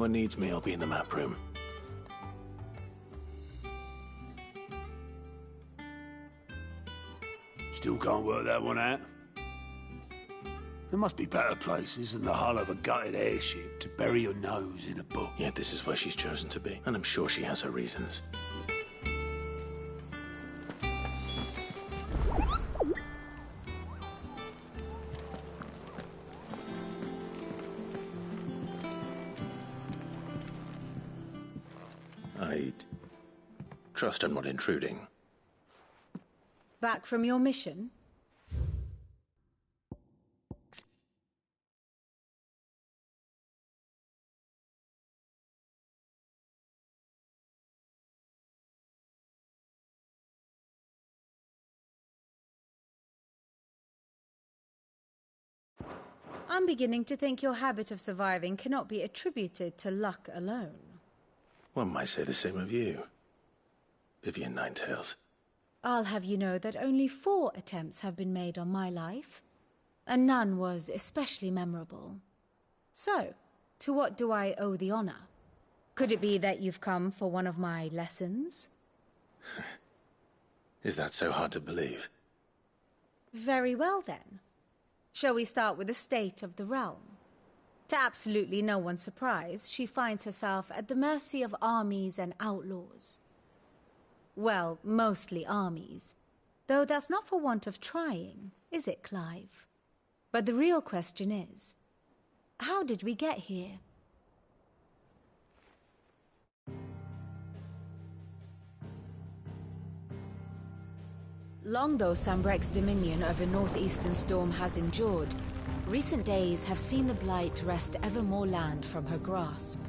When needs me, I'll be in the map room. Still can't work that one out? There must be better places than the hull of a gutted airship to bury your nose in a book. Yet this is where she's chosen to be, and I'm sure she has her reasons. I trust I'm not intruding. Back from your mission? I'm beginning to think your habit of surviving cannot be attributed to luck alone. One might say the same of you, Vivian Ninetails. I'll have you know that only 4 attempts have been made on my life, and none was especially memorable. So, to what do I owe the honor? Could it be that you've come for one of my lessons? Is that so hard to believe? Very well then. Shall we start with the state of the realm? To absolutely no one's surprise, she finds herself at the mercy of armies and outlaws. Well, mostly armies. Though that's not for want of trying, is it, Clive? But the real question is, how did we get here? Long though Sambrek's dominion over northeastern Storm has endured, recent days have seen the Blight wrest ever more land from her grasp.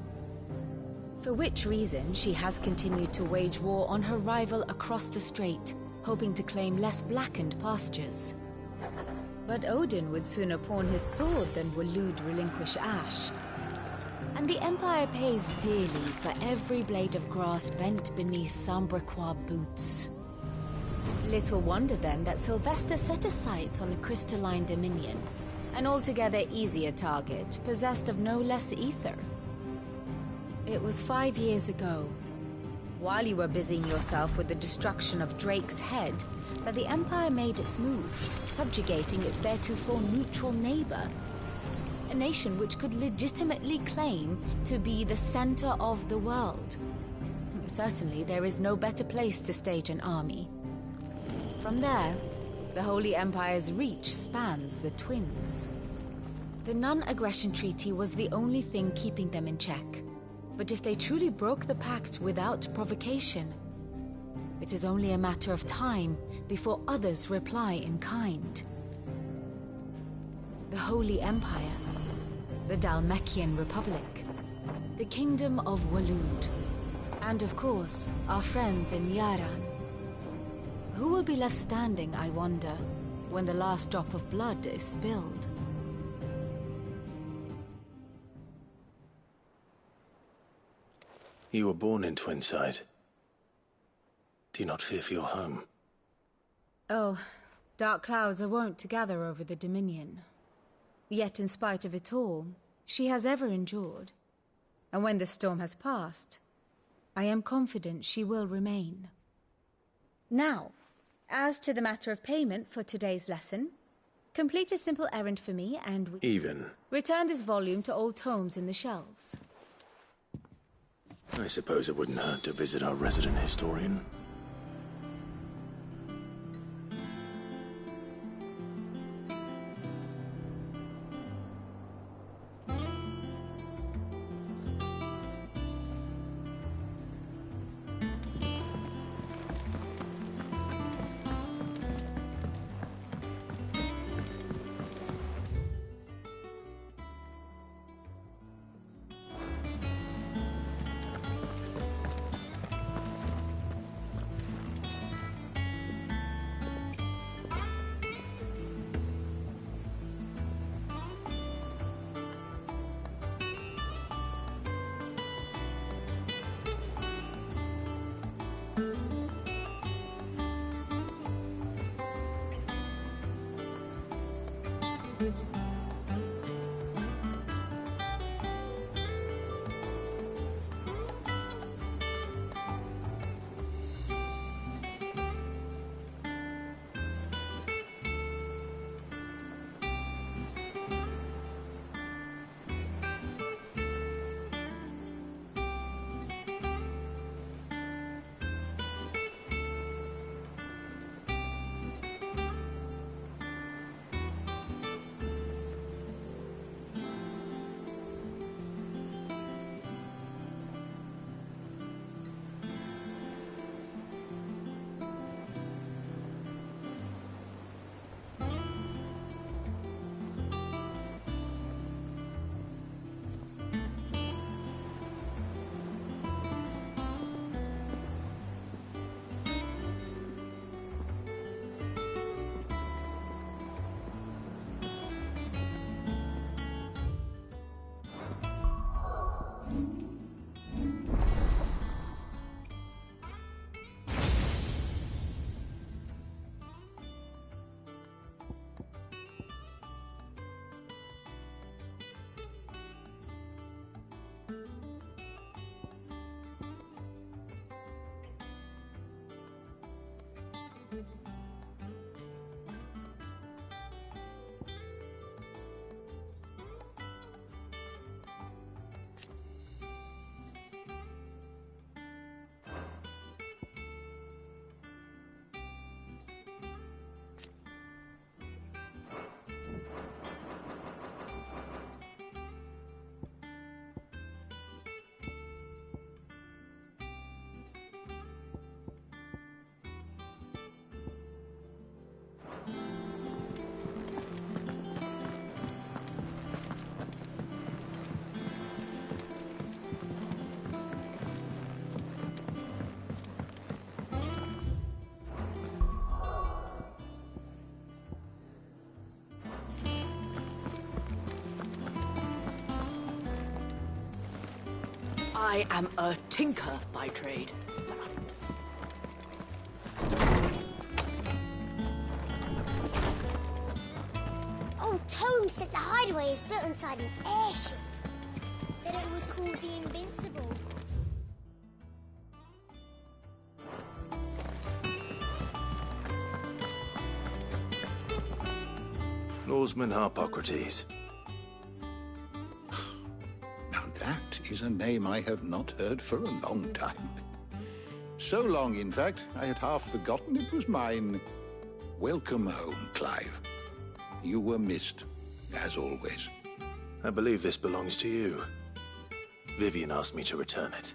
For which reason she has continued to wage war on her rival across the strait, hoping to claim less blackened pastures. But Odin would sooner pawn his sword than Waloed relinquish Ash. And the Empire pays dearly for every blade of grass bent beneath Sambrequois boots. Little wonder then that Sylvester set his sights on the crystalline dominion, an altogether easier target, possessed of no less ether. It was 5 years ago, while you were busying yourself with the destruction of Drake's head, that the Empire made its move, subjugating its theretofore neutral neighbor. A nation which could legitimately claim to be the center of the world. Certainly, there is no better place to stage an army. From there, the Holy Empire's reach spans the Twins. The non-aggression treaty was the only thing keeping them in check. But if they truly broke the pact without provocation, it is only a matter of time before others reply in kind. The Holy Empire, the Dhalmekian Republic, the Kingdom of Waloed, and of course, our friends in Yaran. Who will be left standing, I wonder, when the last drop of blood is spilled? You were born in Twinside. Do you not fear for your home? Oh, dark clouds are wont to gather over the Dominion. Yet in spite of it all, she has ever endured. And when the storm has passed, I am confident she will remain. Now, as to the matter of payment for today's lesson, complete a simple errand for me and we... Even. Return this volume to old tomes in the shelves. I suppose it wouldn't hurt to visit our resident historian. I am a tinker by trade. Old Tome said the hideaway is built inside an airship. Said it was called the Invincible. Norseman Harpocrates. Now that is a name I have not heard for a long time. So long, in fact, I had half forgotten it was mine. Welcome home, Clive. You were missed, as always. I believe this belongs to you. Vivian asked me to return it.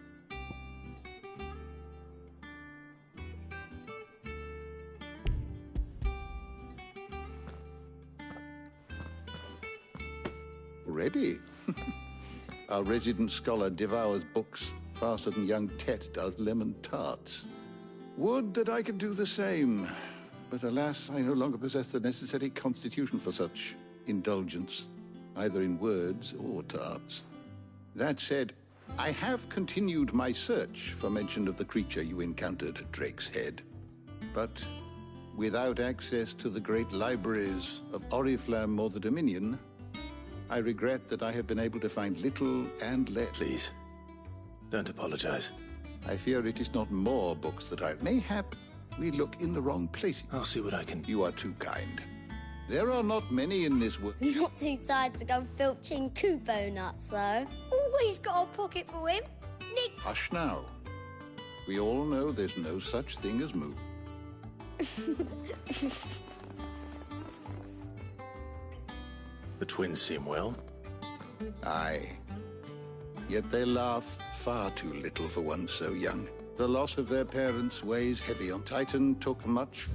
Ready? Our resident scholar devours books faster than young Tet does lemon tarts. Would that I could do the same. But alas, I no longer possess the necessary constitution for such indulgence, either in words or tarts. That said, I have continued my search for mention of the creature you encountered at Drake's Head. But without access to the great libraries of Oriflamme or the Dominion, I regret that I have been able to find little and less. Please, don't apologize. I fear it is not more books that mayhap we look in the wrong places. I'll see what I can... You are too kind. There are not many in this world. Not too tired to go filching Kubo nuts, though. Always got a pocket for him. Nick. Hush now. We all know there's no such thing as moo. The twins seem well. Aye. Yet they laugh far too little for one so young. The loss of their parents weighs heavy on. Titan took much.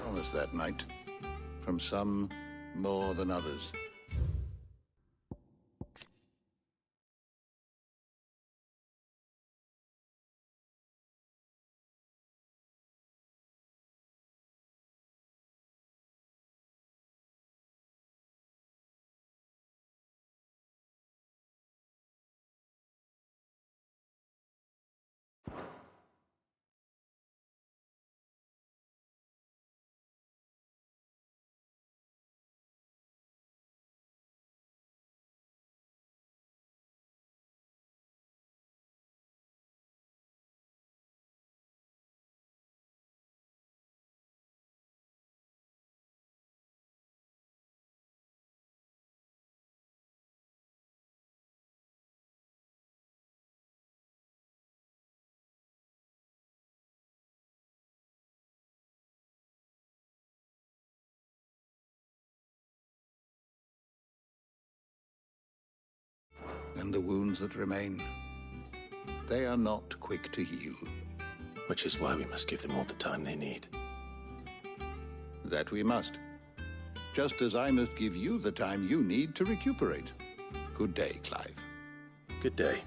Promise that night. From some more than others. And the wounds that remain, they are not quick to heal. Which is why we must give them all the time they need. That we must. Just as I must give you the time you need to recuperate. Good day, Clive. Good day.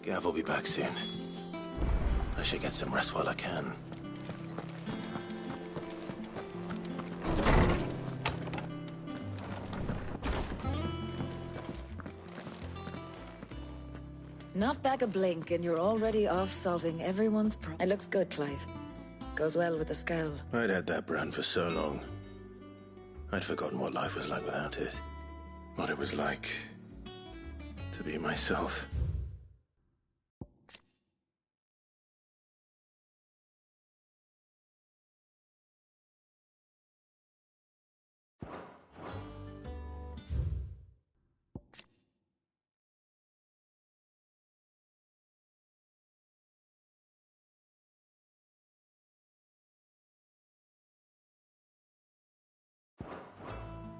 Gav will be back soon. I should get some rest while I can. Not back a blink and you're already off solving everyone's It looks good, Clive. Goes well with the scowl. I'd had that brand for so long. I'd forgotten what life was like without it. What it was like to be myself.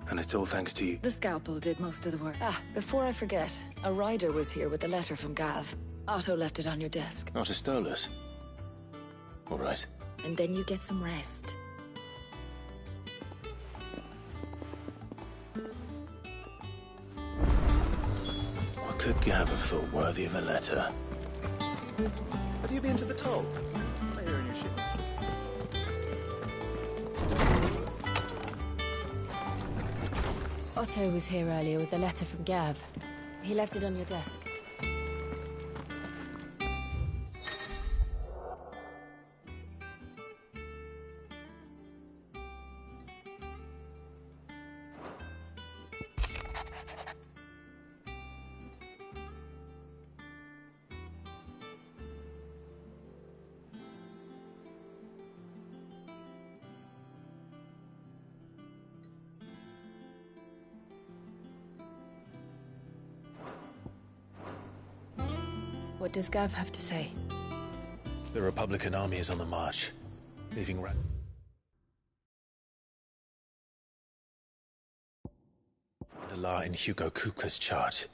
And it's all thanks to you. The scalpel did most of the work. Ah, before I forget, a rider was here with a letter from Gav. Otto left it on your desk. Otto stole us. All right. And then you get some rest. could Gav have thought worthy of a letter? Have you been to the toll? I hear a new shipment. Otto was here earlier with a letter from Gav. He left it on your desk. What does Gav have to say? The Republican army is on the march, leaving Delar in Hugo Kupka's charge.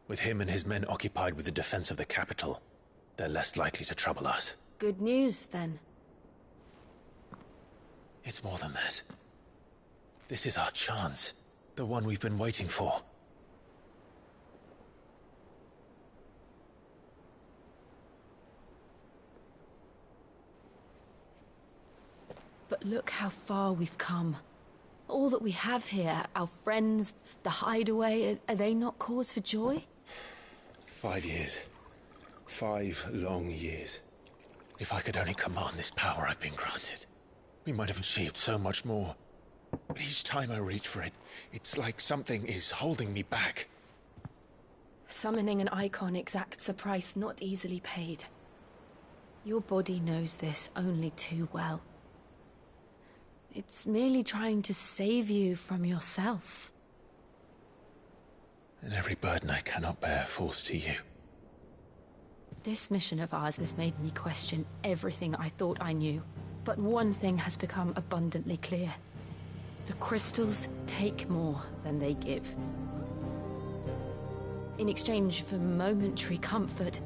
With him and his men occupied with the defense of the capital, they're less likely to trouble us. Good news, then. It's more than that. This is our chance. The one we've been waiting for. But look how far we've come. All that we have here, our friends, the hideaway, are they not cause for joy? 5 years. 5 long years. If I could only command this power I've been granted, we might have achieved so much more. But each time I reach for it, it's like something is holding me back. Summoning an icon exacts a price not easily paid. Your body knows this only too well. It's merely trying to save you from yourself. And every burden I cannot bear falls to you. This mission of ours has made me question everything I thought I knew. But one thing has become abundantly clear. The crystals take more than they give. In exchange for momentary comfort,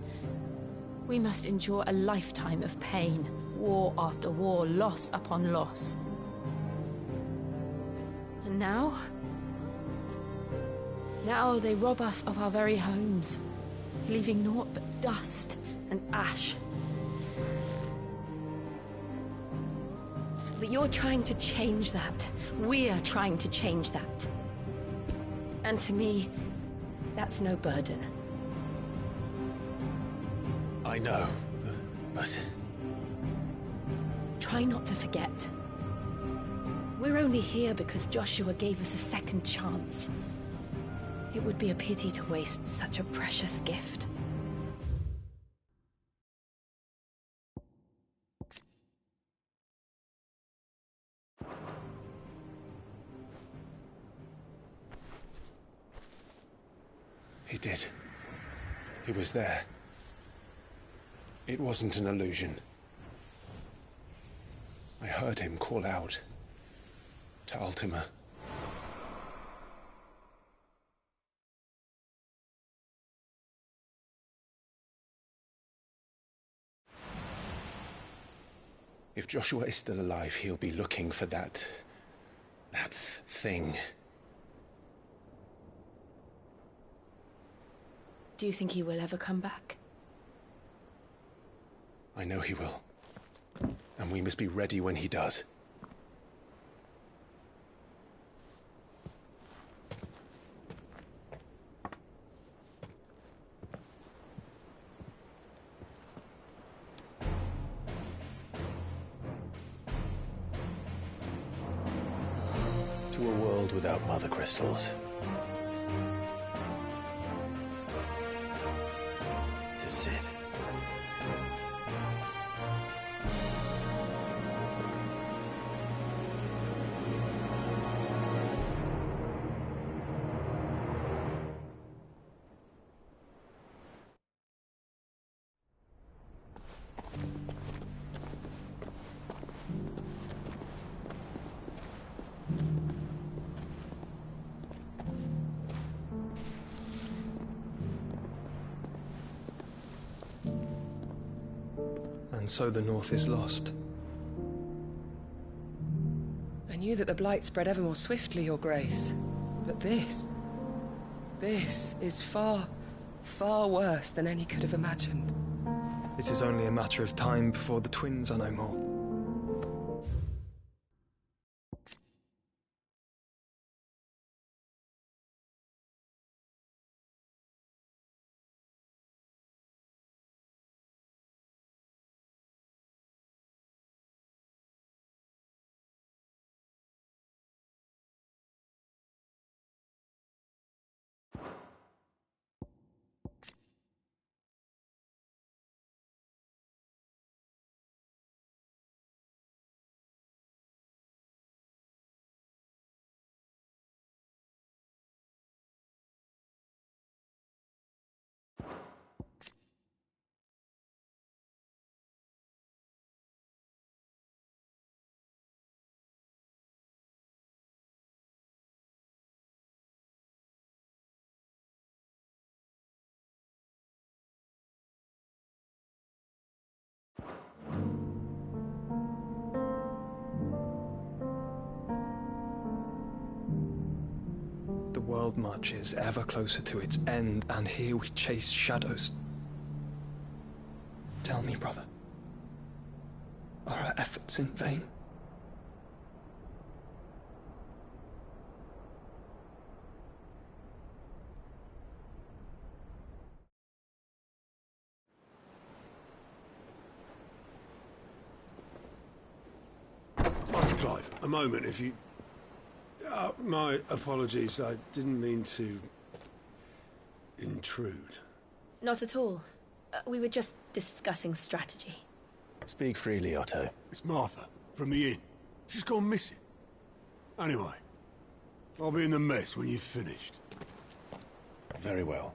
we must endure a lifetime of pain, war after war, loss upon loss. And now they rob us of our very homes, leaving naught but dust and ash. But you're trying to change that. We're trying to change that. And to me, that's no burden. I know, but... Try not to forget. We're only here because Joshua gave us a second chance. It would be a pity to waste such a precious gift. He did. He was there. It wasn't an illusion. I heard him call out to Ultima. If Joshua is still alive, he'll be looking for that thing. Do you think he will ever come back? I know he will. And we must be ready when he does. To a world without mother crystals. To Sid. And so the North is lost. I knew that the Blight spread ever more swiftly, Your Grace. But this... This is far, far worse than any could have imagined. It is only a matter of time before the twins are no more. The world marches ever closer to its end, and here we chase shadows. Tell me, brother, are our efforts in vain? Master Clive, a moment, if you... my apologies, I didn't mean to... intrude. Not at all. We were just discussing strategy. Speak freely, Otto. It's Martha, from the inn. She's gone missing. Anyway, I'll be in the mess when you've finished. Very well.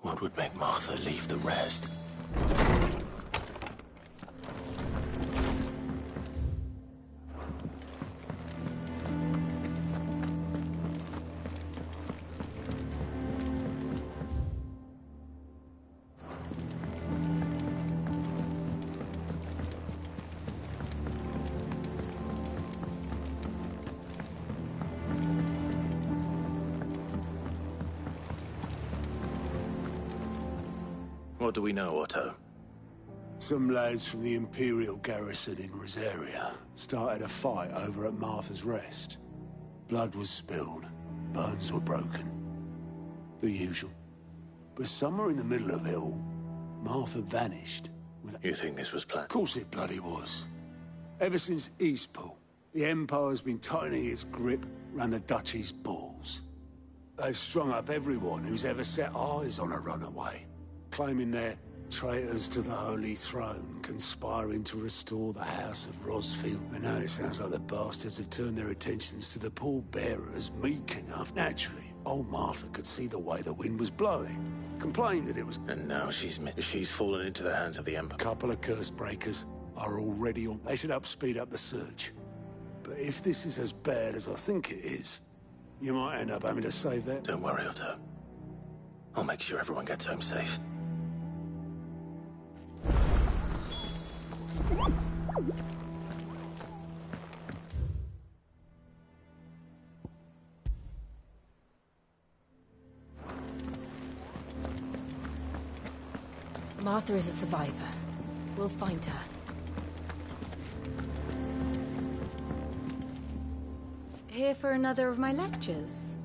What would make Martha leave the rest? What do we know, Otto? Some lads from the Imperial garrison in Rosaria started a fight over at Martha's Rest. Blood was spilled, bones were broken. The usual. But somewhere in the middle of it all, Martha vanished. You think this was planned? Of course it bloody was. Ever since Eastpool, the Empire's been tightening its grip round the Duchy's balls. They've strung up everyone who's ever set eyes on a runaway, claiming they're traitors to the Holy Throne, conspiring to restore the House of Rosfield. And now it sounds like the bastards have turned their attentions to the pallbearers meek enough. Naturally, old Martha could see the way the wind was blowing, complained that it was... And now she's fallen into the hands of the Empire. A couple of curse breakers are already on. They should help speed up the search. But if this is as bad as I think it is, you might end up having to save them. Don't worry, Otto. I'll make sure everyone gets home safe. Martha is a survivor. We'll find her. Here for another of my lectures?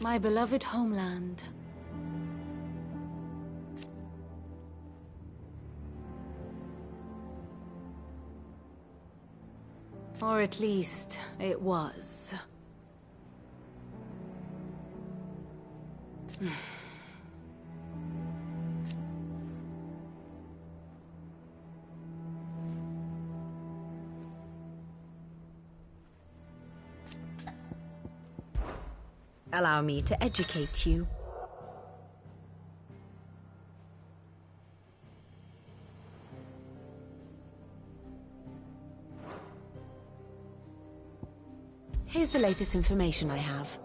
My beloved homeland. Or at least, it was. Allow me to educate you. Here's the latest information I have.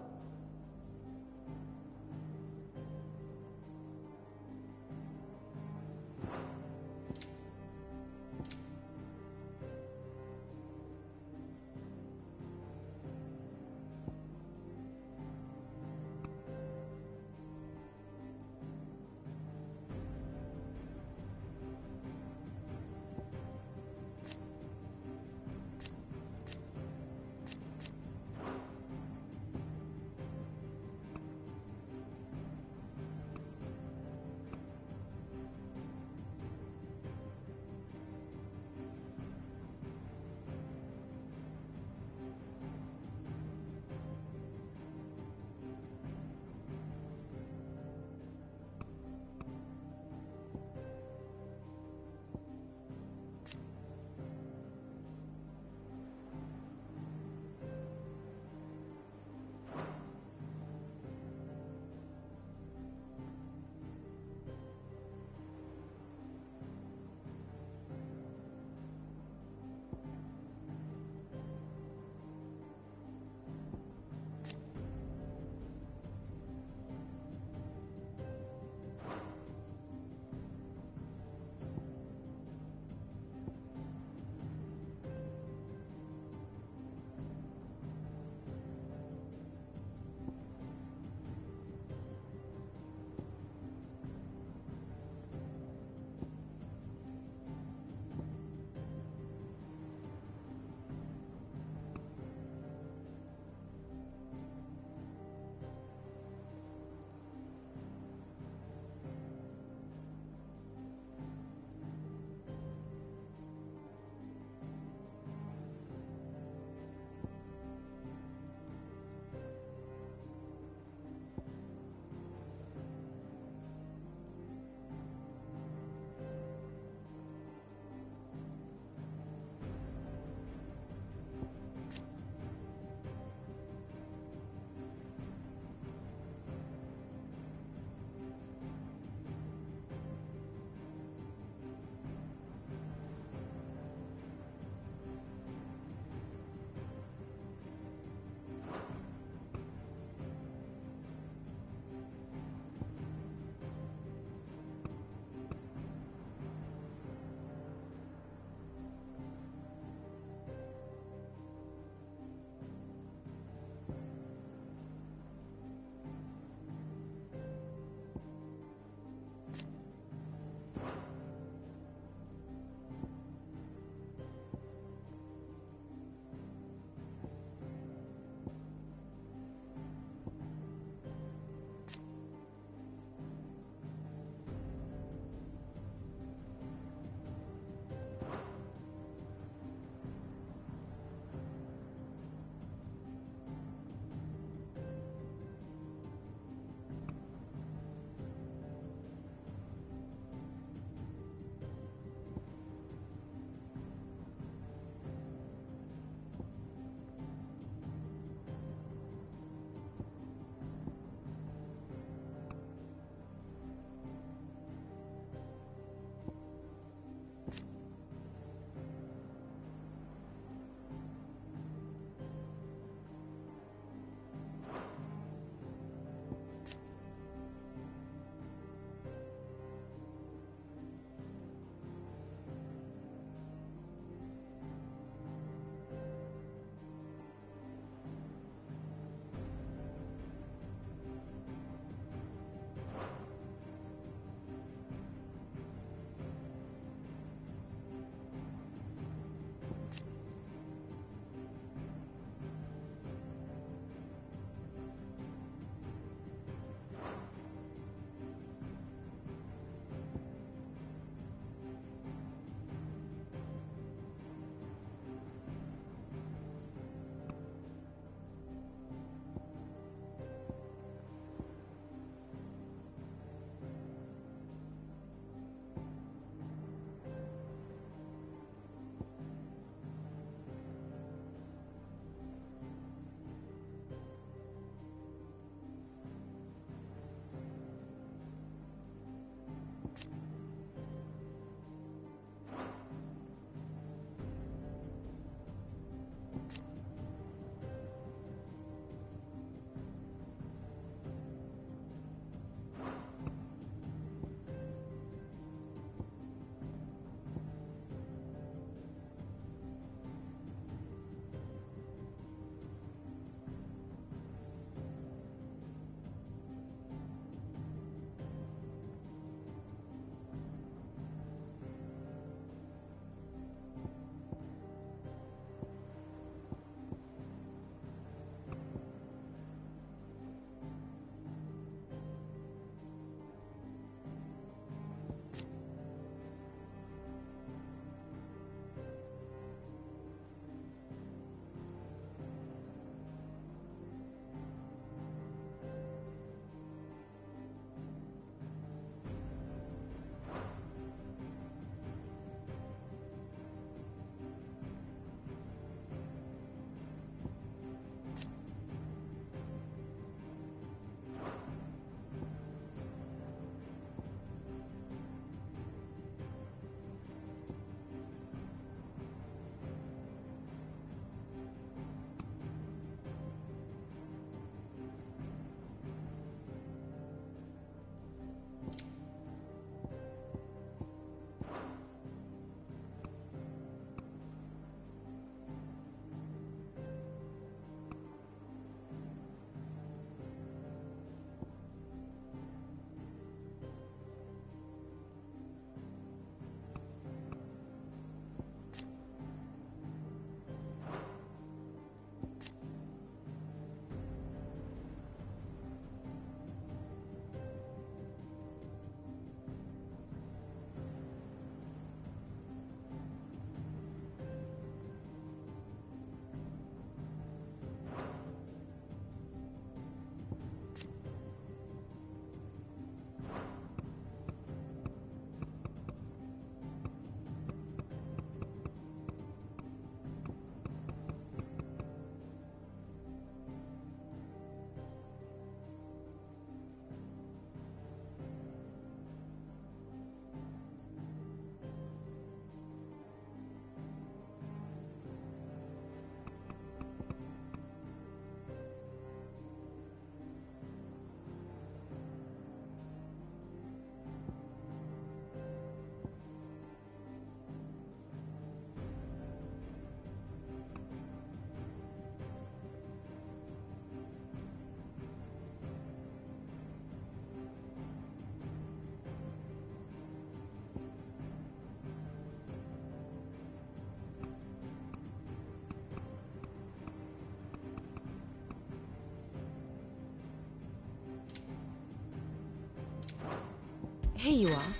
Here you are.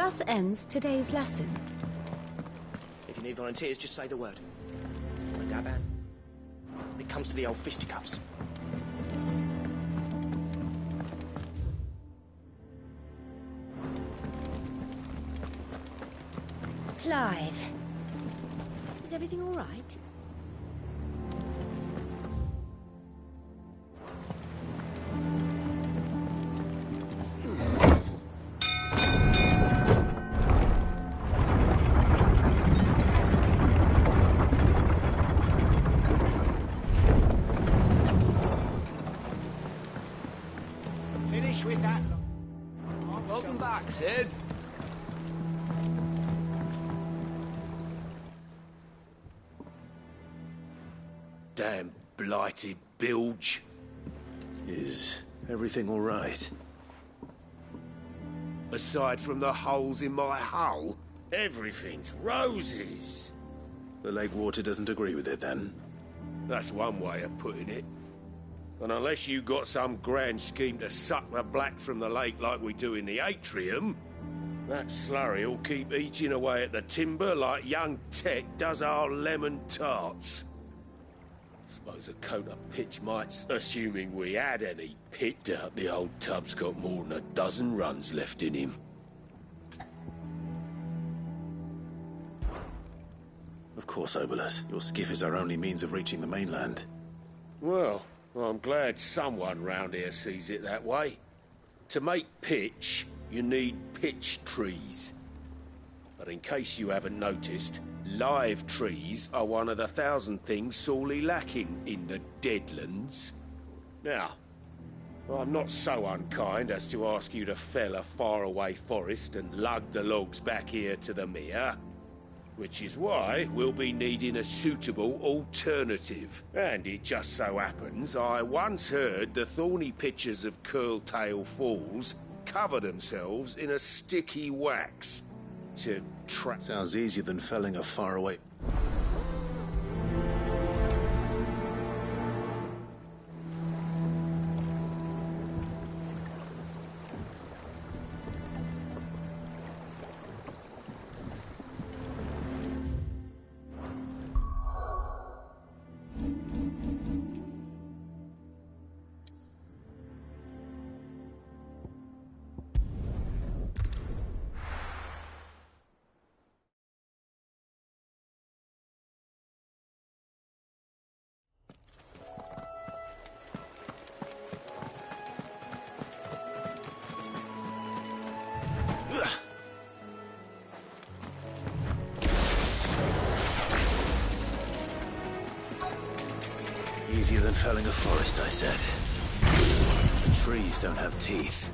Thus ends today's lesson. If you need volunteers, just say the word. Want a dab hand? When it comes to the old fisticuffs. Clive. Is everything all right? Finish with that. Welcome back, Sid. Damn blighted bilge. Is everything all right? Aside from the holes in my hull, everything's roses. The lake water doesn't agree with it, then? That's one way of putting it. And unless you got some grand scheme to suck the black from the lake like we do in the atrium, that slurry'll keep eating away at the timber like young Tech does our lemon tarts. Suppose a coat of pitch mites, assuming we had any pit, doubt the old tub's got more than a dozen runs left in him. Of course, Obolus. Your skiff is our only means of reaching the mainland. Well, I'm glad someone round here sees it that way. To make pitch, you need pitch trees. But in case you haven't noticed, live trees are one of the 1,000 things sorely lacking in the Deadlands. Now, I'm not so unkind as to ask you to fell a faraway forest and lug the logs back here to the mere, which is why we'll be needing a suitable alternative. And it just so happens I once heard the thorny pitchers of Curltail Falls cover themselves in a sticky wax to trap. Sounds easier than felling a faraway... Easier than felling a forest, I said. Trees don't have teeth.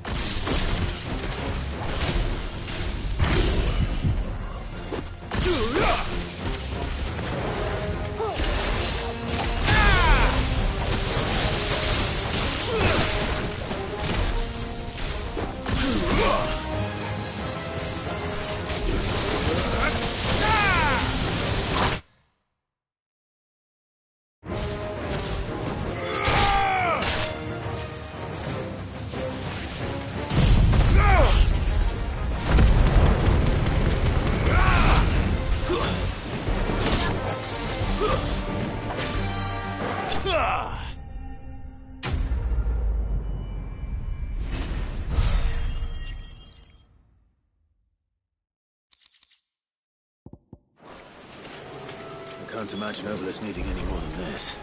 I can't imagine Obolus needing any more than this.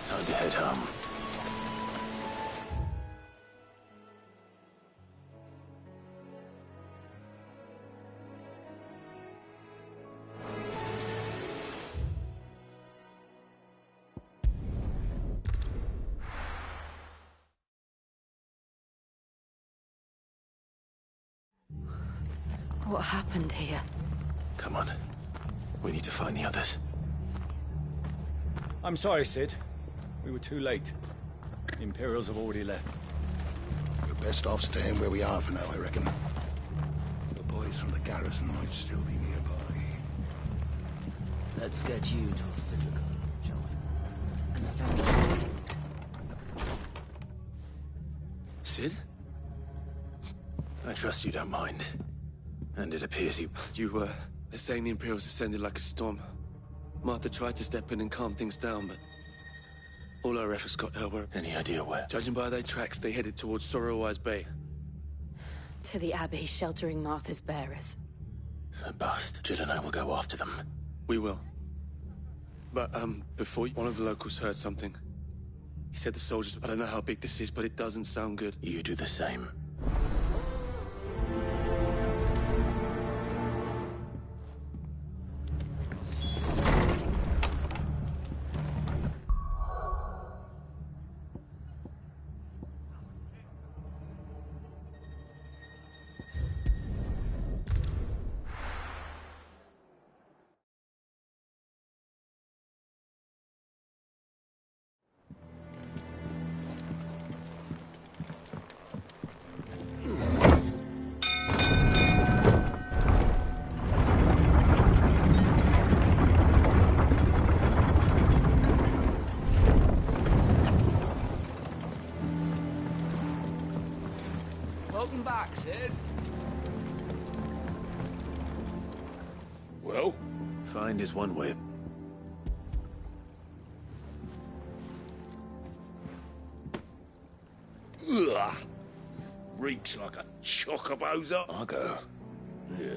Time to head home. What happened here? Come on. We need to find the others. I'm sorry, Sid. We were too late. The Imperials have already left. We're best off staying where we are for now, I reckon. The boys from the garrison might still be nearby. Let's get you to a physical, shall we? I'm sorry. Sid? I trust you don't mind. And it appears They're saying the Imperials descended like a storm. Martha tried to step in and calm things down, but all our efforts got her where... Any idea where? Judging by their tracks, they headed towards Sorrowwise Bay. To the Abbey sheltering Martha's bearers. A bust. Jill and I will go after them. We will. But, before one of the locals heard something. He said the soldiers... I don't know how big this is, but it doesn't sound good. You do the same. Welcome back, Sid. Well? Find is one way. Ugh. Reeks like a chocobozer. I'll go. Yeah.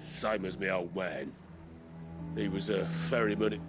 Same as me old man. He was a ferryman.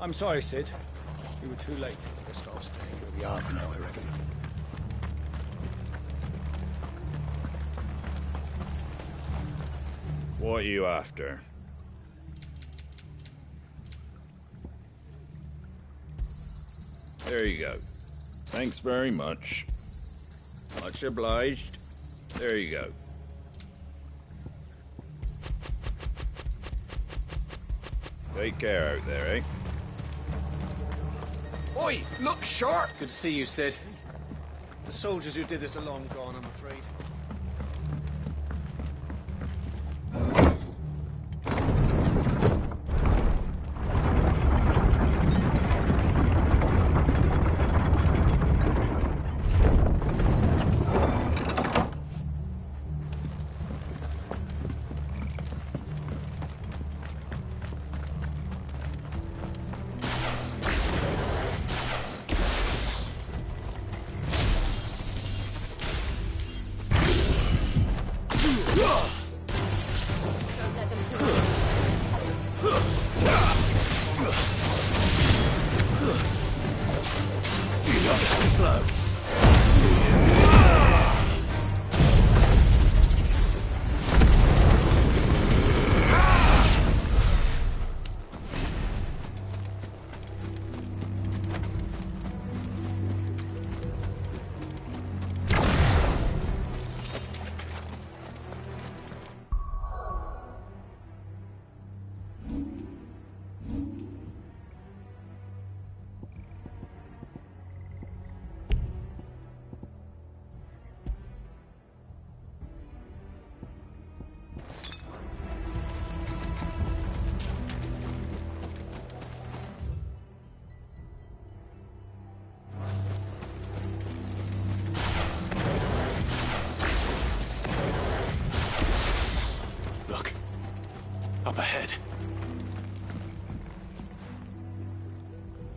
I'm sorry, Sid. We were too late. Best off staying. It'll be half an hour, I reckon. What are you after? There you go. Thanks very much. Much obliged. There you go. Take care out there, eh? Oi, look sharp! Good to see you, Sid. The soldiers who did this are long gone, I'm afraid.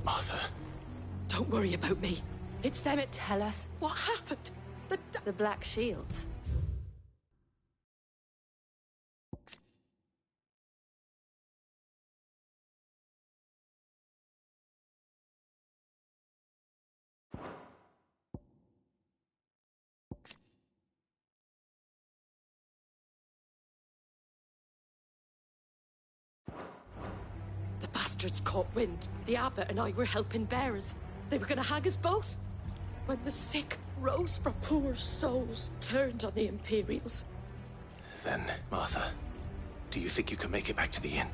Martha. Don't worry about me. It's them. Tell us. What happened? The Black Shields. The bastards caught wind. The abbot and I were helping bearers. They were gonna hang us both. When the sick rose from poor souls turned on the Imperials. Then, Martha, do you think you can make it back to the inn?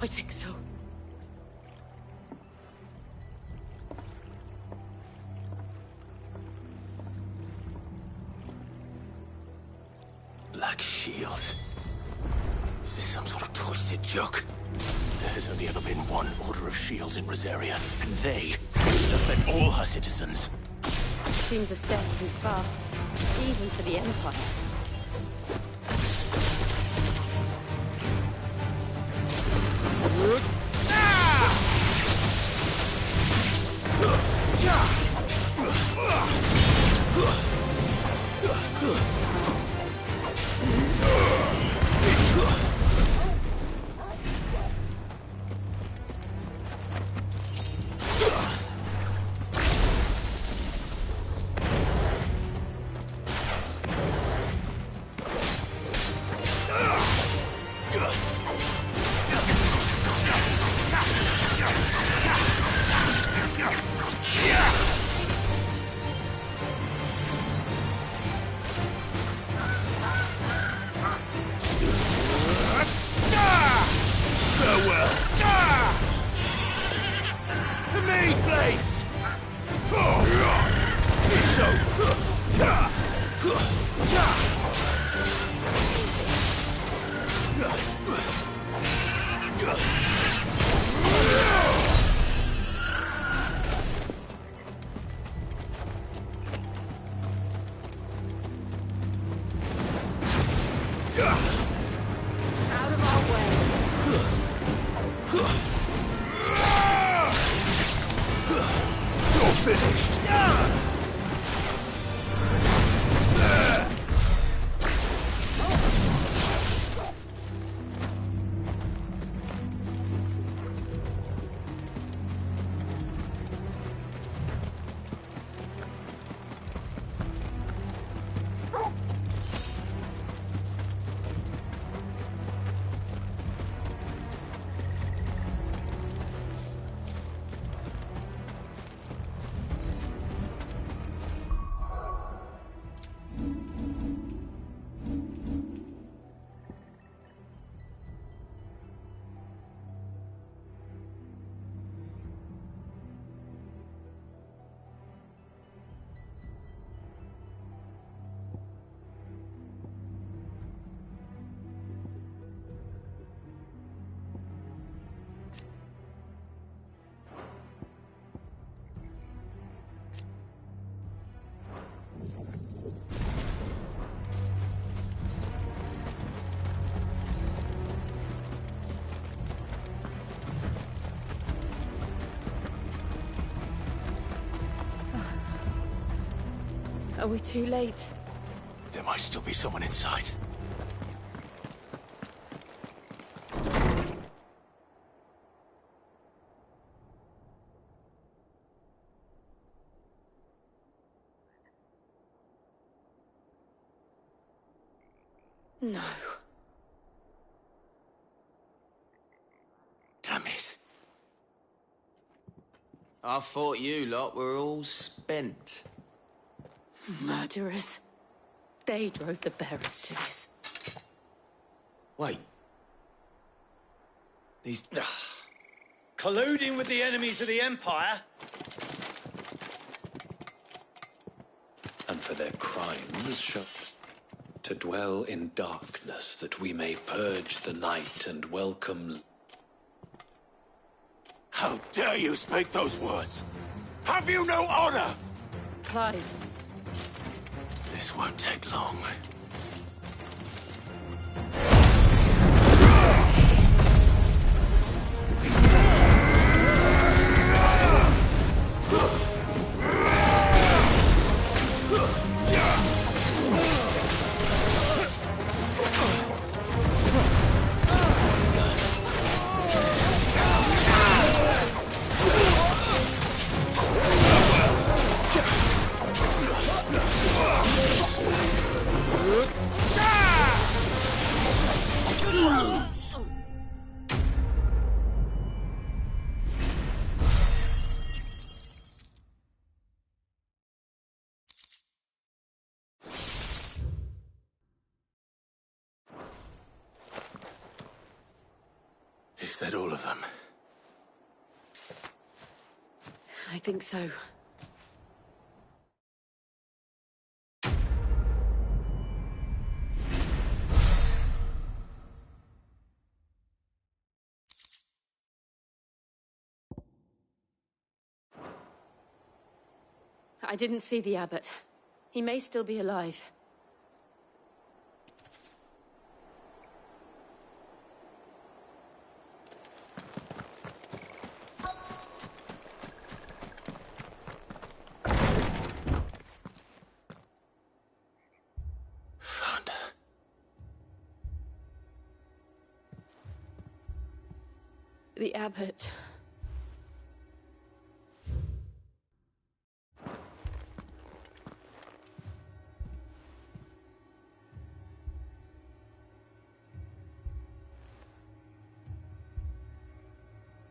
I think so. Black Shields. Is this some sort of twisted joke? There's only ever been one Order of Shields in Rosaria, and they defend all her citizens. Seems a step too far, even for the Empire. Are we too late? There might still be someone inside. No. Damn it. I thought you lot were all spent. Murderers. They drove the bearers to this. Wait. These... colluding with the enemies of the Empire? And for their crimes, to dwell in darkness that we may purge the night and welcome... How dare you speak those words? Have you no honor? Clive. This won't take long. Is that all of them? I think so. I didn't see the abbot. He may still be alive. Found her. The abbot.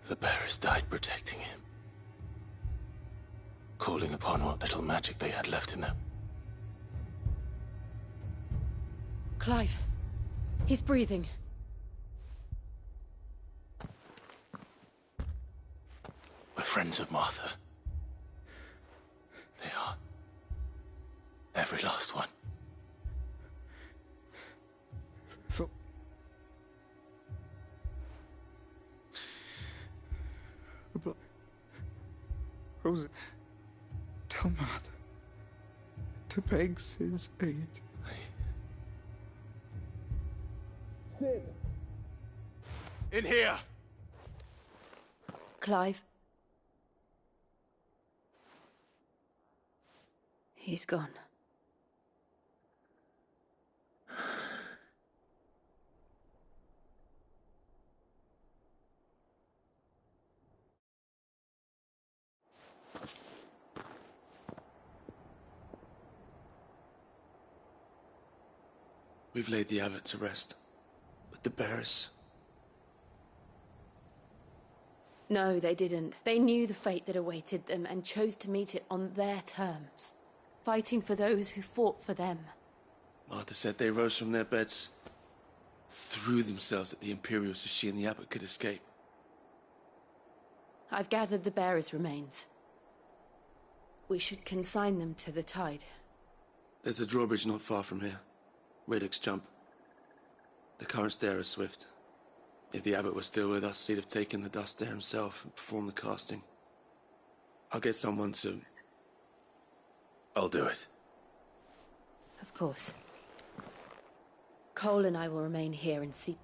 The bearers died protecting him. Calling upon what little magic they had left in them. Clive. He's breathing. We're friends of Martha. They are. Every last one. Rosa, tell Martha to beg Sid's aid. Sid! In here! Clive. He's gone. We've laid the abbot to rest, but the bearers... No, they didn't. They knew the fate that awaited them and chose to meet it on their terms, fighting for those who fought for them. Martha said they rose from their beds, threw themselves at the Imperials so she and the abbot could escape. I've gathered the bearers' remains. We should consign them to the tide. There's a drawbridge not far from here. Radix jump. The currents there are swift. If the abbot was still with us, he'd have taken the dust there himself and performed the casting. I'll get someone to... I'll do it. Of course. Cole and I will remain here and see...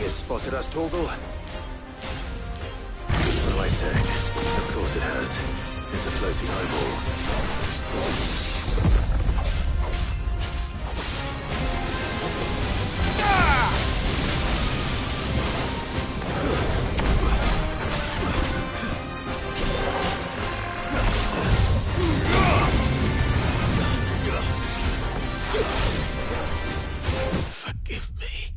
Spotted us, Torgal? What do I say? Of course it has. It's a floating eyeball. Forgive me.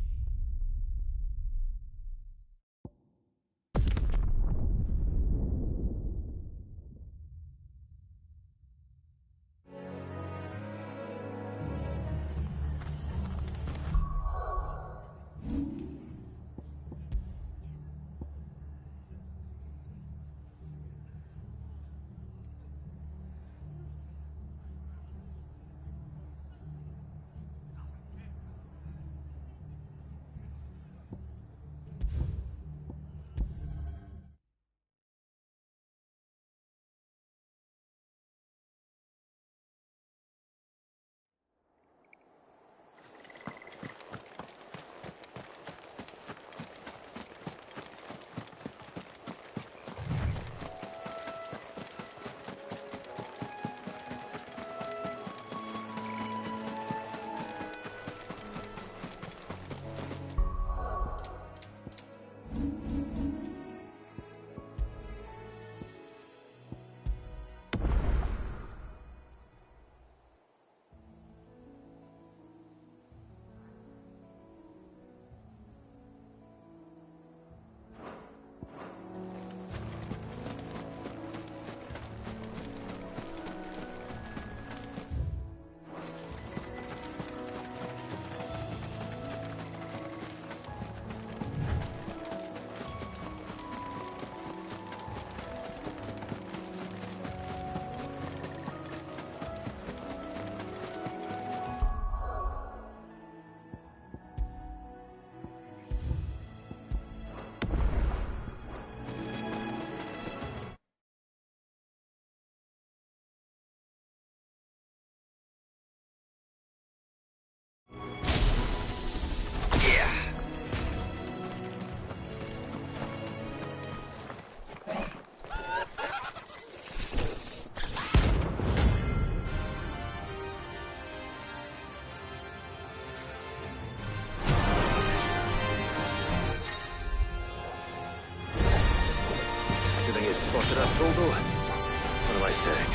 fast, Torgal? What am I saying?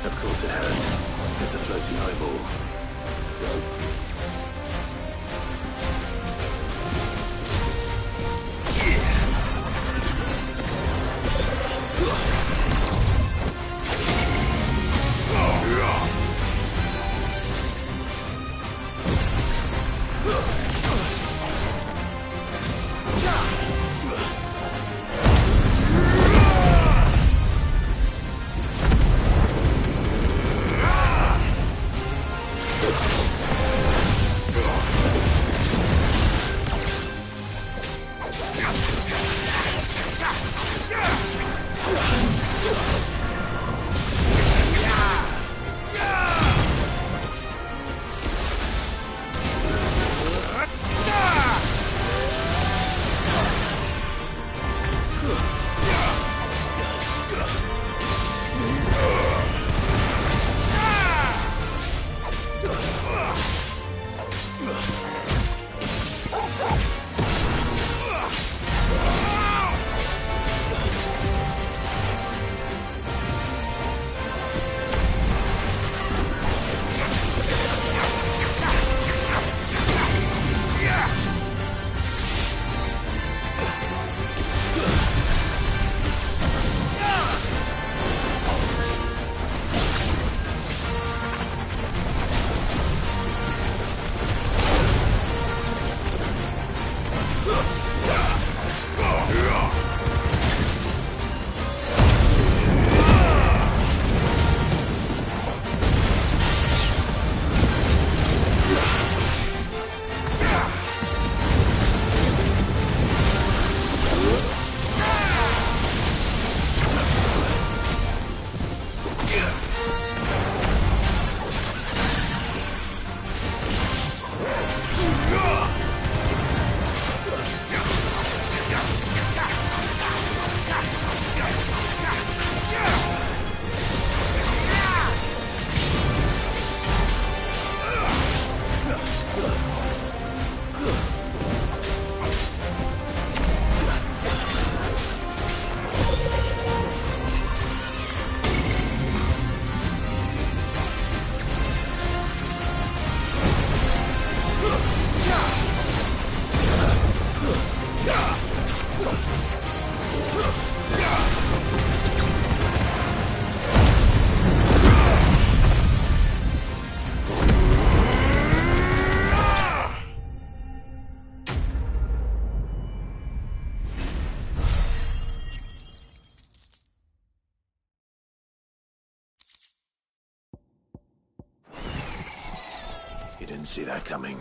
Of course it has. It's a floating eyeball. Didn't see that coming.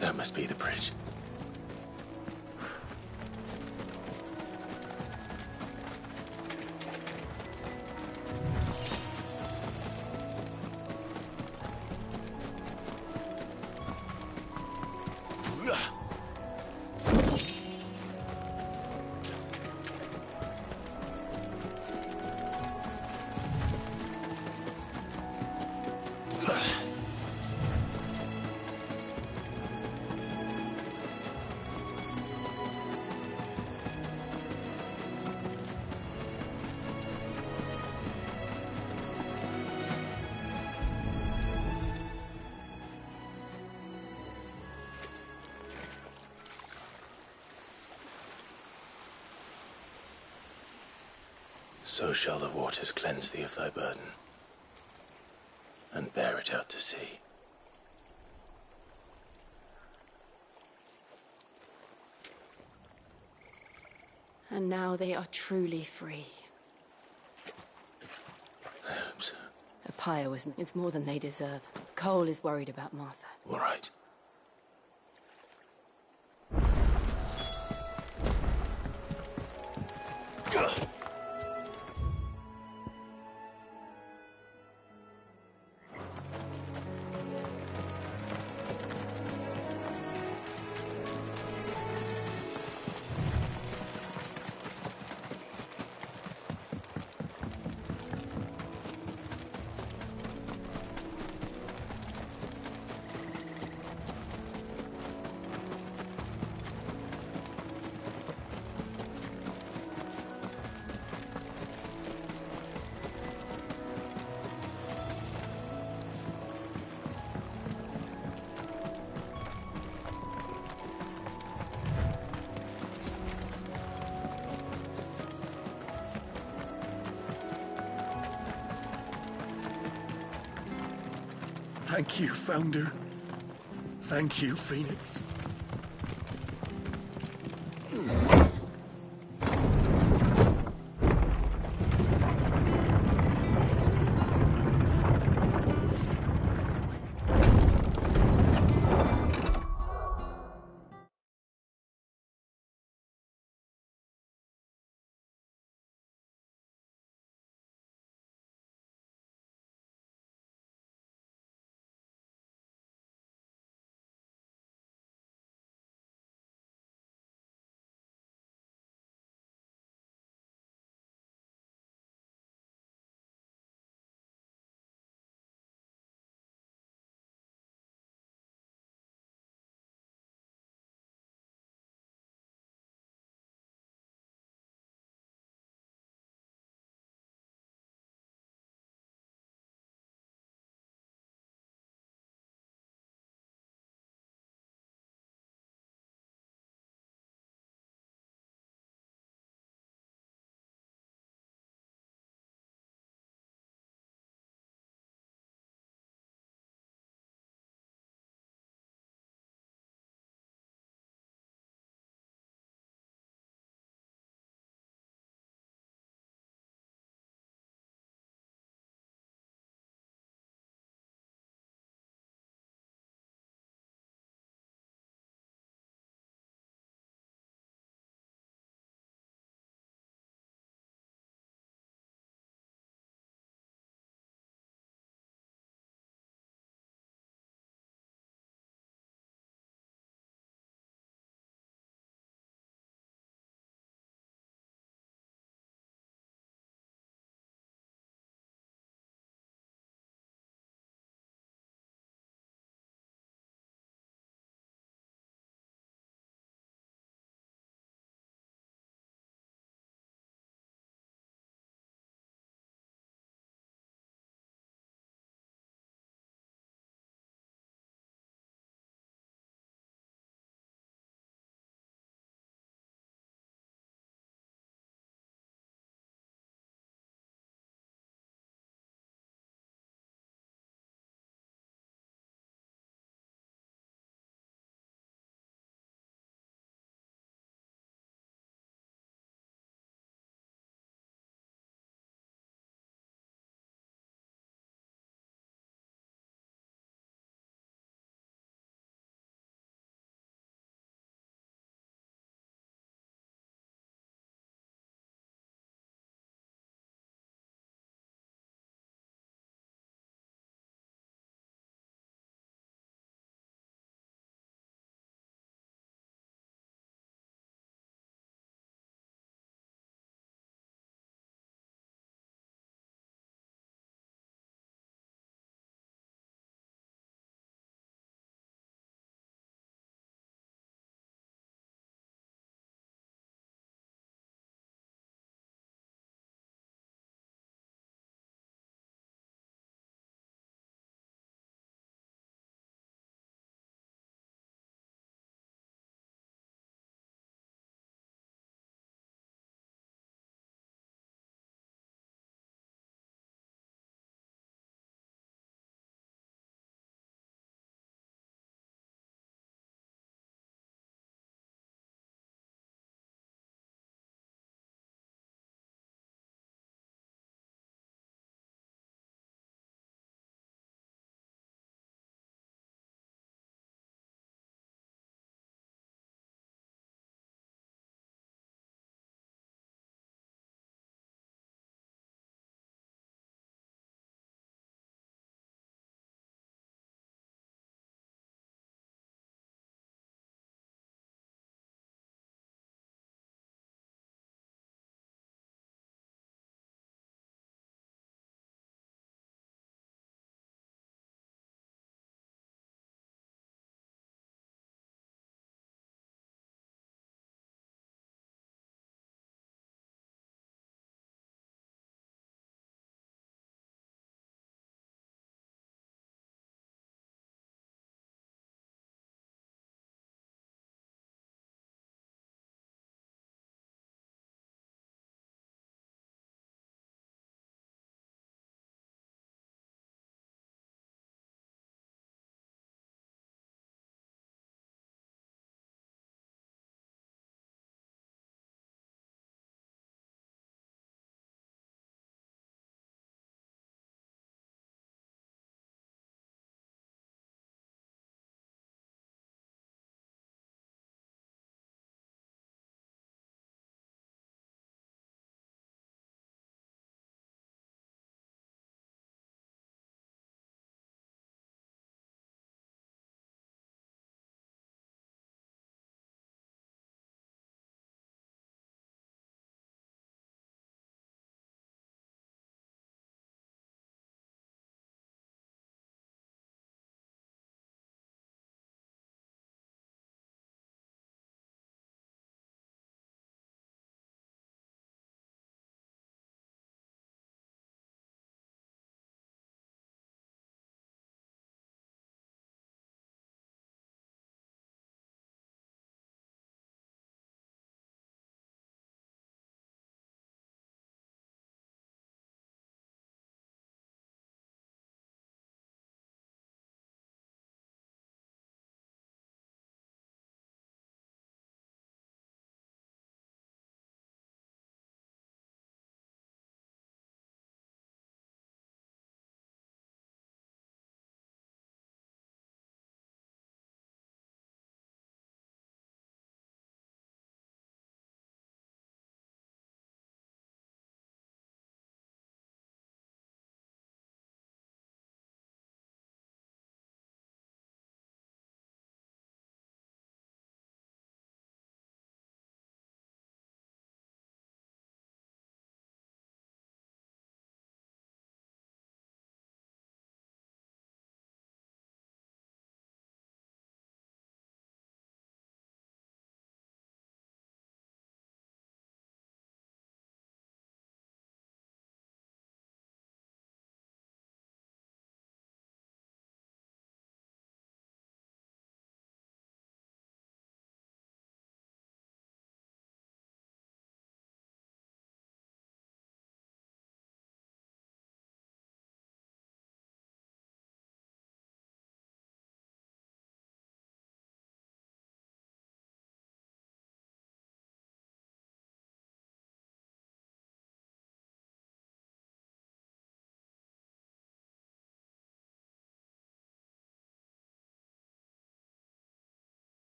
That must be the bridge. So shall the waters cleanse thee of thy burden, and bear it out to sea. And now they are truly free. I hope so. A pyre it's more than they deserve. Cole is worried about Martha. All right. Thank you, Founder. Thank you, Phoenix.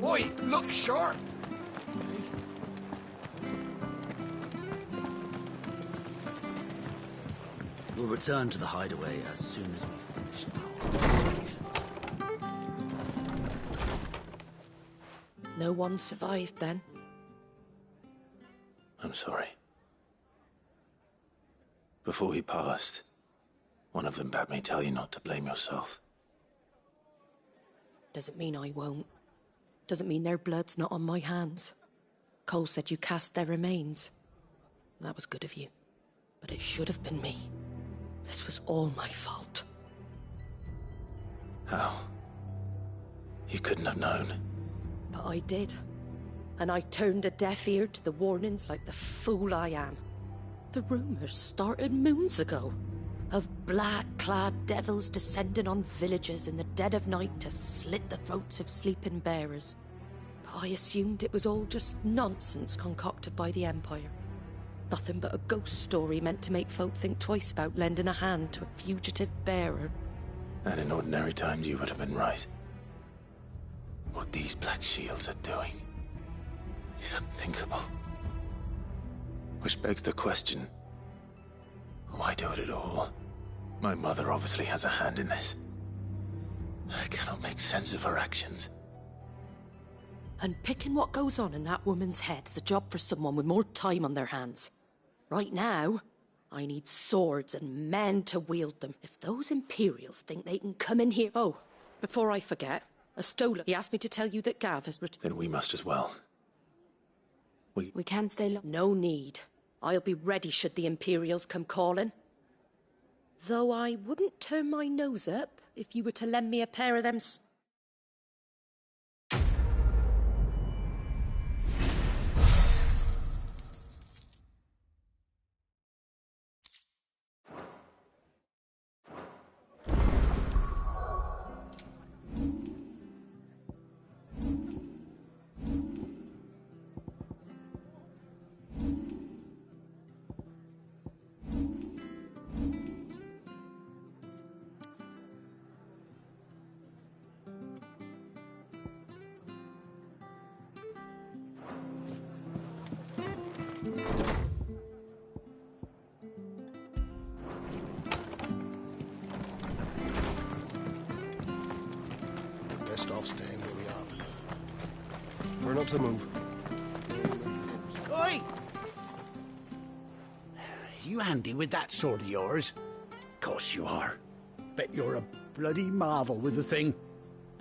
Oi, look sharp! We'll return to the hideaway as soon as we finish our investigation. No one survived then? I'm sorry. Before he passed, one of them bade me tell you not to blame yourself. Doesn't mean I won't. Doesn't mean their blood's not on my hands. Cole said you cast their remains. That was good of you. But it should have been me. This was all my fault. How? You couldn't have known. But I did. And I turned a deaf ear to the warnings like the fool I am. The rumours started moons ago. Of black-clad devils descending on villages in the dead of night to slit the throats of sleeping bearers. But I assumed it was all just nonsense concocted by the Empire. Nothing but a ghost story meant to make folk think twice about lending a hand to a fugitive bearer. And in ordinary times you would have been right. What these Black Shields are doing is unthinkable. Which begs the question, why do it at all? My mother obviously has a hand in this. I cannot make sense of her actions. And picking what goes on in that woman's head is a job for someone with more time on their hands. Right now, I need swords and men to wield them. If those Imperials think they can come in here... Oh, before I forget, Astola, he asked me to tell you that Gav has returned. Then we must as well. We can't stay long. No need. I'll be ready should the Imperials come calling. Though I wouldn't turn my nose up if you were to lend me a pair of them... Best off staying where we are for now. We're not to move. Oi! You handy with that sword of yours? Course you are. Bet you're a bloody marvel with the thing.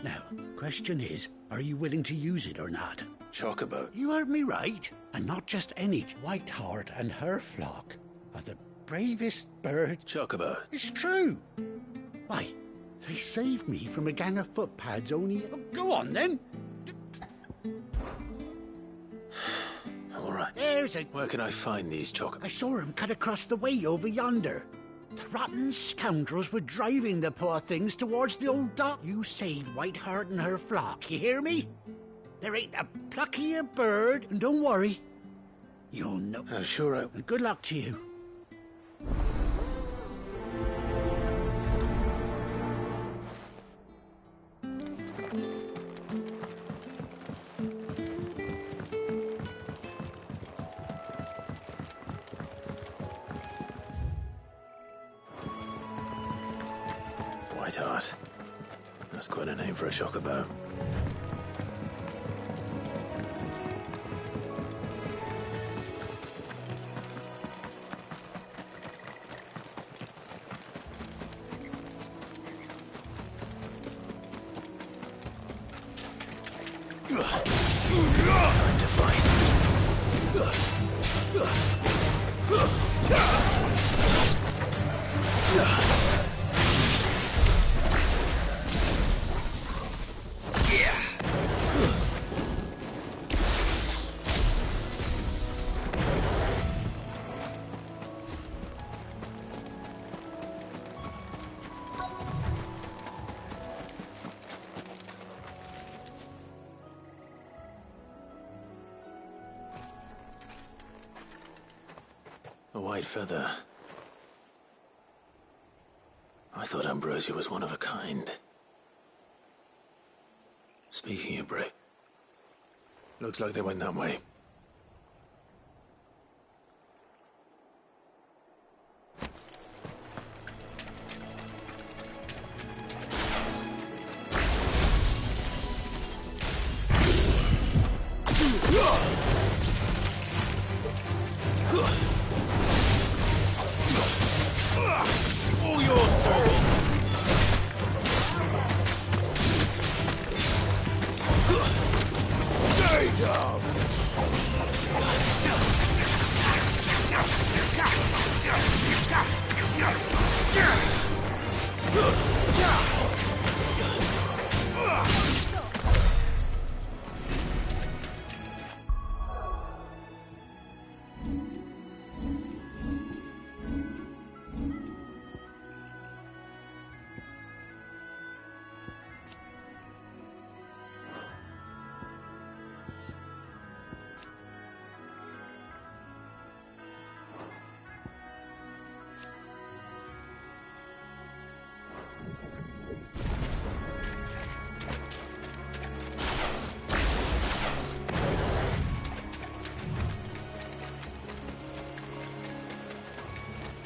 Now, question is, are you willing to use it or not? Chocobo. You heard me right. And not just any. Whiteheart and her flock are the bravest birds. Chocobo. It's true. Why, they saved me from a gang of footpads only... Oh, go on, then. All right. There's a... Where can I find these chocobos? I saw him cut across the way over yonder. The rotten scoundrels were driving the poor things towards the old dock. You saved Whiteheart and her flock, you hear me? There ain't a pluckier bird, and don't worry. You'll know. Sure I... And good luck to you. Whiteheart. That's quite a name for a chocobo. Time to fight. A white feather. I thought Ambrosia was one of a kind. Speaking of Brick, looks like they went that way. All yours, Toby. Stay down.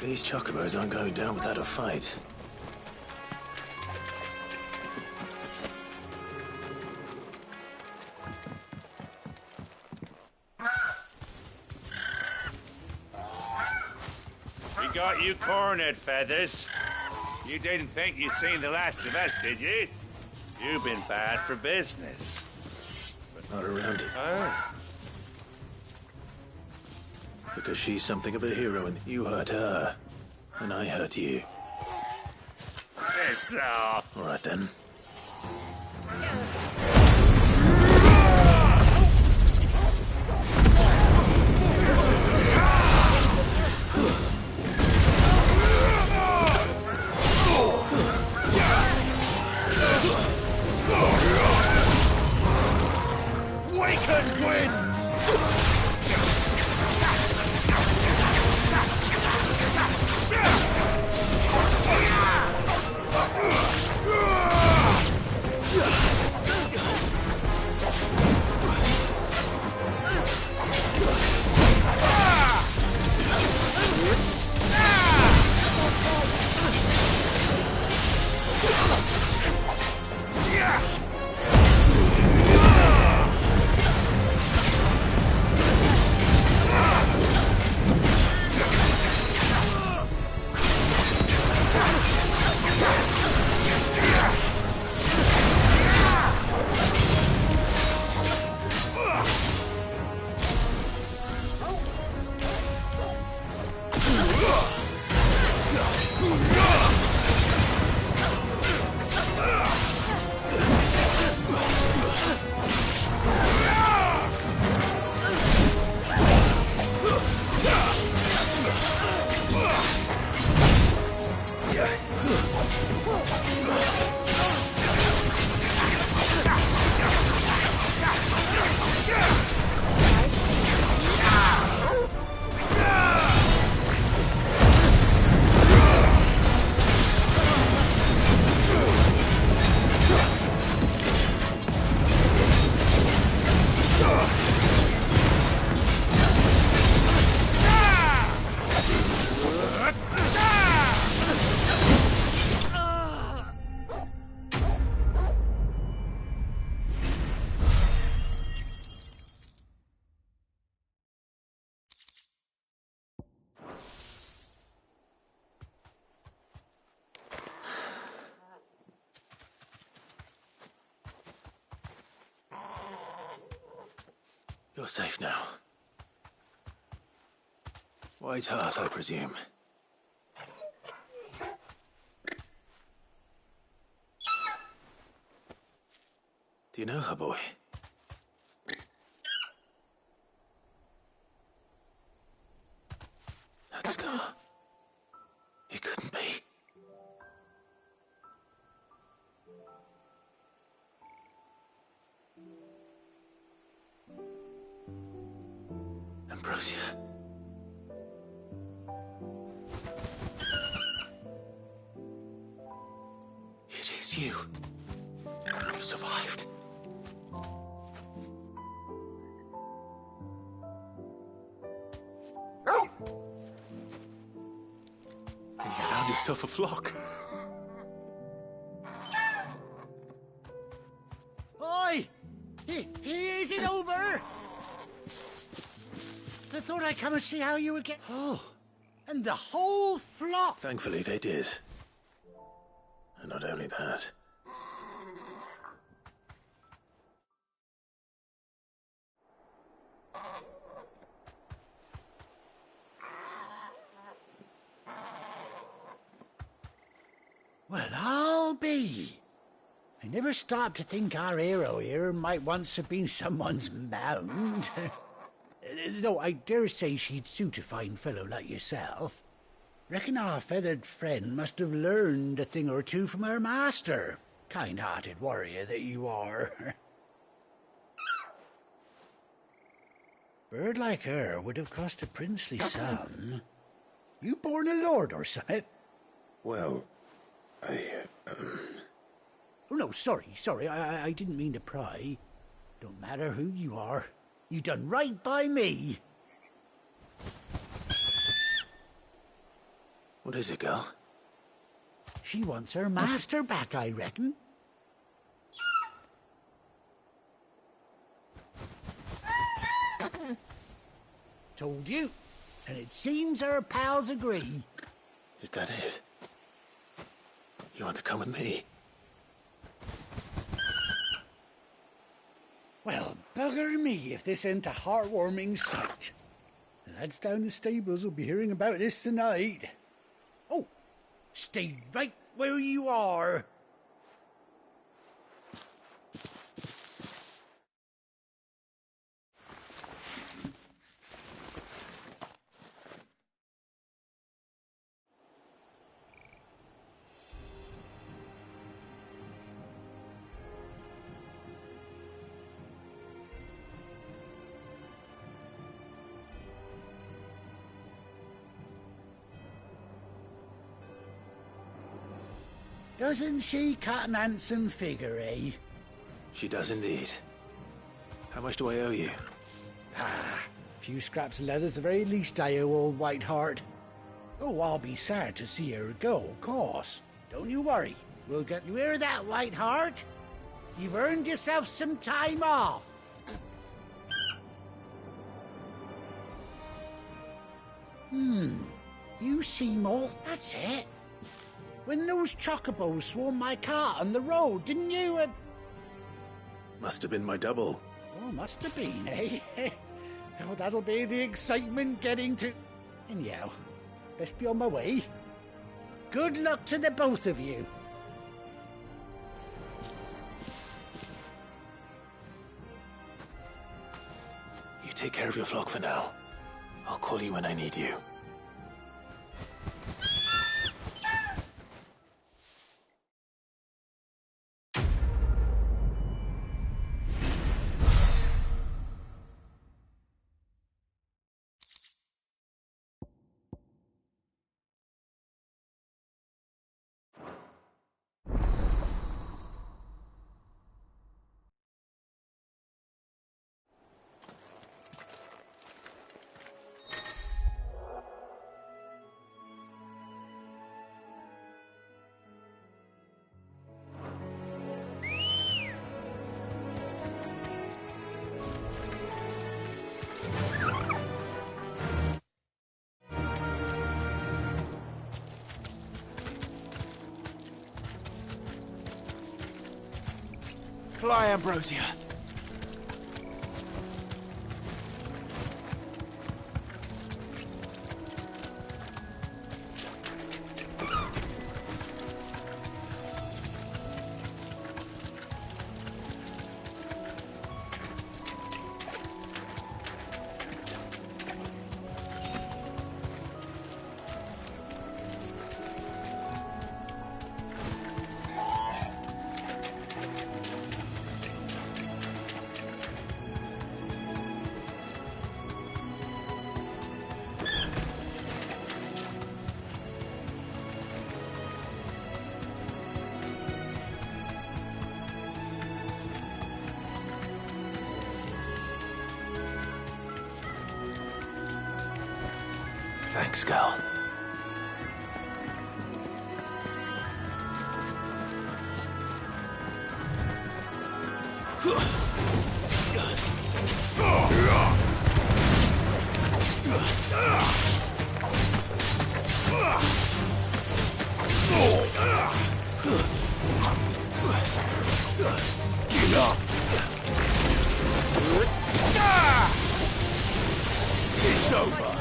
These chocobos aren't going down without a fight. We got you cornered, Feathers. You didn't think you'd seen the last of us, did you? You've been bad for business. But not around here. Oh. Because she's something of a hero and you hurt her. And I hurt you. Yes, All right then. Waken winds! You're safe now. White Heart, I presume. Do you know her, boy? That scar. It couldn't be. Ambrosia. It's you. You survived. And you found yourself a flock. Oi! Is it over? I thought I'd come and see how you would get... Oh. And the whole flock... Thankfully, they did. And not only that... Well, I'll be. I never stopped to think our hero here might once have been someone's mound. Though I dare say she'd suit a fine fellow like yourself. Reckon our feathered friend must have learned a thing or two from her master. Kind-hearted warrior that you are. Bird like her would have cost a princely sum. You born a lord or something? Well, Oh, no, sorry. I didn't mean to pry. Don't matter who you are. You done right by me. What is it, girl? She wants her master back, I reckon. Told you. And it seems her pals agree. Is that it? You want to come with me? Well, bugger me if this ain't a heartwarming sight. The lads down the stables will be hearing about this tonight. Oh, stay right where you are. Doesn't she cut an handsome figure, eh? She does indeed. How much do I owe you? A few scraps of leather's the very least I owe old Whiteheart. Oh, I'll be sad to see her go, of course. Don't you worry. We'll get... You hear that, Whiteheart? You've earned yourself some time off. You see more? That's it. When those chocobos swarmed my cart on the road, didn't you? Must have been my double. Oh, must have been, eh? Oh, that'll be the excitement getting to... Anyhow, best be on my way. Good luck to the both of you. You take care of your flock for now. I'll call you when I need you. Fly, Ambrosia. Thanks, Gal. Get off! It's over!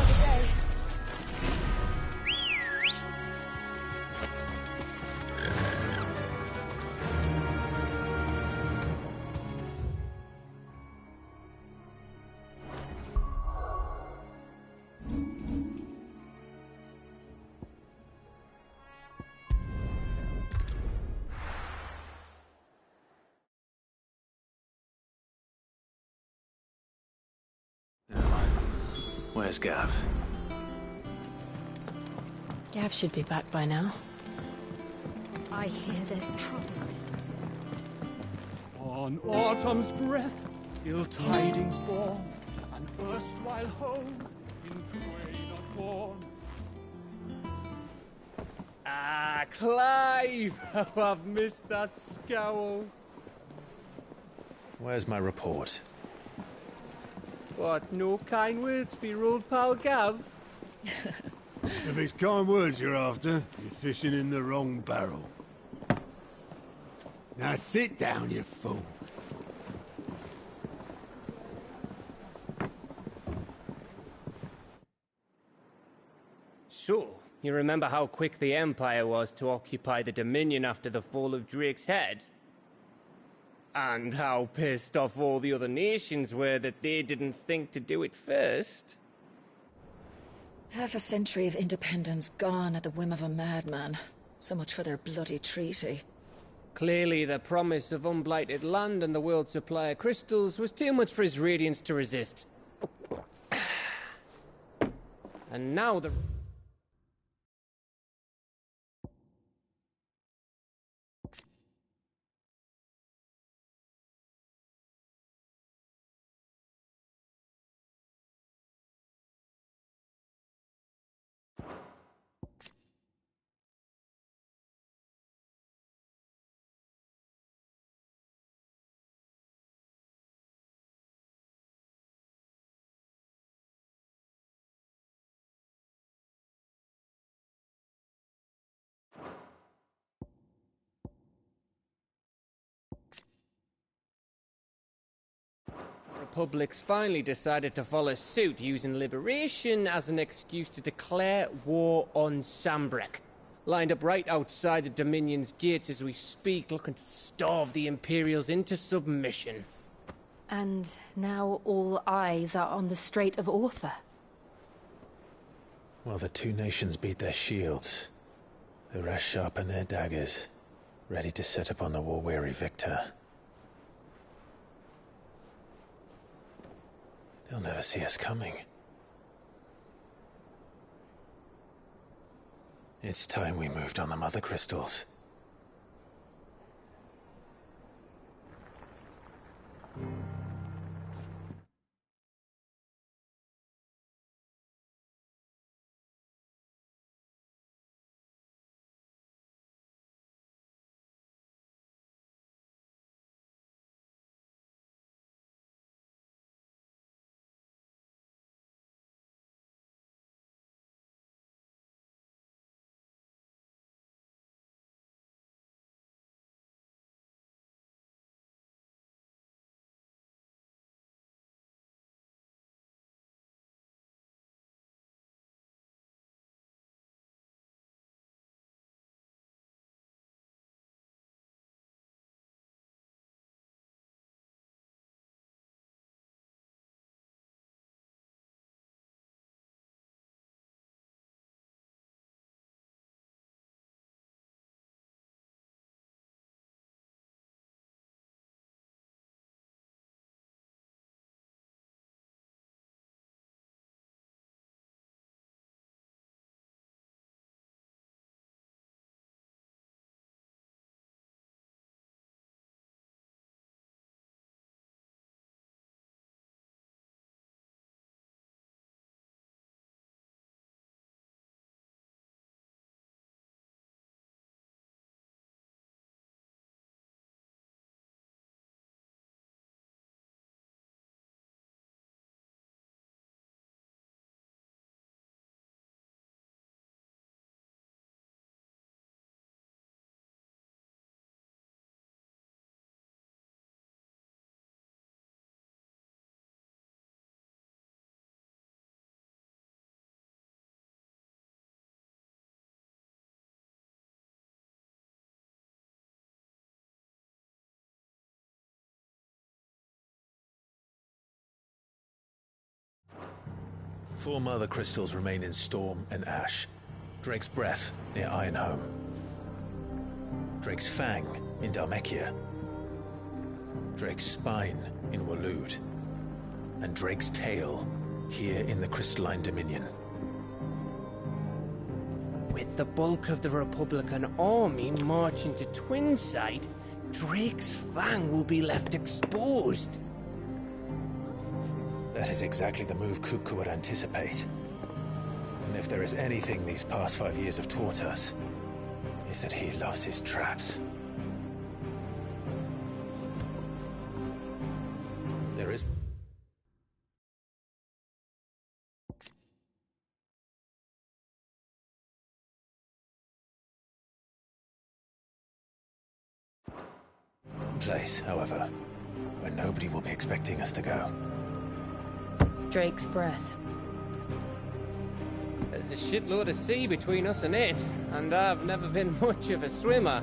Where's Gav? Gav should be back by now. I hear there's trouble. On autumn's breath, ill tidings born, an erstwhile home in twain unborn. Ah, Clive! How I've missed that scowl. Where's my report? What, no kind words for your old pal Gav? If it's kind words you're after, you're fishing in the wrong barrel. Now sit down, you fool. So, you remember how quick the Empire was to occupy the Dominion after the fall of Drake's head? And how pissed off all the other nations were that they didn't think to do it first? Half a century of independence gone at the whim of a madman. So much for their bloody treaty. Clearly, the promise of unblighted land and the world's supply of crystals was too much for his radiance to resist. And now the... Republics finally decided to follow suit, using liberation as an excuse to declare war on Sambrek. Lined up right outside the Dominion's gates as we speak, looking to starve the Imperials into submission. And now all eyes are on the Strait of Author. Well, the two nations beat their shields. The rest sharpen their daggers, ready to set upon the war-weary victor. They'll never see us coming. It's time we moved on the Mother Crystals. 4 mother crystals remain in Storm and Ash. Drake's Breath near Ironhome. Drake's Fang in Dhalmekia. Drake's Spine in Waloed. And Drake's Tail here in the Crystalline Dominion. With the bulk of the Republican army marching to Twinside, Drake's Fang will be left exposed. That is exactly the move Kupka would anticipate. And if there is anything these past 5 years have taught us, is that he loves his traps. There is... one place, however, where nobody will be expecting us to go. Drake's Breath. There's a shitload of sea between us and it, and I've never been much of a swimmer.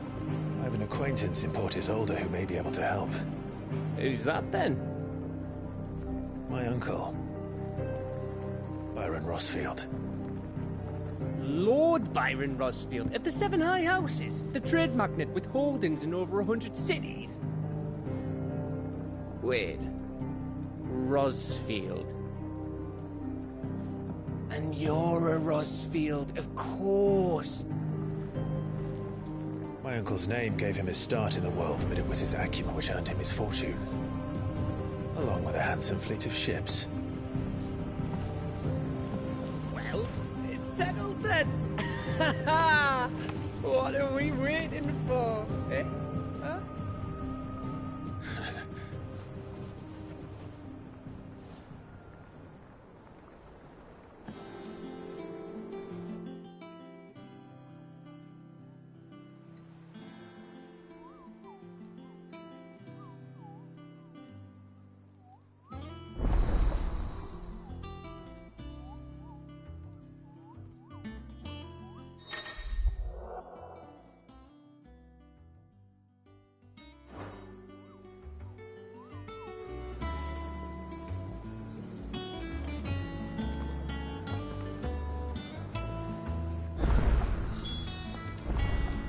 I have an acquaintance in Port Isolde who may be able to help. Who's that then? My uncle, Byron Rossfield. Lord Byron Rossfield of the Seven High Houses, the trade magnate with holdings in over 100 cities. Wait, Rossfield. And you're a Rossfield, of course. My uncle's name gave him his start in the world, but it was his acumen which earned him his fortune. Along with a handsome fleet of ships. Well, it's settled then. What are we waiting for, eh? Huh?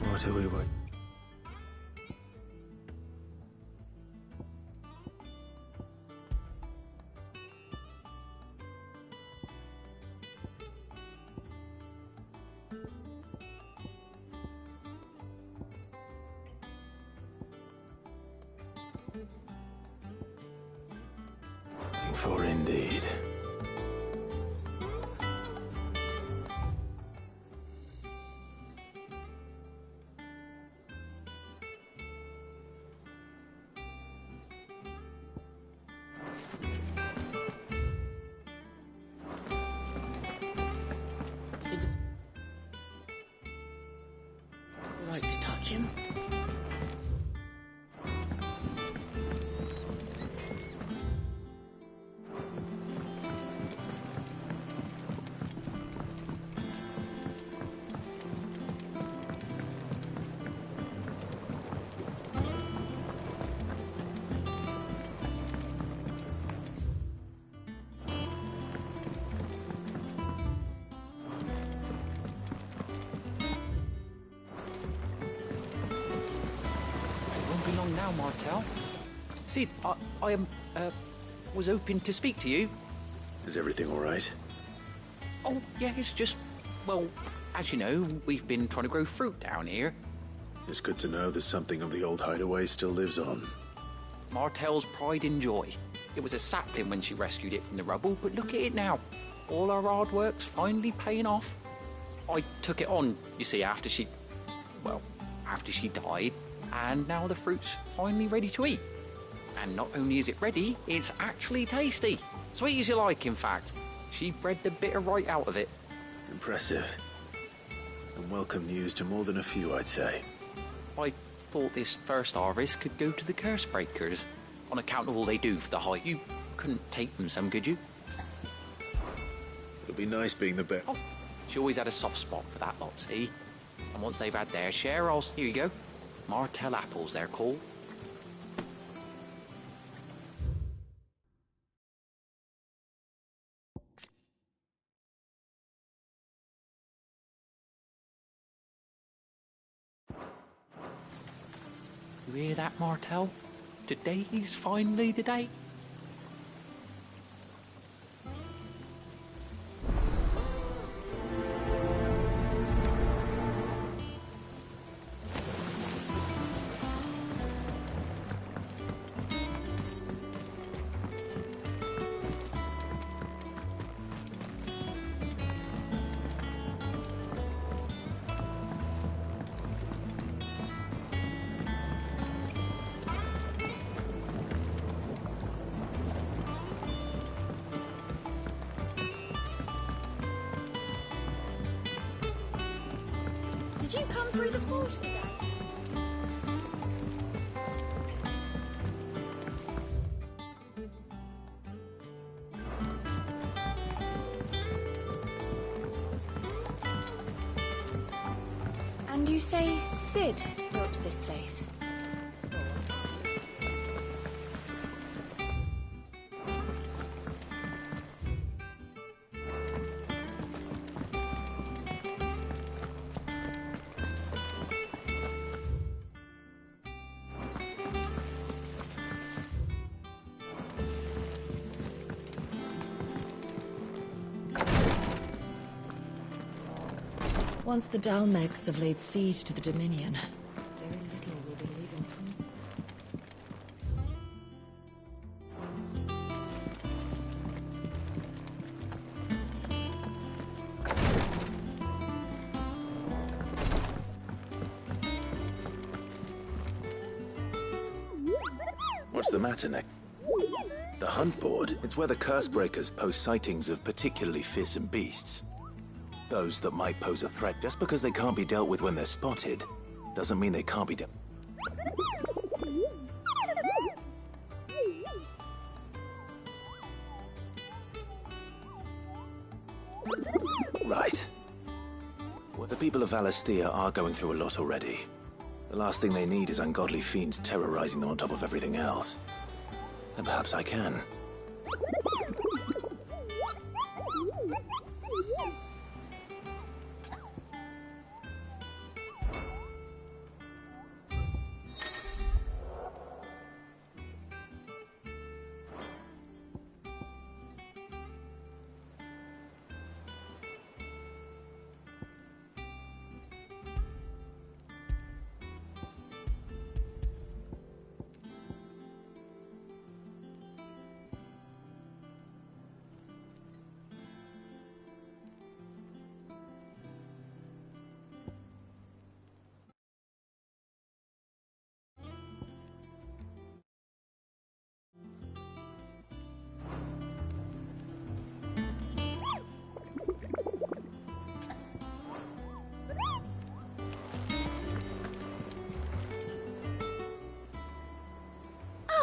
What are we waiting? For indeed. Right to touch him. Now, Martel. See, I was hoping to speak to you. Is everything all right? Oh, yeah, it's just, well, as you know, we've been trying to grow fruit down here. It's good to know that something of the old hideaway still lives on. Martel's pride and joy. It was a sapling when she rescued it from the rubble, but look at it now. All our hard work's finally paying off. I took it on, you see, after she died. And now the fruit's finally ready to eat. And not only is it ready, it's actually tasty. Sweet as you like, in fact. She bred the bitter right out of it. Impressive. And welcome news to more than a few, I'd say. I thought this first harvest could go to the curse breakers, on account of all they do for the height. You couldn't take them some, could you? It'll be nice being the best. Oh, she always had a soft spot for that lot, see? And once they've had their share, here you go. Martel apples, they're called. You hear that, Martel? Today's finally the day. Did you come through the forge today? And you say Sid built this place? Once the Dalmegs have laid siege to the Dominion, very little will be leaving. What's the matter, Nick? The hunt board? It's where the Cursebreakers post sightings of particularly fearsome beasts. Those that might pose a threat. Just because they can't be dealt with when they're spotted, doesn't mean they can't be dealt. Right. Well, the people of Valisthea are going through a lot already. The last thing they need is ungodly fiends terrorizing them on top of everything else. Then perhaps I can.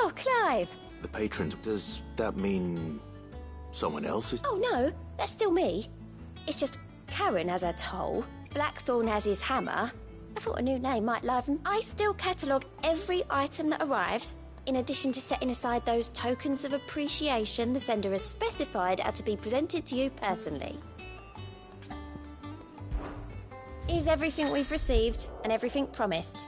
Oh, Clive! The patrons, does that mean someone else is? Oh, no, that's still me. It's just Karen has her toll, Blackthorn has his hammer. I thought a new name might liven. I still catalogue every item that arrives, in addition to setting aside those tokens of appreciation the sender has specified are to be presented to you personally. Here's everything we've received and everything promised.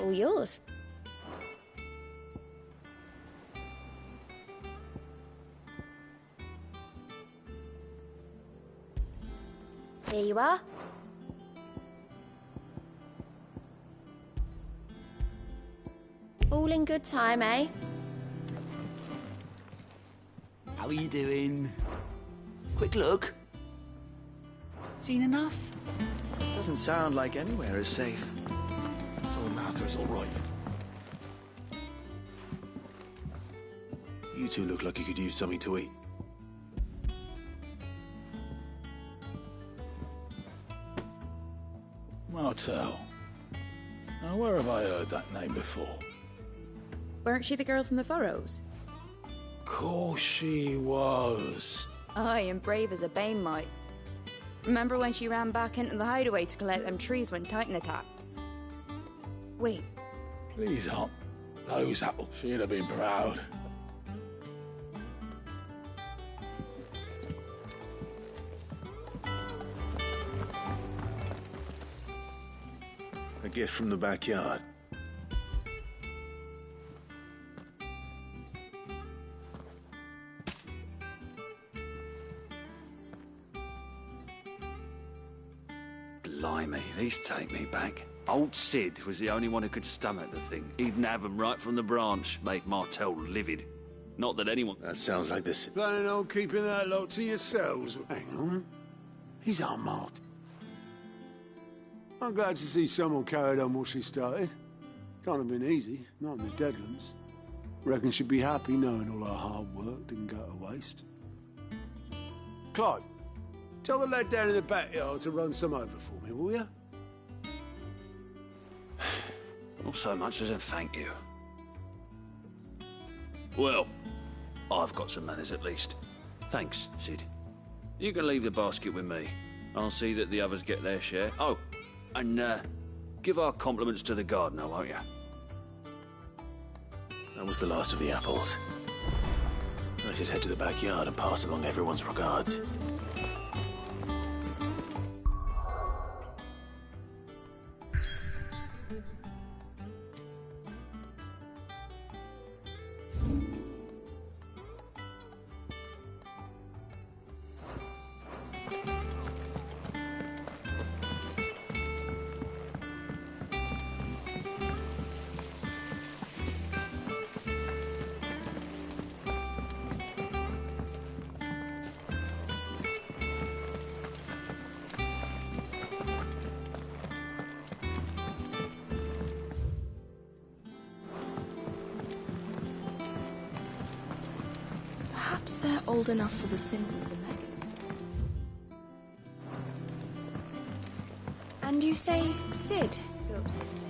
All yours. Here you are. All in good time, eh? How are you doing? Quick look. Seen enough? Doesn't sound like anywhere is safe. So Martha's all right. You two look like you could use something to eat. Martel. Now, where have I heard that name before? Weren't she the girl from the Furrows? Course she was. Aye, and brave as a bane might. Remember when she ran back into the hideaway to collect them trees when Titan attacked? Wait, Please, Aunt. Those apples. She'd have been proud. A gift from the backyard. Blimey, these take me back. Old Sid was the only one who could stomach the thing. He'd nab 'em right from the branch, make Martel livid. Not that anyone... That sounds like this. Planning on keeping that lot to yourselves? Hang on. He's Aunt Martin. I'm glad to see someone carried on what she started. Can't have been easy, not in the Deadlands. Reckon she'd be happy knowing all her hard work didn't go to waste. Clive, tell the lad down in the backyard to run some over for me, will you? Not so much as a thank you. Well, I've got some manners at least. Thanks, Sid. You can leave the basket with me. I'll see that the others get their share. Oh, and give our compliments to the gardener, won't you? That was the last of the apples. I should head to the backyard and pass along everyone's regards. perhaps they're old enough for the sins of Zemeckis. And you say Sid built this place?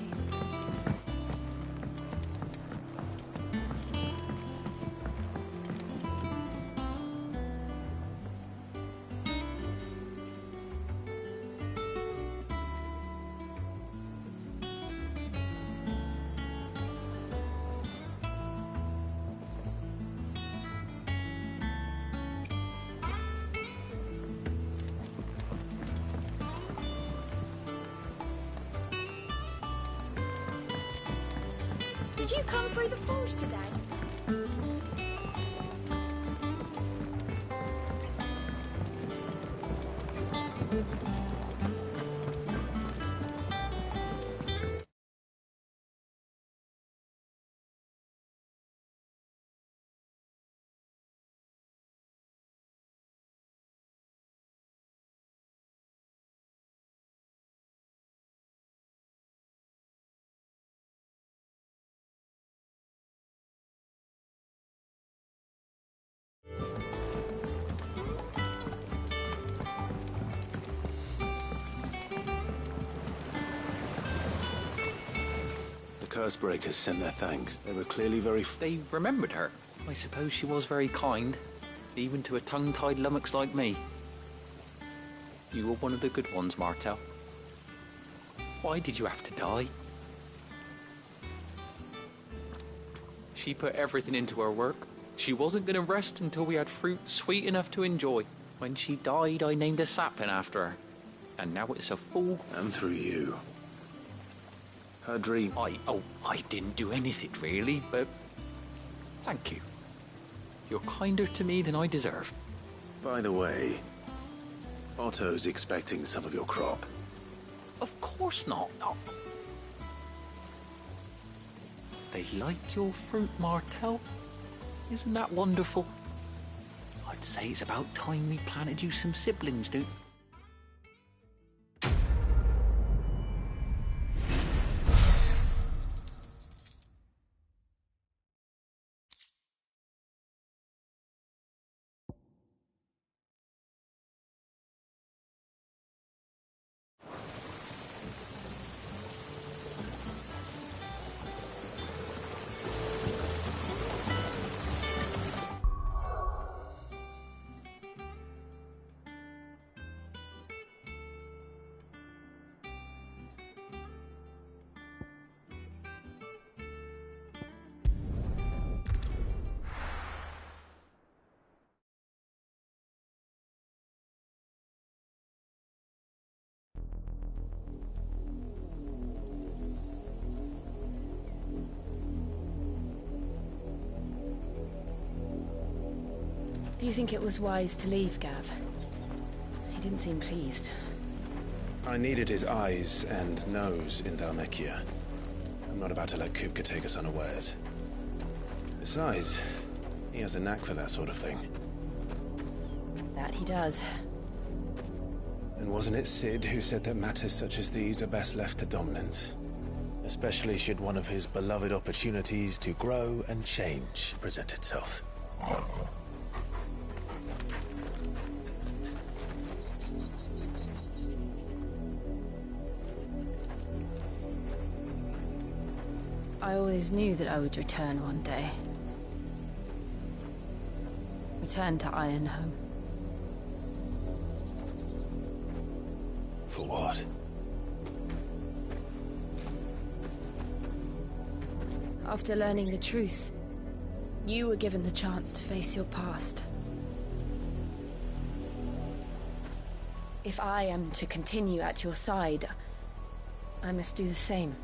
Did you come through the forge today? The Cursebreakers sent their thanks. They were clearly very... They remembered her. I suppose she was very kind, even to a tongue-tied lummox like me. You were one of the good ones, Martel. Why did you have to die? She put everything into her work. She wasn't going to rest until we had fruit sweet enough to enjoy. When she died, I named a sapling after her. And now it's a full... And through you. Her dream... I didn't do anything, really, but... Thank you. You're kinder to me than I deserve. By the way, Otto's expecting some of your crop. Of course not. No. They like your fruit, Martel. Isn't that wonderful? I'd say it's about time we planted you some siblings, dude. Do you think it was wise to leave, Gav? He didn't seem pleased. I needed his eyes and nose in Dhalmekia. I'm not about to let Kupka take us unawares. Besides, he has a knack for that sort of thing. That he does. And wasn't it Sid who said that matters such as these are best left to dominance? Especially should one of his beloved opportunities to grow and change present itself. I always knew that I would return one day. Return to Ironhome. For what? After learning the truth, you were given the chance to face your past. If I am to continue at your side, I must do the same.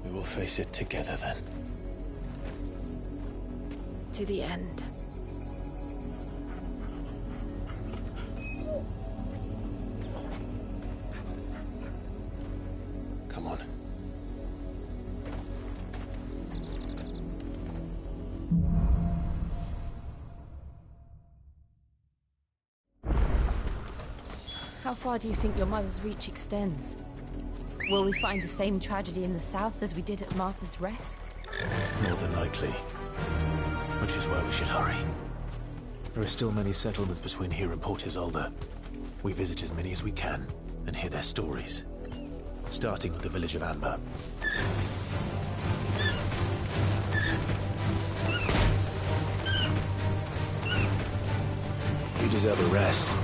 We will face it together then. To the end. Come on. How far do you think your mother's reach extends? Will we find the same tragedy in the south as we did at Martha's Rest? More than likely. Which is why we should hurry. There are still many settlements between here and Port Isolde. We visit as many as we can and hear their stories. Starting with the village of Amber. You deserve a rest.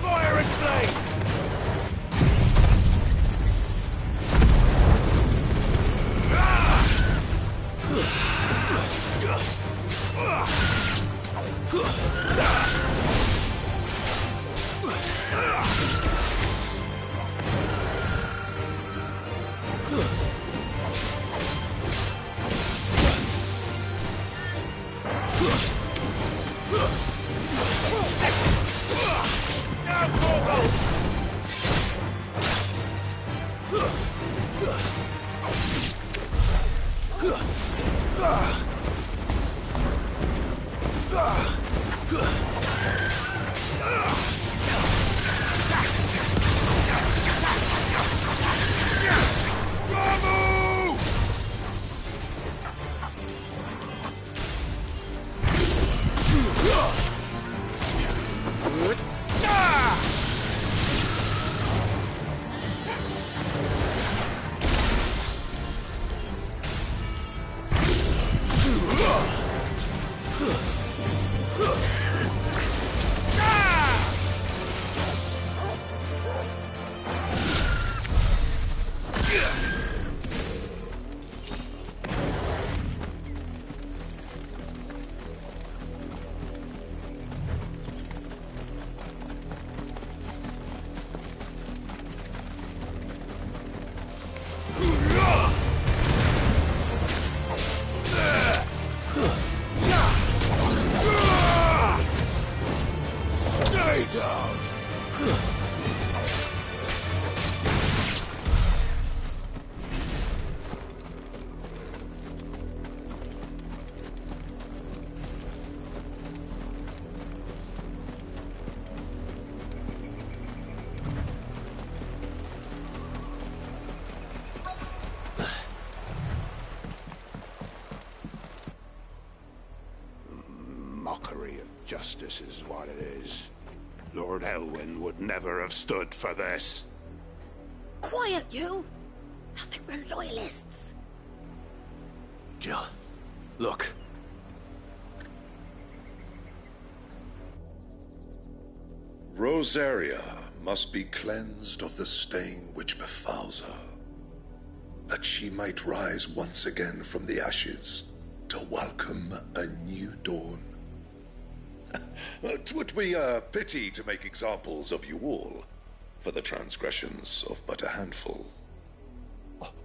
Fire and flame! Mockery of justice is what it is. Lord Elwyn would never have stood for this. Quiet, you! I think we're loyalists. Jill, look. Rosaria must be cleansed of the stain which befouls her, that she might rise once again from the ashes to welcome a new dawn. 'Twould be a pity to make examples of you all for the transgressions of but a handful.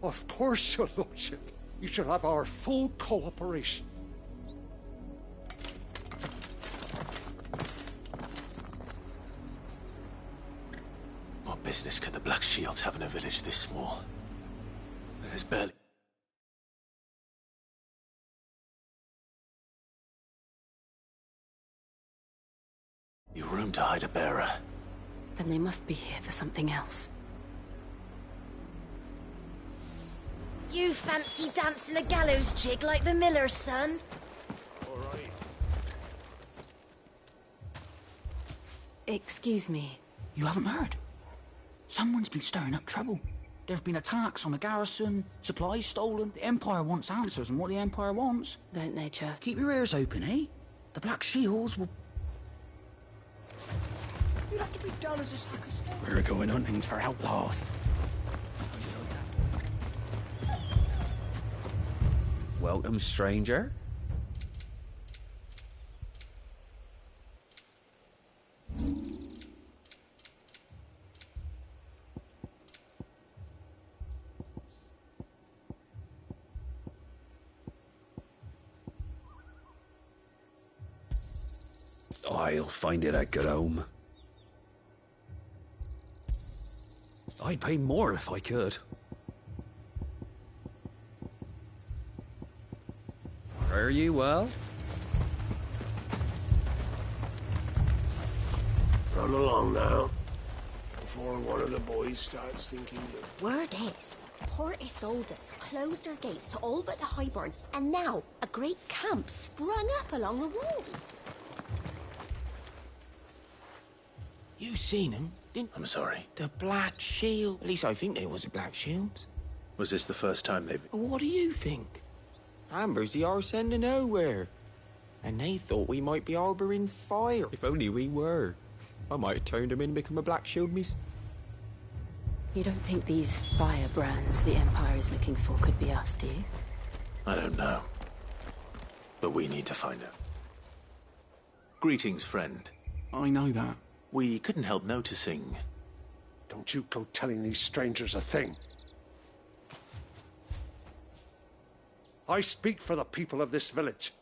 Of course, your lordship. You shall have our full cooperation. What business could the Black Shields have in a village this small? There's barely... Your room to hide a bearer. Then they must be here for something else. You fancy dancing a gallows jig like the miller's son? All right. Excuse me. You haven't heard? Someone's been stirring up trouble. There have been attacks on the garrison, supplies stolen. The Empire wants answers, and what the Empire wants... Don't they just... Keep your ears open, eh? The Black Shields will... You'd have to be dull as a sack of stone. We're going hunting for outlaws. Welcome, stranger. I'll find it a good home. I'd pay more if I could. Fare you well? Run along now, before one of the boys starts thinking that... Word is, Port Isolde's closed her gates to all but the Highborn, and now a great camp sprung up along the walls. You seen him, didn't I'm sorry. The Black Shield. At least I think there was a Black Shield. Was this the first time they've... What do you think? Amber's the arse end of nowhere. And they thought we might be harbouring fire. If only we were. I might have turned them in and become a Black Shield miss. You don't think these firebrands the Empire is looking for could be us, do you? I don't know. But we need to find out. Greetings, friend. I know that. We couldn't help noticing. Don't you go telling these strangers a thing. I speak for the people of this village,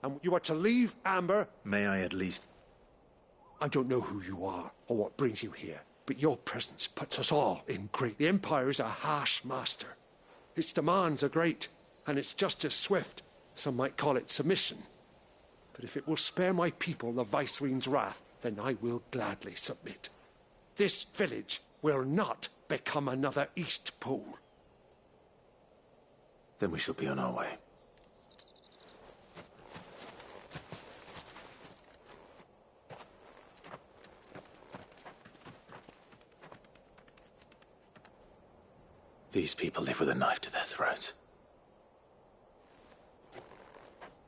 and you are to leave Amber. May I at least... I don't know who you are or what brings you here, but your presence puts us all in great... The Empire is a harsh master. Its demands are great, and its justice swift. Some might call it submission. But if it will spare my people the Viceroy's wrath, then I will gladly submit. This village will not become another East Pool. Then we shall be on our way. These people live with a knife to their throats.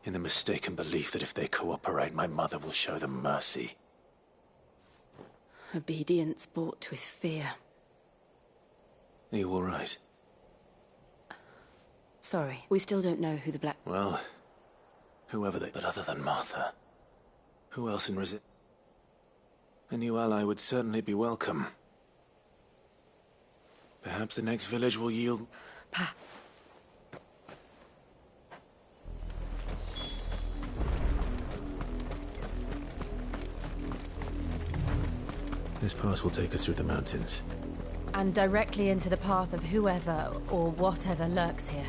In the mistaken belief that if they cooperate, my mother will show them mercy. Obedience bought with fear. Are you all right? Sorry, we still don't know who the Black... Well, whoever they... But other than Martha, who else in Rizit? A new ally would certainly be welcome. Perhaps the next village will yield... Pa. This pass will take us through the mountains. And directly into the path of whoever or whatever lurks here.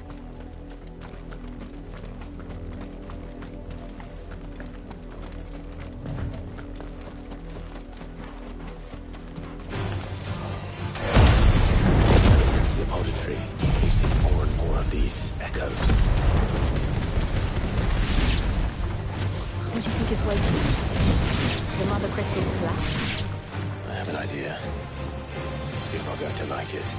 Since the auditory, we see more and more of these echoes. What do you think is waiting? The Mother Crystal's collapse? I have an idea. You're not going to like it.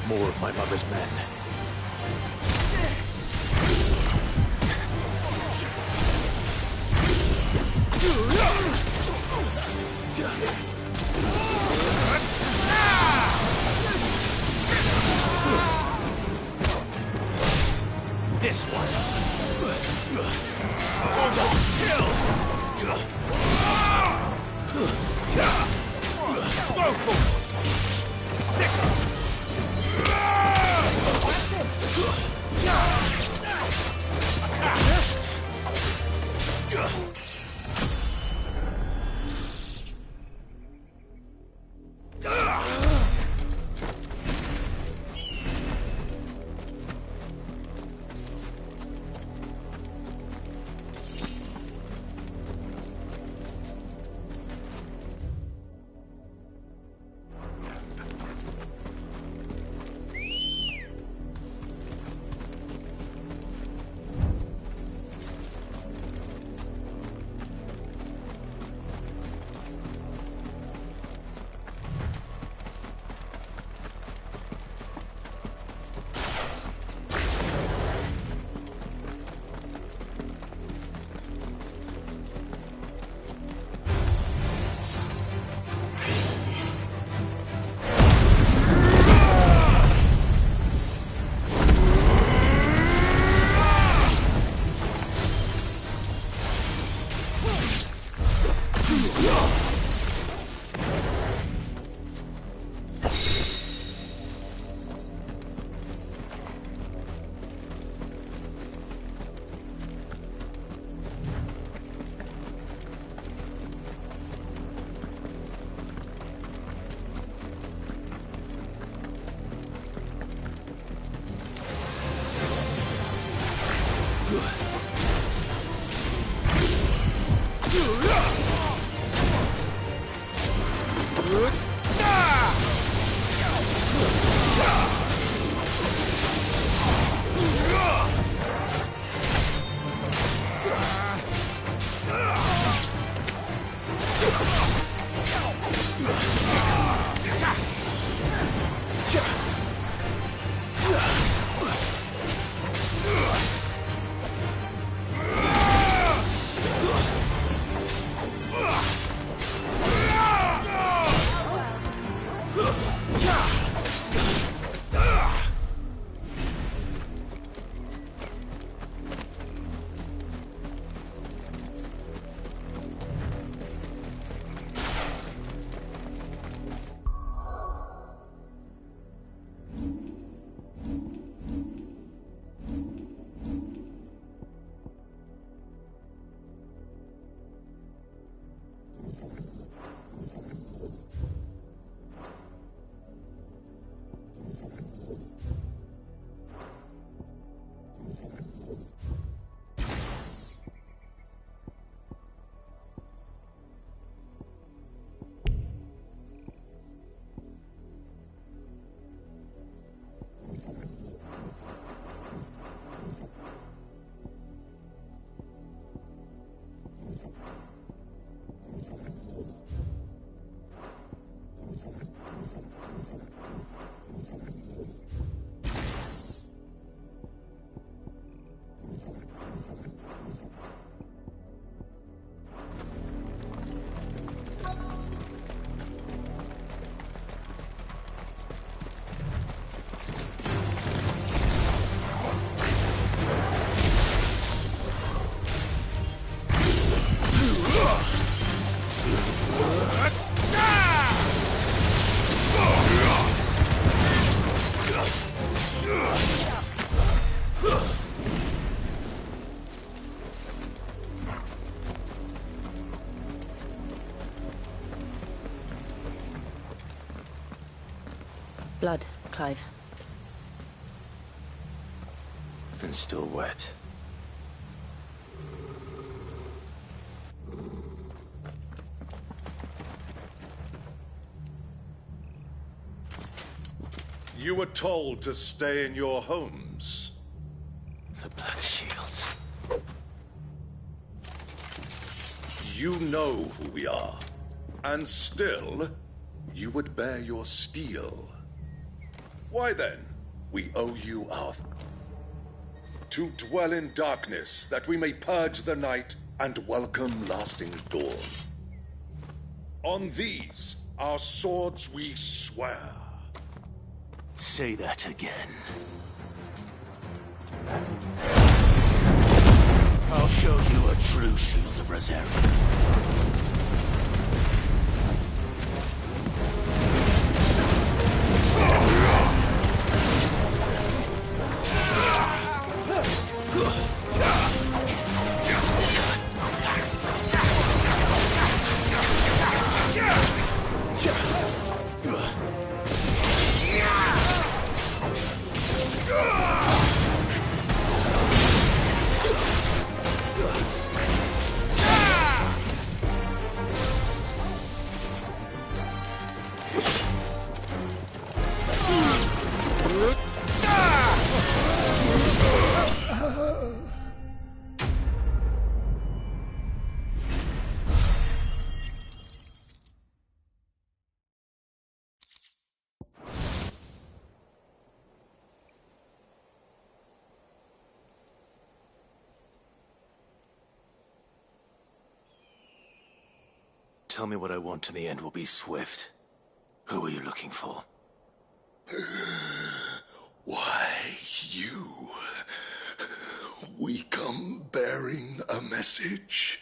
More of my mother's men. This one. Kill. Blood, Clive. And still wet. You were told to stay in your homes. The Black Shields. You know who we are. And still, you would bear your steel. Why then, we owe you our... To dwell in darkness, that we may purge the night and welcome lasting dawn. On these, our swords we swear. Say that again. I'll show you a true shield of reserve. Tell me what I want and the end will be swift. Who are you looking for? Why, you. We come bearing a message.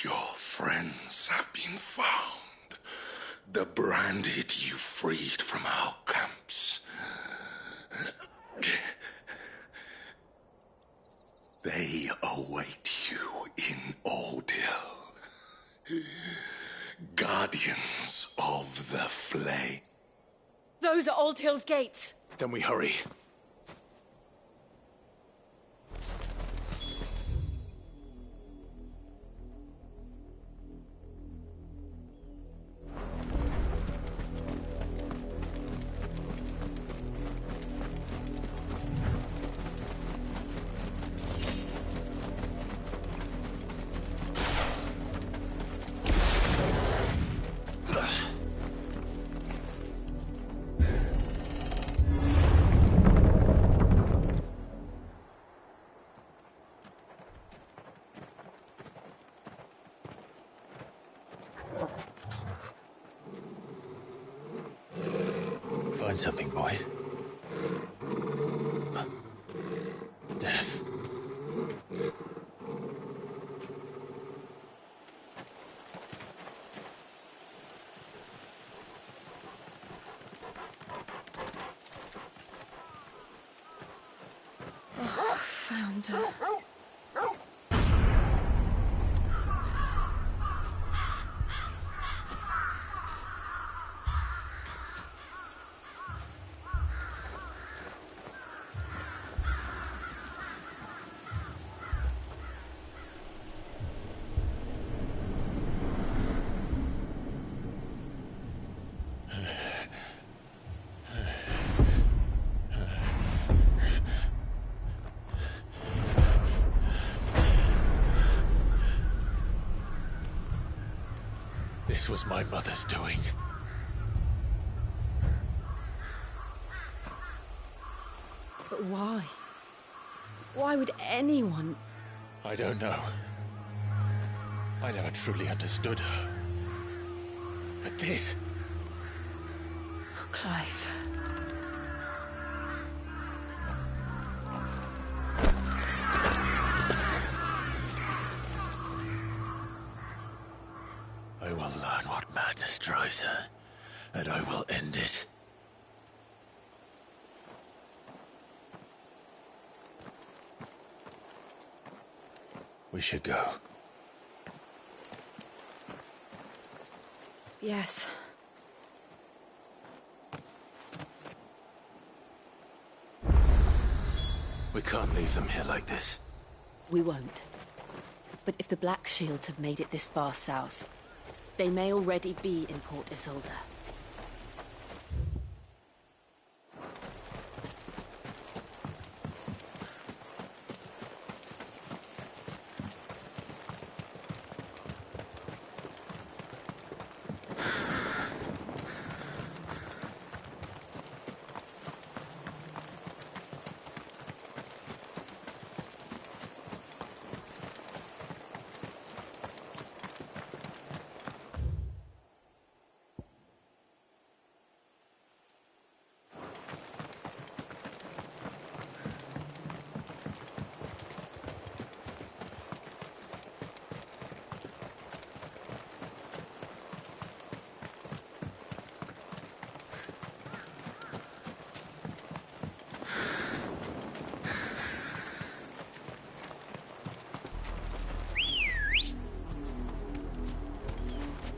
Your friends have been found. The branded you freed from our camps. They await you in Ordeal. Guardians of the Flame. Those are Old Hill's gates. Then we hurry. Find something, boy. Death. Oh, found her. This was my mother's doing. But why? Why would anyone... I don't know. I never truly understood her. But this... Oh, Clive. I will learn what madness drives her, and I will end it. We should go. Yes. We can't leave them here like this. We won't. But if the Black Shields have made it this far south, they may already be in Port Isolde.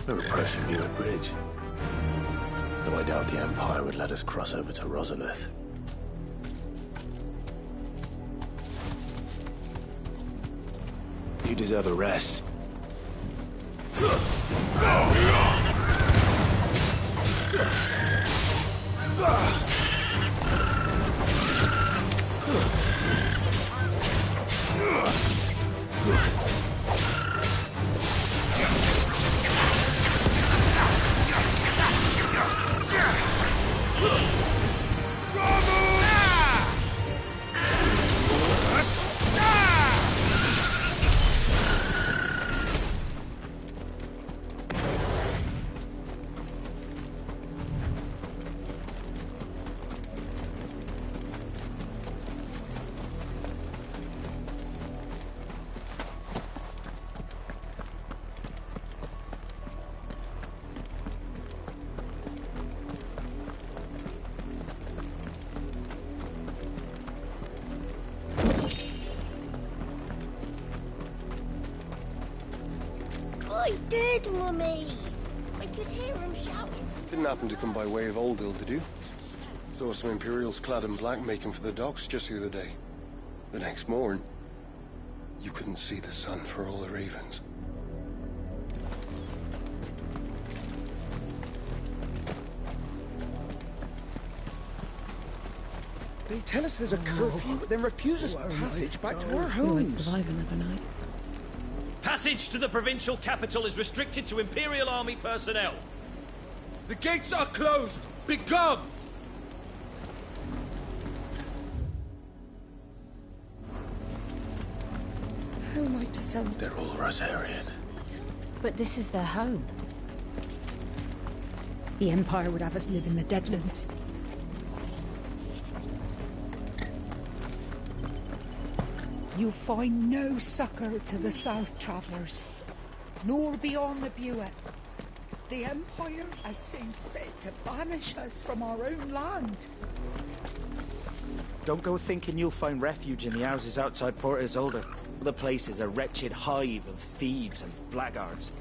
We're approaching Newark Bridge. Though I doubt the Empire would let us cross over to Rosalith. You deserve a rest. I did, Mummy. I could hear him shouting. Didn't happen to come by way of Oldhill, did you? Saw some Imperials clad in black making for the docks just the other day. The next morn, you couldn't see the sun for all the ravens. They tell us there's a curfew, but then refuse us passage back to our homes. We won't survive another night. Passage to the provincial capital is restricted to Imperial Army personnel. The gates are closed! Begone! Who am I to send? They're all Rosarian. But this is their home. The Empire would have us live in the Deadlands. You find no succour to the south travellers, nor beyond the Buet. The Empire has seen fit to banish us from our own land. Don't go thinking you'll find refuge in the houses outside Port Isolde. The place is a wretched hive of thieves and blackguards.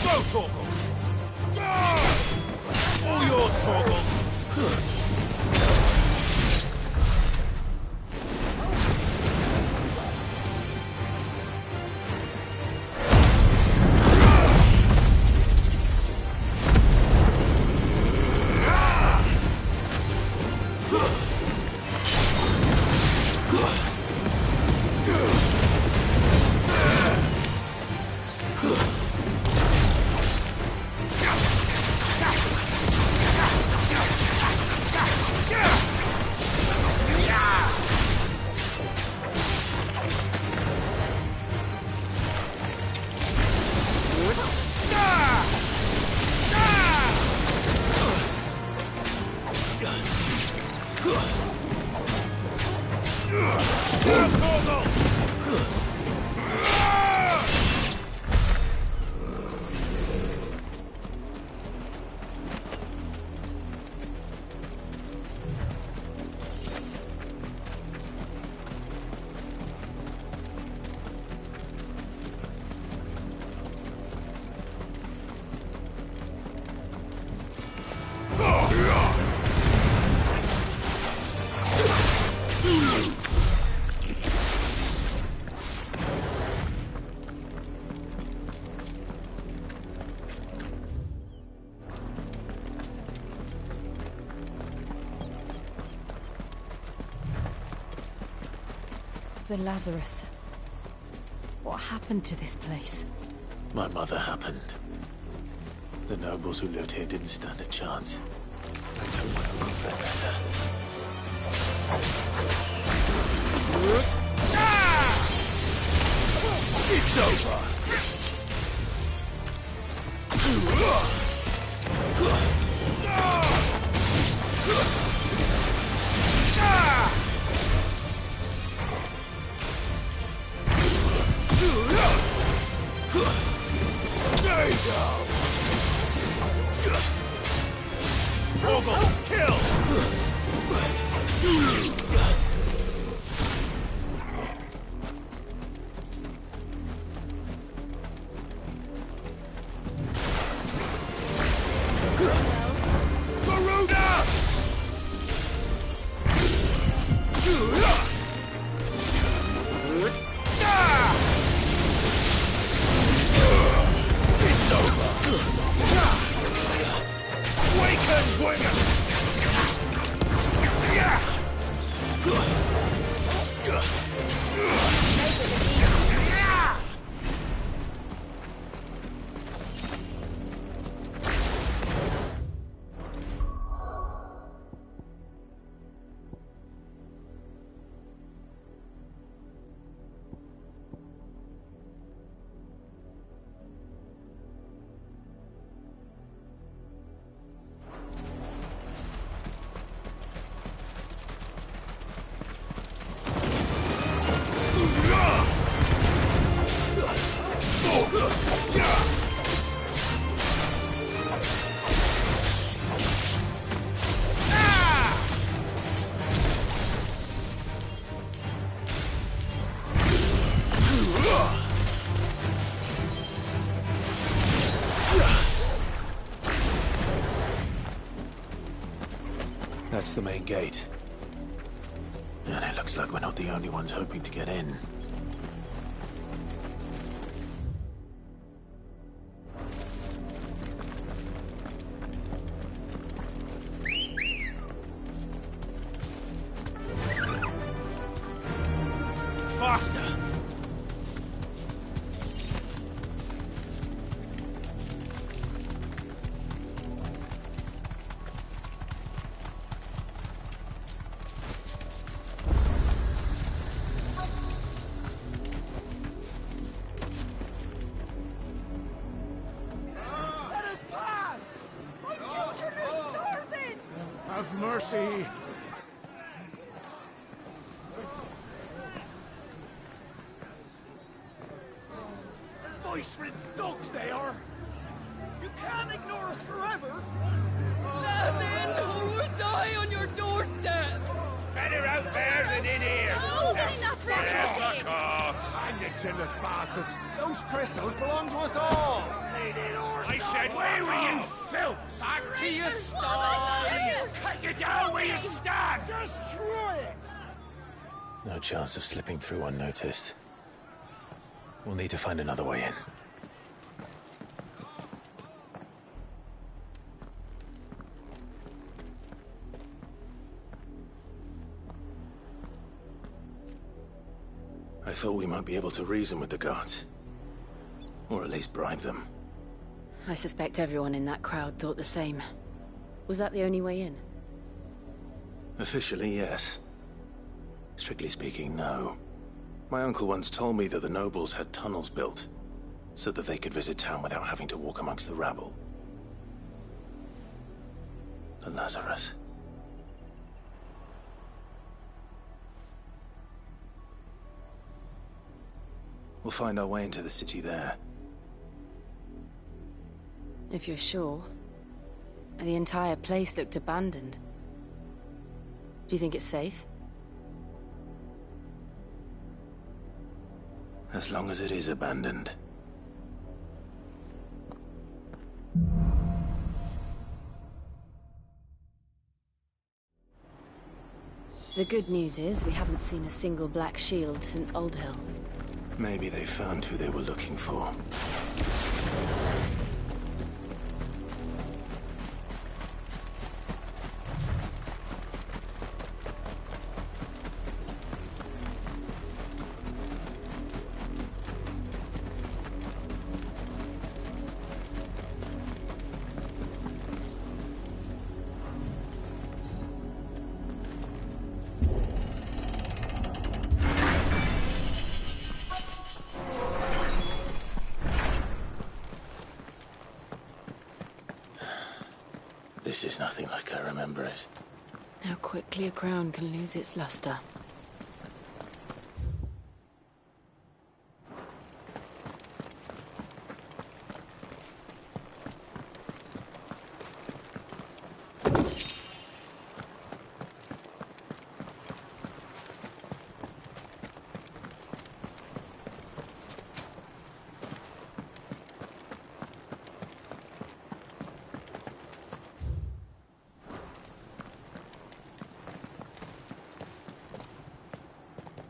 Go, Torgal! All yours, Torgal! The Lazarus. What happened to this place? My mother happened. The nobles who lived here didn't stand a chance. I told my uncle Vendetta. It's over! Stay down! Torgal, kill! It's over! Awaken, Winger! That's the main gate. And it looks like we're not the only ones hoping to get in. Faster! mercy. Voice ripped dogs they are! You can't ignore us forever! Let us in, or we'll die on your doorstep! Better out there than in here! More than enough Fuck off! Hang the chinless bastards. Those crystals belong to us all. I said, where were you, filth? Back to your stalls! Cut you down where you stand! Destroy it! No chance of slipping through unnoticed. We'll need to find another way in. I thought we might be able to reason with the guards. Or at least bribe them. I suspect everyone in that crowd thought the same. Was that the only way in? Officially, yes. Strictly speaking, no. My uncle once told me that the nobles had tunnels built, so that they could visit town without having to walk amongst the rabble. The Lazarus. We'll find our way into the city there. If you're sure. The entire place looked abandoned. Do you think it's safe? As long as it is abandoned. The good news is we haven't seen a single black shield since Old Hill. Maybe they found who they were looking for. This is nothing like I remember it. How quickly a crown can lose its luster.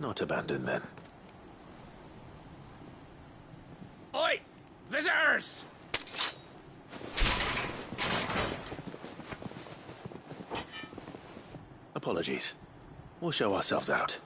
Not abandoned, then. Oi! Visitors! Apologies. We'll show ourselves out.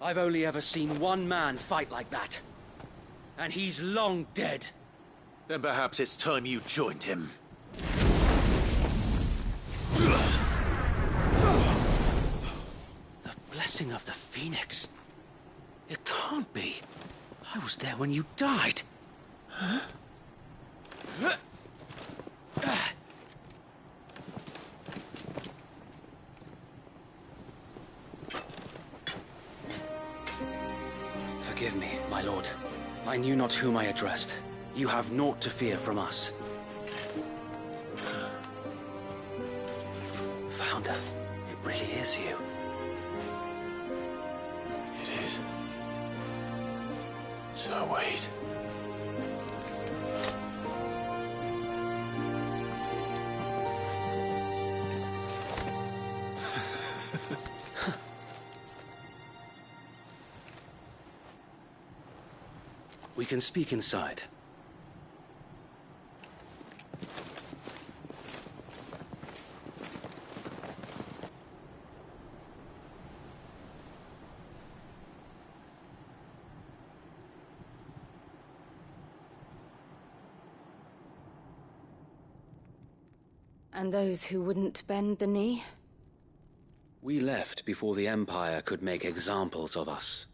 I've only ever seen one man fight like that. And he's long dead. Then perhaps it's time you joined him. The blessing of the Phoenix. It can't be. I was there when you died. Huh? Forgive me, my lord. I knew not whom I addressed. You have naught to fear from us. Founder, it really is you. So, Wade. We can speak inside. And those who wouldn't bend the knee? We left before the Empire could make examples of us,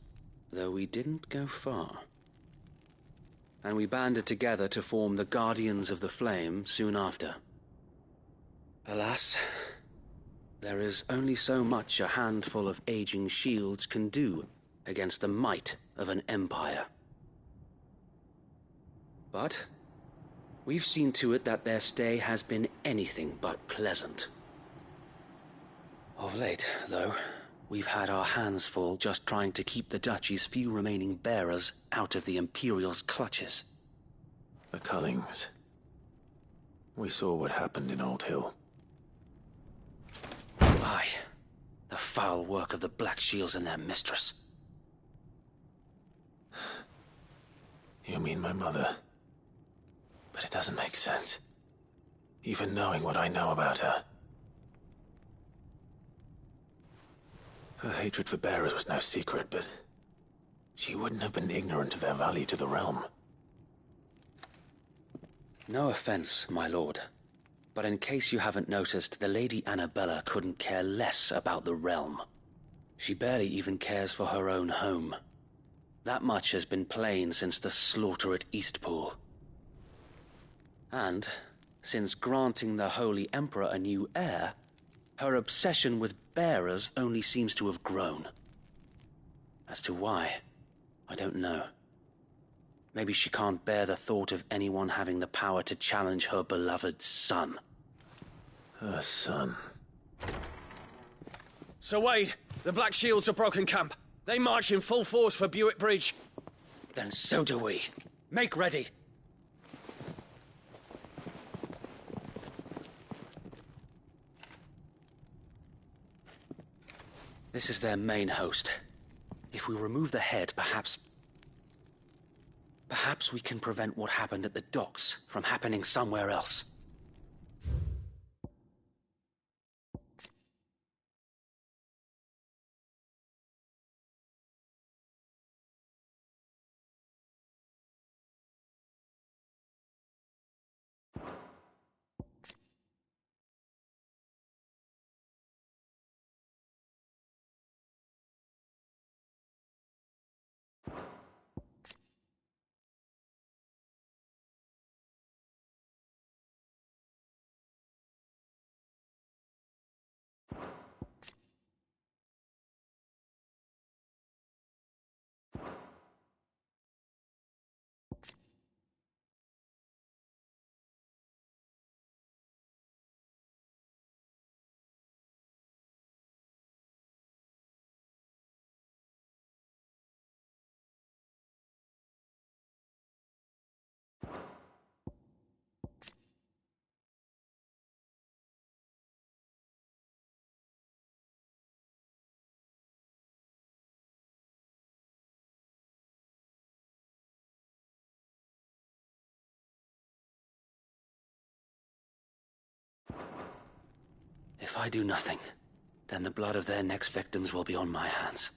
though we didn't go far. And we banded together to form the Guardians of the Flame soon after. Alas, there is only so much a handful of aging shields can do against the might of an empire. But we've seen to it that their stay has been anything but pleasant. Of late, though, we've had our hands full just trying to keep the Duchy's few remaining bearers out of the Imperial's clutches. The Cullings. We saw what happened in Old Hill. Aye. The foul work of the Black Shields and their mistress. You mean my mother? But it doesn't make sense. Even knowing what I know about her. Her hatred for bearers was no secret, but she wouldn't have been ignorant of their value to the realm. No offense, my lord, but in case you haven't noticed, the Lady Annabella couldn't care less about the realm. She barely even cares for her own home. That much has been plain since the slaughter at Eastpool. And, since granting the Holy Emperor a new heir, her obsession with bearers only seems to have grown. As to why, I don't know. Maybe she can't bear the thought of anyone having the power to challenge her beloved son. Her son. Sir Wade, the Black Shields have broken camp. They march in full force for Buick Bridge. Then so do we. Make ready. This is their main host. If we remove the head, perhaps we can prevent what happened at the docks from happening somewhere else. If I do nothing, then the blood of their next victims will be on my hands.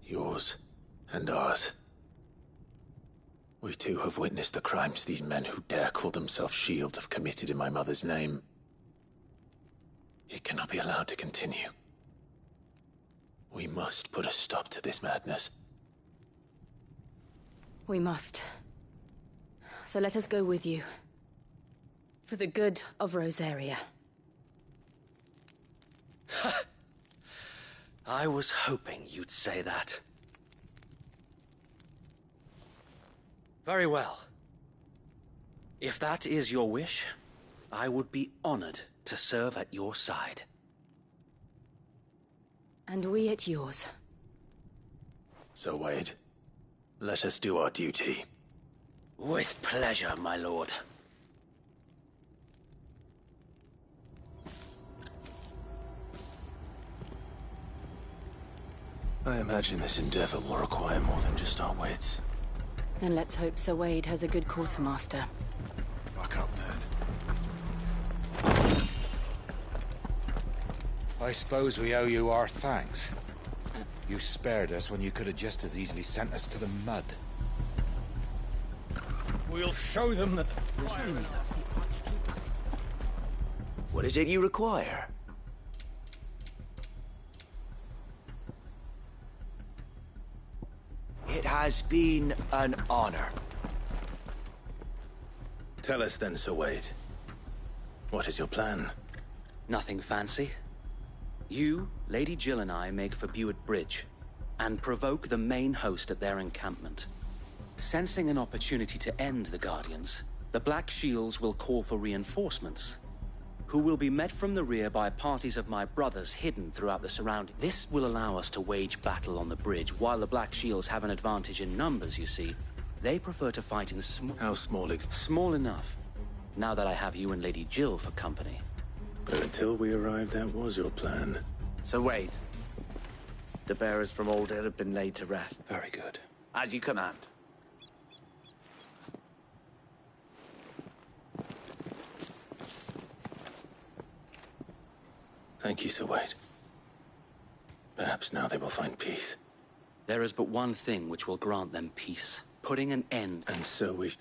Yours and ours. We too have witnessed the crimes these men who dare call themselves shields have committed in my mother's name. It cannot be allowed to continue. We must put a stop to this madness. We must. So let us go with you. For the good of Rosaria. I was hoping you'd say that. Very well. If that is your wish, I would be honored to serve at your side. And we at yours. So, Wade, let us do our duty. With pleasure, my lord. I imagine this endeavor will require more than just our wits. Then let's hope Sir Wade has a good quartermaster. Back up, man. I suppose we owe you our thanks. You spared us when you could have just as easily sent us to the mud. We'll show them that... What is it you require? It has been an honor. Tell us then, Sir Wade. What is your plan? Nothing fancy. You, Lady Jill and I make for Buett Bridge, and provoke the main host at their encampment. Sensing an opportunity to end the Guardians, the Black Shields will call for reinforcements, who will be met from the rear by parties of my brothers hidden throughout the surrounding. This will allow us to wage battle on the bridge. While the Black Shields have an advantage in numbers, you see, they prefer to fight in small... How small Small enough, now that I have you and Lady Jill for company. But until we arrived, that was your plan. So Wade, the bearers from Oldale have been laid to rest. Very good. As you command. Thank you, Sir Wade. Perhaps now they will find peace. There is but one thing which will grant them peace. Putting an end... And so we...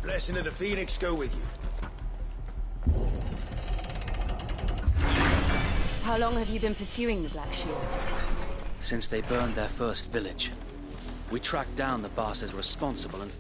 Blessing of the Phoenix go with you. How long have you been pursuing the Black Shields? Since they burned their first village. We tracked down the bastards responsible and...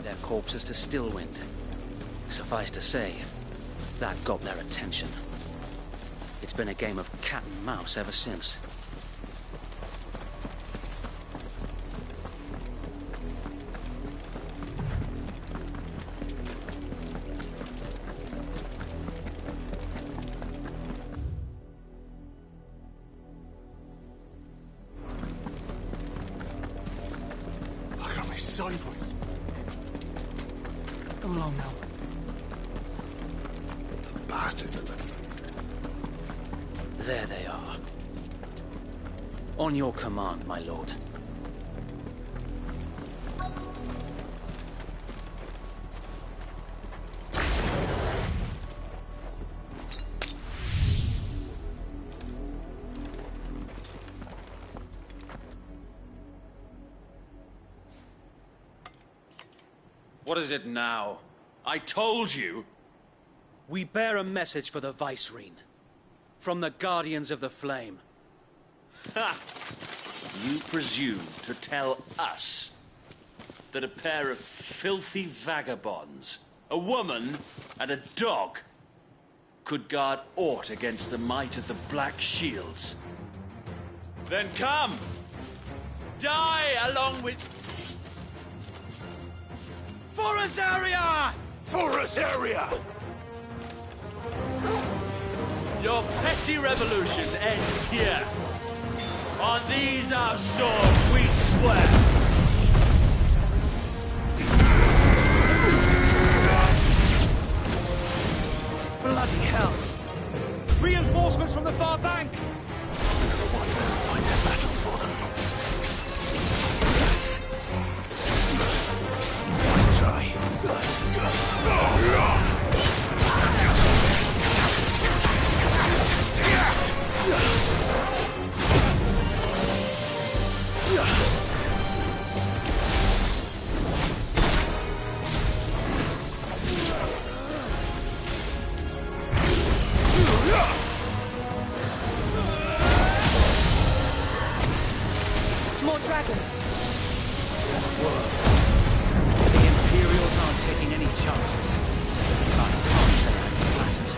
their corpses to Stillwind. Suffice to say, that got their attention. It's been a game of cat and mouse ever since. I got me sideways. Come along now. The bastards are looking. There they are. On your command, my lord. What is it now? I told you! We bear a message for the Vicereine. From the Guardians of the Flame. Ha! You presume to tell us that a pair of filthy vagabonds, a woman and a dog, could guard aught against the might of the Black Shields? Then come! Die along with... For Azaria! For Azaria! Your petty revolution ends here. On these our swords we swear. Bloody hell! Reinforcements from the far bank! dragons! The Imperials aren't taking any chances. But I can't say I'm flattered.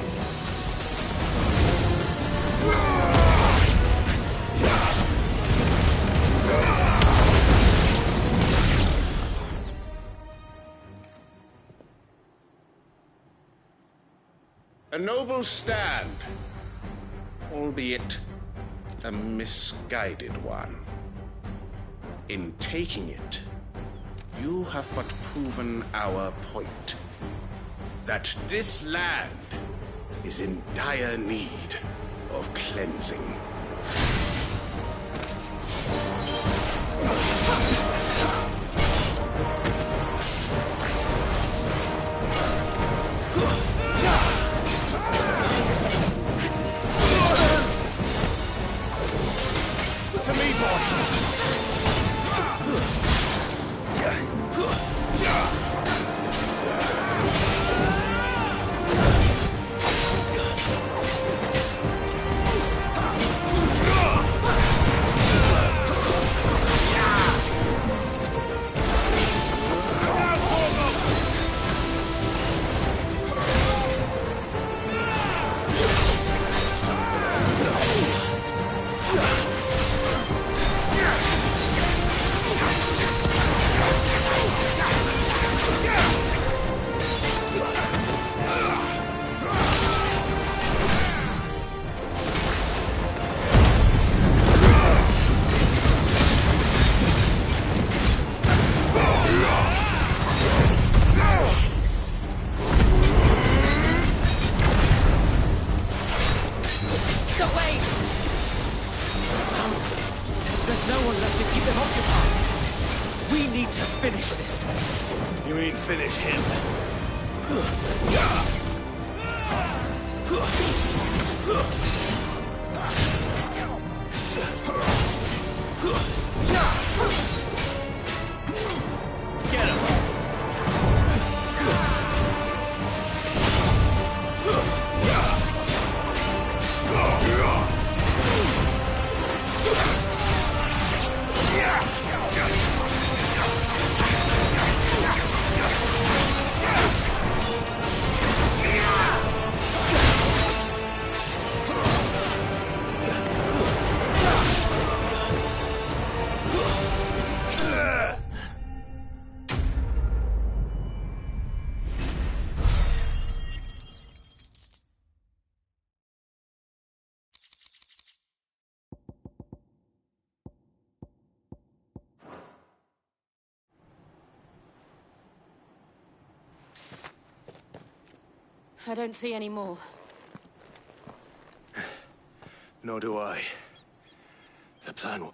A noble stand, albeit a misguided one. In taking it, you have but proven our point. That this land is in dire need of cleansing. To me, boy! There's no one left to keep them occupied. We need to finish this. You mean finish him? Get him! I don't see any more. Nor do I. The plan...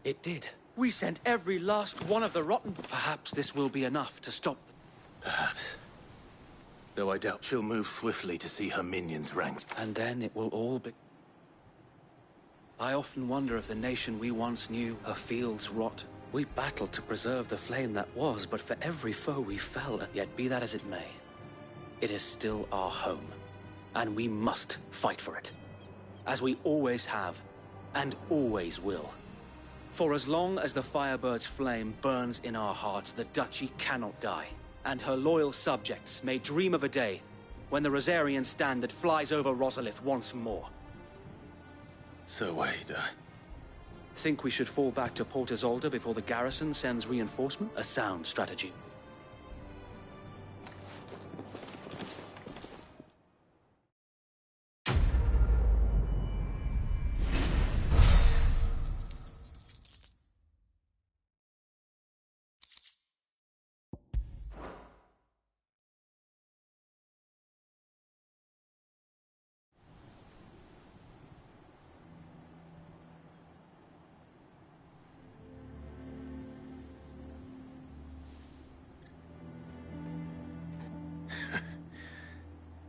It did. We sent every last one of the rotten... Perhaps this will be enough to stop them. Perhaps. Though I doubt she'll move swiftly to see her minions' ranks. And then it will all be... I often wonder if the nation we once knew, her fields rot. We battled to preserve the flame that was, but for every foe we fell, yet be that as it may. It is still our home, and we must fight for it. As we always have, and always will. For as long as the Firebird's flame burns in our hearts, the Duchy cannot die. And her loyal subjects may dream of a day when the Rosarian standard flies over Rosalith once more. So wait, Think we should fall back to Port Isolde before the garrison sends reinforcement? A sound strategy.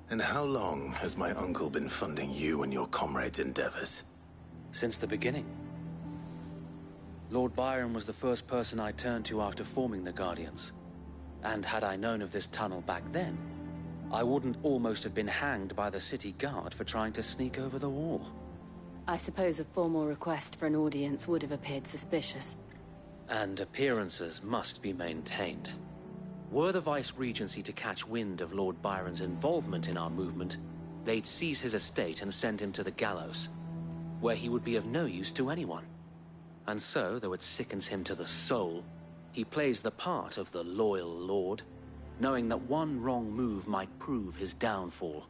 And how long has my uncle been funding you and your comrades' endeavors? Since the beginning. Lord Byron was the first person I turned to after forming the Guardians. And had I known of this tunnel back then, I wouldn't almost have been hanged by the city guard for trying to sneak over the wall. I suppose a formal request for an audience would have appeared suspicious. And appearances must be maintained. Were the Vice-Regency to catch wind of Lord Byron's involvement in our movement, they'd seize his estate and send him to the gallows, where he would be of no use to anyone. And so, though it sickens him to the soul, he plays the part of the loyal lord, knowing that one wrong move might prove his downfall.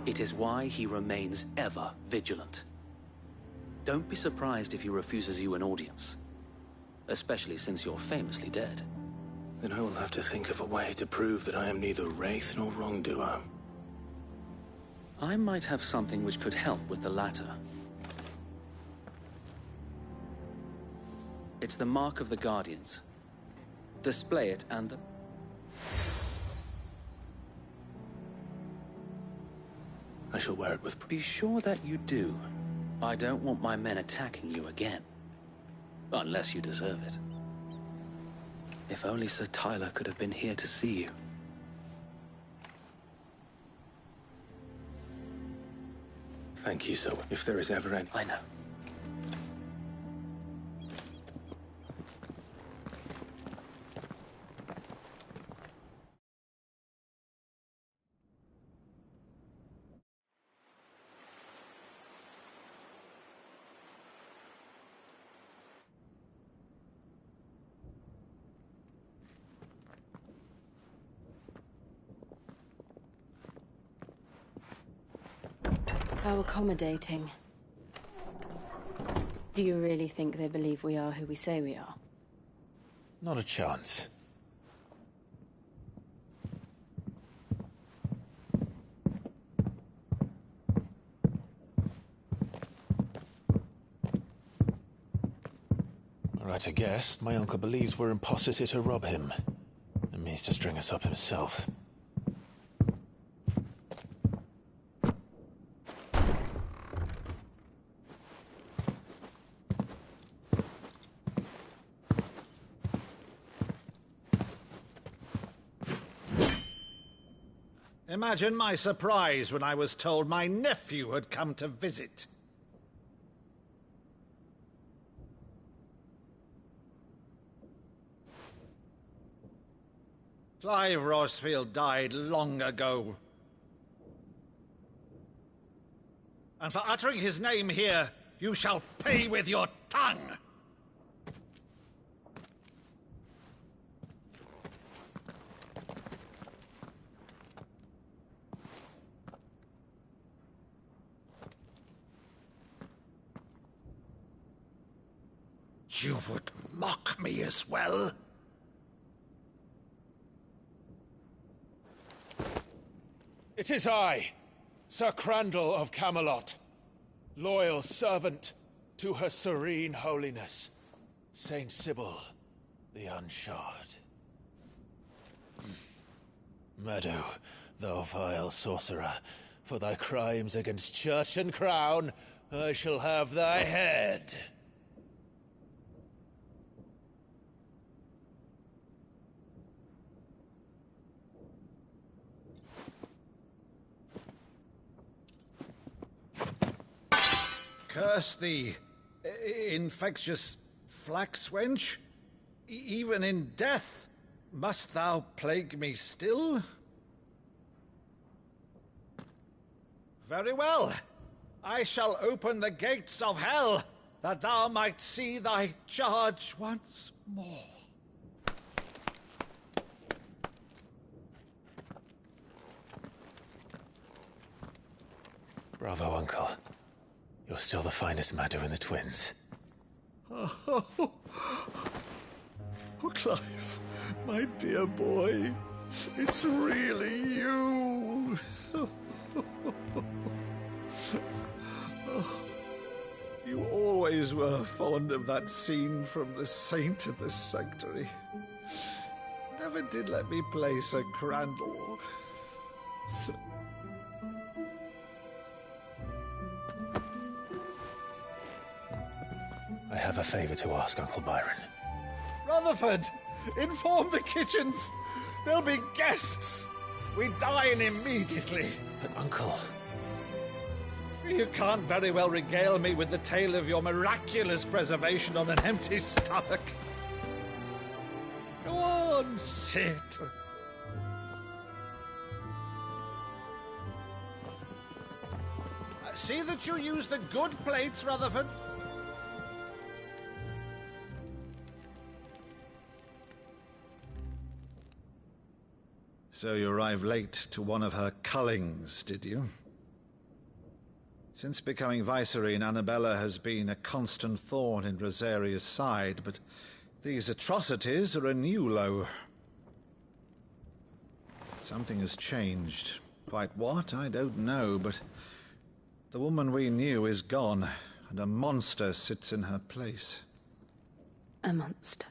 It is why he remains ever vigilant. Don't be surprised if he refuses you an audience, especially since you're famously dead. Then I will have to think of a way to prove that I am neither wraith nor wrongdoer. I might have something which could help with the latter. It's the Mark of the Guardians. Display it and the... I shall wear it with... Be sure that you do. I don't want my men attacking you again. Unless you deserve it. If only Sir Tyler could have been here to see you. Thank you, sir. If there is ever any... I know. How accommodating. Do you really think they believe we are who we say we are? Not a chance. Right to guess, my uncle believes we're imposters here to rob him, and means to string us up himself. Imagine my surprise when I was told my nephew had come to visit. Clive Rosfield died long ago. And for uttering his name here, you shall pay with your tongue! you would mock me as well. It is I, Sir Crandall of Camelot, loyal servant to her serene holiness, Saint Sybil the Unshod. Meadow, thou vile sorcerer, for thy crimes against church and crown, I shall have thy head. Curse thee, infectious flax wench. Even in death, must thou plague me still? Very well. I shall open the gates of hell, that thou might see thy charge once more. Bravo, Uncle. You're still the finest Meadow in the twins. Oh, Clive, my dear boy, it's really you. You always were fond of that scene from The Saint of the Sanctuary. Never did let me play Sir Crandall. I have a favor to ask, Uncle Byron. Rutherford, inform the kitchens. There'll be guests. We dine immediately. But, Uncle... You can't very well regale me with the tale of your miraculous preservation on an empty stomach. Go on, sit. See that you use the good plates, Rutherford. So you arrived late to one of her cullings, did you? Since becoming Vicereine, Annabella has been a constant thorn in Rosaria's side, but these atrocities are a new low. Something has changed. Quite what, I don't know, but the woman we knew is gone, and a monster sits in her place. A monster?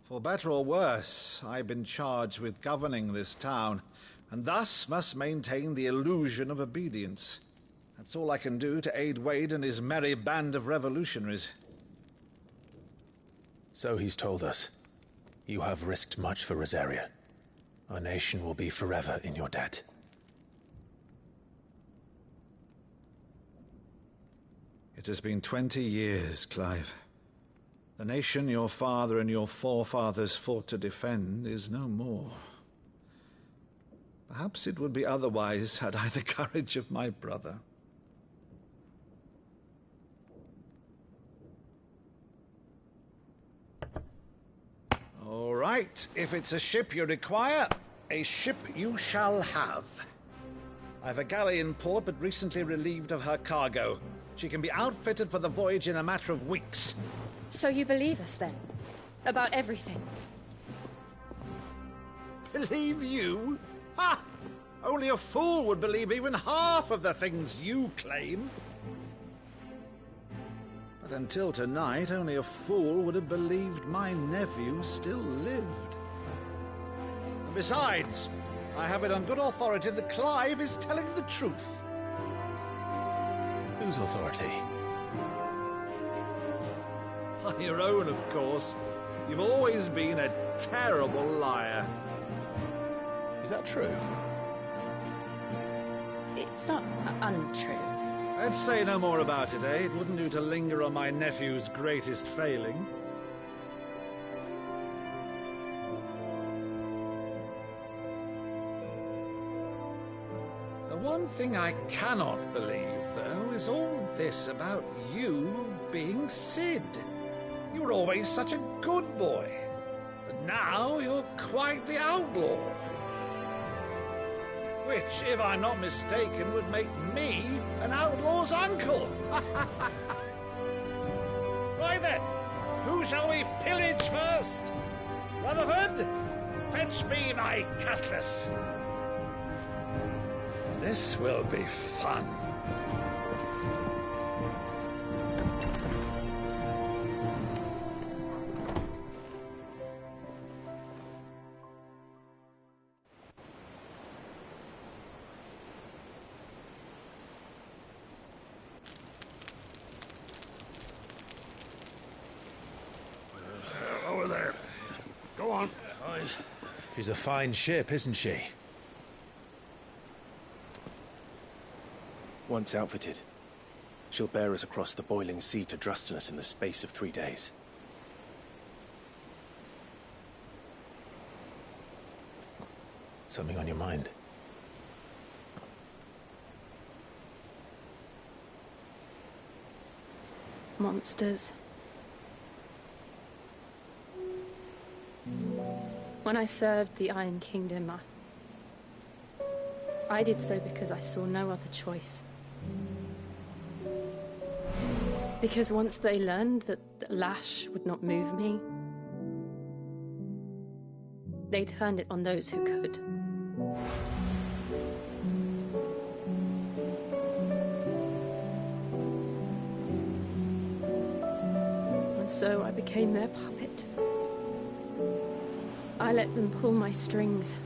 For better or worse, I've been charged with governing this town, and thus must maintain the illusion of obedience. That's all I can do to aid Wade and his merry band of revolutionaries. So he's told us. You have risked much for Rosaria. Our nation will be forever in your debt. It has been 20 years, Clive. The nation your father and your forefathers fought to defend is no more. Perhaps it would be otherwise had I the courage of my brother. All right, if it's a ship you require, a ship you shall have. I've a galley in port, but recently relieved of her cargo. She can be outfitted for the voyage in a matter of weeks. So you believe us, then? About everything? Believe you? Ha! Only a fool would believe even half of the things you claim. But until tonight, only a fool would have believed my nephew still lived. And besides, I have it on good authority that Clive is telling the truth. Whose authority? Your own, of course. You've always been a terrible liar. Is that true? It's not untrue. Let's say no more about it, eh? It wouldn't do to linger on my nephew's greatest failing. The one thing I cannot believe, though, is all this about you being Sid. You were always such a good boy, but now you're quite the outlaw. Which, if I'm not mistaken, would make me an outlaw's uncle. Right then, Who shall we pillage first? Rutherford, fetch me my cutlass. This will be fun. Over there. Go on. She's a fine ship, isn't she? Once outfitted, she'll bear us across the boiling sea to Drustinus in the space of 3 days. Something on your mind? Monsters. When I served the Iron Kingdom, I did so because I saw no other choice. Because once they learned that the lash would not move me, they turned it on those who could. And so I became their puppet. I let them pull my strings,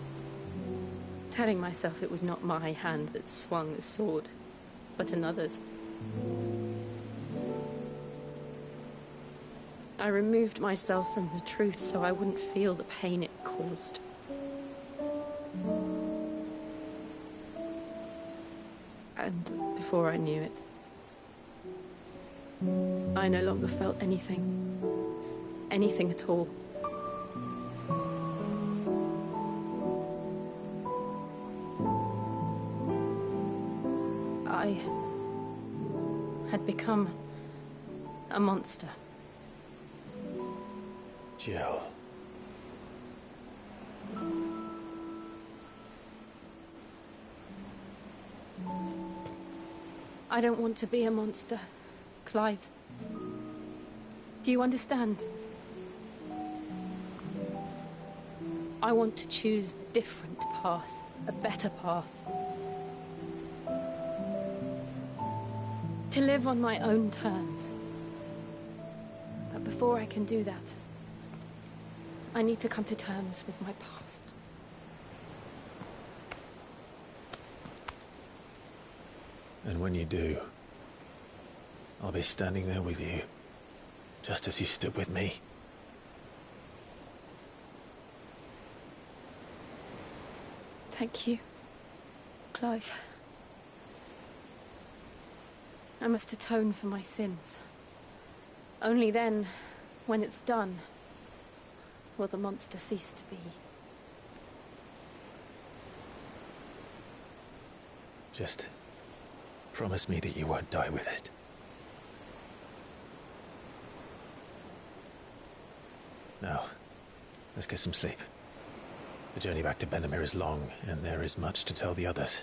telling myself it was not my hand that swung the sword, but another's. I removed myself from the truth so I wouldn't feel the pain it caused. And before I knew it, I no longer felt anything. Anything at all. I had become a monster. Jill. I don't want to be a monster, Clive. Do you understand? I want to choose a different path, a better path. To live on my own terms. But before I can do that, I need to come to terms with my past. And when you do, I'll be standing there with you, just as you stood with me. Thank you, Clive. I must atone for my sins. Only then, when it's done, will the monster cease to be. Just promise me that you won't die with it. Now, let's get some sleep. The journey back to Benamir is long, and there is much to tell the others.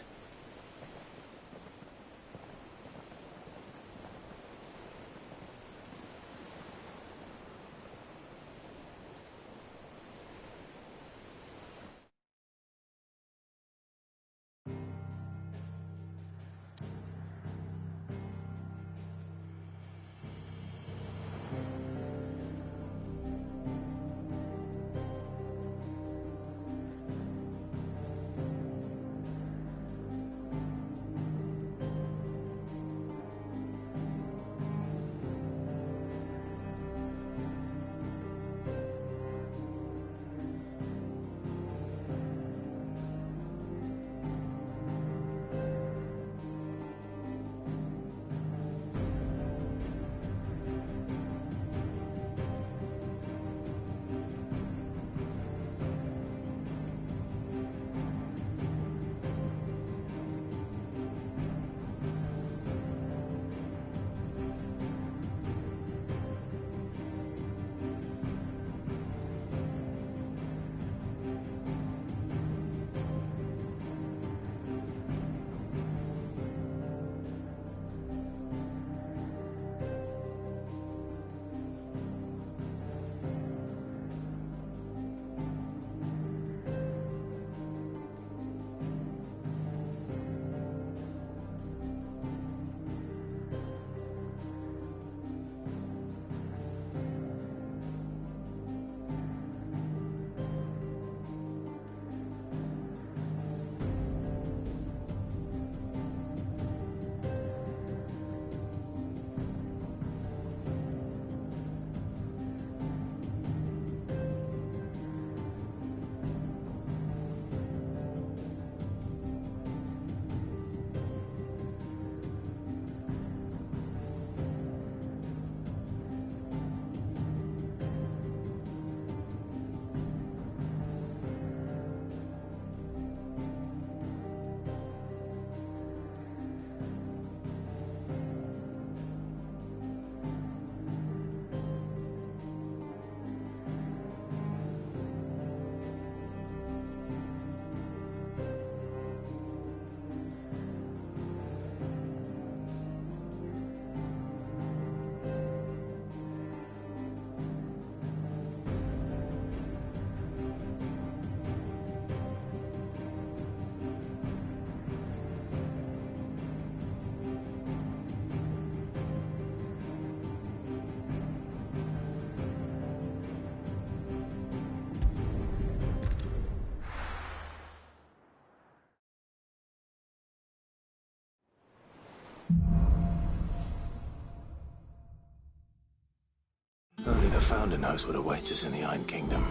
Founder knows what awaits us in the Iron Kingdom.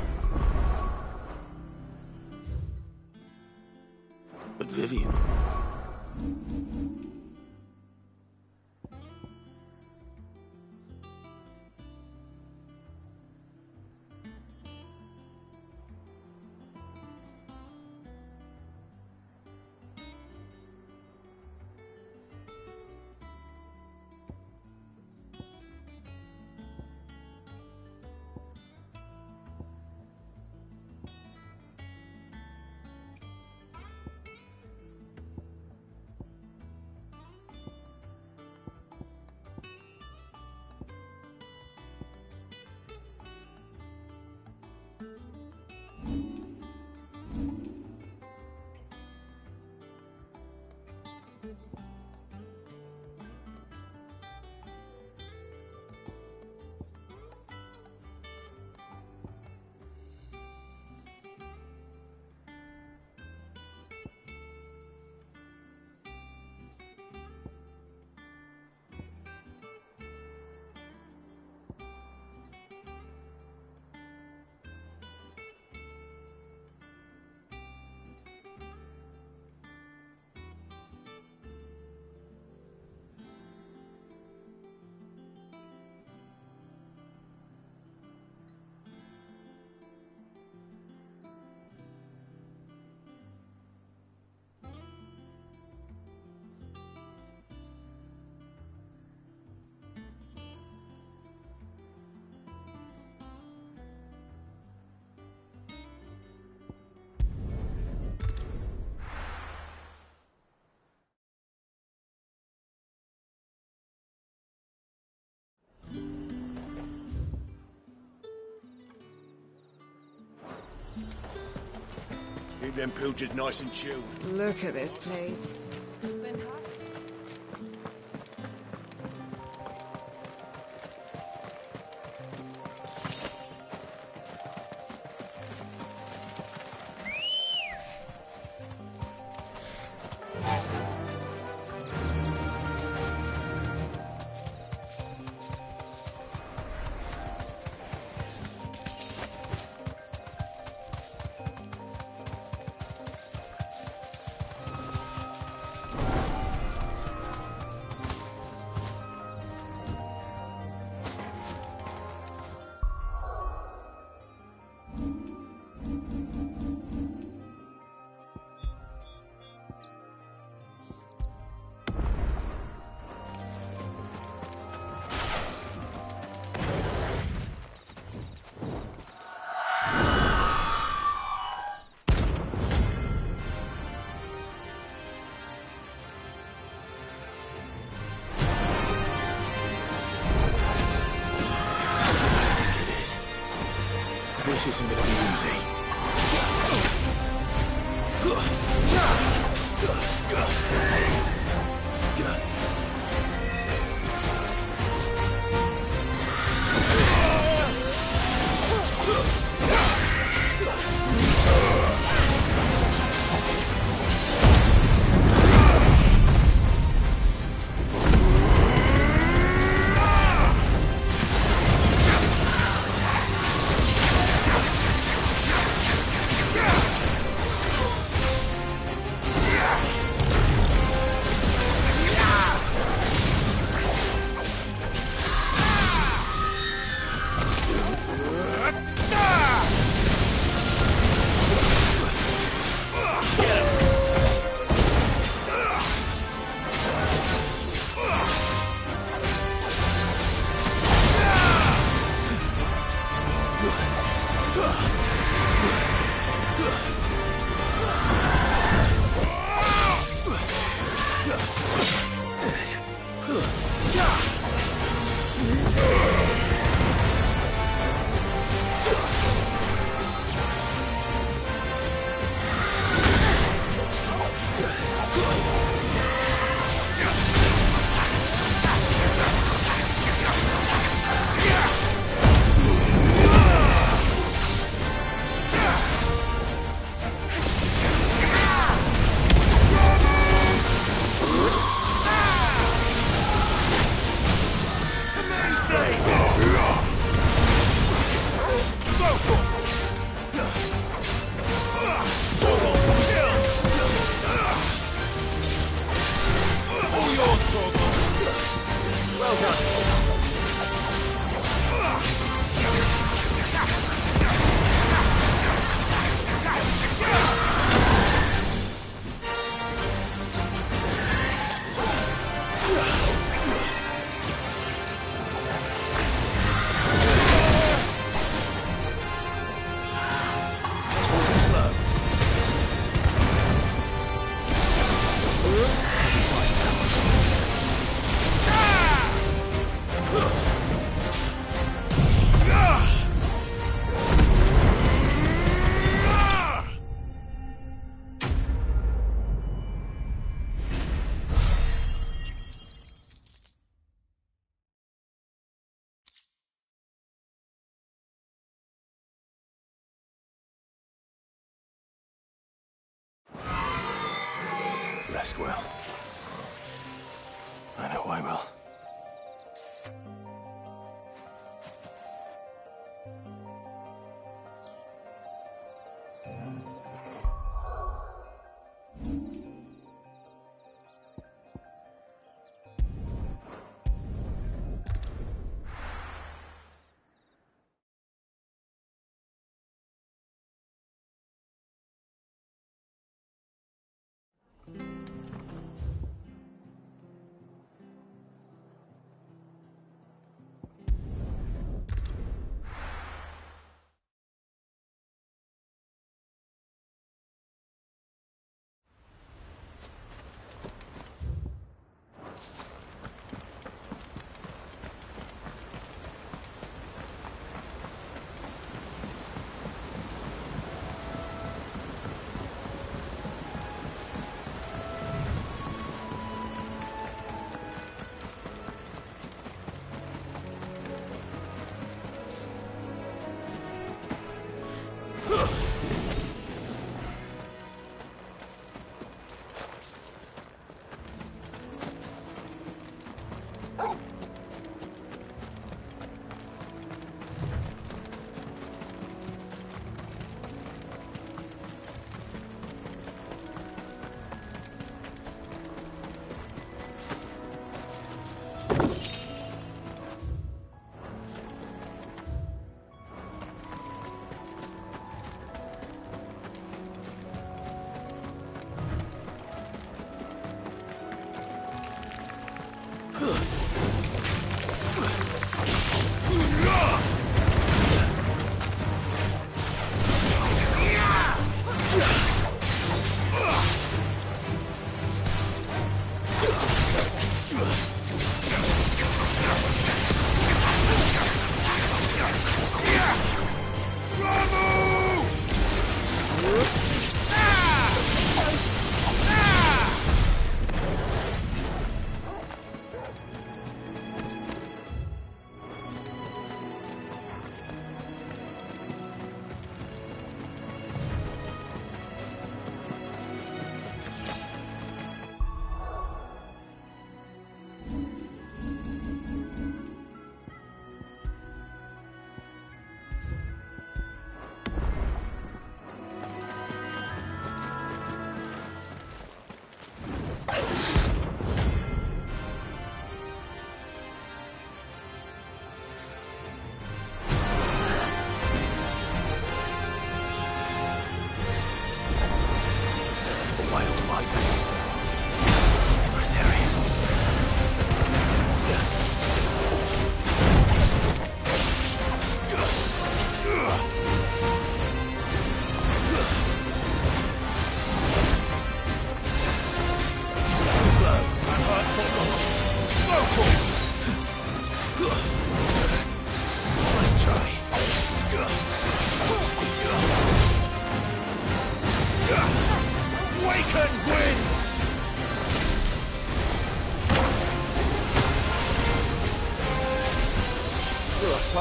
But Vivian... Keep them pilgers nice and chilled. Look at this place. This isn't gonna be easy.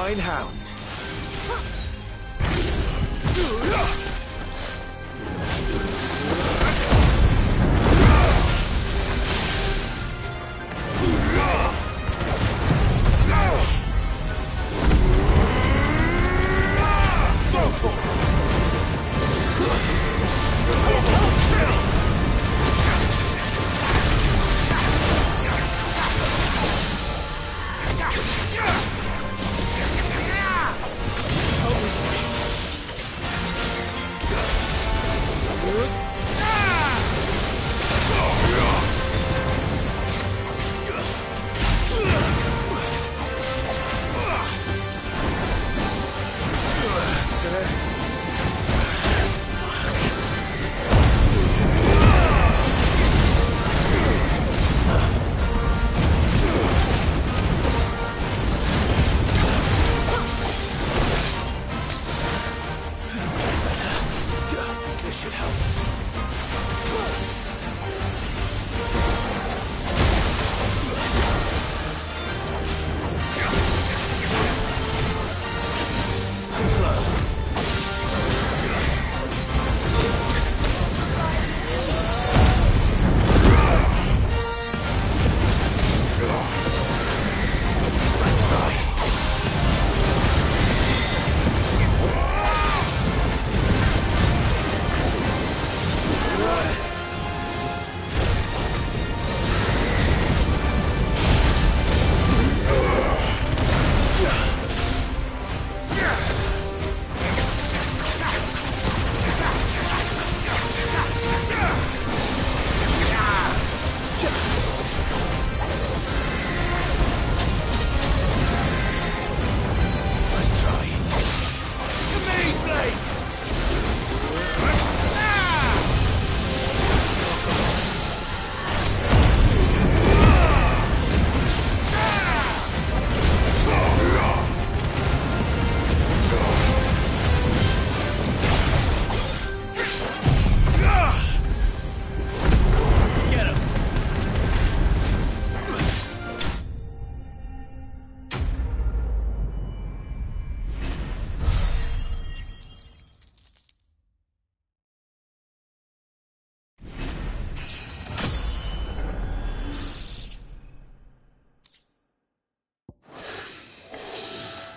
fine hound.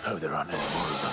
Oh, there aren't any more of them.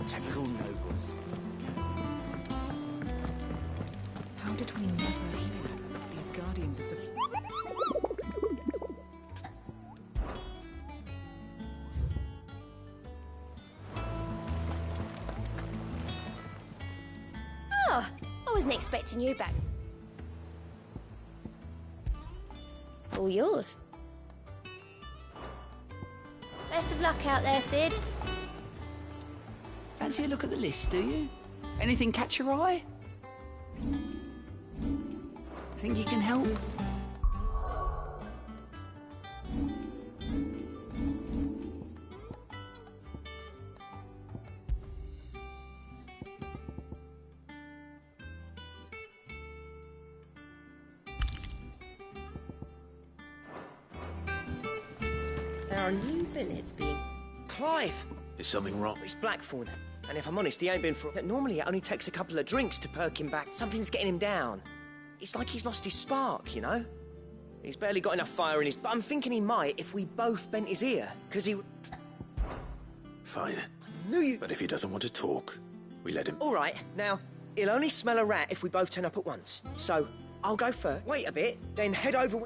Typical nobles. How did we never hear about these guardians of the... Oh, I wasn't expecting you back. All yours. Best of luck out there, Sid. Fancy a look at the list, do you? Anything catch your eye? Think you can help? There are new billets being... Clive! Is something wrong? It's Blackthorn. And if I'm honest, he ain't been for... Normally it only takes a couple of drinks to perk him back. Something's getting him down. It's like he's lost his spark, you know? He's barely got enough fire in his... But I'm thinking he might if we both bent his ear. Because he... Fine. I knew you... But if he doesn't want to talk, we let him... All right, now, he'll only smell a rat if we both turn up at once. So, I'll go first, wait a bit, then head over...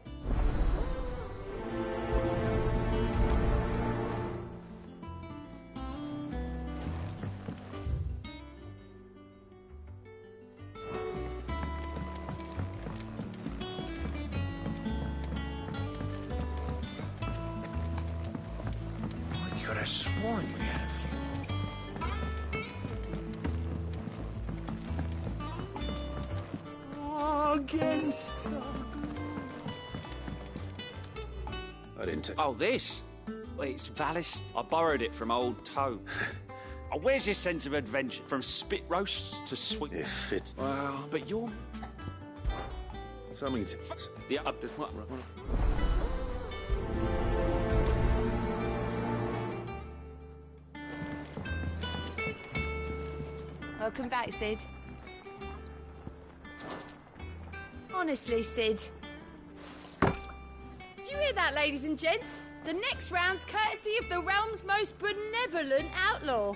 have sworn we had a few. Again, I didn't take... Oh, this? Well, it's Valis. I borrowed it from old Toe. Oh, where's your sense of adventure? From spit roasts to sweet... If it's... Well, but you're... Something to... Yeah, there's what... Welcome back, Sid. Honestly, Sid. Do you hear that, ladies and gents? The next round's courtesy of the realm's most benevolent outlaw.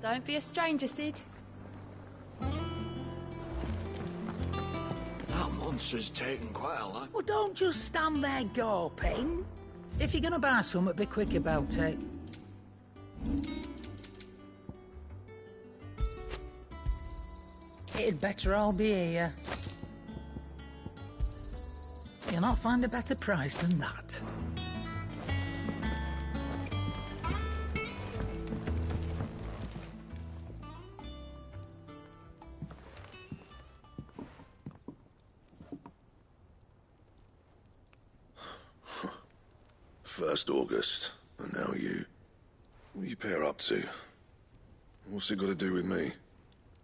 Don't be a stranger, Sid. That monster's taken quite a lot. Well, don't just stand there gawping. If you're gonna buy something, be quick about it. It'd better all be here. You'll not find a better price than that. First August, and now you. What are you pair up to? What's it got to do with me?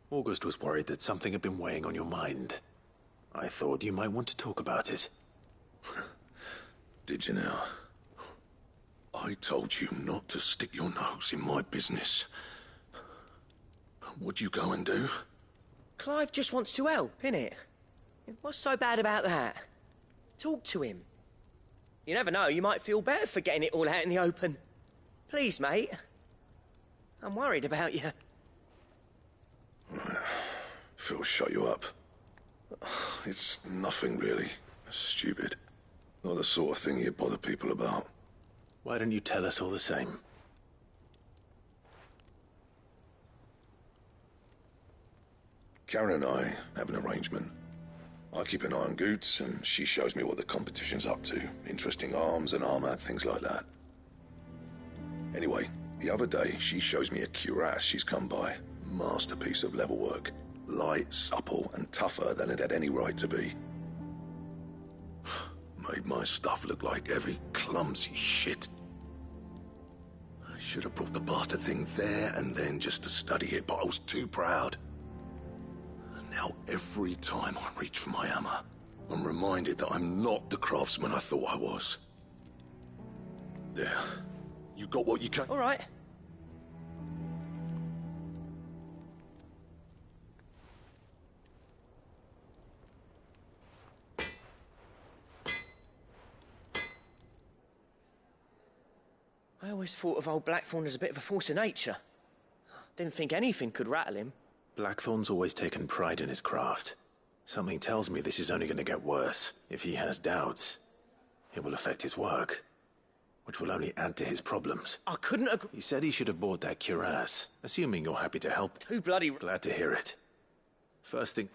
August was worried that something had been weighing on your mind. I thought you might want to talk about it. Did you now? I told you not to stick your nose in my business. What'd you go and do? Clive just wants to help, innit? What's so bad about that? Talk to him. You never know, you might feel better for getting it all out in the open. Please, mate. I'm worried about you. Phil shut you up. It's nothing really. Stupid. Not the sort of thing you bother people about. Why don't you tell us all the same? Karen and I have an arrangement. I keep an eye on Goots, and she shows me what the competition's up to. Interesting arms and armor, things like that. Anyway, the other day, she shows me a cuirass she's come by. Masterpiece of level work. Light, supple, and tougher than it had any right to be. Made my stuff look like heavy, clumsy shit. I should have brought the bastard thing there and then just to study it, but I was too proud. Now, every time I reach for my hammer, I'm reminded that I'm not the craftsman I thought I was. There. You got what you can. All right. I always thought of old Blackthorn as a bit of a force of nature. Didn't think anything could rattle him. Blackthorn's always taken pride in his craft. Something tells me this is only going to get worse. If he has doubts, it will affect his work, which will only add to his problems. I couldn't agree. He said he should have bought that cuirass. Assuming you're happy to help. Too bloody... Glad to hear it. First thing...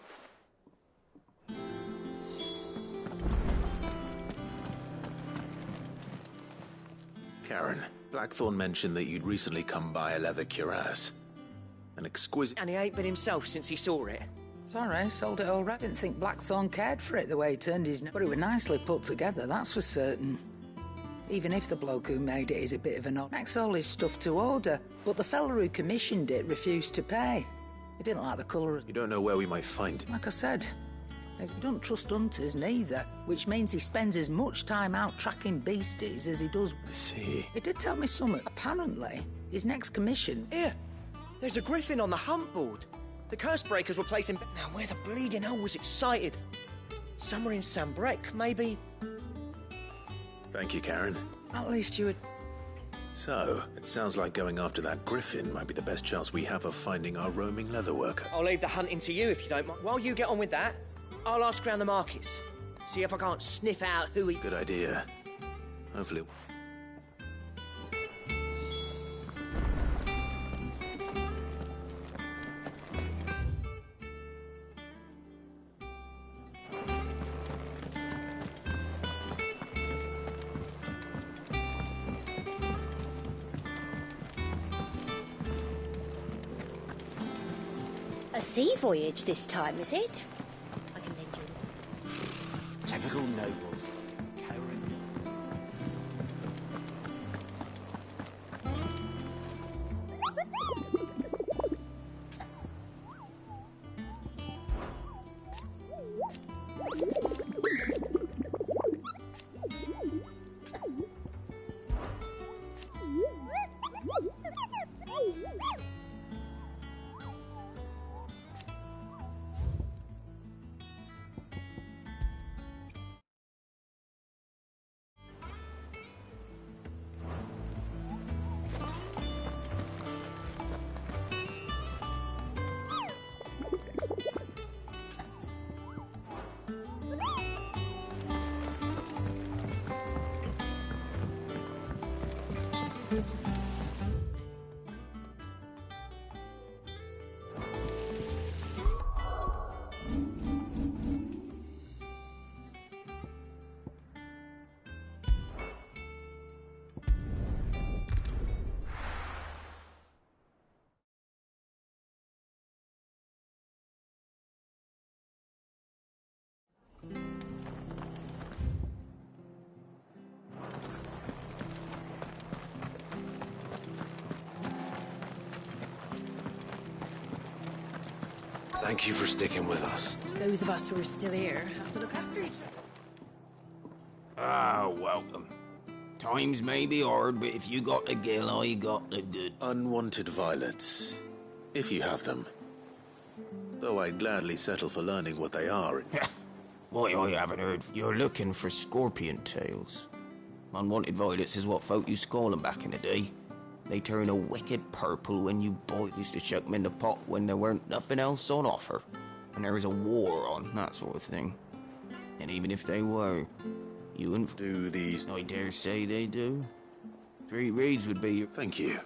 Karen, Blackthorn mentioned that you'd recently come by a leather cuirass. An exquisite... And he ain't been himself since he saw it. Sorry, sold it already. Didn't think Blackthorn cared for it the way he turned his nose. But it was nicely put together, that's for certain. Even if the bloke who made it is a bit of an odd. Makes all his stuff to order, but the fella who commissioned it refused to pay. He didn't like the colour. You don't know where we might find it. Like I said, he don't trust hunters neither, which means he spends as much time out tracking beasties as he does... I see. He did tell me something. Apparently, his next commission... Here, there's a griffin on the hunt board. The curse breakers were placing... Now, where the bleeding hell was it sighted? Somewhere in Sambrec, maybe? Thank you, Karen. At least you would... So, it sounds like going after that griffin might be the best chance we have of finding our roaming leather worker. I'll leave the hunting to you if you don't mind. While you get on with that, I'll ask around the markets. See if I can't sniff out who he... Good idea. Hopefully... sea voyage this time, is it? I can lend you. Typical nobles. Cowering. Thank you for sticking with us. Those of us who are still here have to look after each other. Ah, welcome. Times may be hard, but if you got the gill, I got the good. Unwanted violets, if you have them. Though I'd gladly settle for learning what they are. Why, I haven't heard. You're looking for scorpion tails. Unwanted violets is what folk used to call them back in the day. They turn a wicked purple when you boil. Used to chuck them in the pot when there weren't nothing else on offer. And there was a war on, that sort of thing. And even if they were, you wouldn't do these. I dare say they do. 3 reeds would be your... Thank you.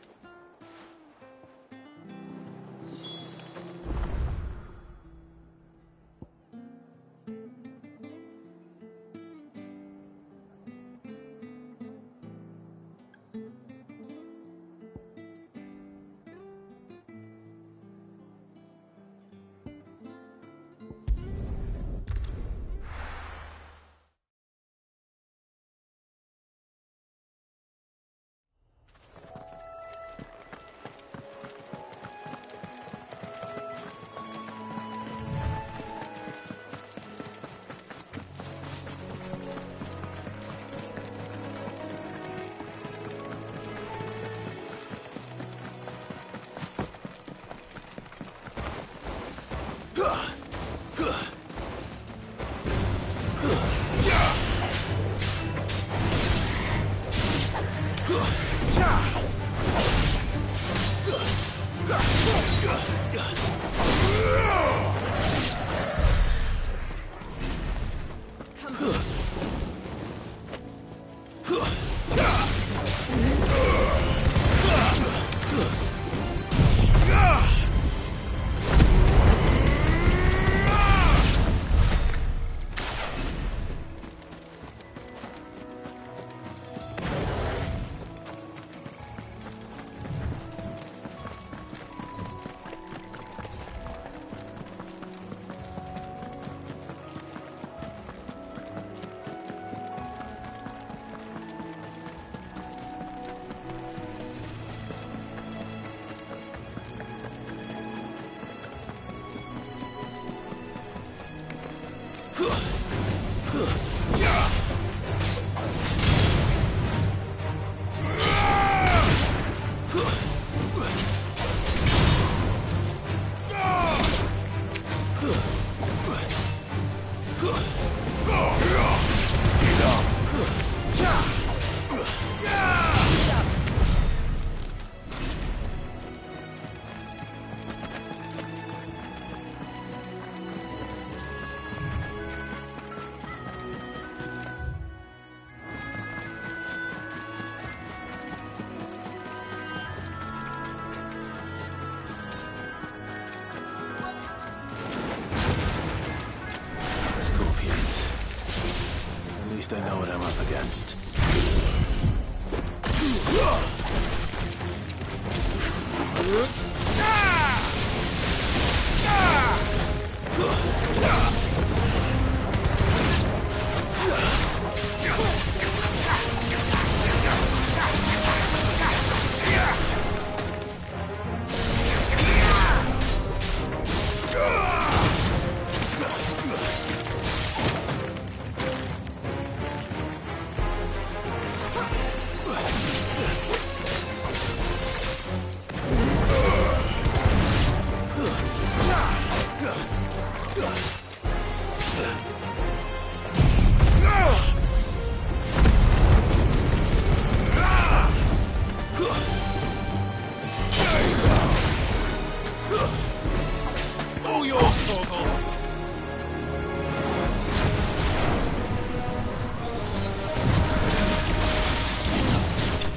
All yours, Torgal.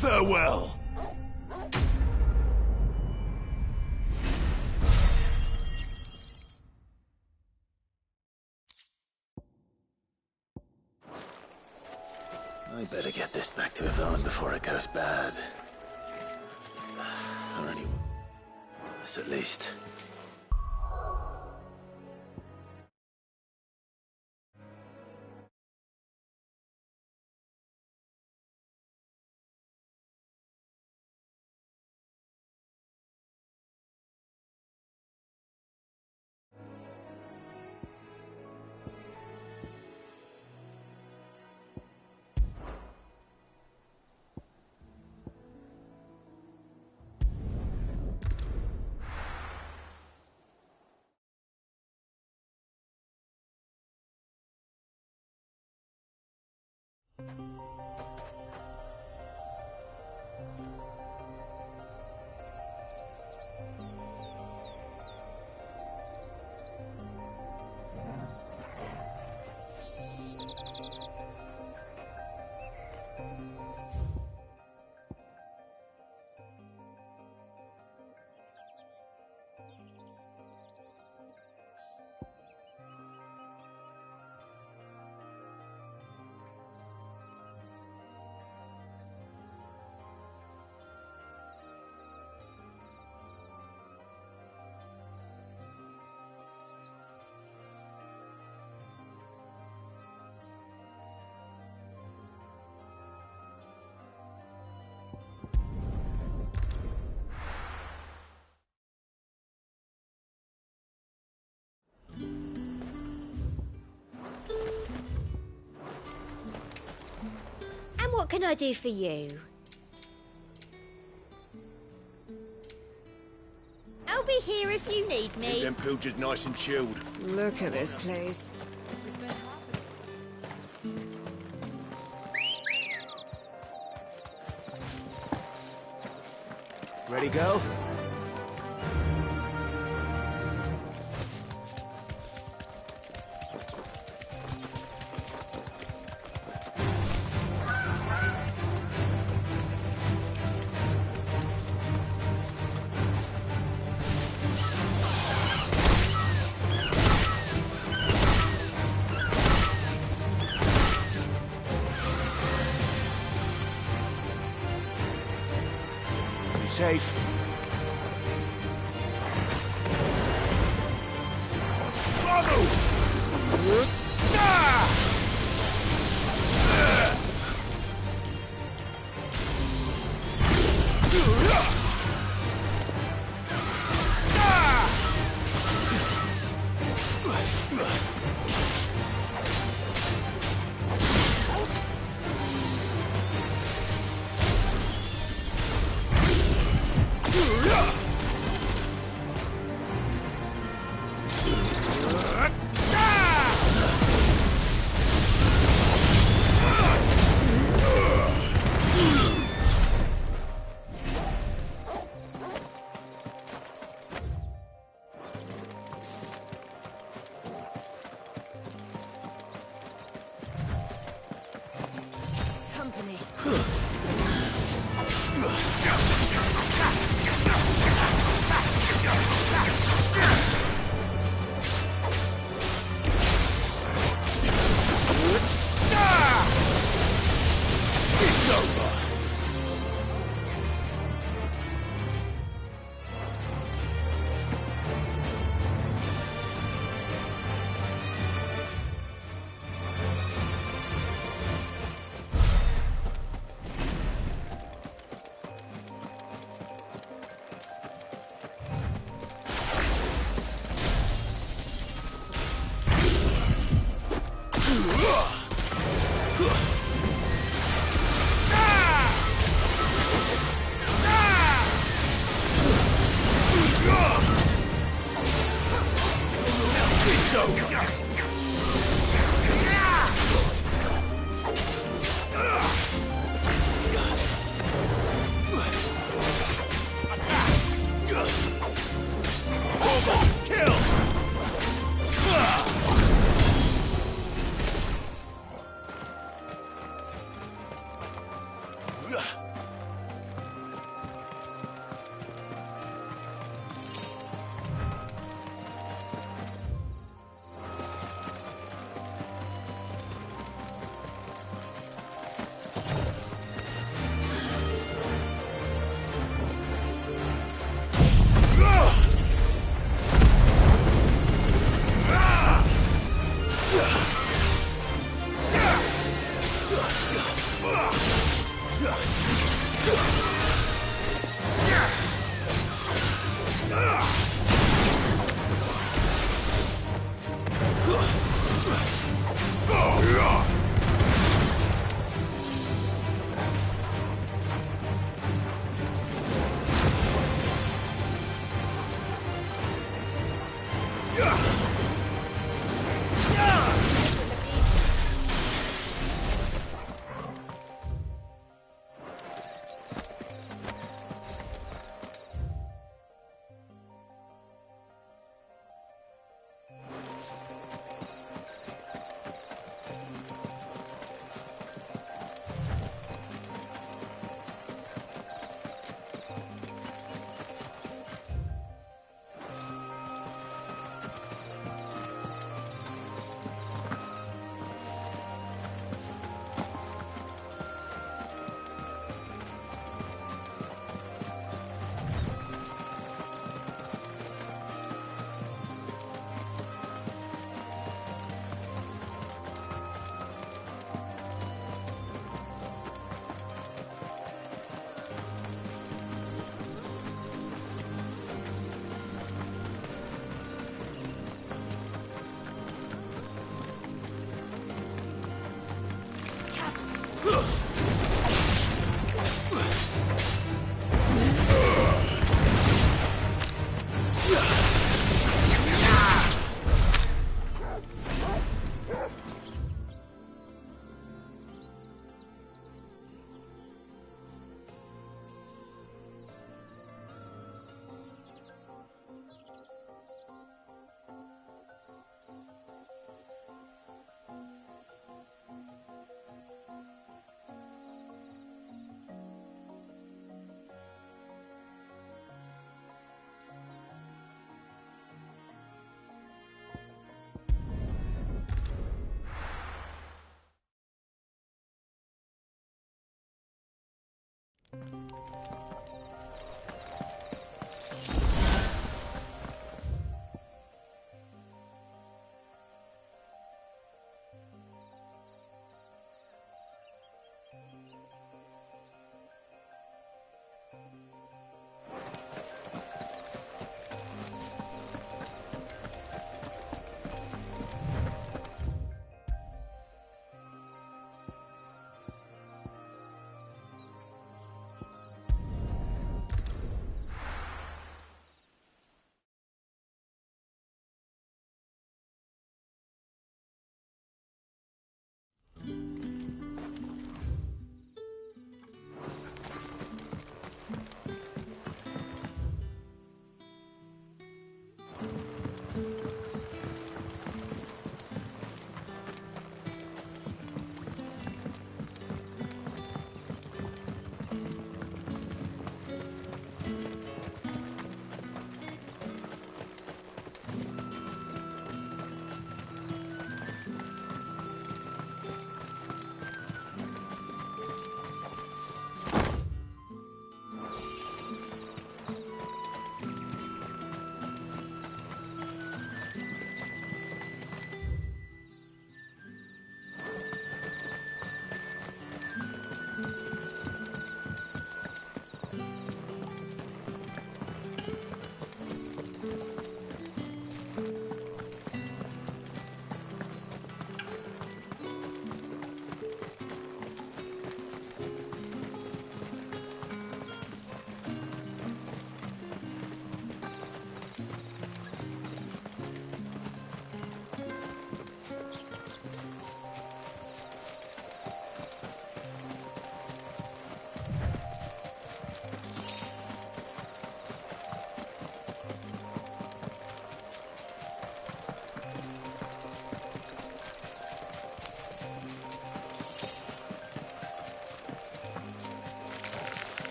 Farewell. I better get this back to Yvonne before it goes bad. Or any... us at least. And what can I do for you? I'll be here if you need me. Keep them pilgers nice and chilled. Look at this place. Ready, girl? Safe.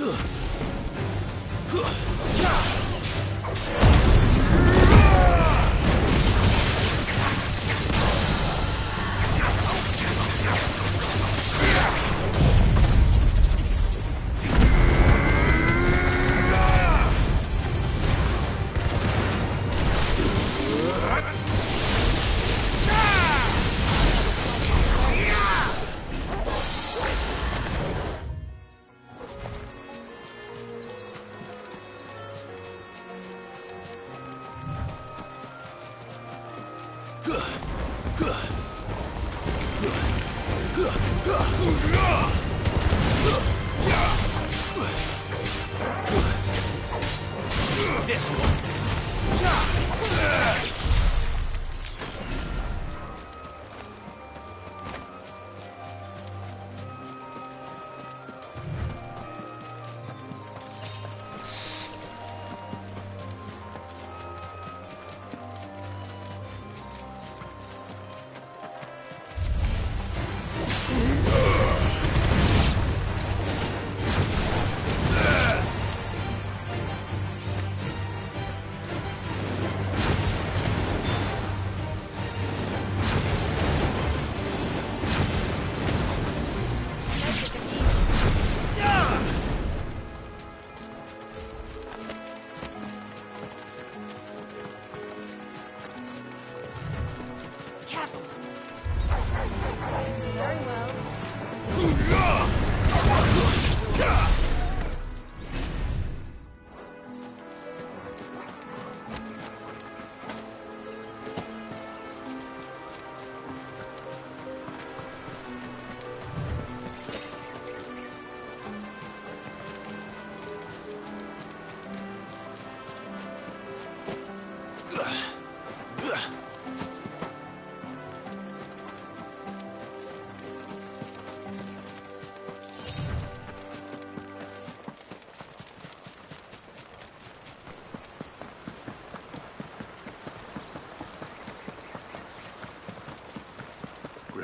This one.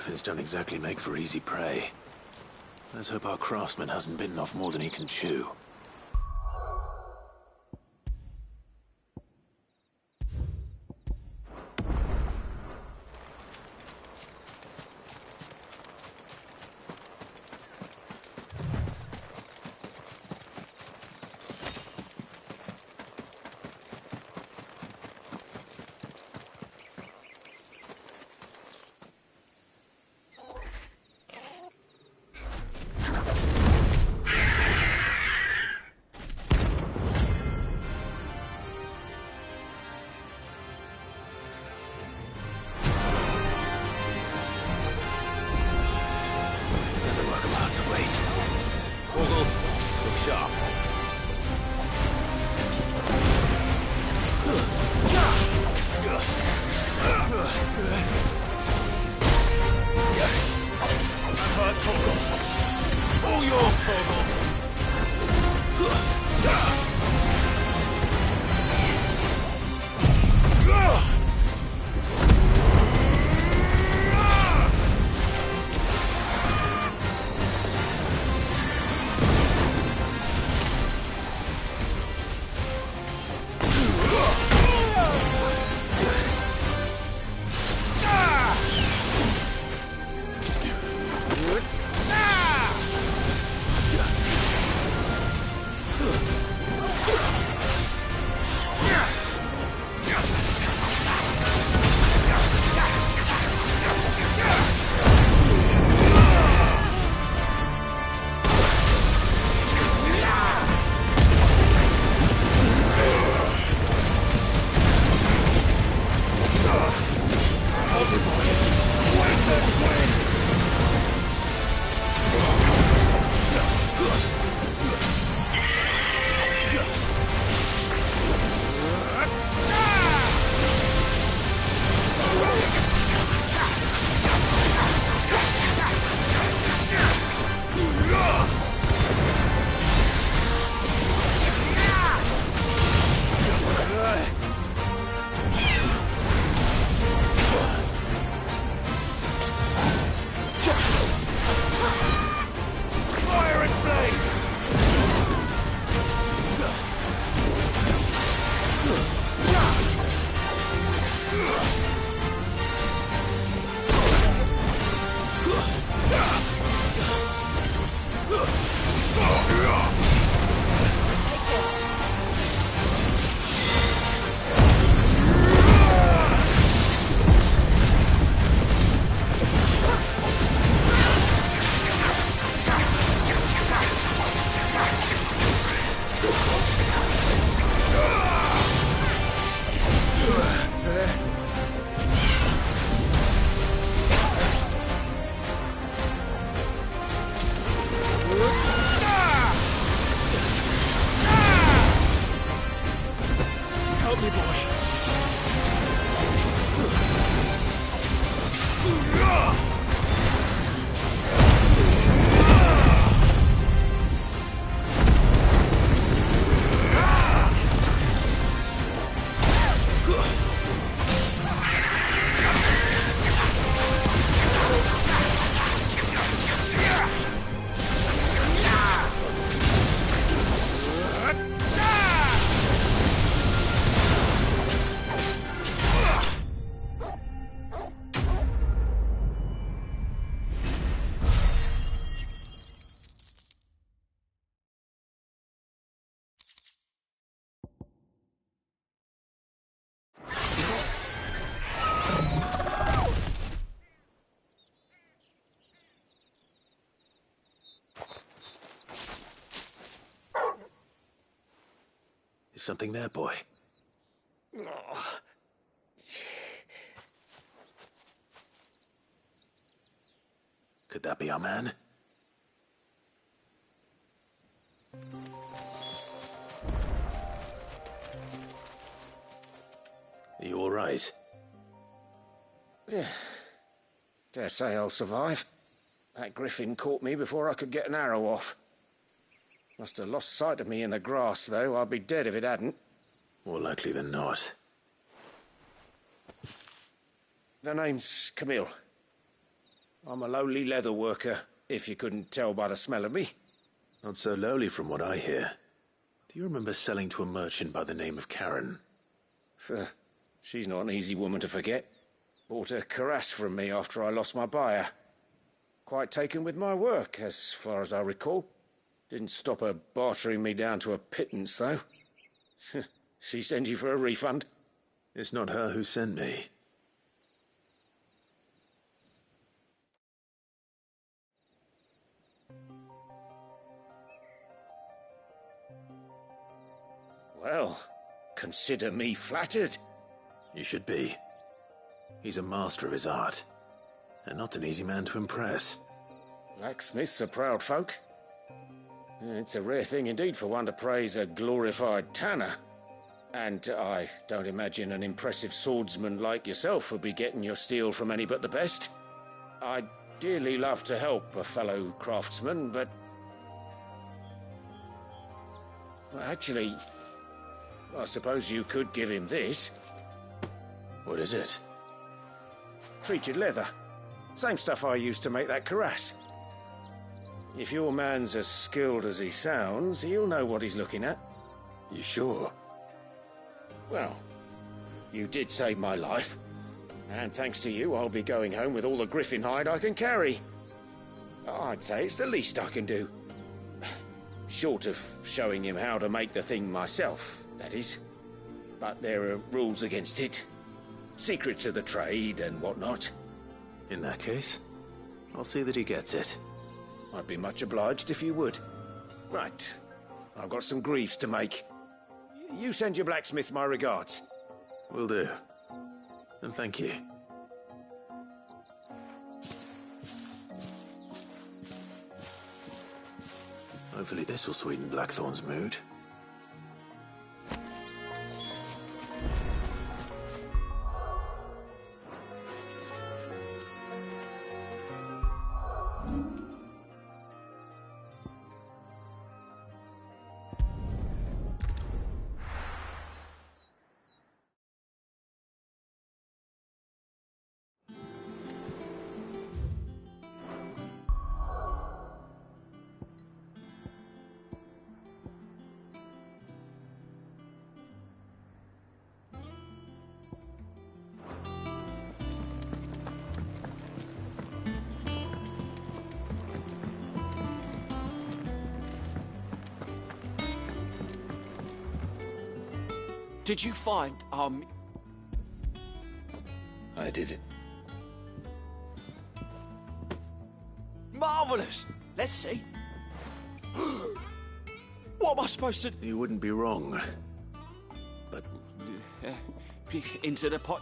Griffins don't exactly make for easy prey. Let's hope our craftsman hasn't bitten off more than he can chew. Is something there, boy? Could that be our man? Are you all right? Dare say I'll survive. That griffin caught me before I could get an arrow off. Must have lost sight of me in the grass, though. I'd be dead if it hadn't. More likely than not. The name's Camille. I'm a lowly leather worker, if you couldn't tell by the smell of me. Not so lowly from what I hear. Do you remember selling to a merchant by the name of Karen? She's not an easy woman to forget. Bought a cuirass from me after I lost my buyer. Quite taken with my work, as far as I recall. Didn't stop her bartering me down to a pittance, though. She sent you for a refund? It's not her who sent me. Well, consider me flattered. You should be. He's a master of his art, and not an easy man to impress. Blacksmiths are proud folk. It's a rare thing indeed for one to praise a glorified tanner. And I don't imagine an impressive swordsman like yourself would be getting your steel from any but the best. I'd dearly love to help a fellow craftsman, but... Well, actually, I suppose you could give him this. What is it? Treated leather. Same stuff I used to make that cuirass. If your man's as skilled as he sounds, he'll know what he's looking at. You sure? Well, you did save my life. And thanks to you, I'll be going home with all the griffin hide I can carry. I'd say it's the least I can do. Short of showing him how to make the thing myself, that is. But there are rules against it. Secrets of the trade and whatnot. In that case, I'll see that he gets it. I'd be much obliged if you would. Right. I've got some greaves to make. You send your blacksmith my regards. Will do. And thank you. Hopefully this will sweeten Blackthorn's mood. Did you find, I did it. Marvellous! Let's see. What am I supposed to... You wouldn't be wrong. But... into the pot...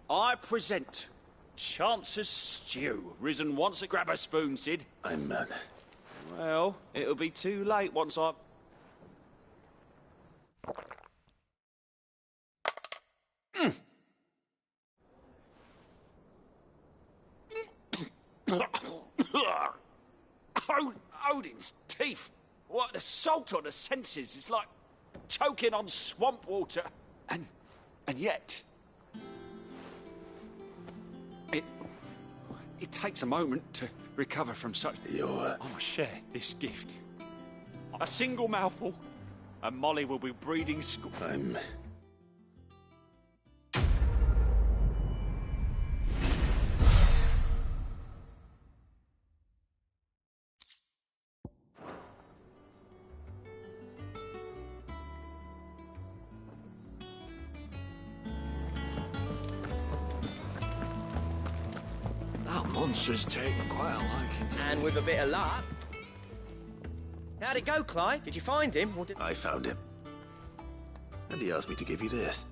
I present Chance's Stew, risen once a grab a spoon, Sid. I'm mad. Well, it'll be too late once I... Odin's teeth. What the salt on the senses. It's like choking on swamp water. And yet... It takes a moment to recover from such... I must share this gift. A single mouthful, and Molly will be breeding school... I'm... monster's taken quite a liking to And with a bit of luck... How'd it go, Clive? Did you find him? Or did... I found him. And he asked me to give you this.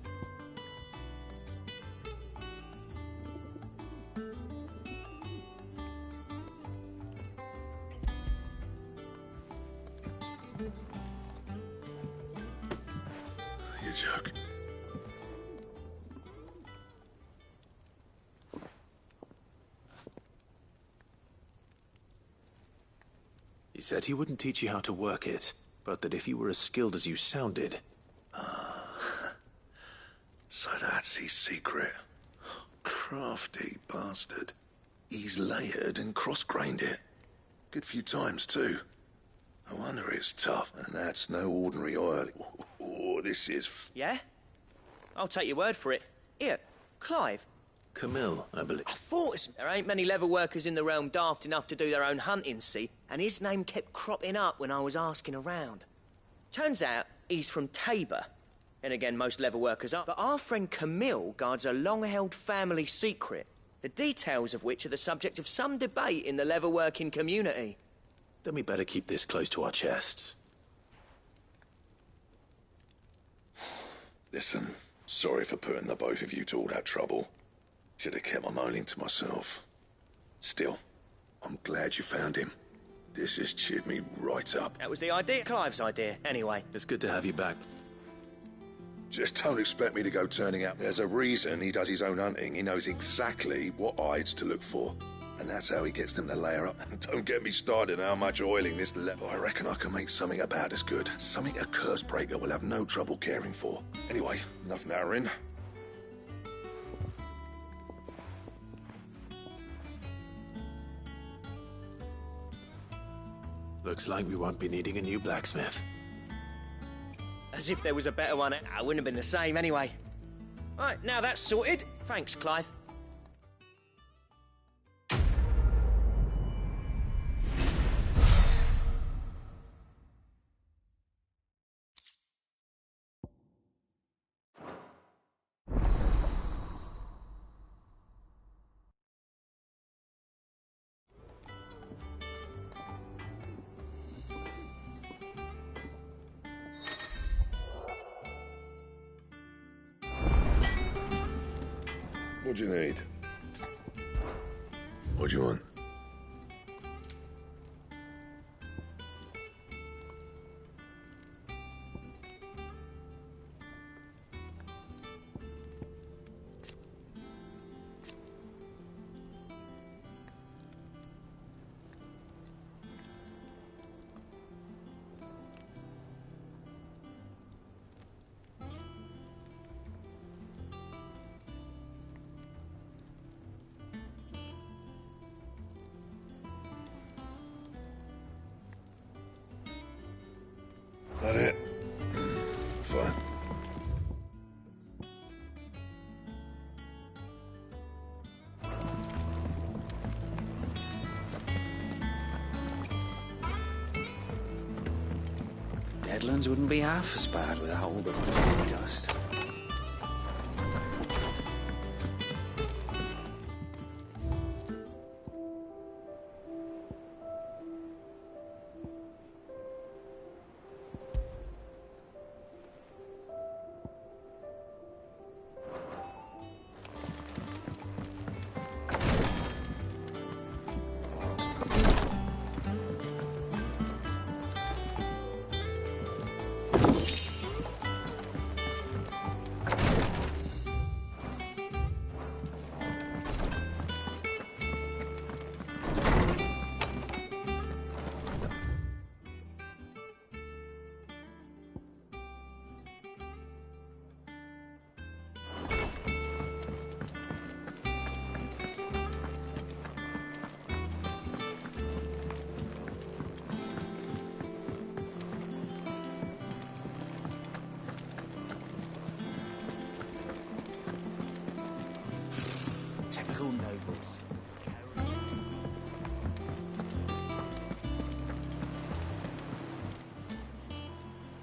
You joke. He said he wouldn't teach you how to work it, but that if you were as skilled as you sounded... So that's his secret. Crafty bastard. He's layered and cross-grained it. Good few times, too. No wonder it's tough, and that's no ordinary oil. Oh, this is... Yeah? I'll take your word for it. Here, Clive. Camille, I believe. I thought there ain't many leather workers in the realm daft enough to do their own hunting, see? And his name kept cropping up when I was asking around. Turns out he's from Tabor. And again, most leather workers are. But our friend Camille guards a long-held family secret, the details of which are the subject of some debate in the leather-working community. Then we better keep this close to our chests. Listen, sorry for putting the both of you to all that trouble. Should have kept my moaning to myself. Still, I'm glad you found him. This has cheered me right up. That was the idea. Clive's idea, anyway. It's good to have you back. Just don't expect me to go turning out. There's a reason he does his own hunting. He knows exactly what hides to look for. And that's how he gets them to layer up. And don't get me started on how much oiling this level. I reckon I can make something about as good. Something a curse breaker will have no trouble caring for. Anyway, enough narrowing. Looks like we won't be needing a new blacksmith. As if there was a better one. I wouldn't have been the same anyway. Right, now that's sorted. Thanks, Clive. What do you need? What do you want? That it? Fine. Deadlands wouldn't be half as bad without all the bloody dust. Typical nobles.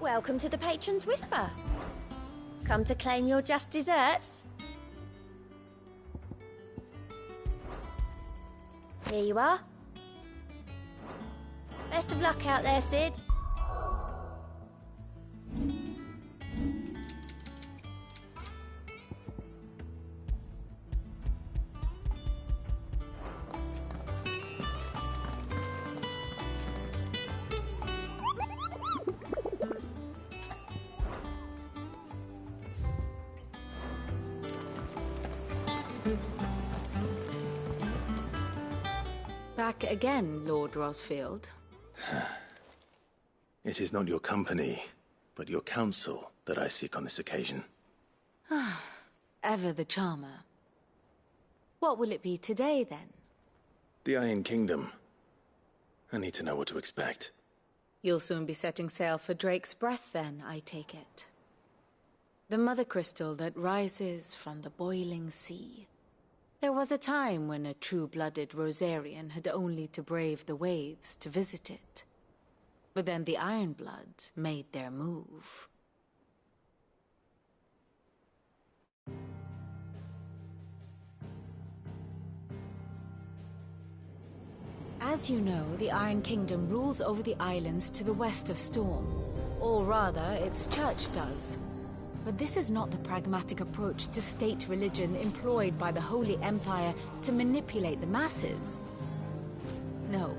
Welcome to the Patron's Whisper. Come to claim your just desserts? Here you are. Best of luck out there, Sid. Back again, Lord Rosfield. It is not your company, but your counsel that I seek on this occasion. Ever the charmer. What will it be today, then? The Iron Kingdom. I need to know what to expect. You'll soon be setting sail for Drake's Breath, then, I take it. The mother crystal that rises from the boiling sea. There was a time when a true-blooded Rosarian had only to brave the waves to visit it. But then the Ironblood made their move. As you know, the Iron Kingdom rules over the islands to the west of Storm. Or rather, its church does. But this is not the pragmatic approach to state religion employed by the Holy Empire to manipulate the masses. No,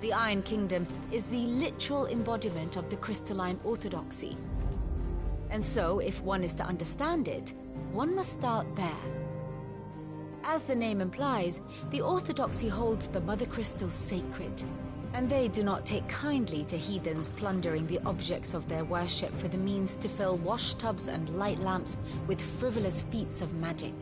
the Iron Kingdom is the literal embodiment of the crystalline orthodoxy. And so, if one is to understand it, one must start there. As the name implies, the orthodoxy holds the Mother Crystals sacred, and they do not take kindly to heathens plundering the objects of their worship for the means to fill washtubs and light lamps with frivolous feats of magic.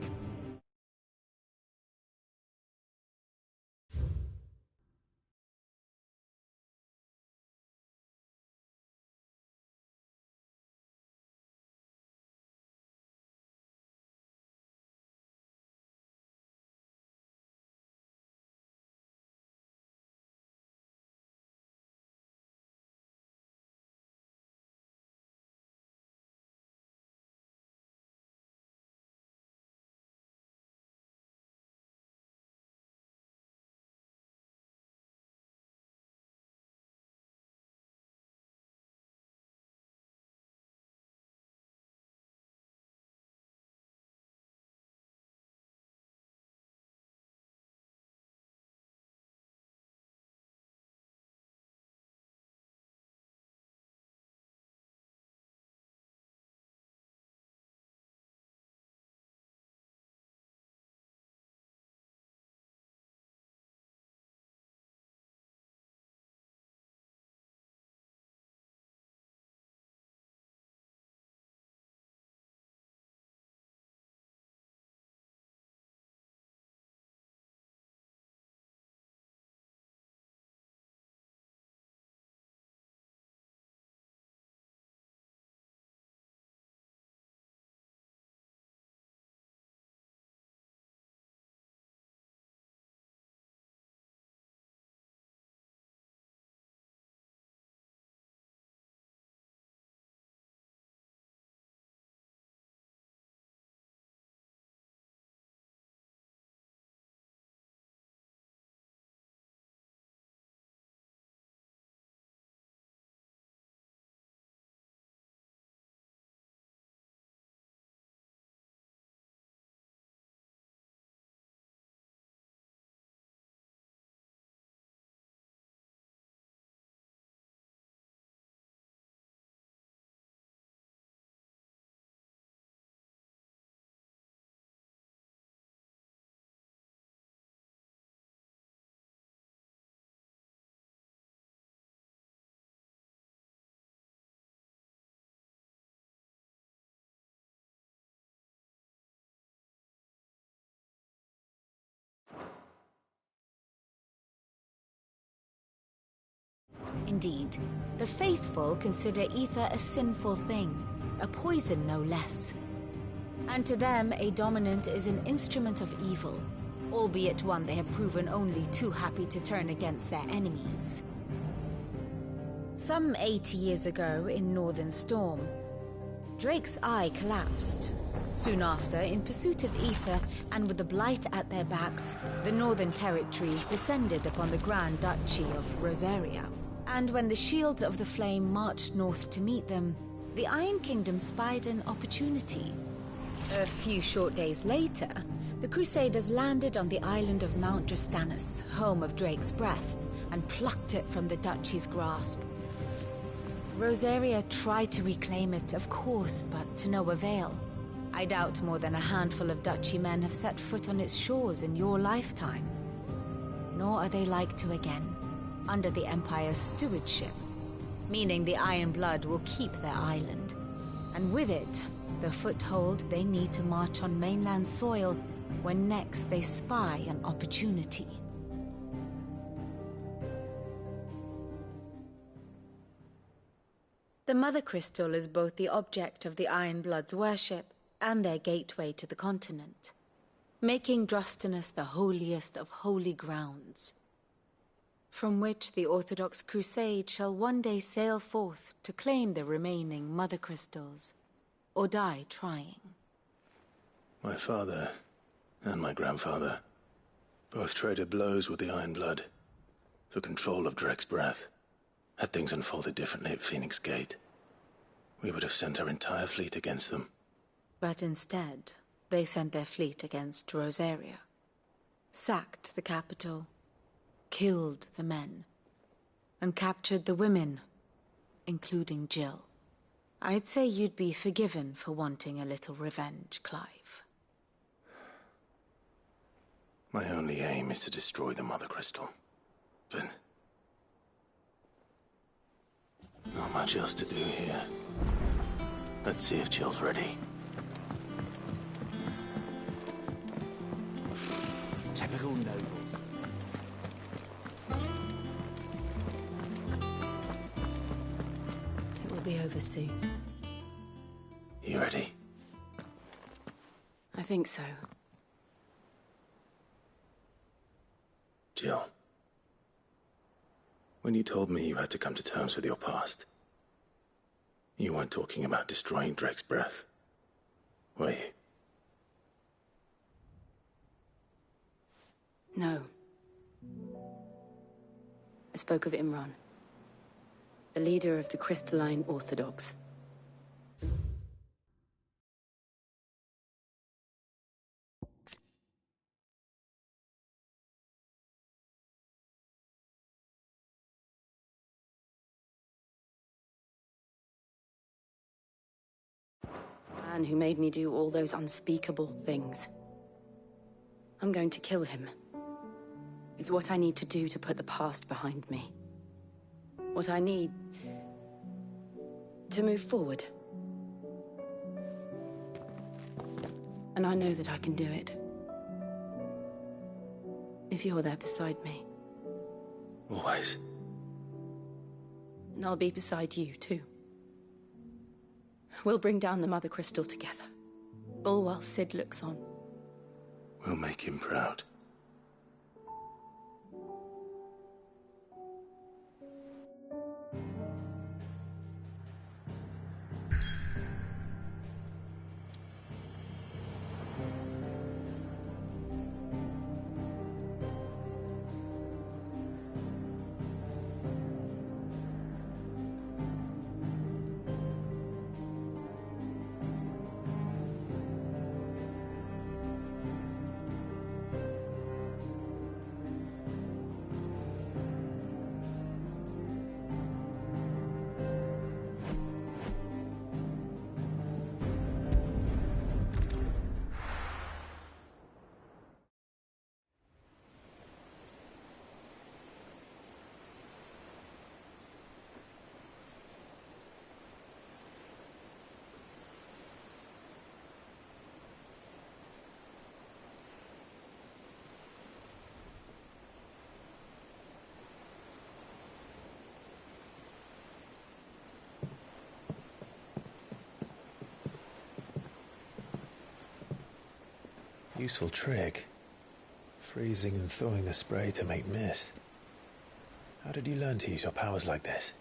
Indeed, the faithful consider ether a sinful thing, a poison no less. And to them, a dominant is an instrument of evil, albeit one they have proven only too happy to turn against their enemies. Some 80 years ago in Northern Storm, Drake's eye collapsed. Soon after, in pursuit of ether and with the Blight at their backs, the Northern Territories descended upon the Grand Duchy of Rosaria. And when the Shields of the Flame marched north to meet them, the Iron Kingdom spied an opportunity. A few short days later, the Crusaders landed on the island of Mount Justanus, home of Drake's breath, and plucked it from the Duchy's grasp. Rosaria tried to reclaim it, of course, but to no avail. I doubt more than a handful of Duchy men have set foot on its shores in your lifetime. Nor are they like to again, under the Empire's stewardship, meaning the Iron Blood will keep their island, and with it, the foothold they need to march on mainland soil when next they spy an opportunity. The Mother Crystal is both the object of the Iron Blood's worship and their gateway to the continent, making Drostanus the holiest of holy grounds, from which the Orthodox Crusade shall one day sail forth to claim the remaining Mother Crystals, or die trying. My father and my grandfather both traded blows with the Iron Blood for control of Drake's breath. Had things unfolded differently at Phoenix Gate, we would have sent our entire fleet against them. But instead, they sent their fleet against Rosaria, sacked the capital, killed the men, and captured the women, including Jill. I'd say you'd be forgiven for wanting a little revenge, Clive. My only aim is to destroy the Mother Crystal. But not much else to do here. Let's see if Jill's ready. Typical nobles. It will be over soon. You ready? I think so. Jill, when you told me you had to come to terms with your past, you weren't talking about destroying Drake's breath, were you? No. I spoke of Imran, the leader of the Crystalline Orthodox. The man who made me do all those unspeakable things. I'm going to kill him. It's what I need to do to put the past behind me. What I need to move forward. And I know that I can do it. If you're there beside me. Always. And I'll be beside you, too. We'll bring down the Mother Crystal together. All while Sid looks on. We'll make him proud. Useful trick. Freezing and thawing the spray to make mist. How did you learn to use your powers like this?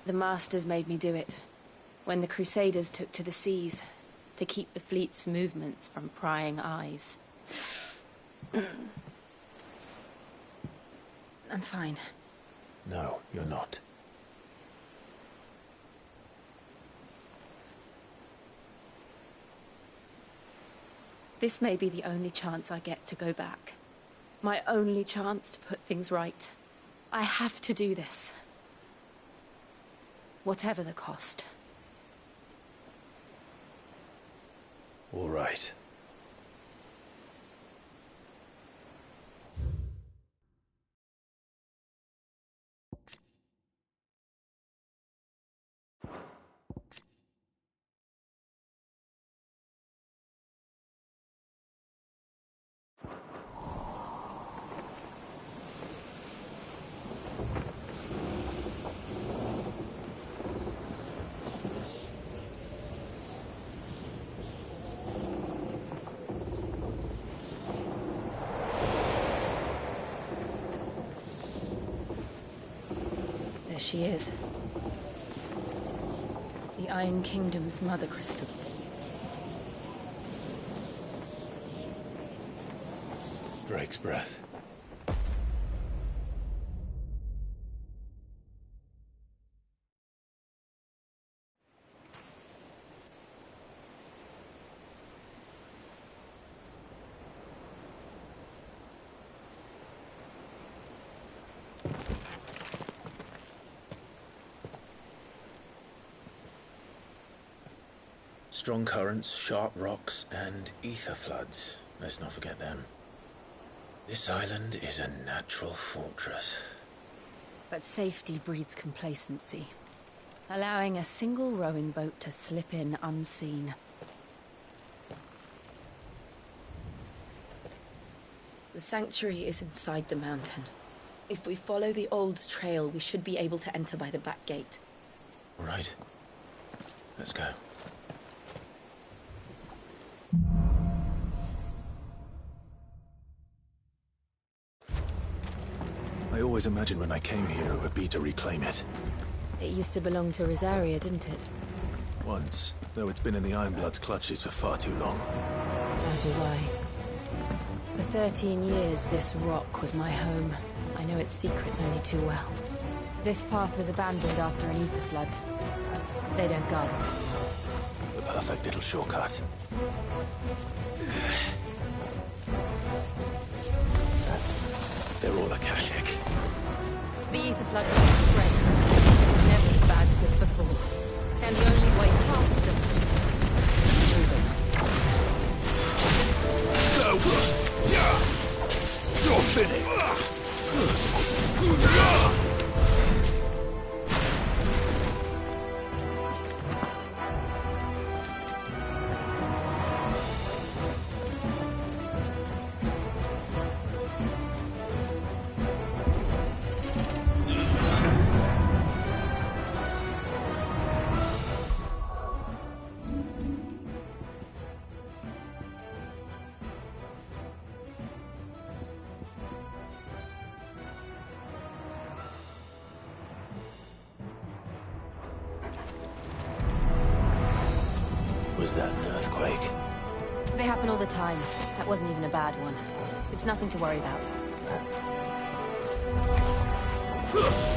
The Masters made me do it. When the Crusaders took to the seas, to keep the fleet's movements from prying eyes. I'm fine. No, you're not. This may be the only chance I get to go back. My only chance to put things right. I have to do this. Whatever the cost. All right. There she is. The Iron Kingdom's Mother Crystal. Drake's breath. Strong currents, sharp rocks, and ether floods. Let's not forget them. This island is a natural fortress. But safety breeds complacency. Allowing a single rowing boat to slip in unseen. The sanctuary is inside the mountain. If we follow the old trail, we should be able to enter by the back gate. All right. Let's go. I always imagined when I came here it would be to reclaim it. It used to belong to Rosaria, didn't it? Once, though it's been in the Ironblood's clutches for far too long. As was I. For 13 years, this rock was my home. I know its secrets only too well. This path was abandoned after an ether flood. They don't guard it. The perfect little shortcut. They're all Akashic. The ether flood was spread. It was never as bad as this before. And the only way past them is through them. You're finished! Was that an earthquake? They happen all the time. That wasn't even a bad one. It's nothing to worry about. Ugh!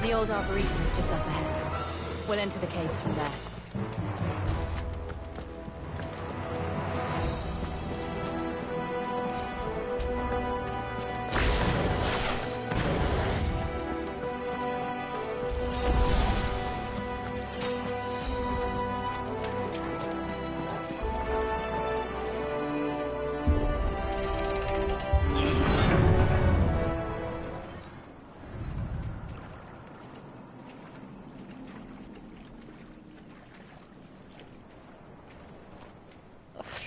The old arboretum is just up ahead. We'll enter the caves from there.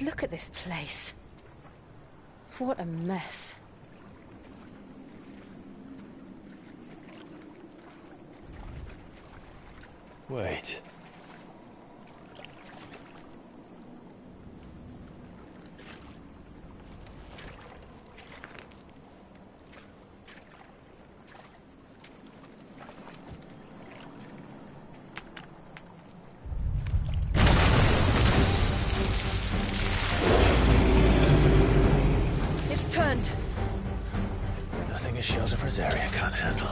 Look at this place. What a mess. Wait. It's turned. Nothing a shelter for his area can't handle.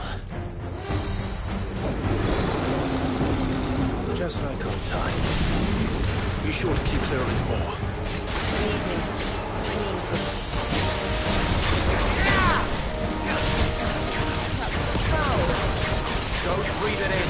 Just like old times. Be sure to keep clear of his maw. Believe me, I mean to. Don't breathe it in.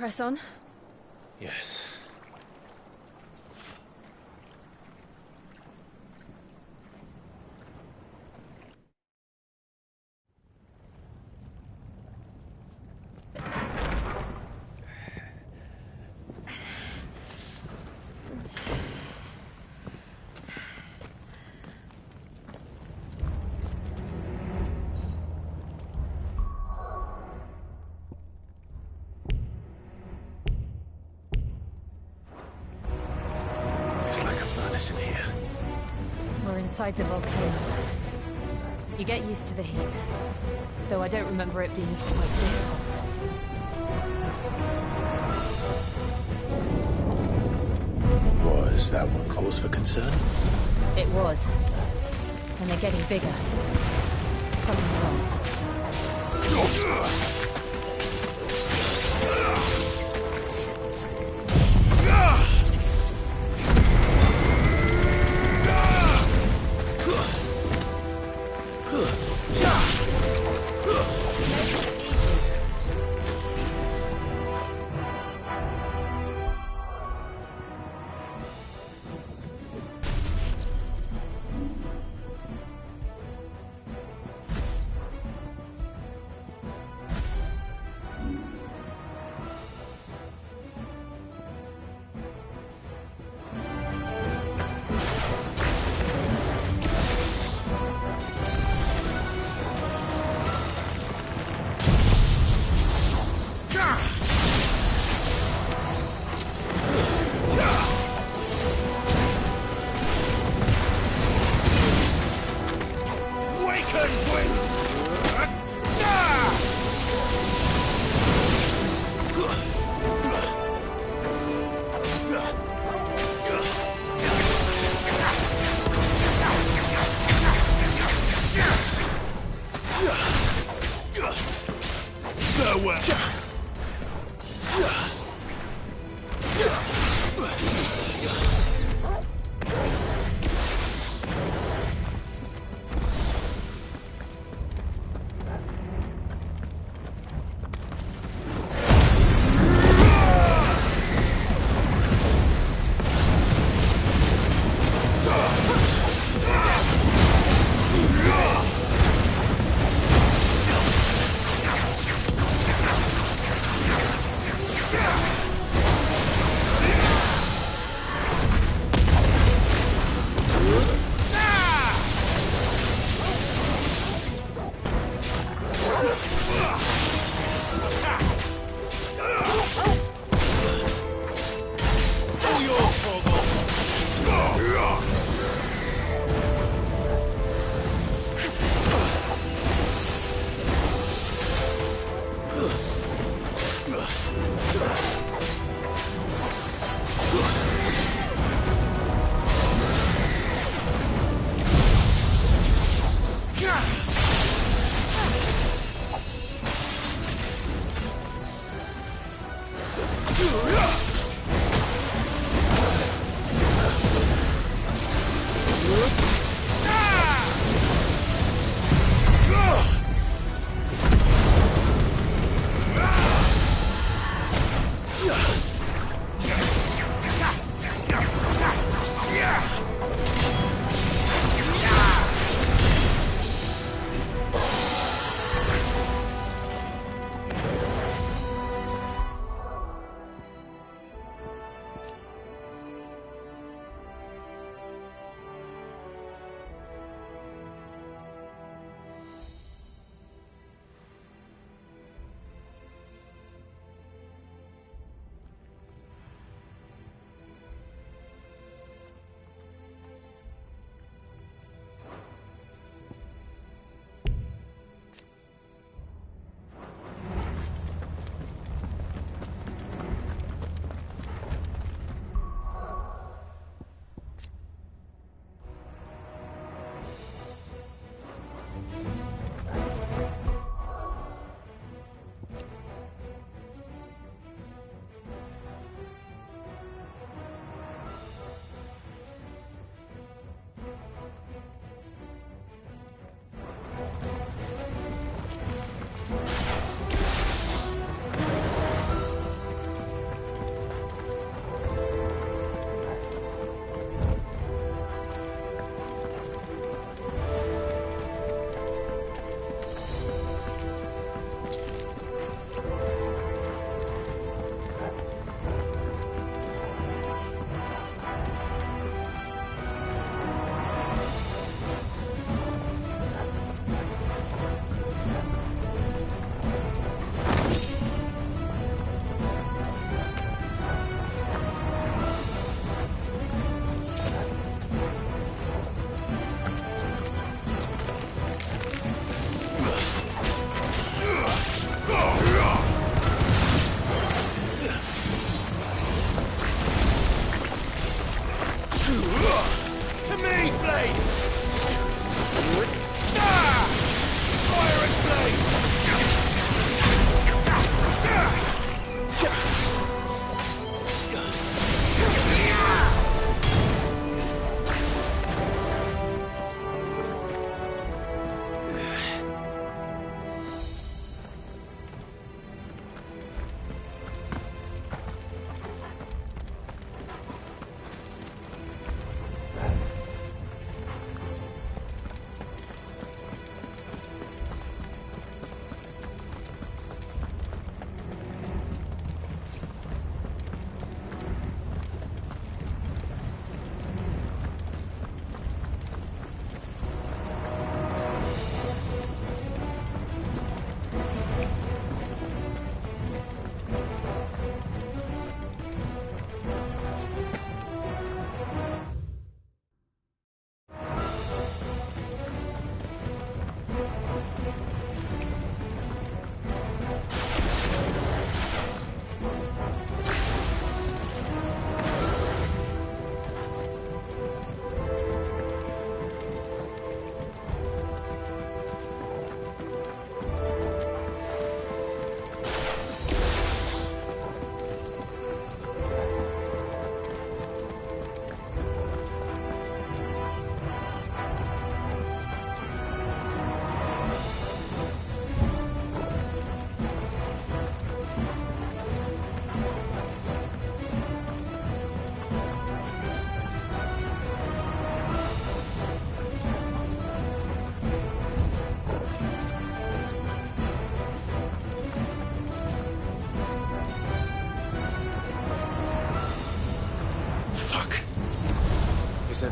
Press on. Yes. It's like a furnace in here. We're inside the volcano. You get used to the heat. Though I don't remember it being quite this hot. Was that one cause for concern? It was. And they're getting bigger. Something's wrong.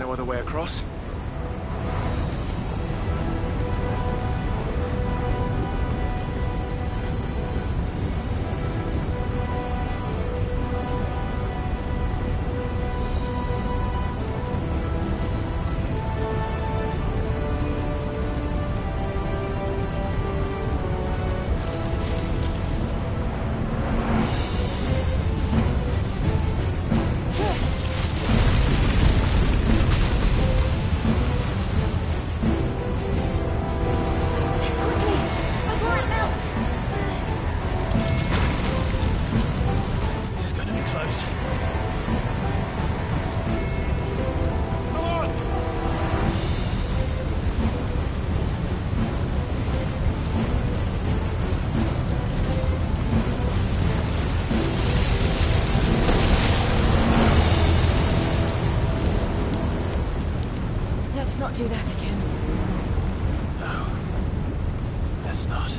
no other way across? Let's not do that again. No. Let's not.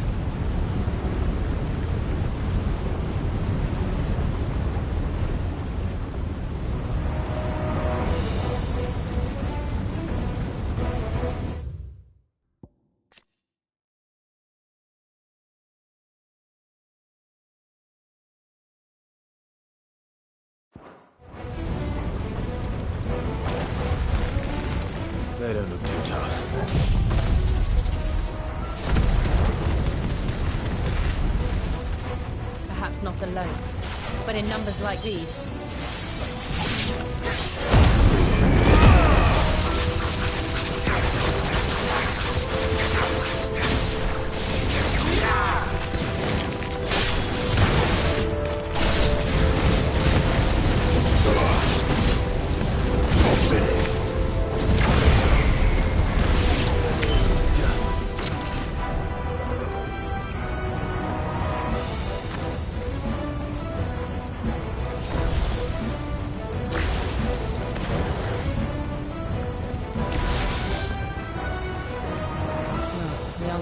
They don't look too tough. Perhaps not alone, but in numbers like these.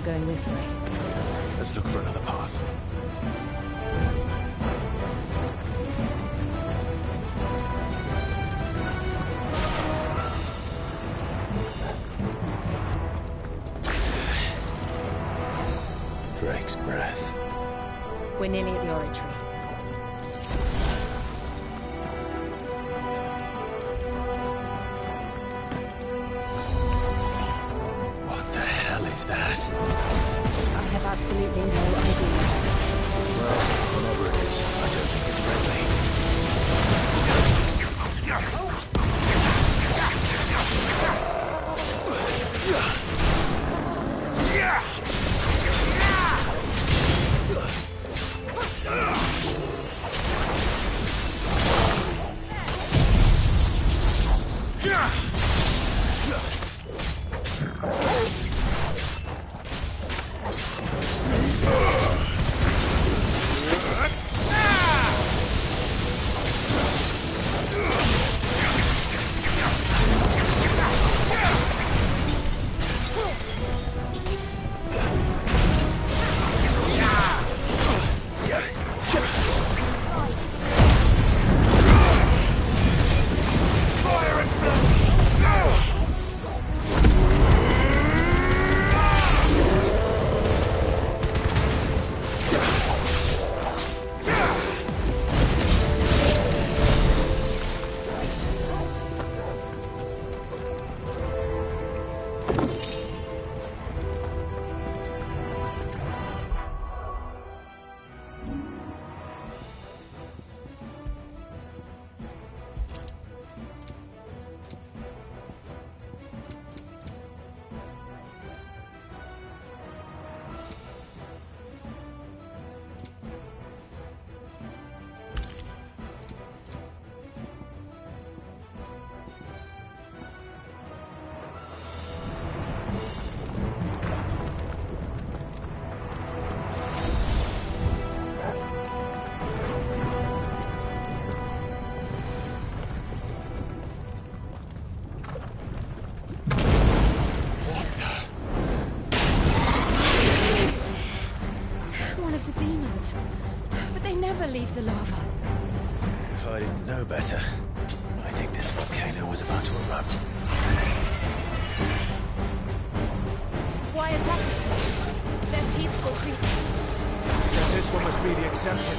Going this way. Let's look for another path. Drake's breath. We're nearly at the oratory. Is that? I have absolutely no idea. Well, whatever it is, I don't think it's But they never leave the lava. If I didn't know better, I think this volcano was about to erupt. Why attack us then? They're peaceful creatures. Then this one must be the exception.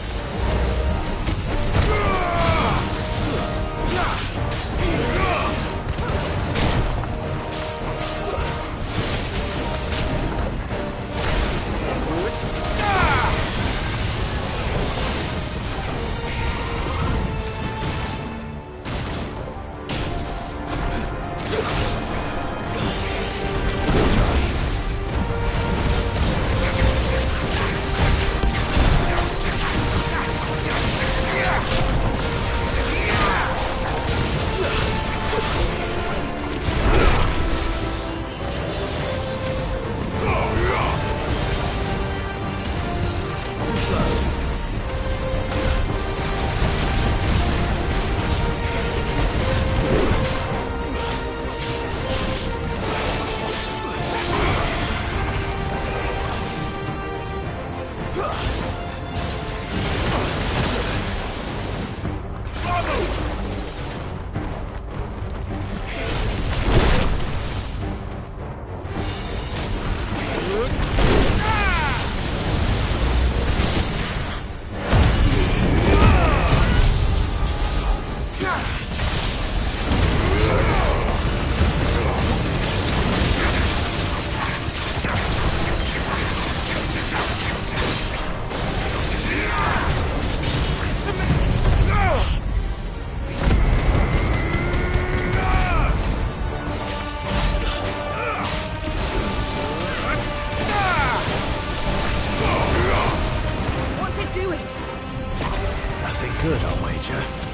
good, I'll wager.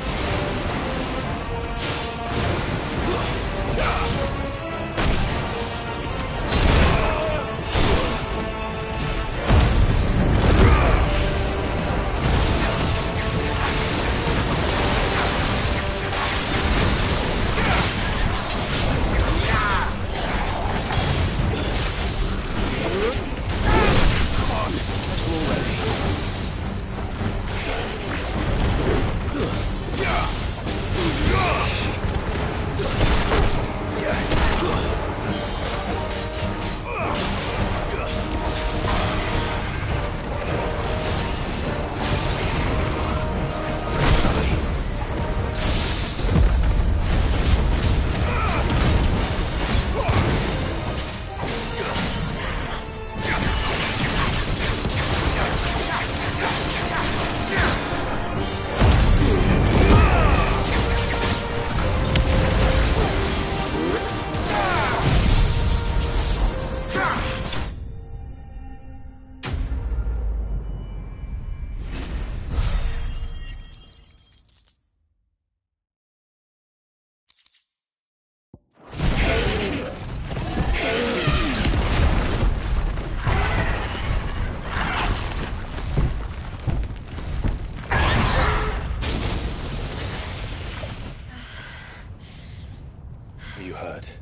Are you hurt?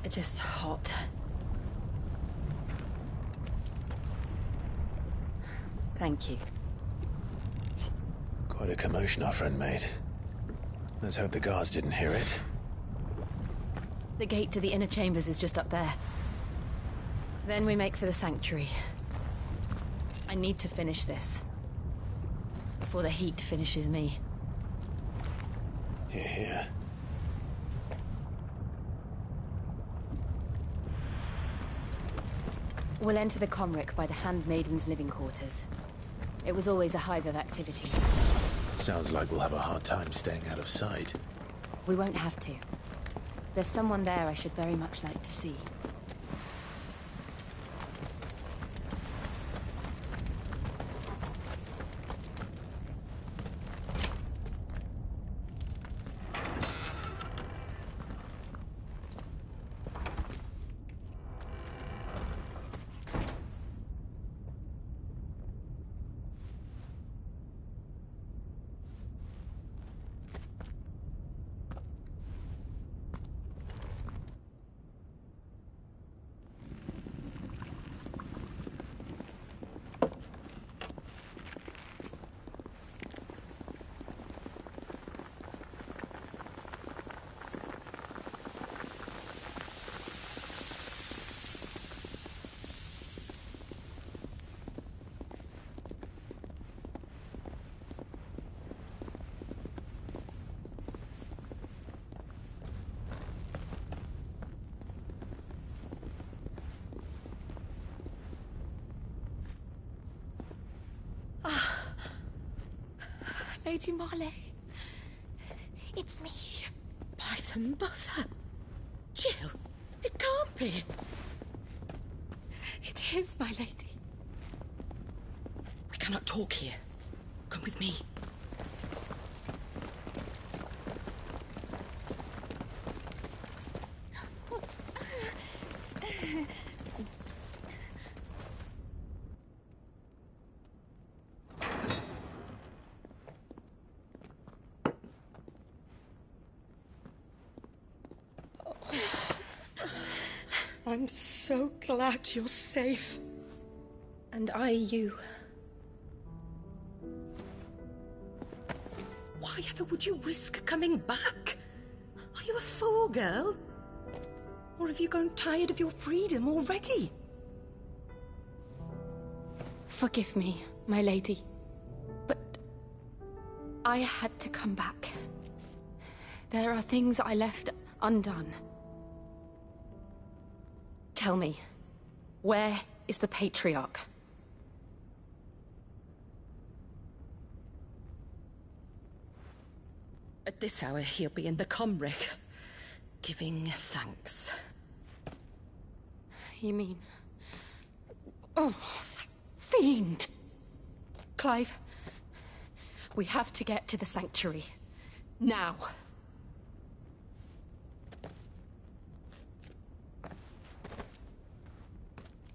Just hot. Thank you. Quite a commotion our friend made. Let's hope the guards didn't hear it. The gate to the inner chambers is just up there. Then we make for the sanctuary. I need to finish this. Before the heat finishes me. Hear, hear. We'll enter the Comric by the Handmaiden's living quarters. It was always a hive of activity. Sounds like we'll have a hard time staying out of sight. We won't have to. There's someone there I should very much like to see. Lady Marley. It's me. By the mother. Jill, it can't be. It is, my lady. We cannot talk here. Come with me. I'm so glad you're safe. And I you. Why ever would you risk coming back? Are you a fool, girl? Or have you grown tired of your freedom already? Forgive me, my lady, but I had to come back. There are things I left undone. Tell me, where is the Patriarch? At this hour, he'll be in the Comric, giving thanks. You mean... Oh, that fiend! Clive, we have to get to the sanctuary. Now.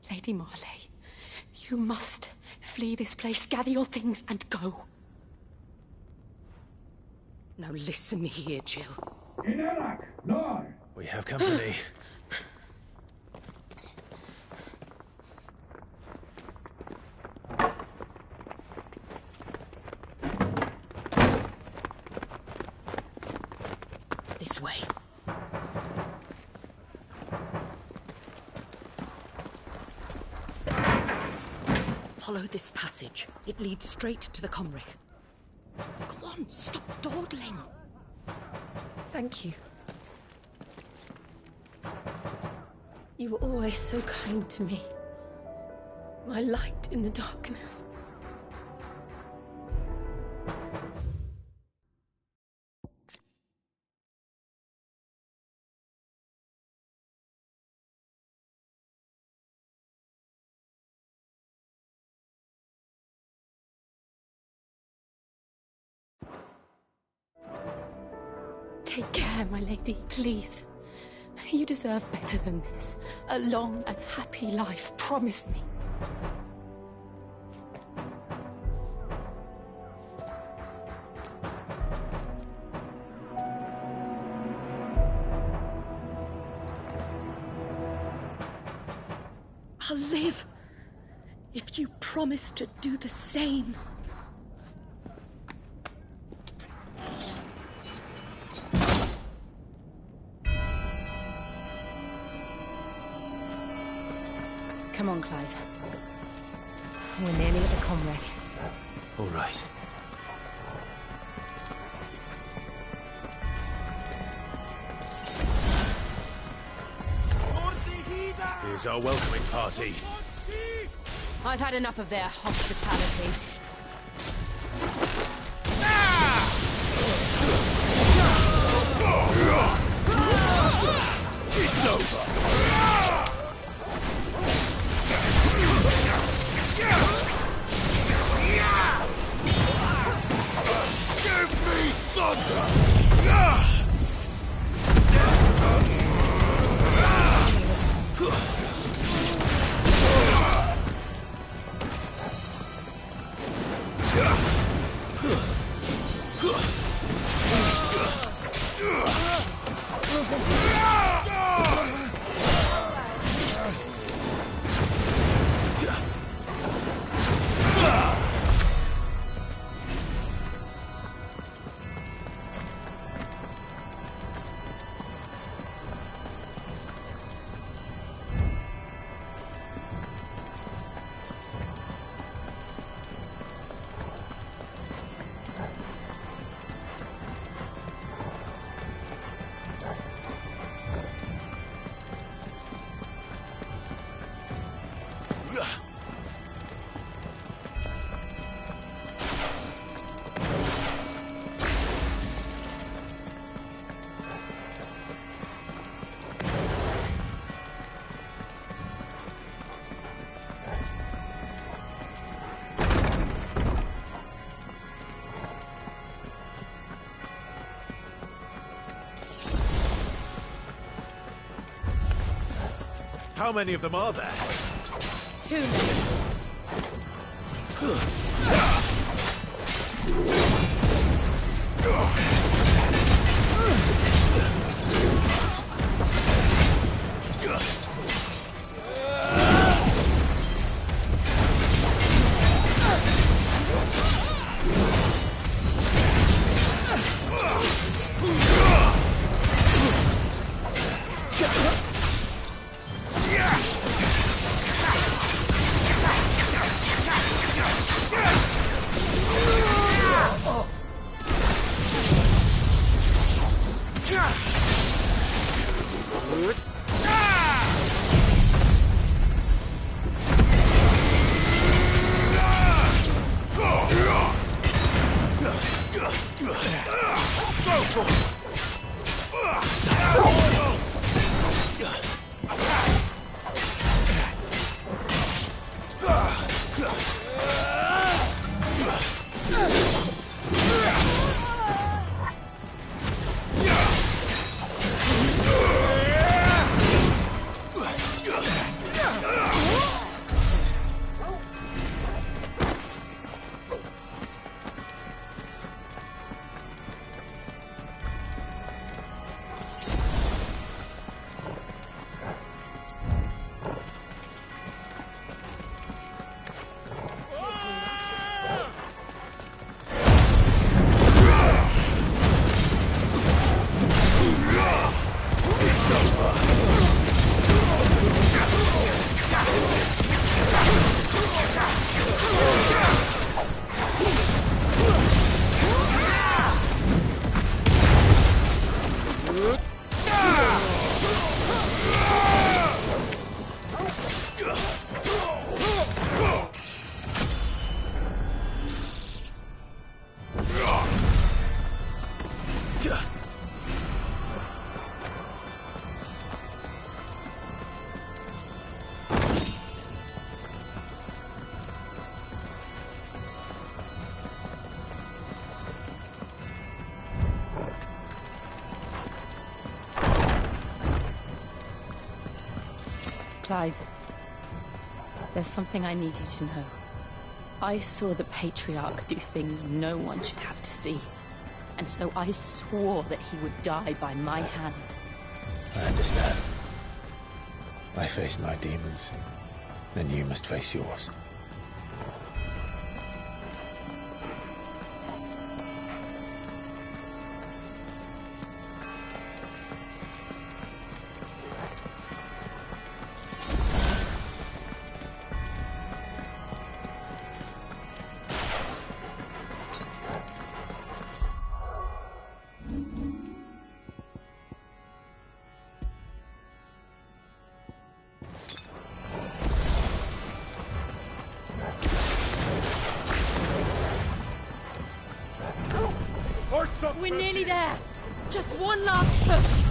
Lady Marley, you must flee this place, gather your things, and go. Now listen here, Jill. We have company. This way. Follow this passage. It leads straight to the Comric. Go on, stop dawdling. Thank you. You were always so kind to me. My light in the darkness. Take care, my lady, please. You deserve better than this. A long and happy life, promise me. I'll live if you promise to do the same. Come on, Clive. We're nearly at the Comric. All right. Here's our welcoming party. I've had enough of their hospitality. It's over! Give me thunder! How many of them are there? Too many. Clive, there's something I need you to know. I saw the Patriarch do things no one should have to see. And so I swore that he would die by my hand. I understand. I face my demons. Then you must face yours. We're nearly there. Just one last push.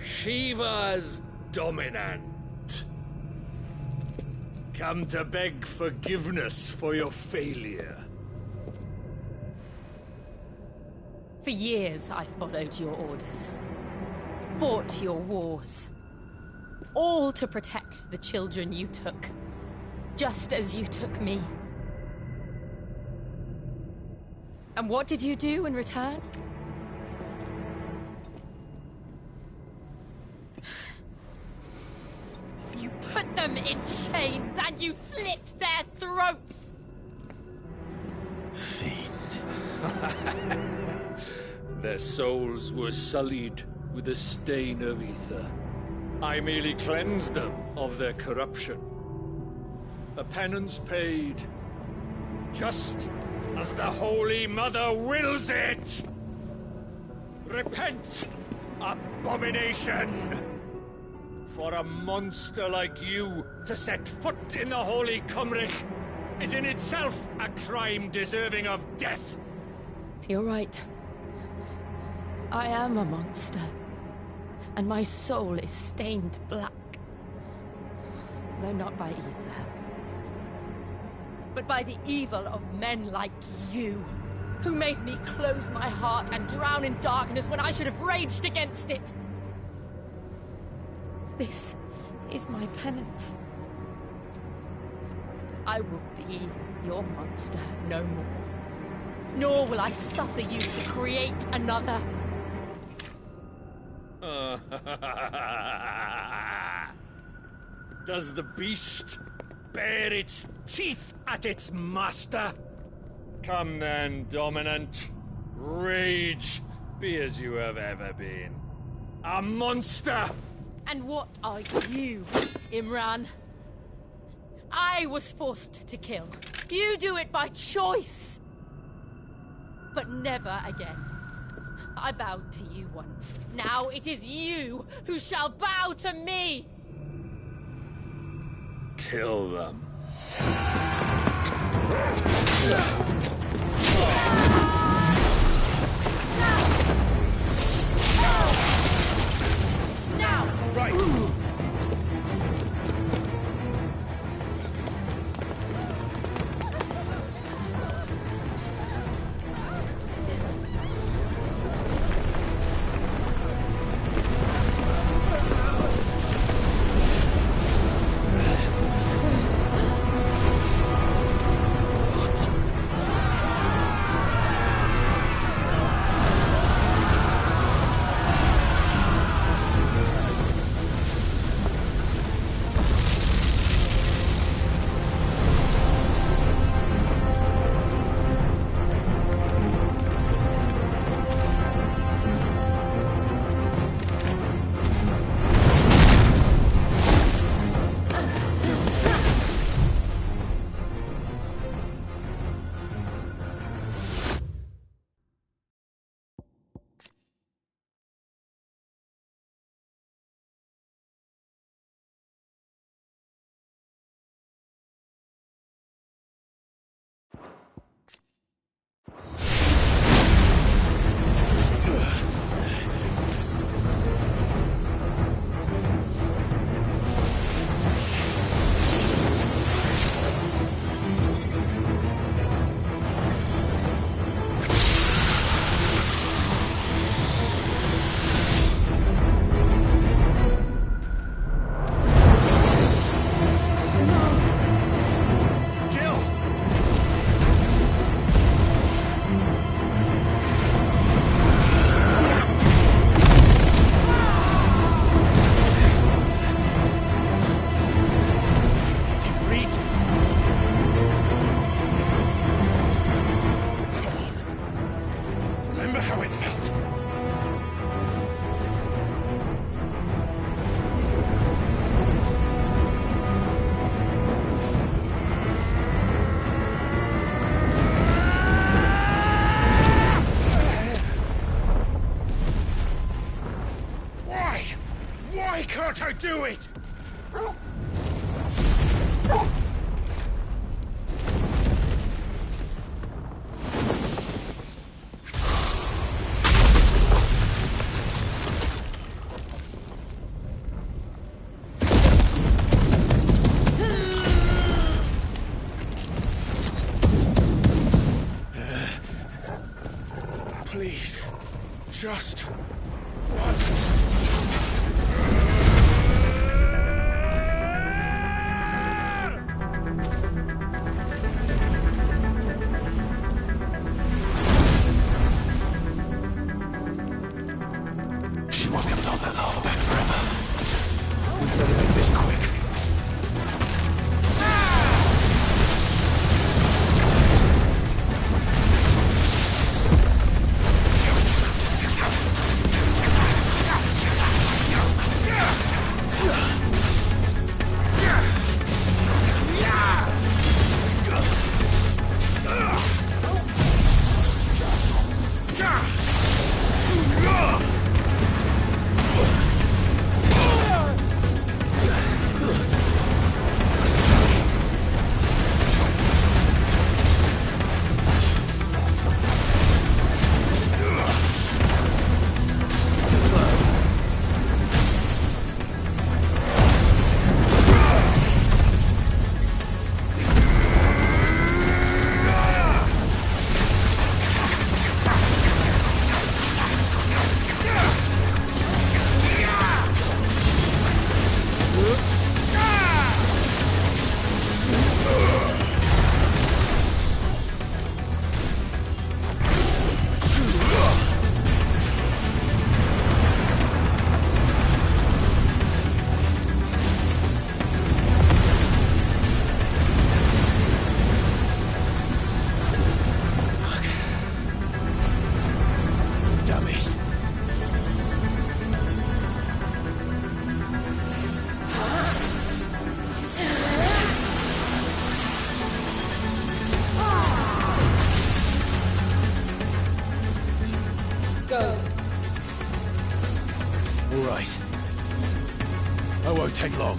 Shiva's dominant. Come to beg forgiveness for your failure. For years, I followed your orders. Fought your wars. All to protect the children you took. Just as you took me. And what did you do in return? You put them in chains and you slit their throats! Their souls were sullied with a stain of ether. I merely cleansed them of their corruption. A penance paid, just as the Holy Mother wills it! Repent, abomination! For a monster like you to set foot in the Holy Cymric is in itself a crime deserving of death. You're right. I am a monster. And my soul is stained black. Though not by ether. But by the evil of men like you, who made me close my heart and drown in darkness when I should have raged against it. This is my penance. I will be your monster no more. Nor will I suffer you to create another. Does the beast bare its teeth at its master? Come then, dominant. Rage, be as you have ever been. A monster! And what are you, Imran? I was forced to kill. You do it by choice. But never again. I bowed to you once. Now it is you who shall bow to me! Kill them. Now! Right! do it! Please, just once. She won't be able to hold that lava back forever. We better make this quick. Damn it. Go. All right. I won't take long.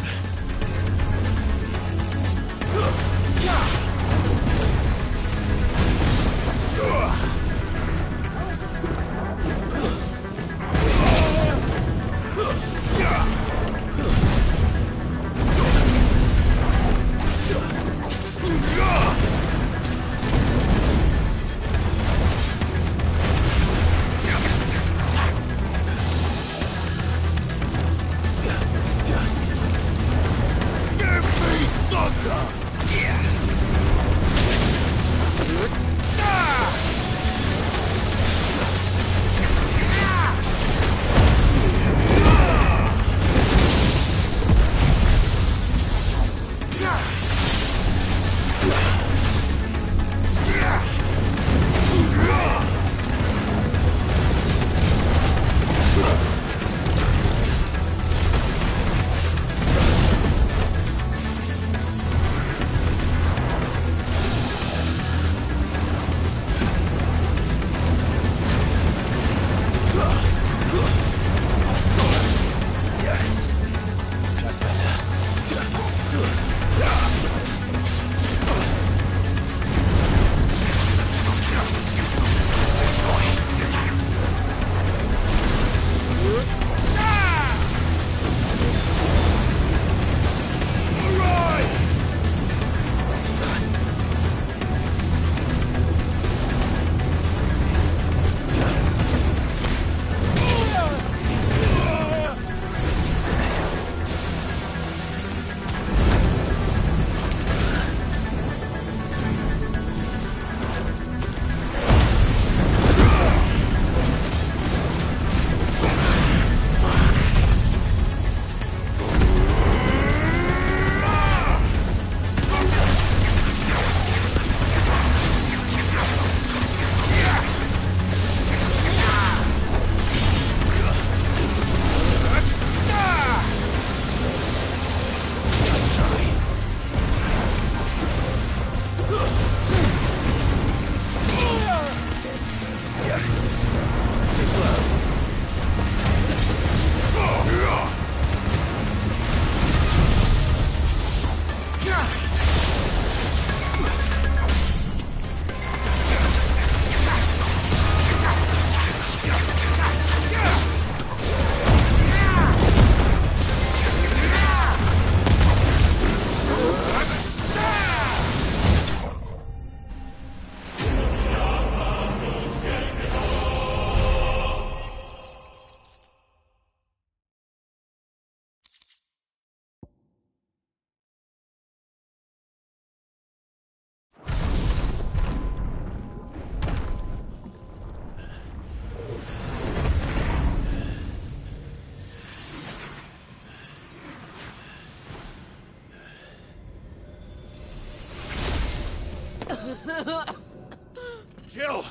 Jill!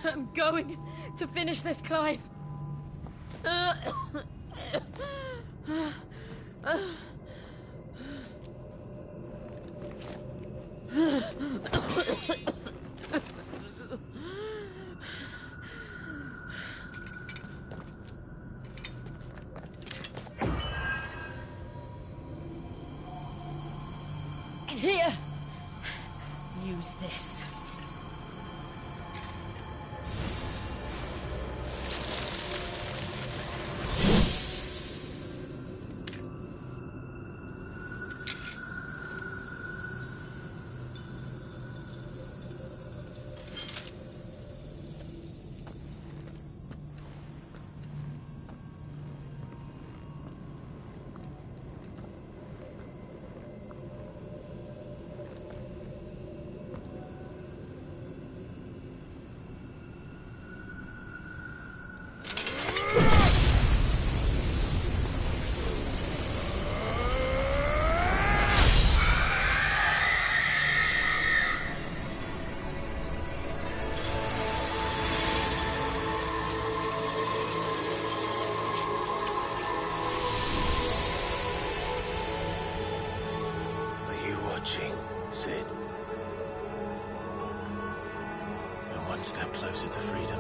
I'm going to finish this, Clive. Here. Use this. Sid. We're one step closer to freedom.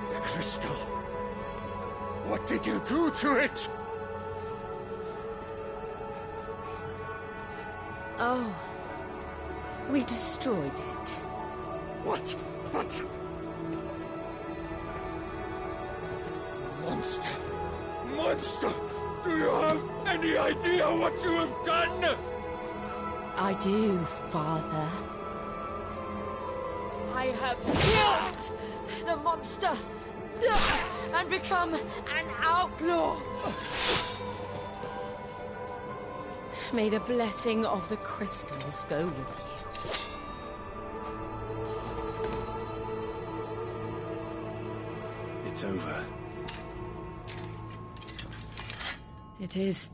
The crystal. What did you do to it? Oh. We destroyed it. What? But... Monster! Monster! Do you have any idea what you have done? I do, Father. I have killed the monster and become an outlaw. May the blessing of the crystals go with you. It's over. It is.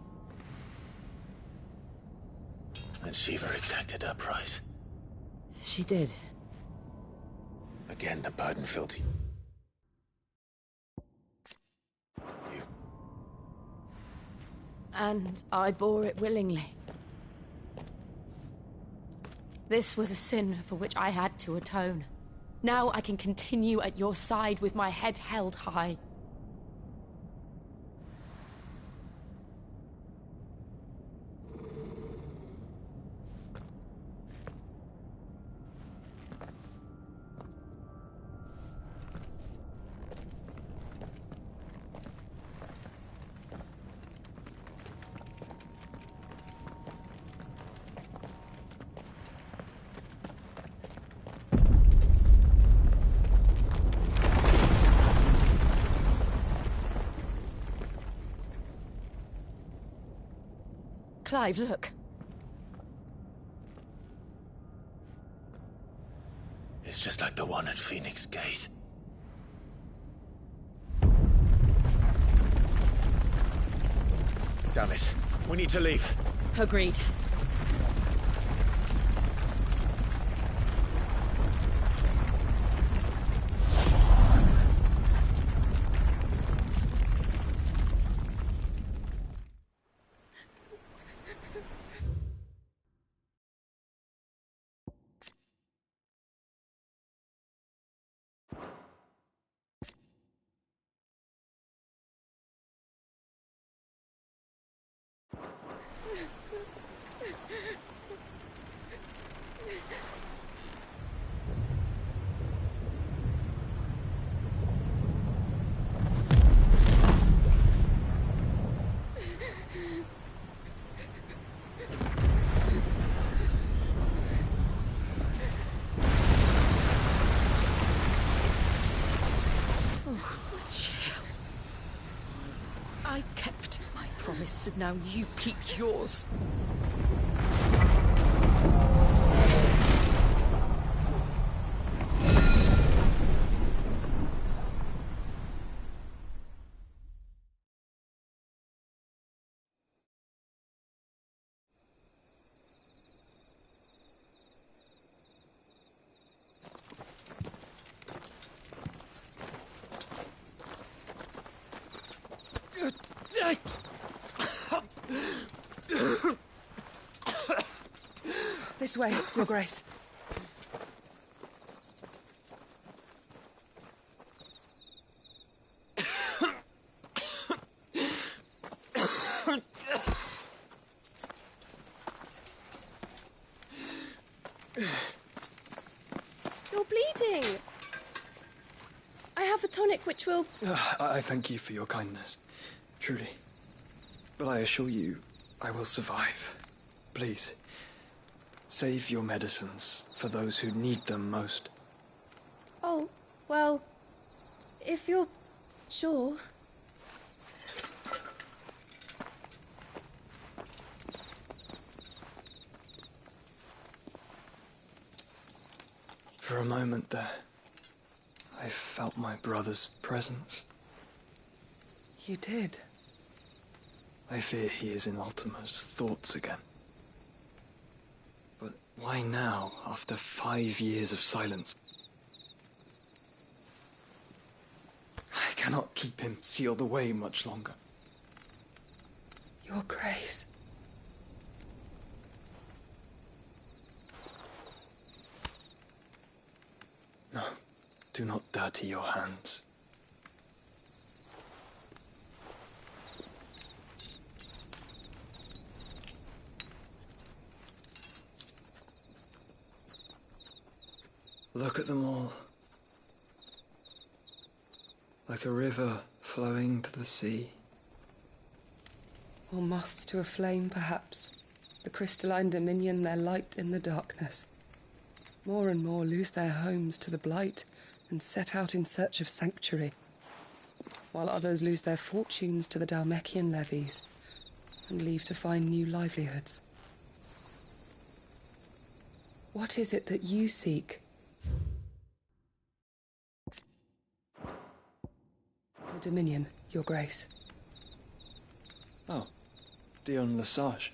And Shiva exacted her price. She did. Again, the burden fell to you. And I bore it willingly. This was a sin for which I had to atone. Now I can continue at your side with my head held high. Clive, look. It's just like the one at Phoenix Gate. Damn it. We need to leave. Agreed. I kept my promise, and now you keep yours. This way, Your Grace. You're bleeding. I have a tonic which will... I thank you for your kindness, truly. But I assure you, I will survive. Please, save your medicines for those who need them most. Oh, well, if you're sure. For a moment there, I felt my brother's presence. You did? I fear he is in Ultima's thoughts again. But why now, after 5 years of silence? I cannot keep him sealed away much longer. Your Grace. No, do not dirty your hands. Look at them all. Like a river flowing to the sea. Or moths to a flame, perhaps. The crystalline dominion their light in the darkness. More and more lose their homes to the blight and set out in search of sanctuary, while others lose their fortunes to the Dalmekian levies and leave to find new livelihoods. What is it that you seek? The Dominion, Your Grace. Oh, Dion Lesage.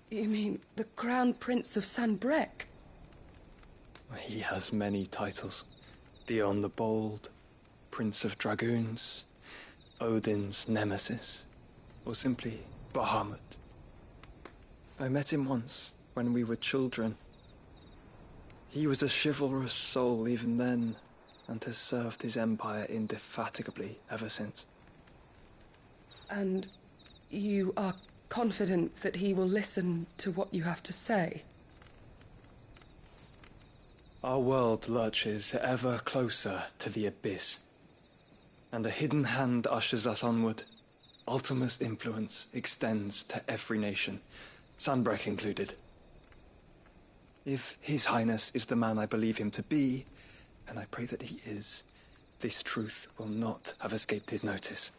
You mean the Crown Prince of Sanbrec? He has many titles. Dion the Bold, Prince of Dragoons, Odin's Nemesis, or simply Bahamut. I met him once, when we were children. He was a chivalrous soul even then, and has served his empire indefatigably ever since. And you are confident that he will listen to what you have to say? Our world lurches ever closer to the abyss, and a hidden hand ushers us onward. Ultima's influence extends to every nation, Sanbrec included. If His Highness is the man I believe him to be, and I pray that he is, this truth will not have escaped his notice.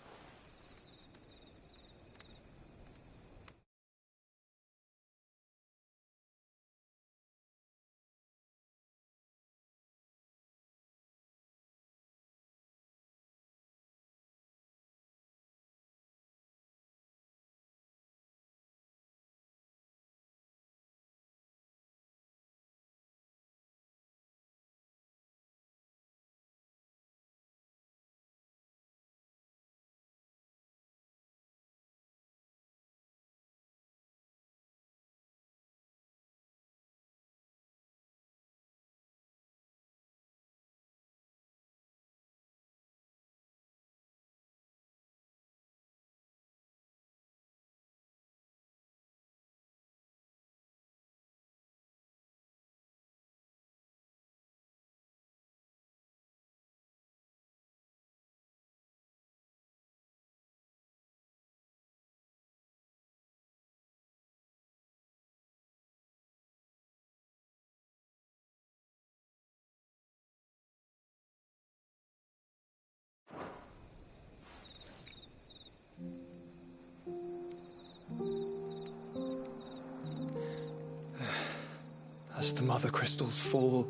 As the mother crystals fall,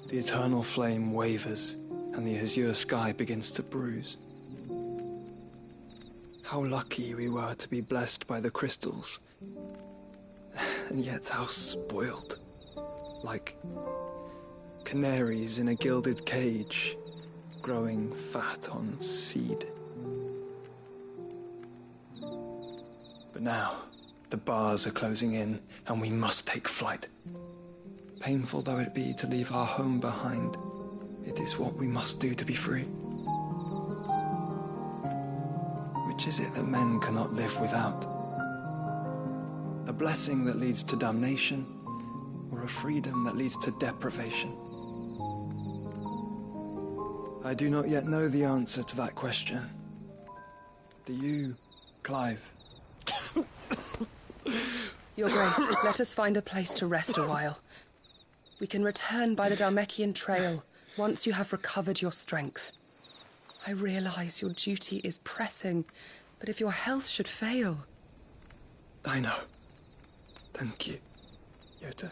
the eternal flame wavers, and the azure sky begins to bruise. How lucky we were to be blessed by the crystals, and yet how spoiled. Like canaries in a gilded cage, growing fat on seed. But now, the bars are closing in, and we must take flight. Painful though it be to leave our home behind, it is what we must do to be free. Which is it that men cannot live without? A blessing that leads to damnation, or a freedom that leads to deprivation? I do not yet know the answer to that question. Do you, Clive? Your Grace, let us find a place to rest a while. We can return by the Dalmekian trail once you have recovered your strength. I realize your duty is pressing, but if your health should fail... I know. Thank you, Yoto.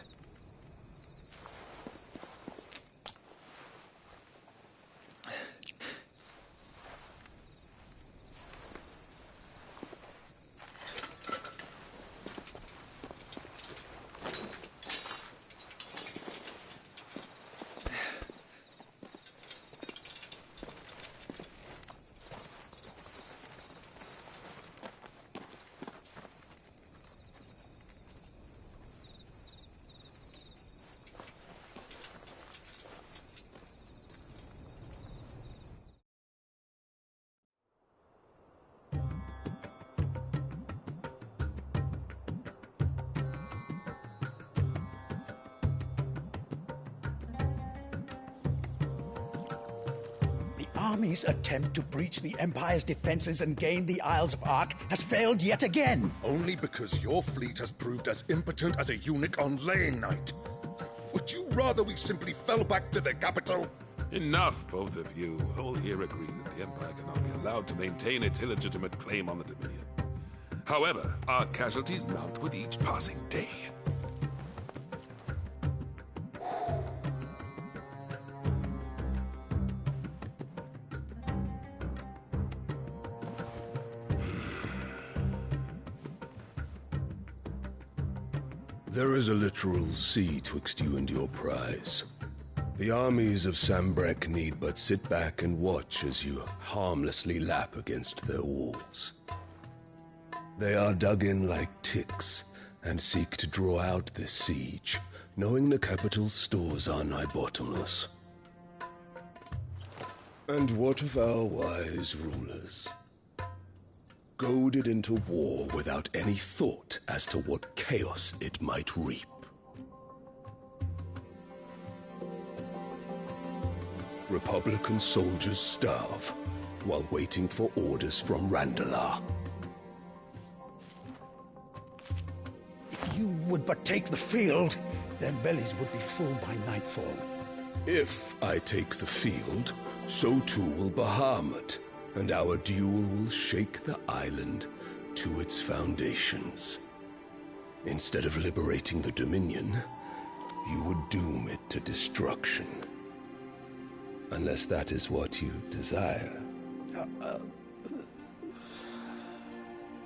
Army's attempt to breach the Empire's defenses and gain the Isles of Ark has failed yet again. Only because your fleet has proved as impotent as a eunuch on laying night. Would you rather we simply fell back to the capital? Enough, both of you. All here agree that the Empire cannot be allowed to maintain its illegitimate claim on the Dominion. However, our casualties mount with each passing day. There is a literal sea twixt you and your prize. The armies of Sambrek need but sit back and watch as you harmlessly lap against their walls. They are dug in like ticks and seek to draw out this siege, knowing the capital's stores are nigh bottomless. And what of our wise rulers? Goaded into war without any thought as to what chaos it might reap. Republican soldiers starve while waiting for orders from Randalar. If you would but take the field, their bellies would be full by nightfall. If I take the field, so too will Bahamut, and our duel will shake the island to its foundations. Instead of liberating the Dominion, you would doom it to destruction. Unless that is what you desire.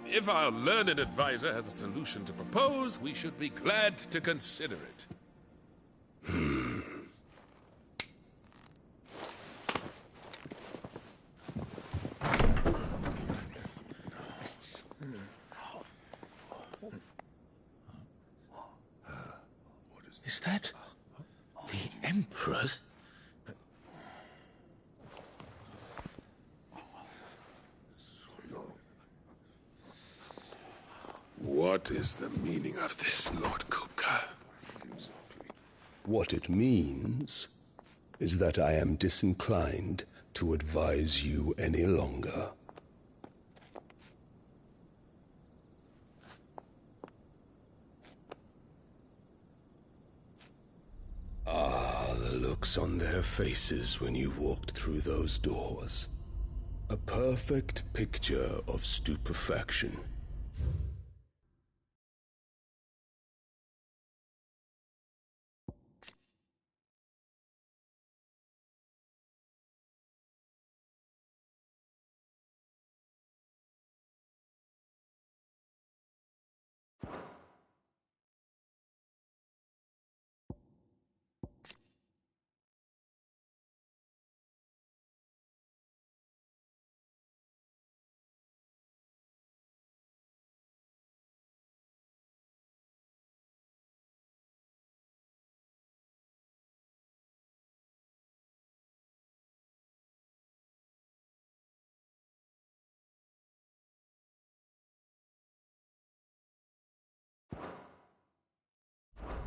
If our learned advisor has a solution to propose, we should be glad to consider it. Is that the Emperor's? What is the meaning of this, Lord Kupka? What it means is that I am disinclined to advise you any longer. Ah, the looks on their faces when you walked through those doors. A perfect picture of stupefaction.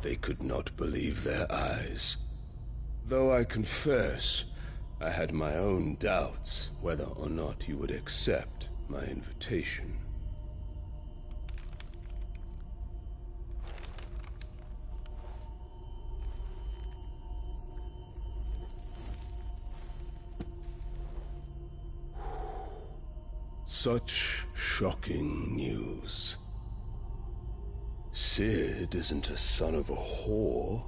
They could not believe their eyes. Though I confess, I had my own doubts whether or not you would accept my invitation. Such shocking news. Sid isn't a son of a whore.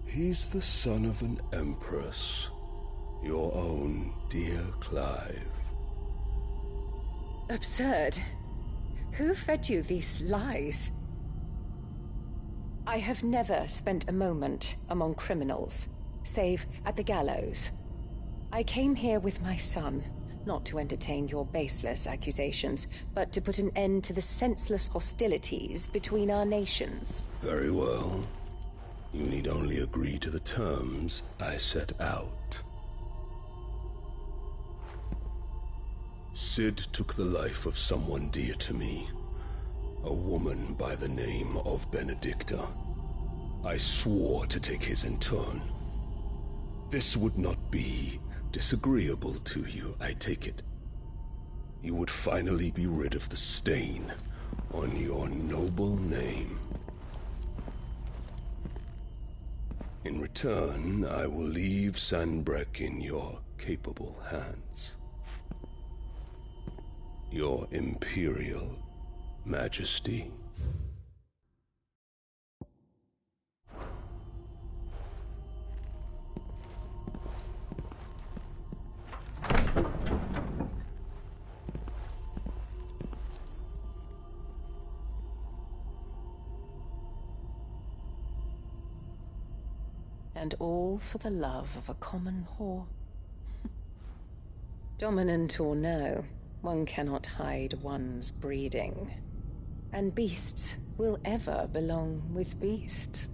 He's the son of an empress. Your own dear Clive. Absurd. Who fed you these lies? I have never spent a moment among criminals, save at the gallows. I came here with my son, not to entertain your baseless accusations, but to put an end to the senseless hostilities between our nations. Very well. You need only agree to the terms I set out. Sid took the life of someone dear to me, a woman by the name of Benedicta. I swore to take his in turn. This would not be disagreeable to you, I take it. You would finally be rid of the stain on your noble name. In return, I will leave Sanbreque in your capable hands. Your Imperial Majesty. And all for the love of a common whore. Dominant or no, one cannot hide one's breeding. And beasts will ever belong with beasts.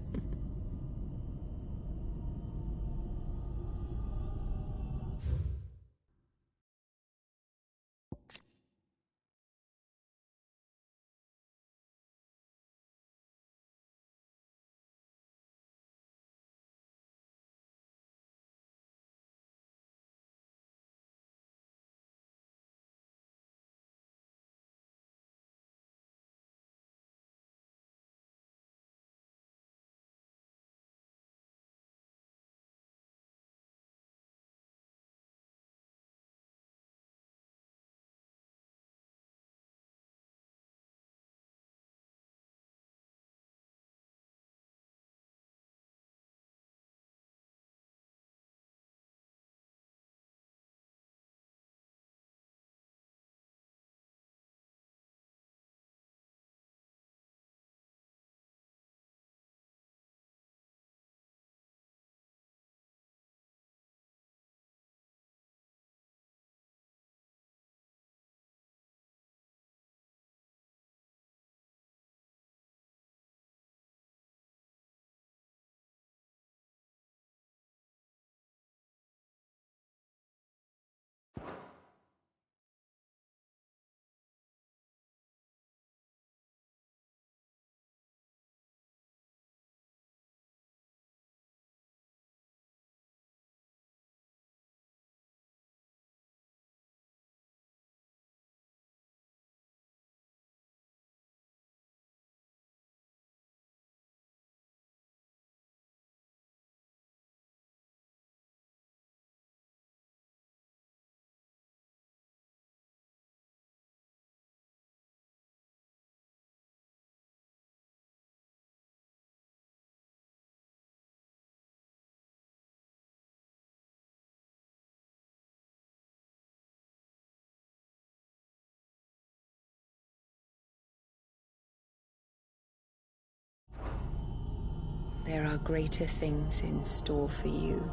There are greater things in store for you,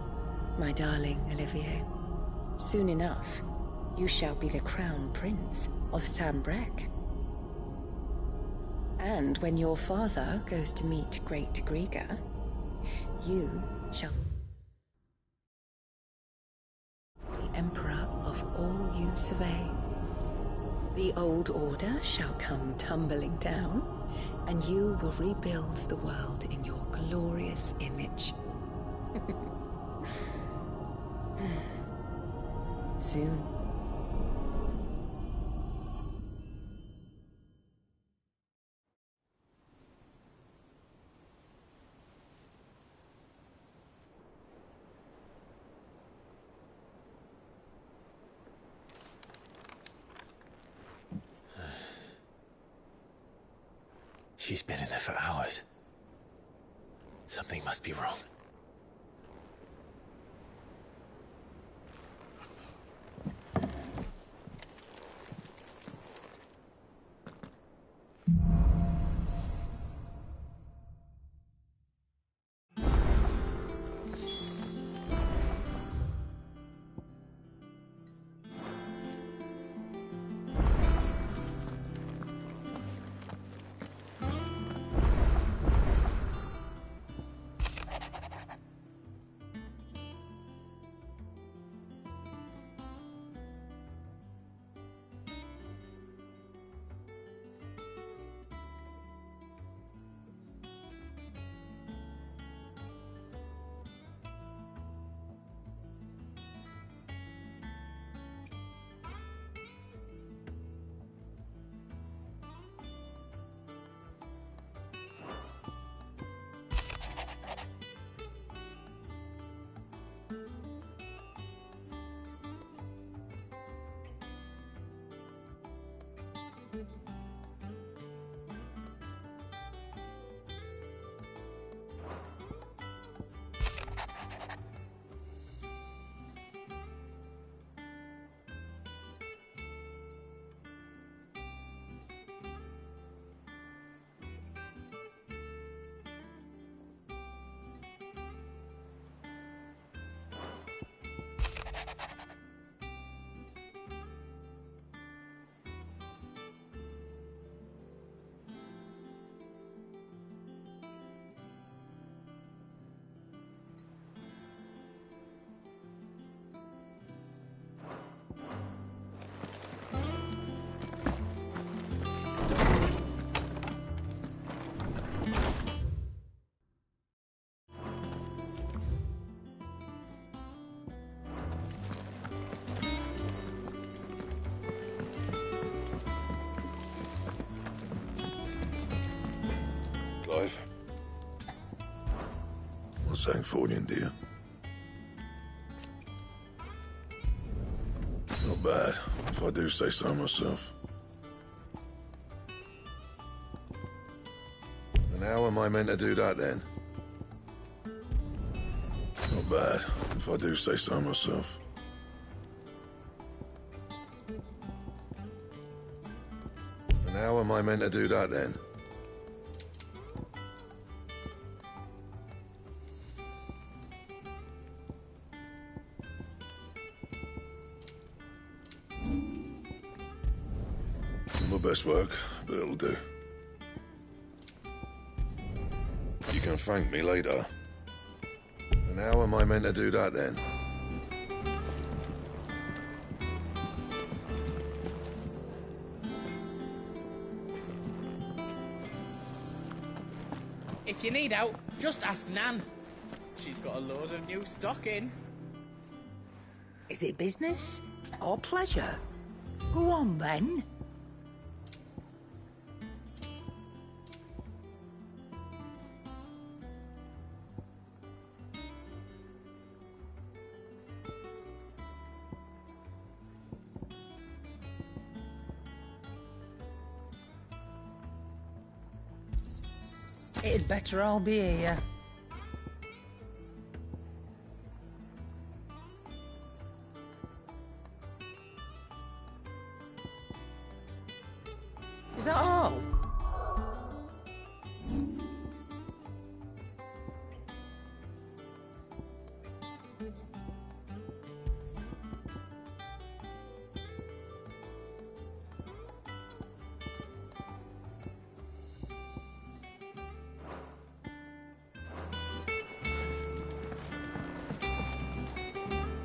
my darling Olivier. Soon enough, you shall be the crown prince of Sanbreque. And when your father goes to meet Great Griga, you shall be the emperor of all you survey. The old order shall come tumbling down, and you will rebuild the world in your glorious image. Soon. She's been in there for hours. Something must be wrong. Clive. What's Sancfordian, dear? Not bad, if I do say so myself. And how am I meant to do that, then? Not bad, if I do say so myself. And how am I meant to do that, then? My best work, but it'll do. You can thank me later. And how am I meant to do that, then? If you need help, just ask Nan. She's got a load of new stock in. Is it business or pleasure? Go on, then. It'd better all be here. Is that all?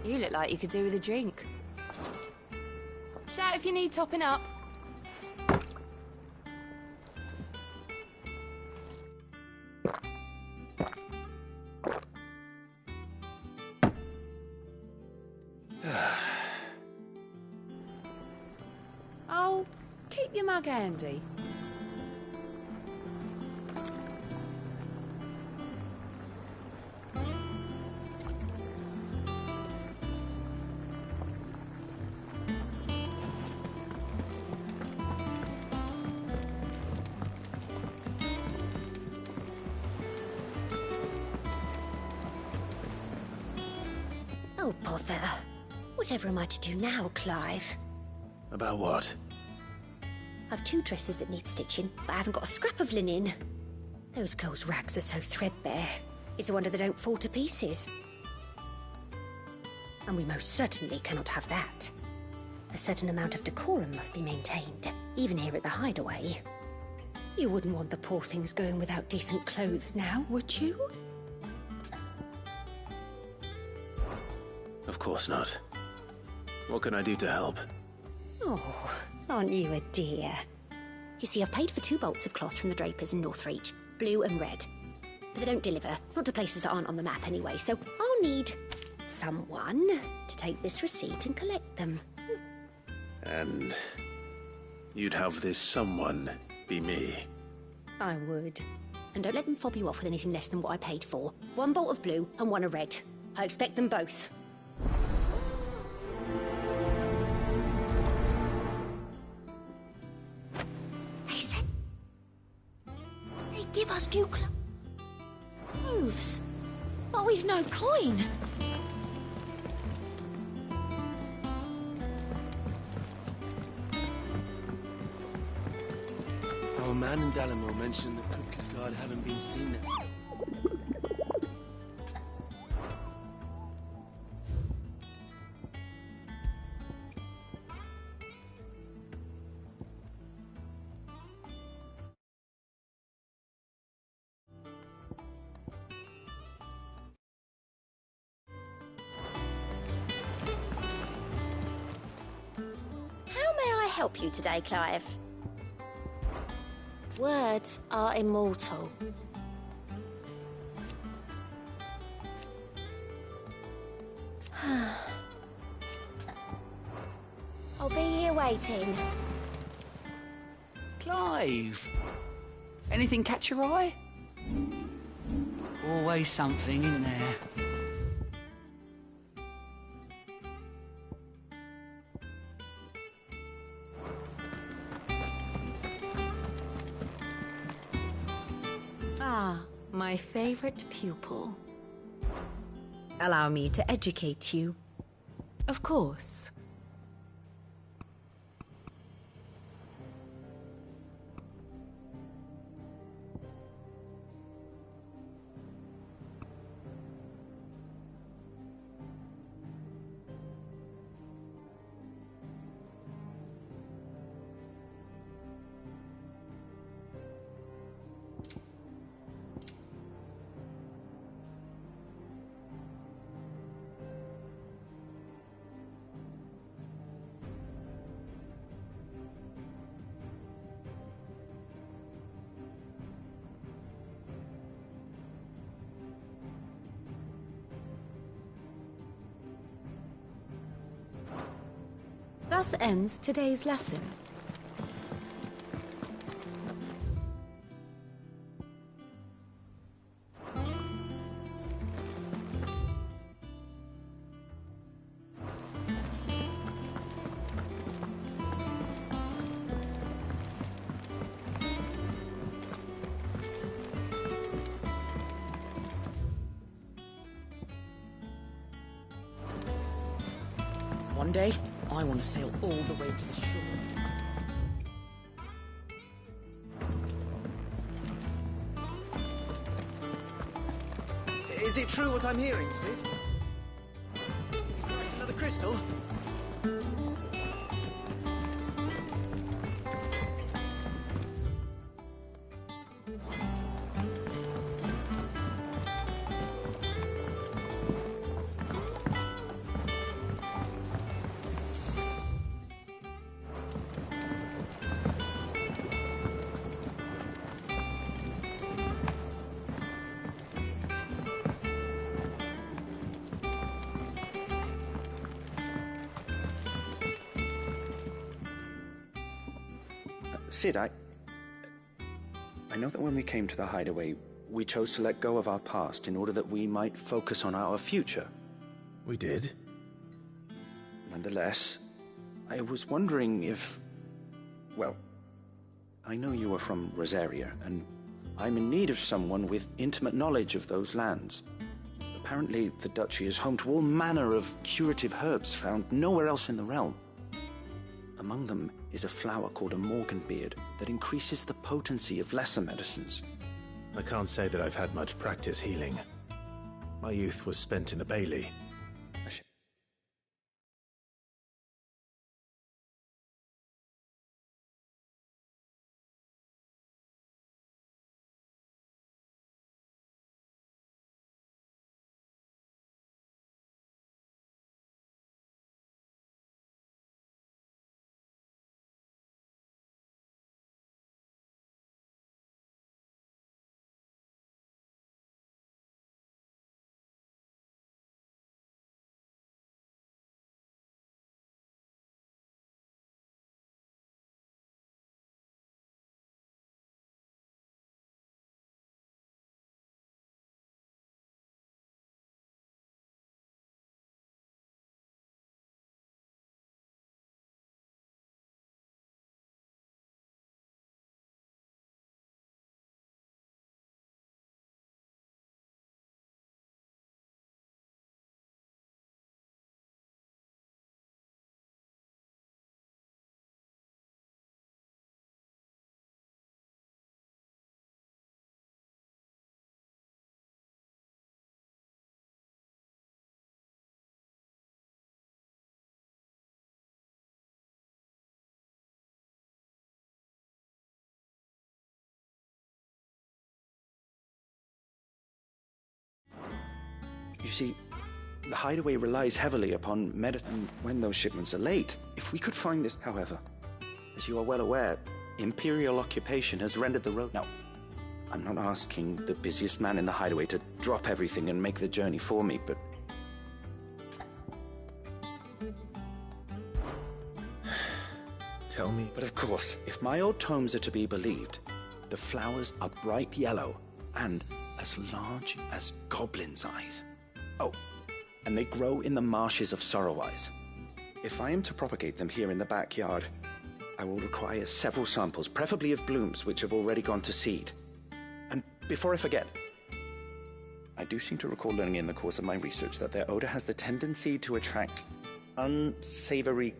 You look like you could do with a drink. Shout if you need topping up. your mug handy. Oh, bother. Whatever am I to do now, Clive? About what? I've 2 dresses that need stitching, but I haven't got a scrap of linen. Those girls' rags are so threadbare. It's a wonder they don't fall to pieces. And we most certainly cannot have that. A certain amount of decorum must be maintained, even here at the Hideaway. You wouldn't want the poor things going without decent clothes now, would you? Of course not. What can I do to help? Oh, aren't you a dear? You see, I've paid for 2 bolts of cloth from the drapers in Northreach, blue and red. But they don't deliver, not to places that aren't on the map anyway, so I'll need someone to take this receipt and collect them. And you'd have this someone be me? I would. And don't let them fob you off with anything less than what I paid for. 1 bolt of blue and 1 of red. I expect them both. Give us 2 cloves. But we've no coin. Our man in Dallimore mentioned that Cook's Guard haven't been seen there. Help you today, Clive? Words are immortal. I'll be here waiting. Clive! Anything catch your eye? Always something in there. My favorite pupil. Allow me to educate you. Of course. Thus ends today's lesson. One day, I want to sail all the way to the shore. Is it true what I'm hearing, Sid? It's another crystal? Sid, I know that when we came to the hideaway, we chose to let go of our past in order that we might focus on our future. We did? Nonetheless, I was wondering if... Well, I know you are from Rosaria, and I'm in need of someone with intimate knowledge of those lands. Apparently, the Duchy is home to all manner of curative herbs found nowhere else in the realm. Among them is a flower called a Morganbeard that increases the potency of lesser medicines. I can't say that I've had much practice healing. My youth was spent in the Bailey. You see, the hideaway relies heavily upon medicine when those shipments are late. If we could find this, however, as you are well aware, Imperial occupation has rendered the road... Now, I'm not asking the busiest man in the hideaway to drop everything and make the journey for me, but... Tell me. But of course, if my old tomes are to be believed, the flowers are bright yellow and as large as goblins' eyes. Oh, and they grow in the marshes of Sorrowwise. If I am to propagate them here in the backyard, I will require several samples, preferably of blooms which have already gone to seed. And before I forget, I do seem to recall learning in the course of my research that their odor has the tendency to attract unsavory...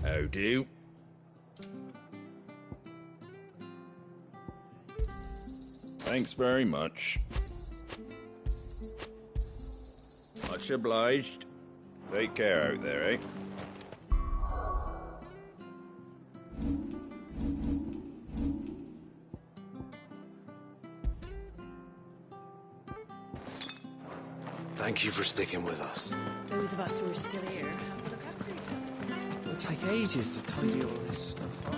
How do? Thanks very much. Much obliged. Take care out there, eh? Thank you for sticking with us. Those of us who are still here have to look after each other. It'll take ages to tidy all this stuff up.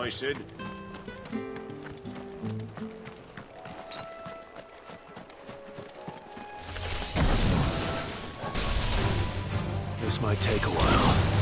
I said. This might take a while.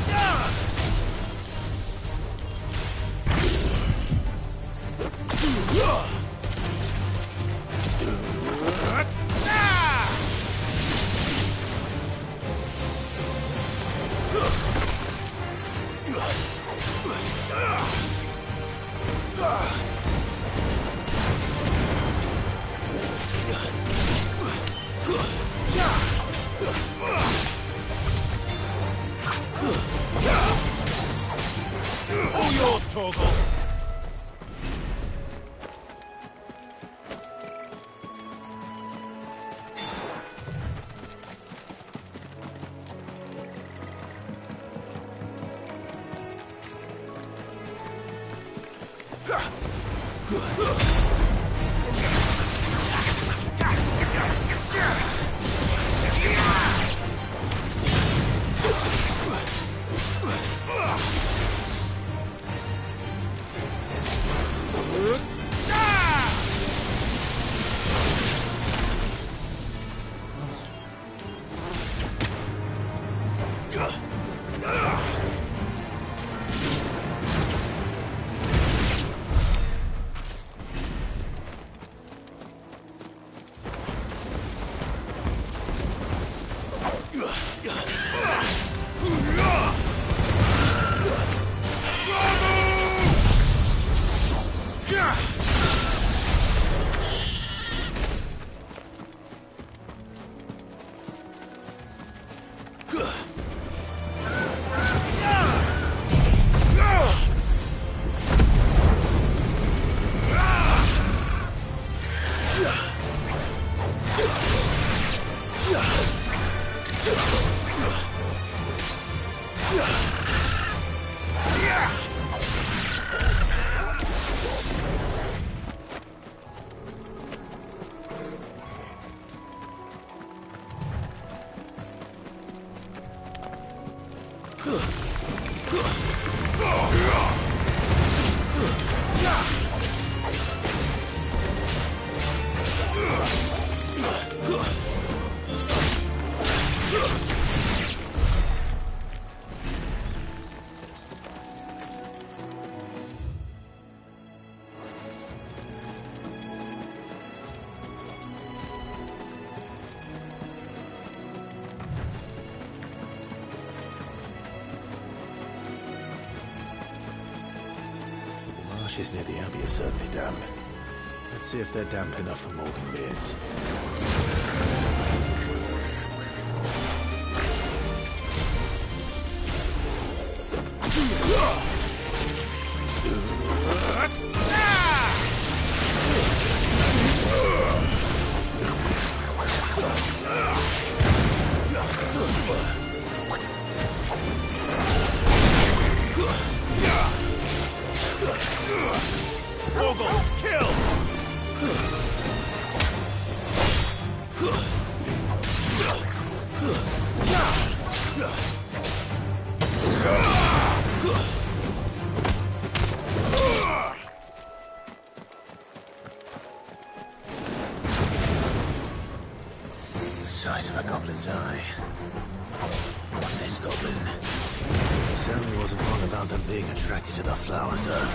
All yours, Torgal. Marshes near the Abbey are certainly damp. Let's see if they're damp enough for Morgan beards. The size of a goblin's eye. This goblin certainly wasn't wrong about them being attracted to the flowers, though.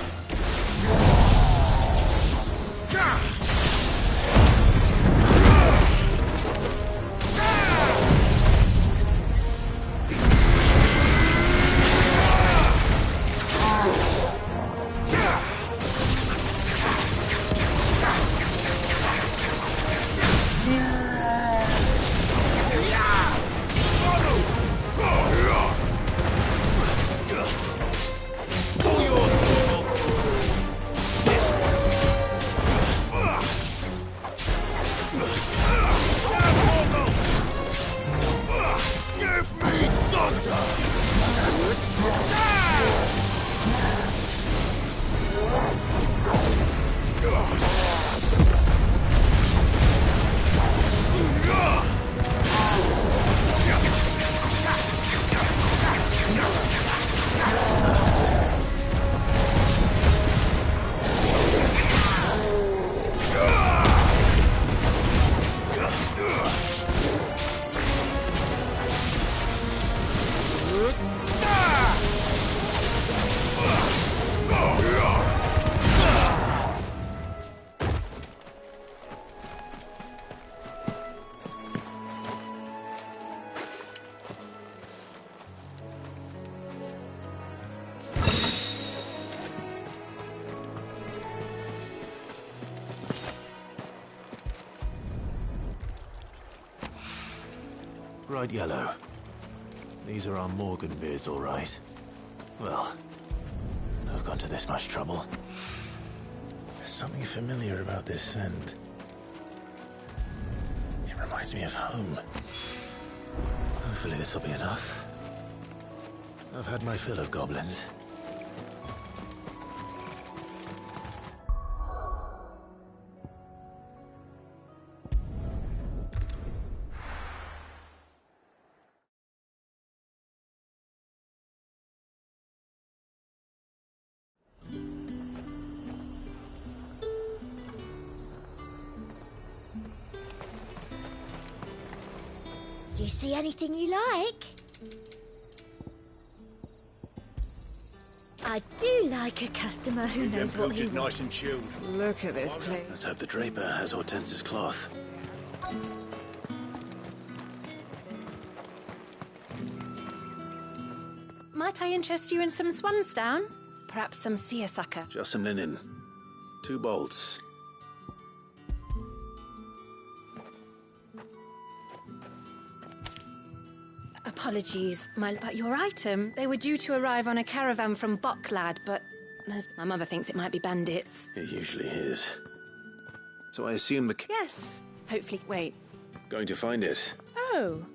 Bright yellow. These are our Morgan beards, all right. Well, I've gone to this much trouble. There's something familiar about this scent. It reminds me of home. Hopefully this will be enough. I've had my fill of goblins. Do you see anything you like? I do like a customer who knows what he wants. Nice and chilled. Look at this place. Let's hope the draper has Hortense's cloth. Might I interest you in some swansdown? Perhaps some seersucker? Just some linen. 2 bolts. Apologies, but your item. They were due to arrive on a caravan from Bucklad, but my mother thinks it might be bandits. It usually is. So I assume the... Yes. Hopefully, wait. Going to find it. Oh.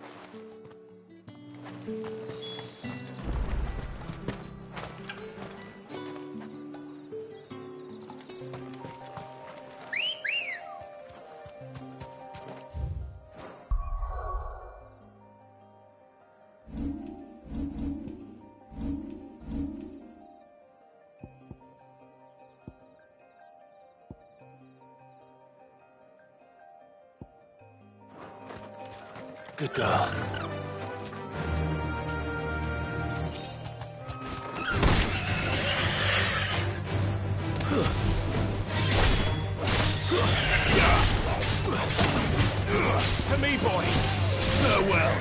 Good girl. To me, boy. Farewell.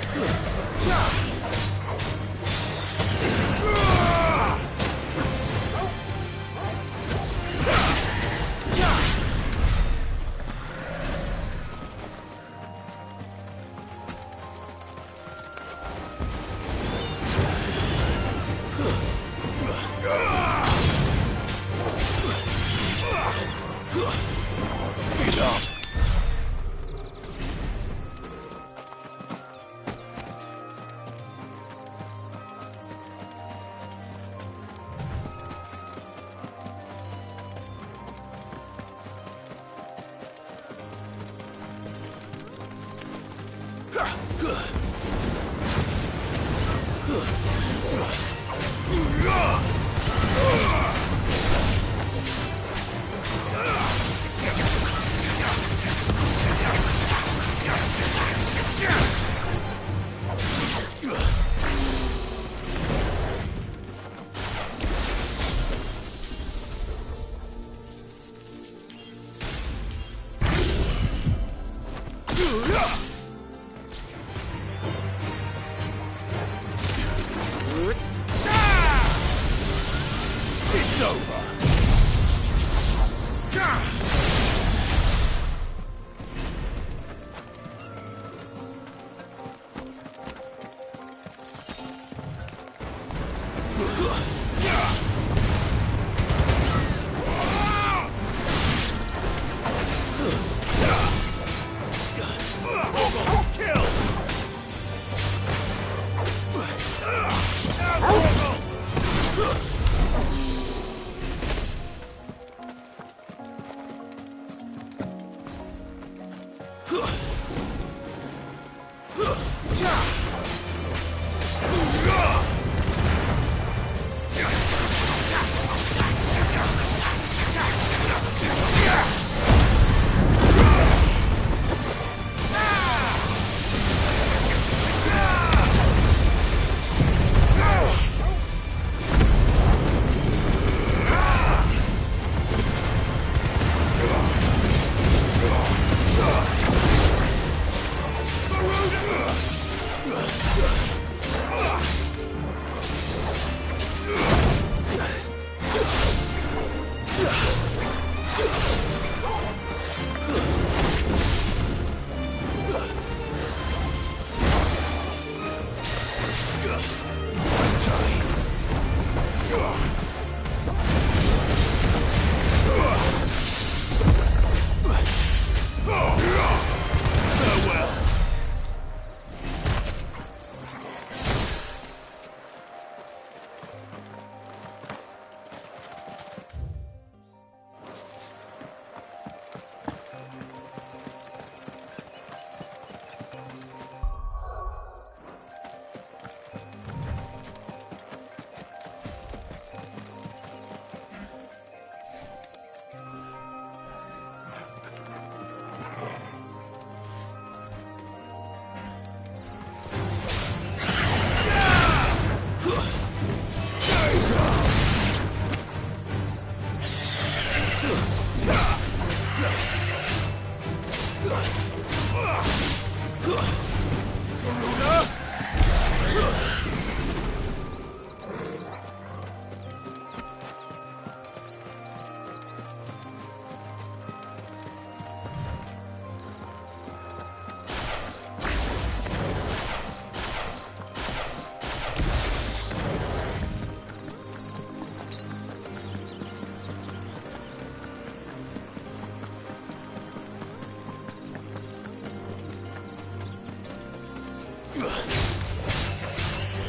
It's over.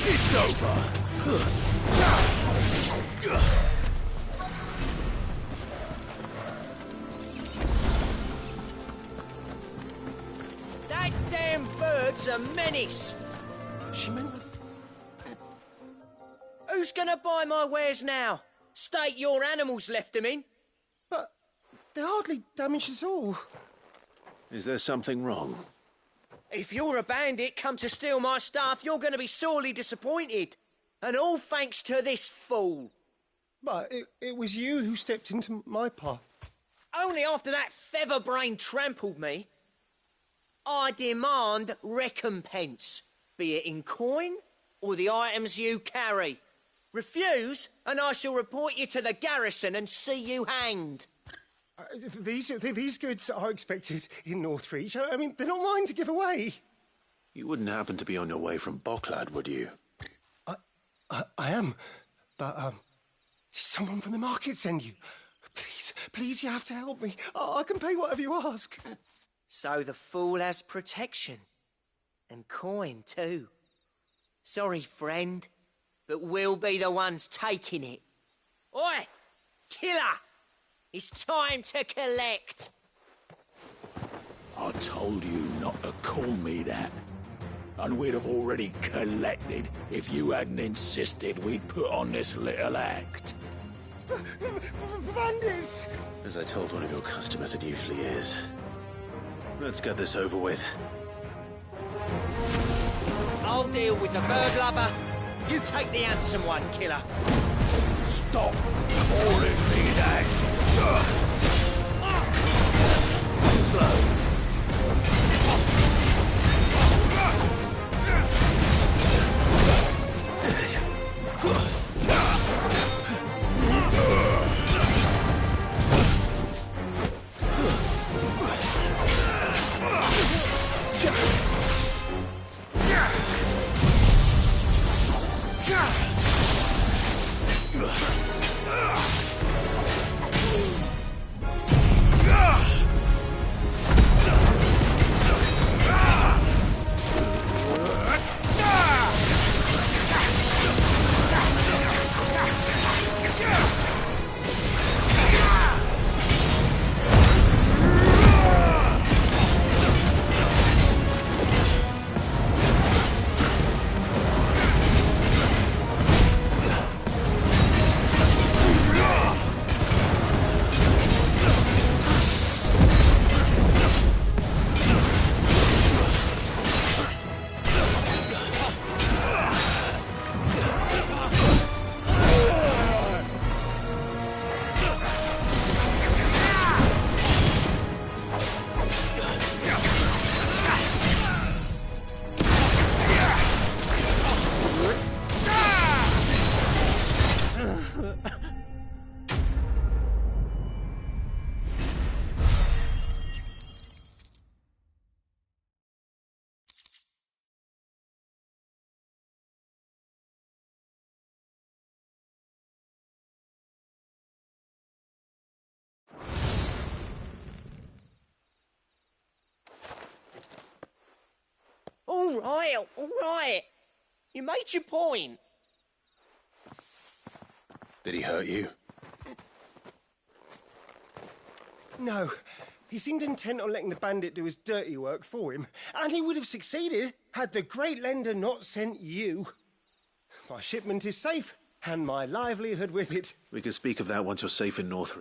It's over. That damn bird's a menace. She meant... Who's gonna buy my wares now? State your animals left them in. But they hardly damaged us all. Is there something wrong? If you're a bandit come to steal my stuff, you're going to be sorely disappointed. And all thanks to this fool. But it was you who stepped into my path. Only after that feather-brain trampled me. I demand recompense, be it in coin or the items you carry. Refuse, and I shall report you to the garrison and see you hanged. These goods are expected in Northreach. I mean, they're not mine to give away. You wouldn't happen to be on your way from Bocklad, would you? I am, but did someone from the market send you? Please, you have to help me. I can pay whatever you ask. So the fool has protection. And coin, too. Sorry, friend, but we'll be the ones taking it. Oi! Killer! It's time to collect. I told you not to call me that. And we'd have already collected if you hadn't insisted we'd put on this little act. Bandits! As I told one of your customers, it usually is. Let's get this over with. I'll deal with the bird lover. You take the handsome one, killer. Stop calling me that. Slow. All right. You made your point. Did he hurt you? No. He seemed intent on letting the bandit do his dirty work for him, and he would have succeeded had the great lender not sent you. My shipment is safe, and my livelihood with it. We can speak of that once you're safe in North.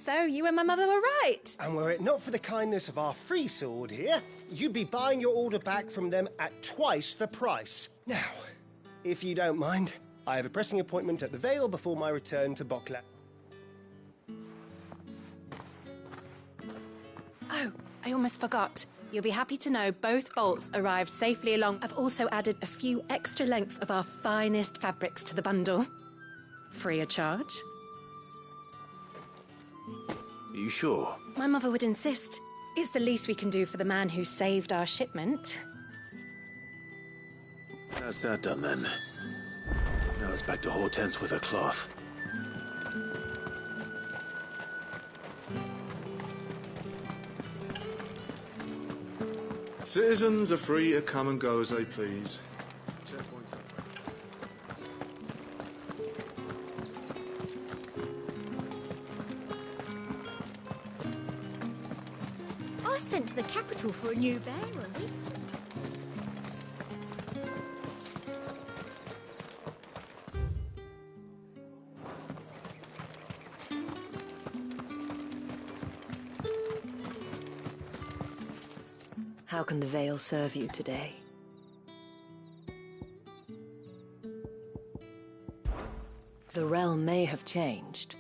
So you and my mother were right. And were it not for the kindness of our free sword here, you'd be buying your order back from them at twice the price. Now, if you don't mind, I have a pressing appointment at the Vale before my return to Bokla. Oh, I almost forgot. You'll be happy to know both bolts arrived safely along. I've also added a few extra lengths of our finest fabrics to the bundle. Free of charge. Are you sure? My mother would insist. It's the least we can do for the man who saved our shipment. That's that done then. Now it's back to Hortense with her cloth. Citizens are free to come and go as they please. Checkpoints up. I sent to the capital for a new bearer. How can the Vale serve you today? The realm may have changed.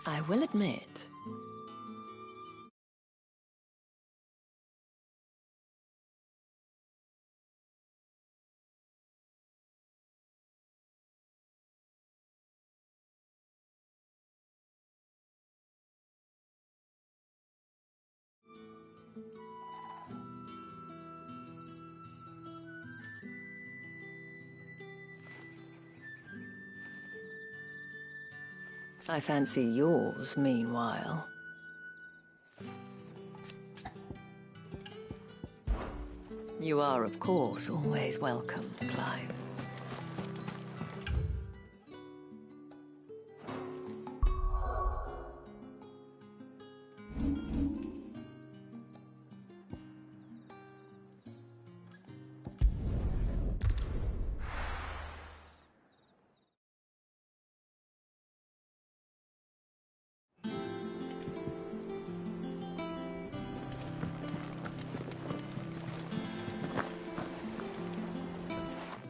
I will admit, I fancy yours, meanwhile. You are, of course, always welcome, Clive.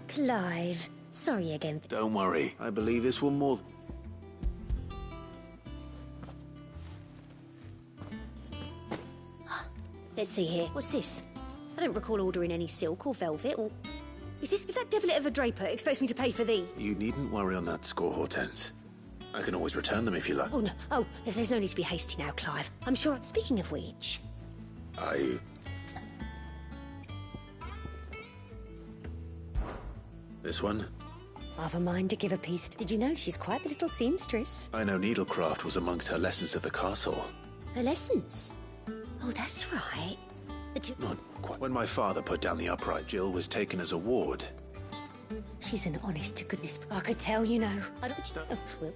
Clive, sorry again. Don't worry. I believe this will more... Let's see here. What's this? I don't recall ordering any silk or velvet or... Is this if that devilet of a draper expects me to pay for thee? You needn't worry on that score, Hortense. I can always return them if you like. Oh, no. Oh, there's no need to be hasty now, Clive. I'm sure... Speaking of which... This one? I've a mind to give a piece. Did you know she's quite the little seamstress? I know needlecraft was amongst her lessons at the castle. Her lessons? Oh, that's right. Not quite. When my father put down the upright, Jill was taken as a ward. She's an honest to goodness. I could tell, you know. I don't... Oh, well.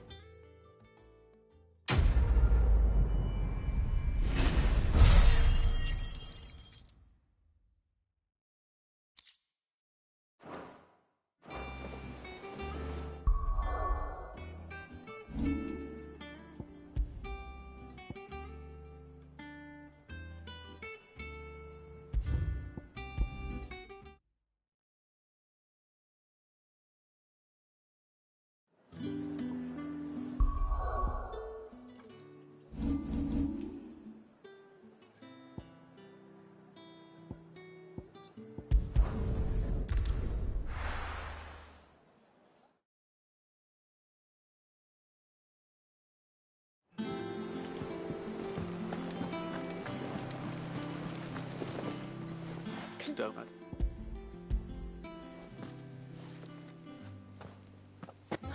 Don't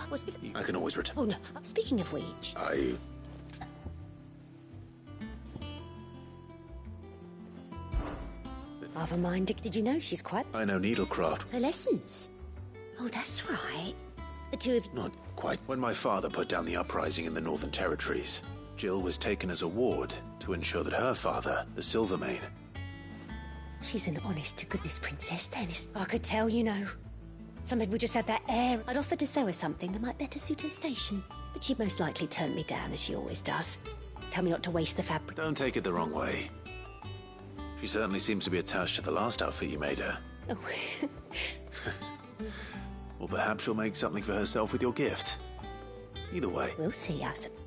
What's this? I can always return. Oh, no. Speaking of which... I've a mind to... Did you know she's quite... I know needlecraft. Her lessons? Oh, that's right. the two of you... Not quite. When my father put down the uprising in the Northern Territories, Jill was taken as a ward to ensure that her father, the Silvermane... She's an honest-to-goodness princess, Dennis. I could tell, you know. Some people just have that air. I'd offered to sew her something that might better suit her station. But she'd most likely turn me down, as she always does. Tell me not to waste the fabric. Don't take it the wrong way. She certainly seems to be attached to the last outfit you made her. Oh. Or perhaps she'll make something for herself with your gift. Either way. We'll see, I suppose.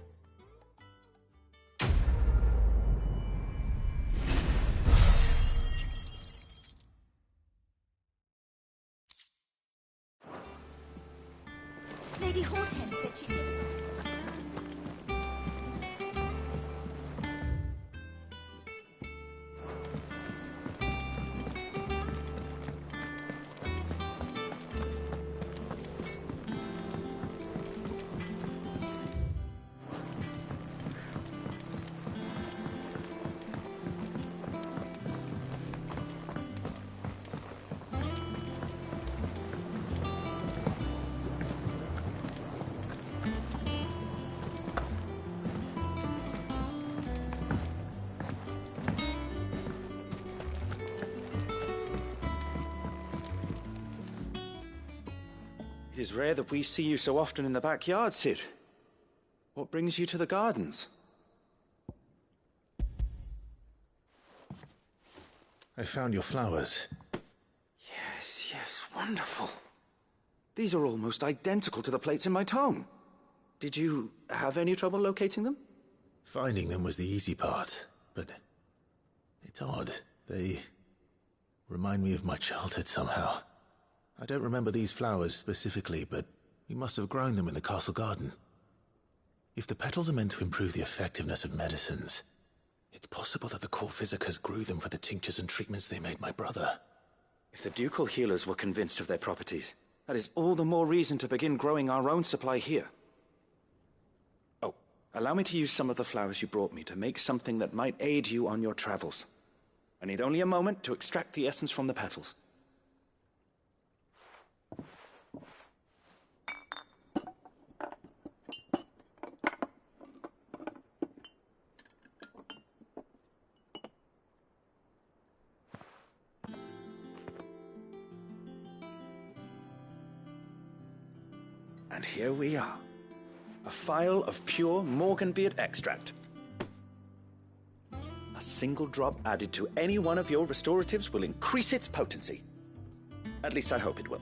Lady Hortense said she'd give us a... It is rare that we see you so often in the backyard, Cid. What brings you to the gardens? I found your flowers. Yes, wonderful. These are almost identical to the plates in my tome. Did you have any trouble locating them? Finding them was the easy part, but it's odd. They remind me of my childhood somehow. I don't remember these flowers specifically, but we must have grown them in the castle garden. If the petals are meant to improve the effectiveness of medicines, it's possible that the court physicers grew them for the tinctures and treatments they made my brother. If the ducal healers were convinced of their properties, that is all the more reason to begin growing our own supply here. Oh, allow me to use some of the flowers you brought me to make something that might aid you on your travels. I need only a moment to extract the essence from the petals. And here we are. A phial of pure Morganbeard extract. A single drop added to any one of your restoratives will increase its potency. At least I hope it will.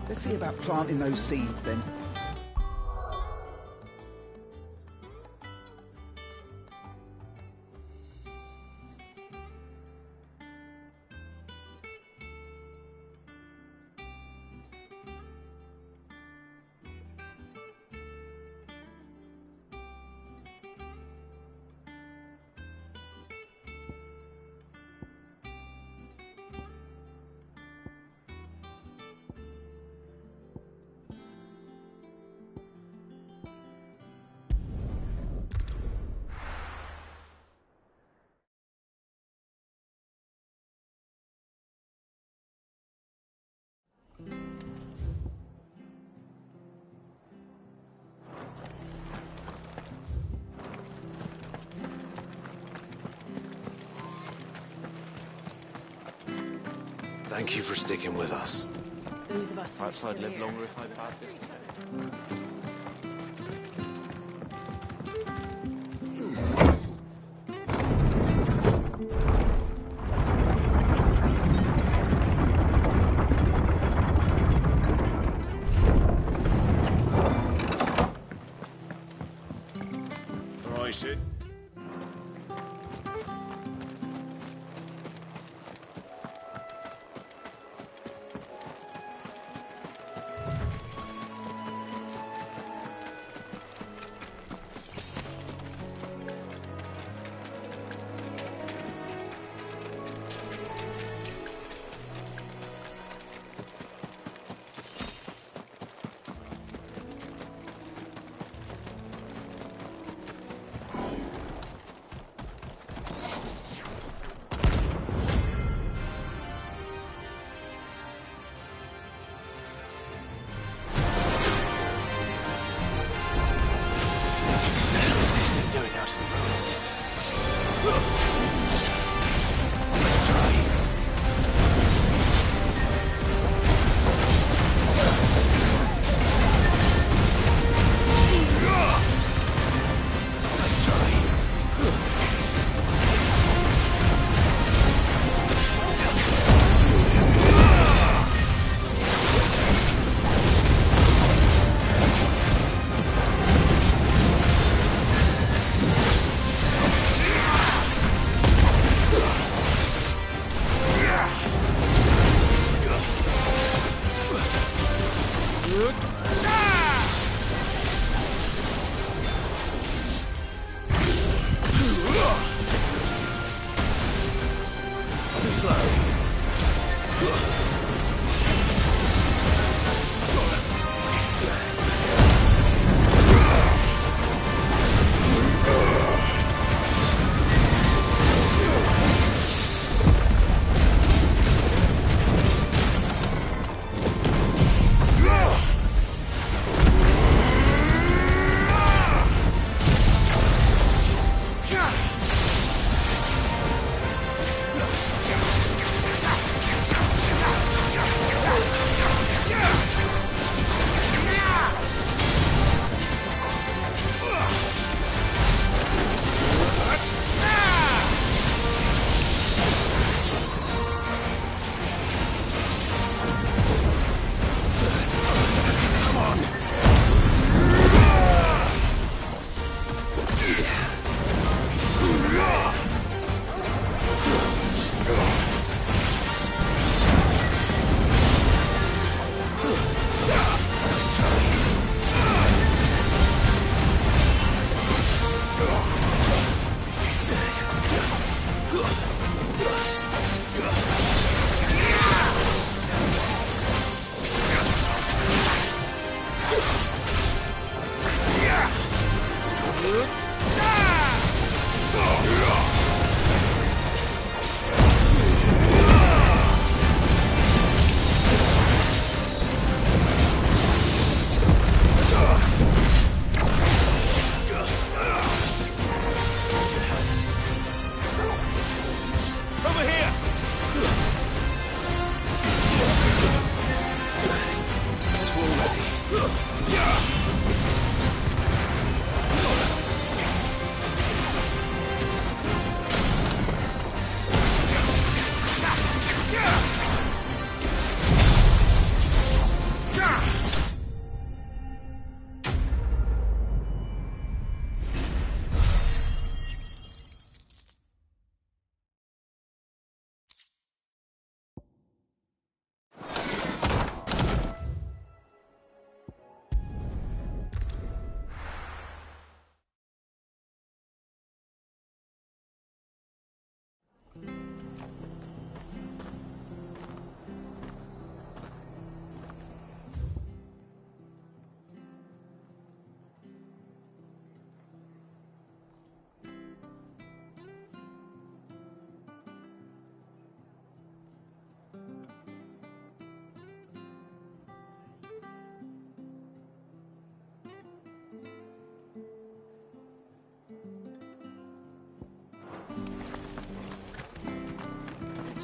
Let's see about planting those seeds then. Thank you for sticking with us. Those of us Perhaps I'd live longer if I'd had this today. Right,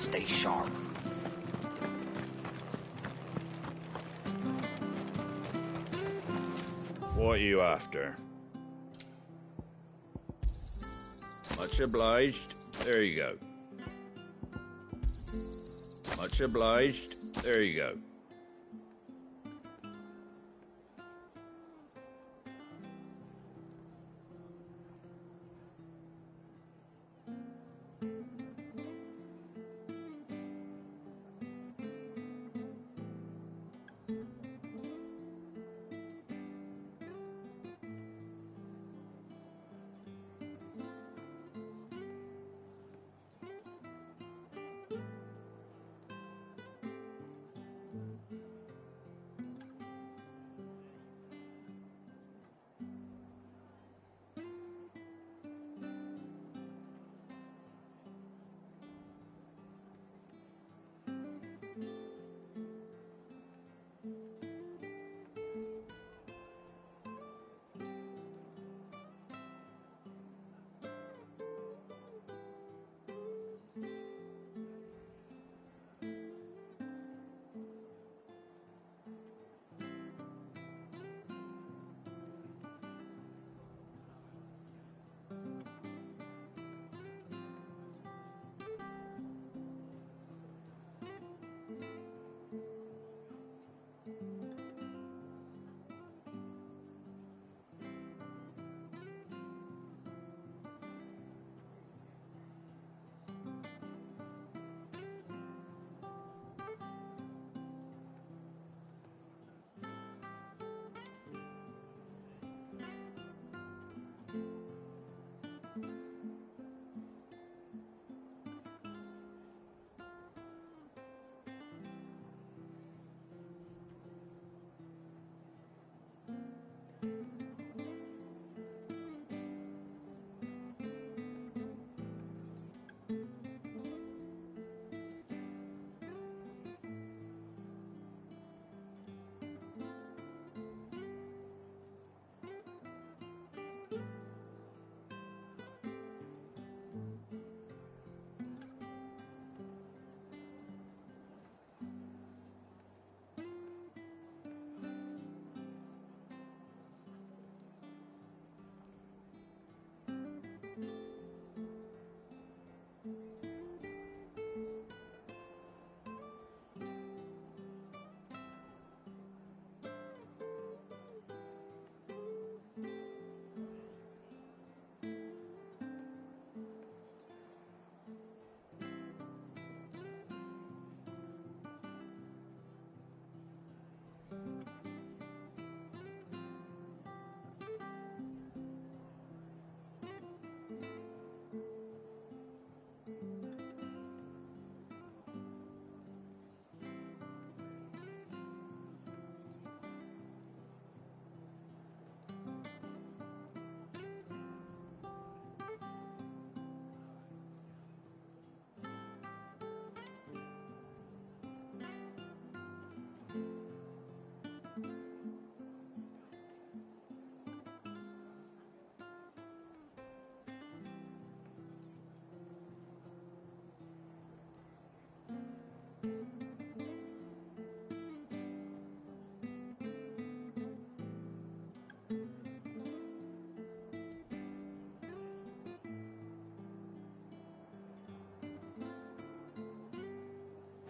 Stay sharp. What are you after? Much obliged. There you go. Much obliged. There you go.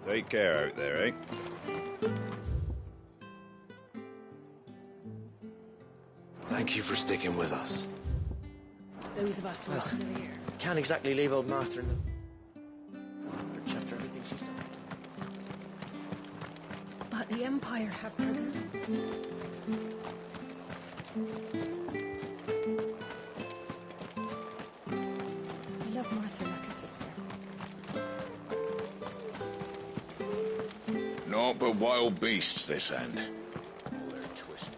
Take care out there, eh? Thank you for sticking with us. Those of us who are still here. Can't exactly leave old Martha in the lurch after everything she's done. But the Empire have dragoons. I love Martha like a sister. Naught but wild beasts this end. They're twisted.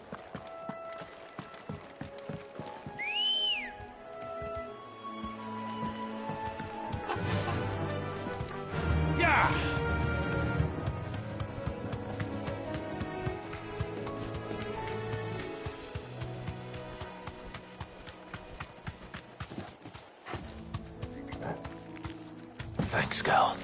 Yeah! Thanks, girl.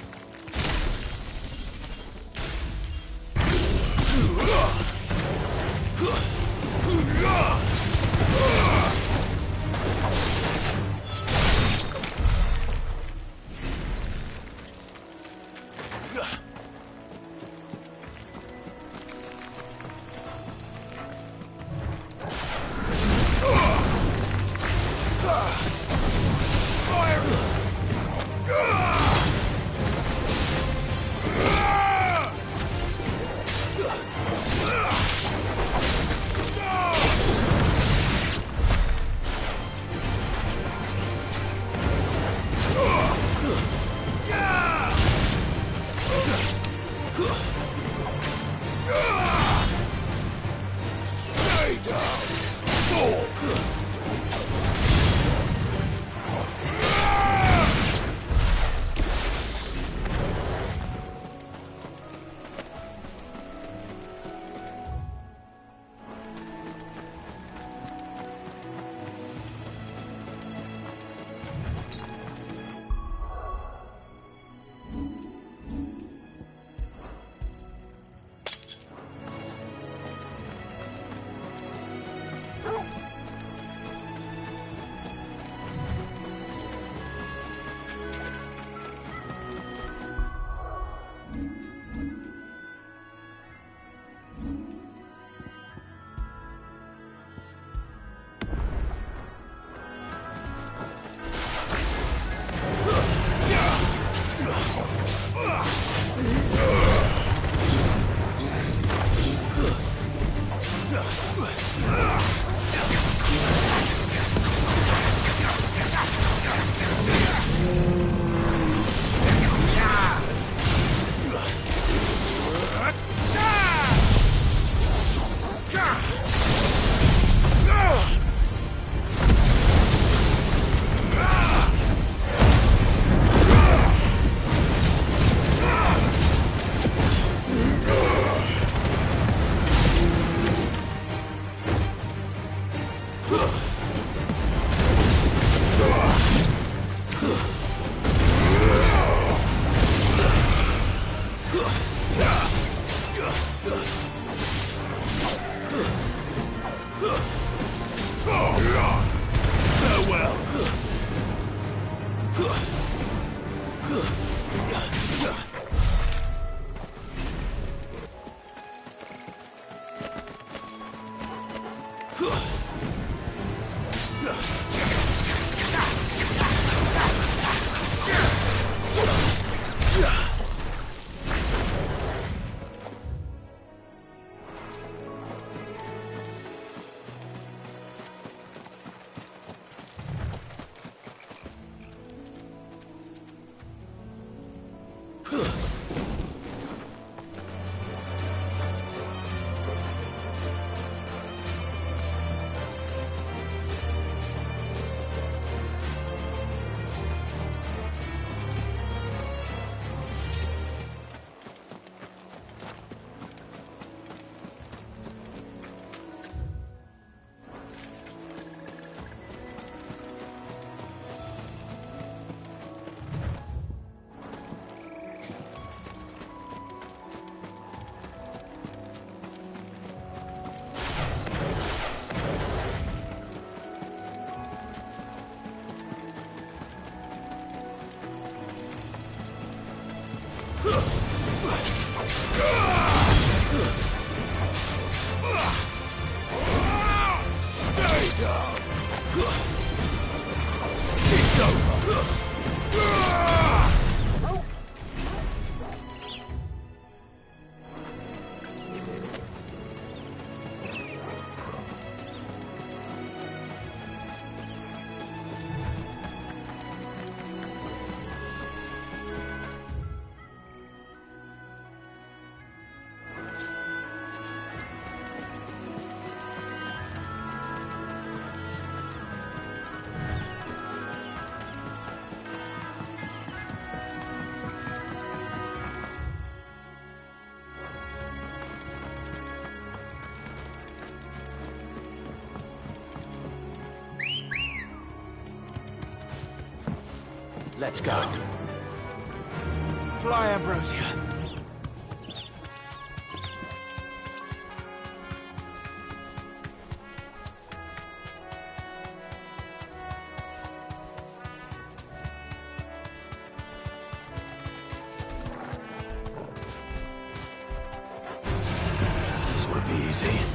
Farewell. Let's go. Fly, Ambrosia. This won't be easy.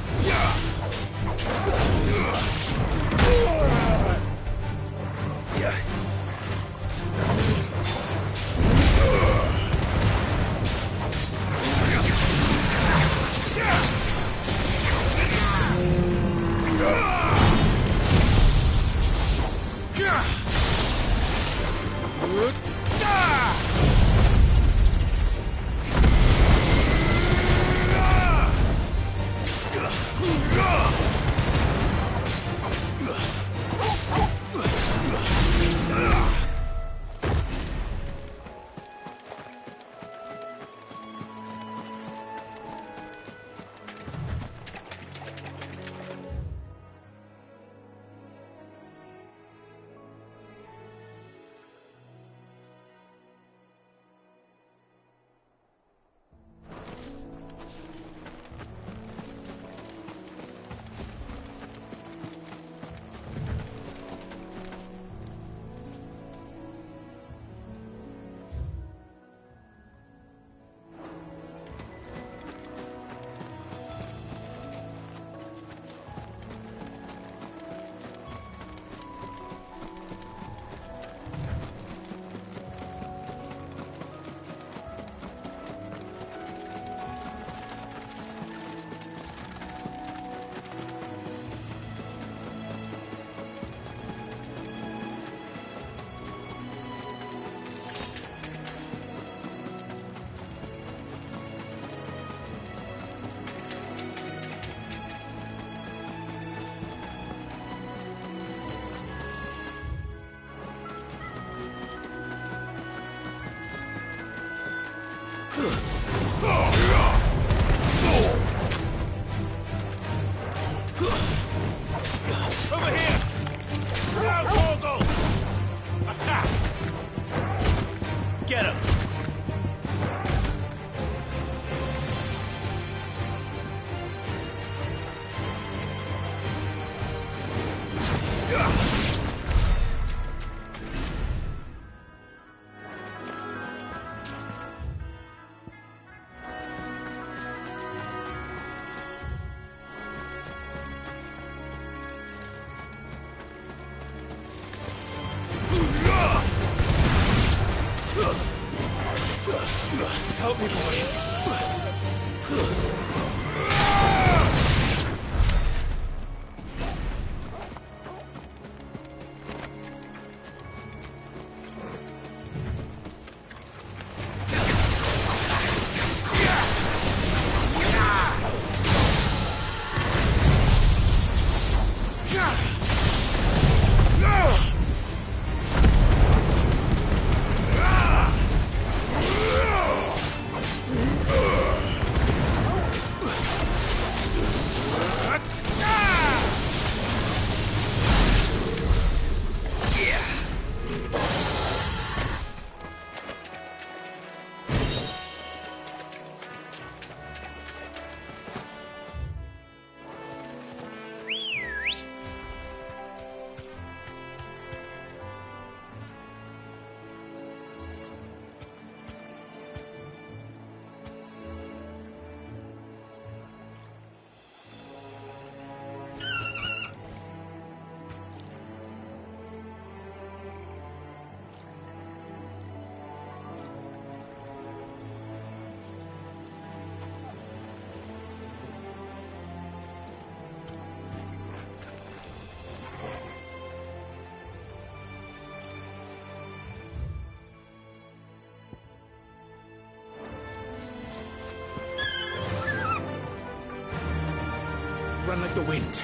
Run like the wind.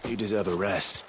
You deserve a rest.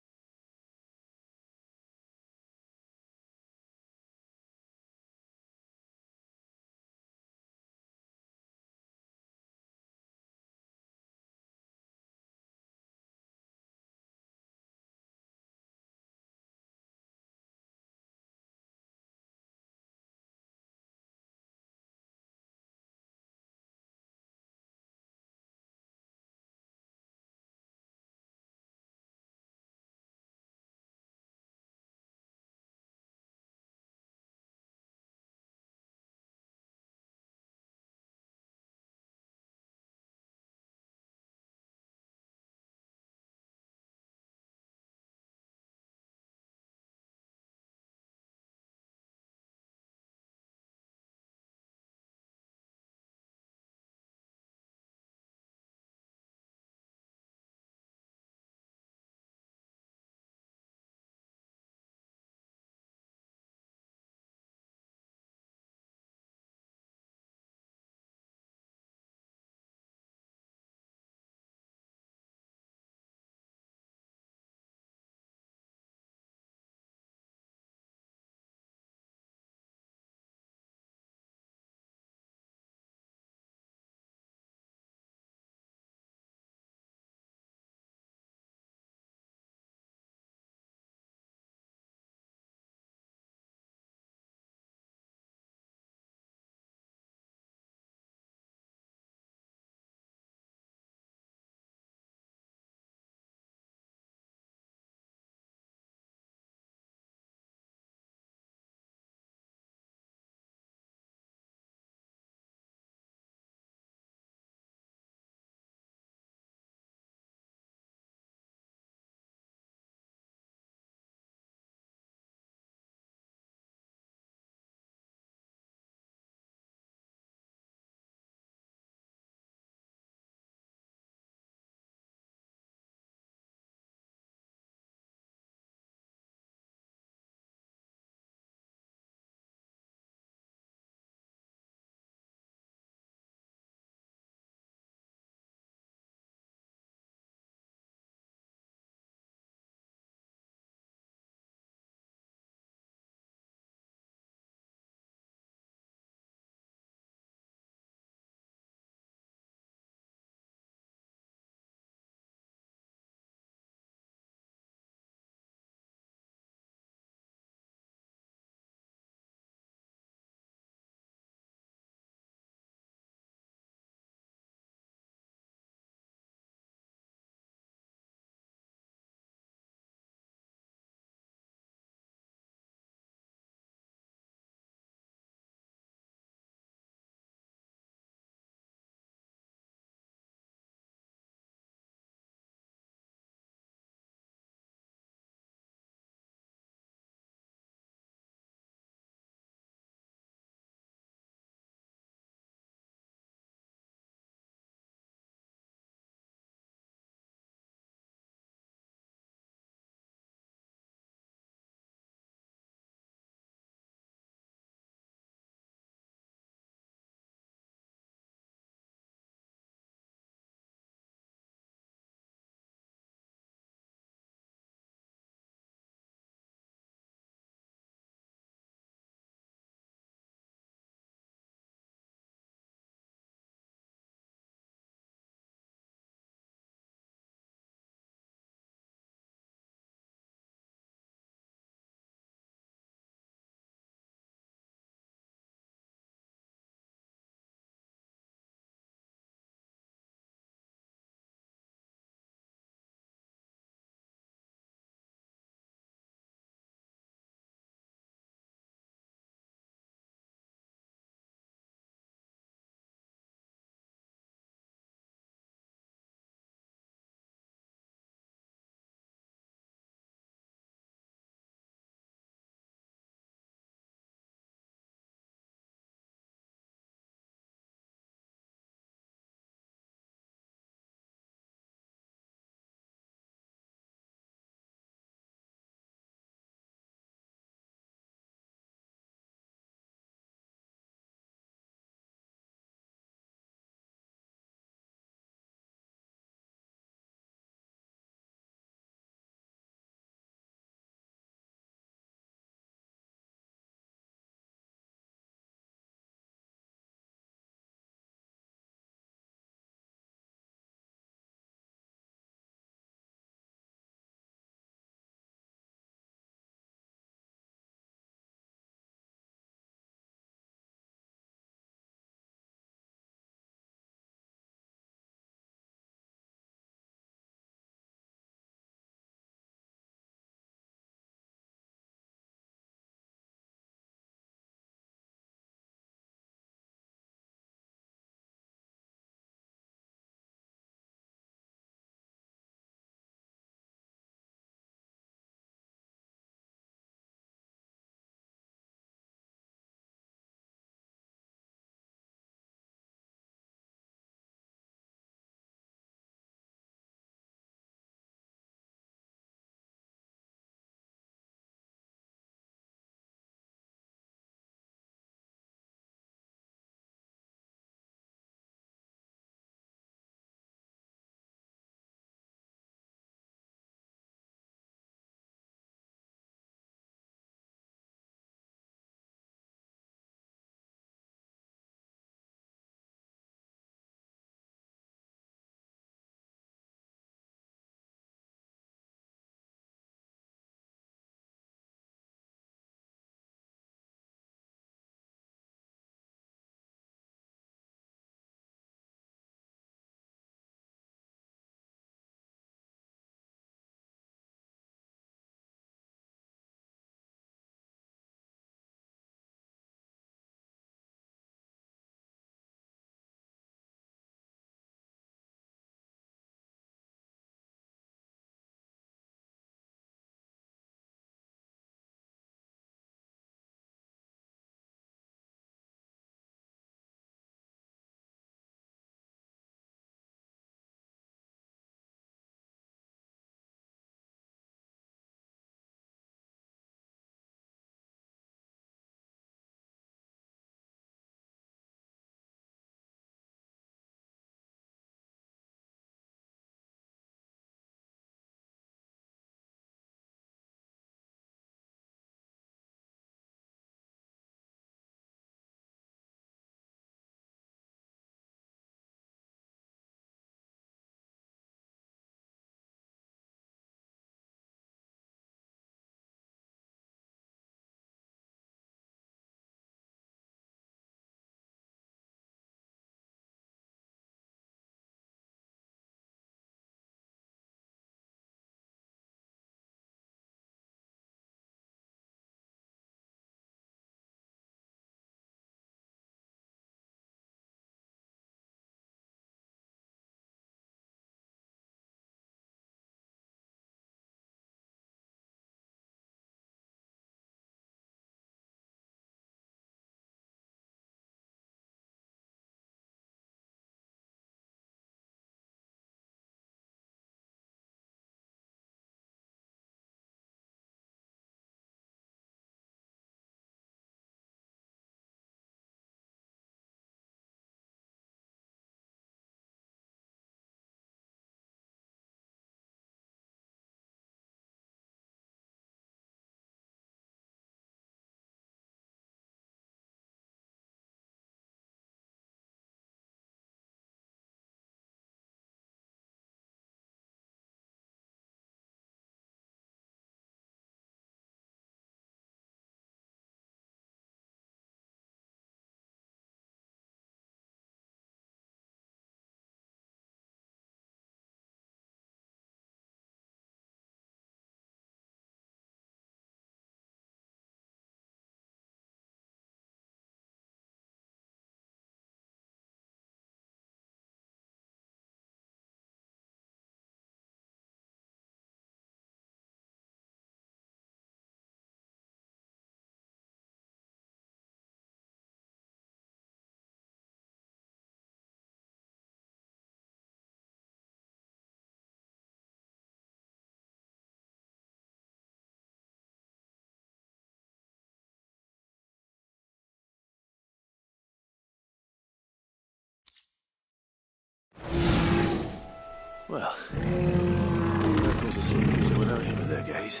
Well, that was a sleep easier without him in their gaze.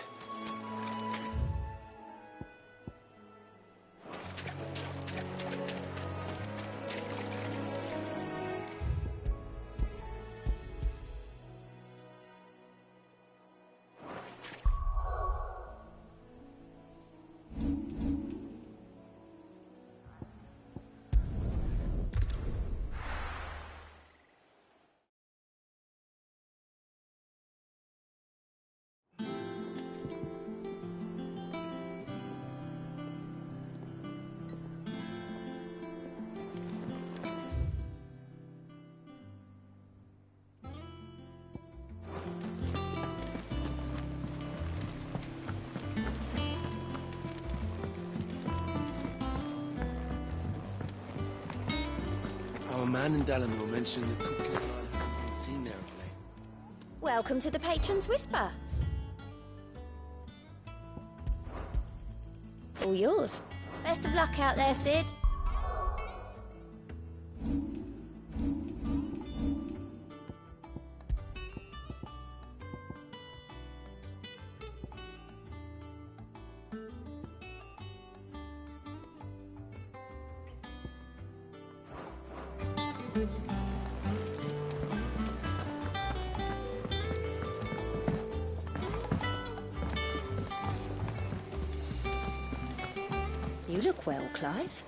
Our man in Dalamore mentioned that Cook Cascade hadn't been seen there of late. Welcome to the Patron's Whisper. All yours. Best of luck out there, Sid. You look well, Clive.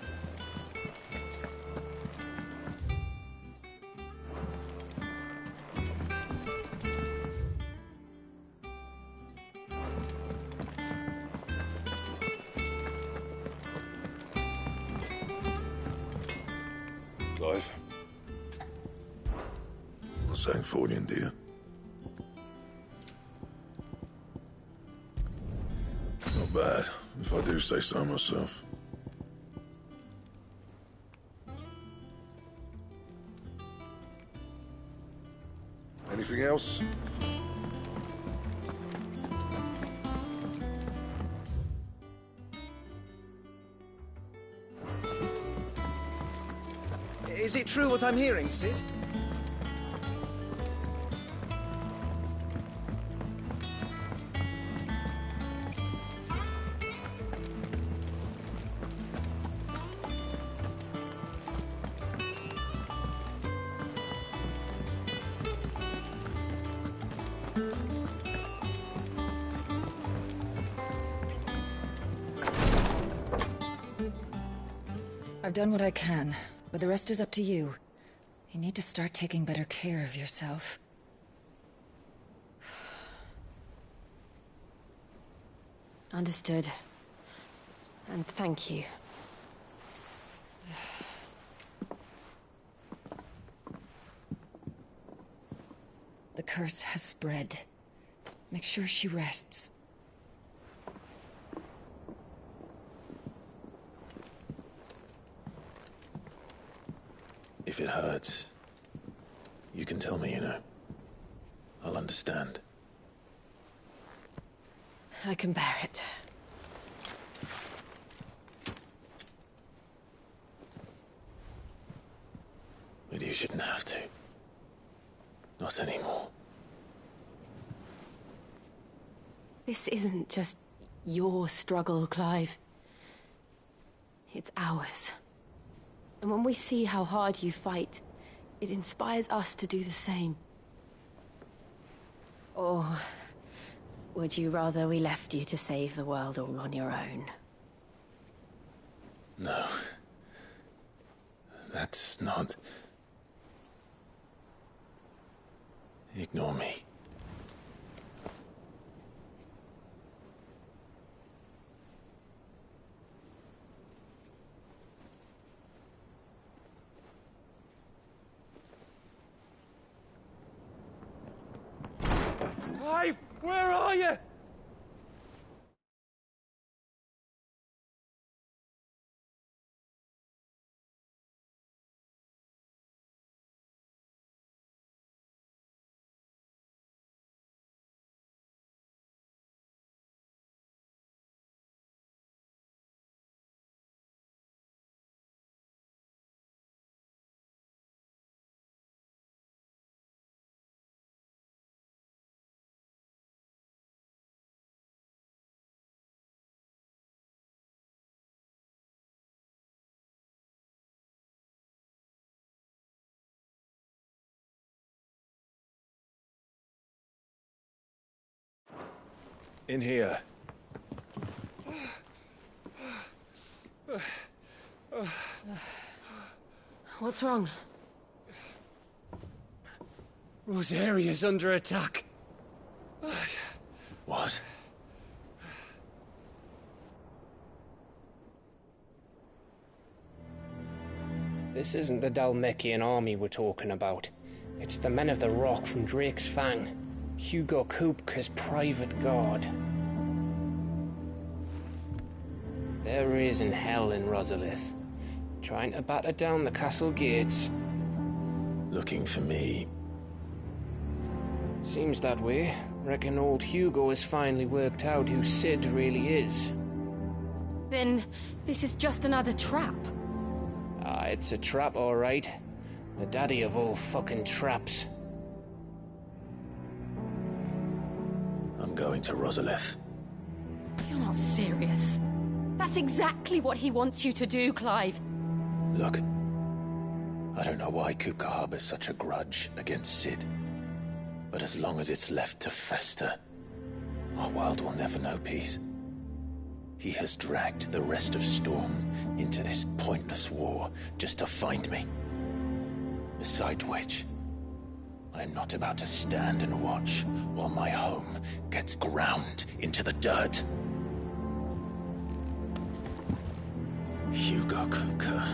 Clive. Not saying Fordian, do you? Not bad, if I do say so myself. Anything else? Is it true what I'm hearing, Sid? I've done what I can, but the rest is up to you. You need to start taking better care of yourself. Understood. And thank you. The curse has spread. Make sure she rests. If it hurts, you can tell me, you know. I'll understand. I can bear it. But you shouldn't have to. Not anymore. This isn't just your struggle, Clive. It's ours. And when we see how hard you fight, it inspires us to do the same. Or would you rather we left you to save the world all on your own? No. That's not... Ignore me. Clive, where are you? In here. What's wrong? Rosaria's under attack. What? This isn't the Dalmekian army we're talking about. It's the men of the Rock from Drake's Fang. Hugo Kupka's private guard. There is in hell in Rosalith, trying to batter down the castle gates. Looking for me. Seems that way. Reckon old Hugo has finally worked out who Sid really is. Then this is just another trap. Ah, it's a trap, all right. The daddy of all fucking traps. I'm going to Rosalith. You're not serious. That's exactly what he wants you to do, Clive. Look, I don't know why Kupka harbors such a grudge against Sid. But as long as it's left to fester, our world will never know peace. He has dragged the rest of Storm into this pointless war just to find me. Besides which, I am not about to stand and watch while my home gets ground into the dirt. Hugo Kupka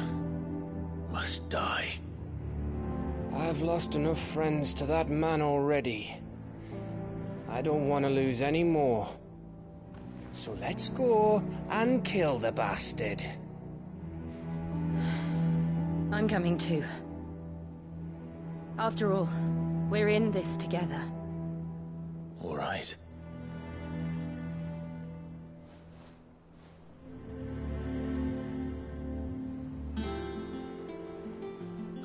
must die. I've lost enough friends to that man already. I don't want to lose any more. So let's go and kill the bastard. I'm coming too. After all, we're in this together. All right.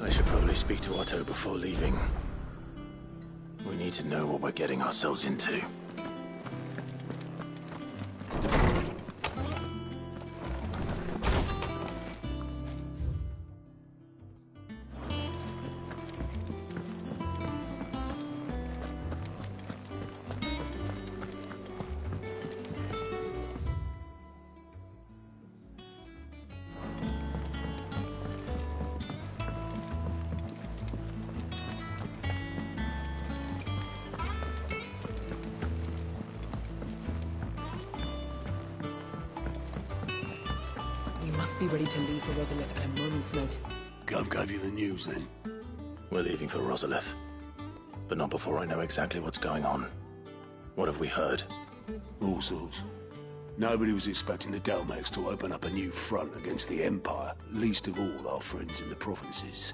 I should probably speak to Otto before leaving. We need to know what we're getting ourselves into. Be ready to leave for Rosalith at a moment's notice. Gov gave you the news, then? We're leaving for Rosalith. But not before I know exactly what's going on. What have we heard? All sorts. Nobody was expecting the Dalmeks to open up a new front against the Empire, least of all our friends in the provinces.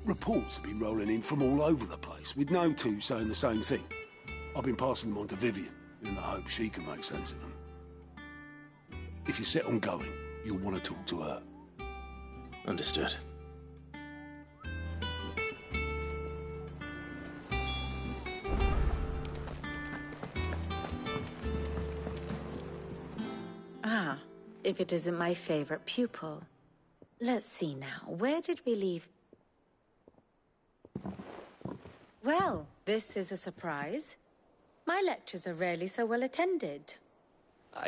Reports have been rolling in from all over the place, with no two saying the same thing. I've been passing them on to Vivian, in the hope she can make sense of them. If you're set on going, you'll want to talk to her. Understood. Ah, if it isn't my favorite pupil. Let's see now, where did we leave? Well, this is a surprise. My lectures are rarely so well attended.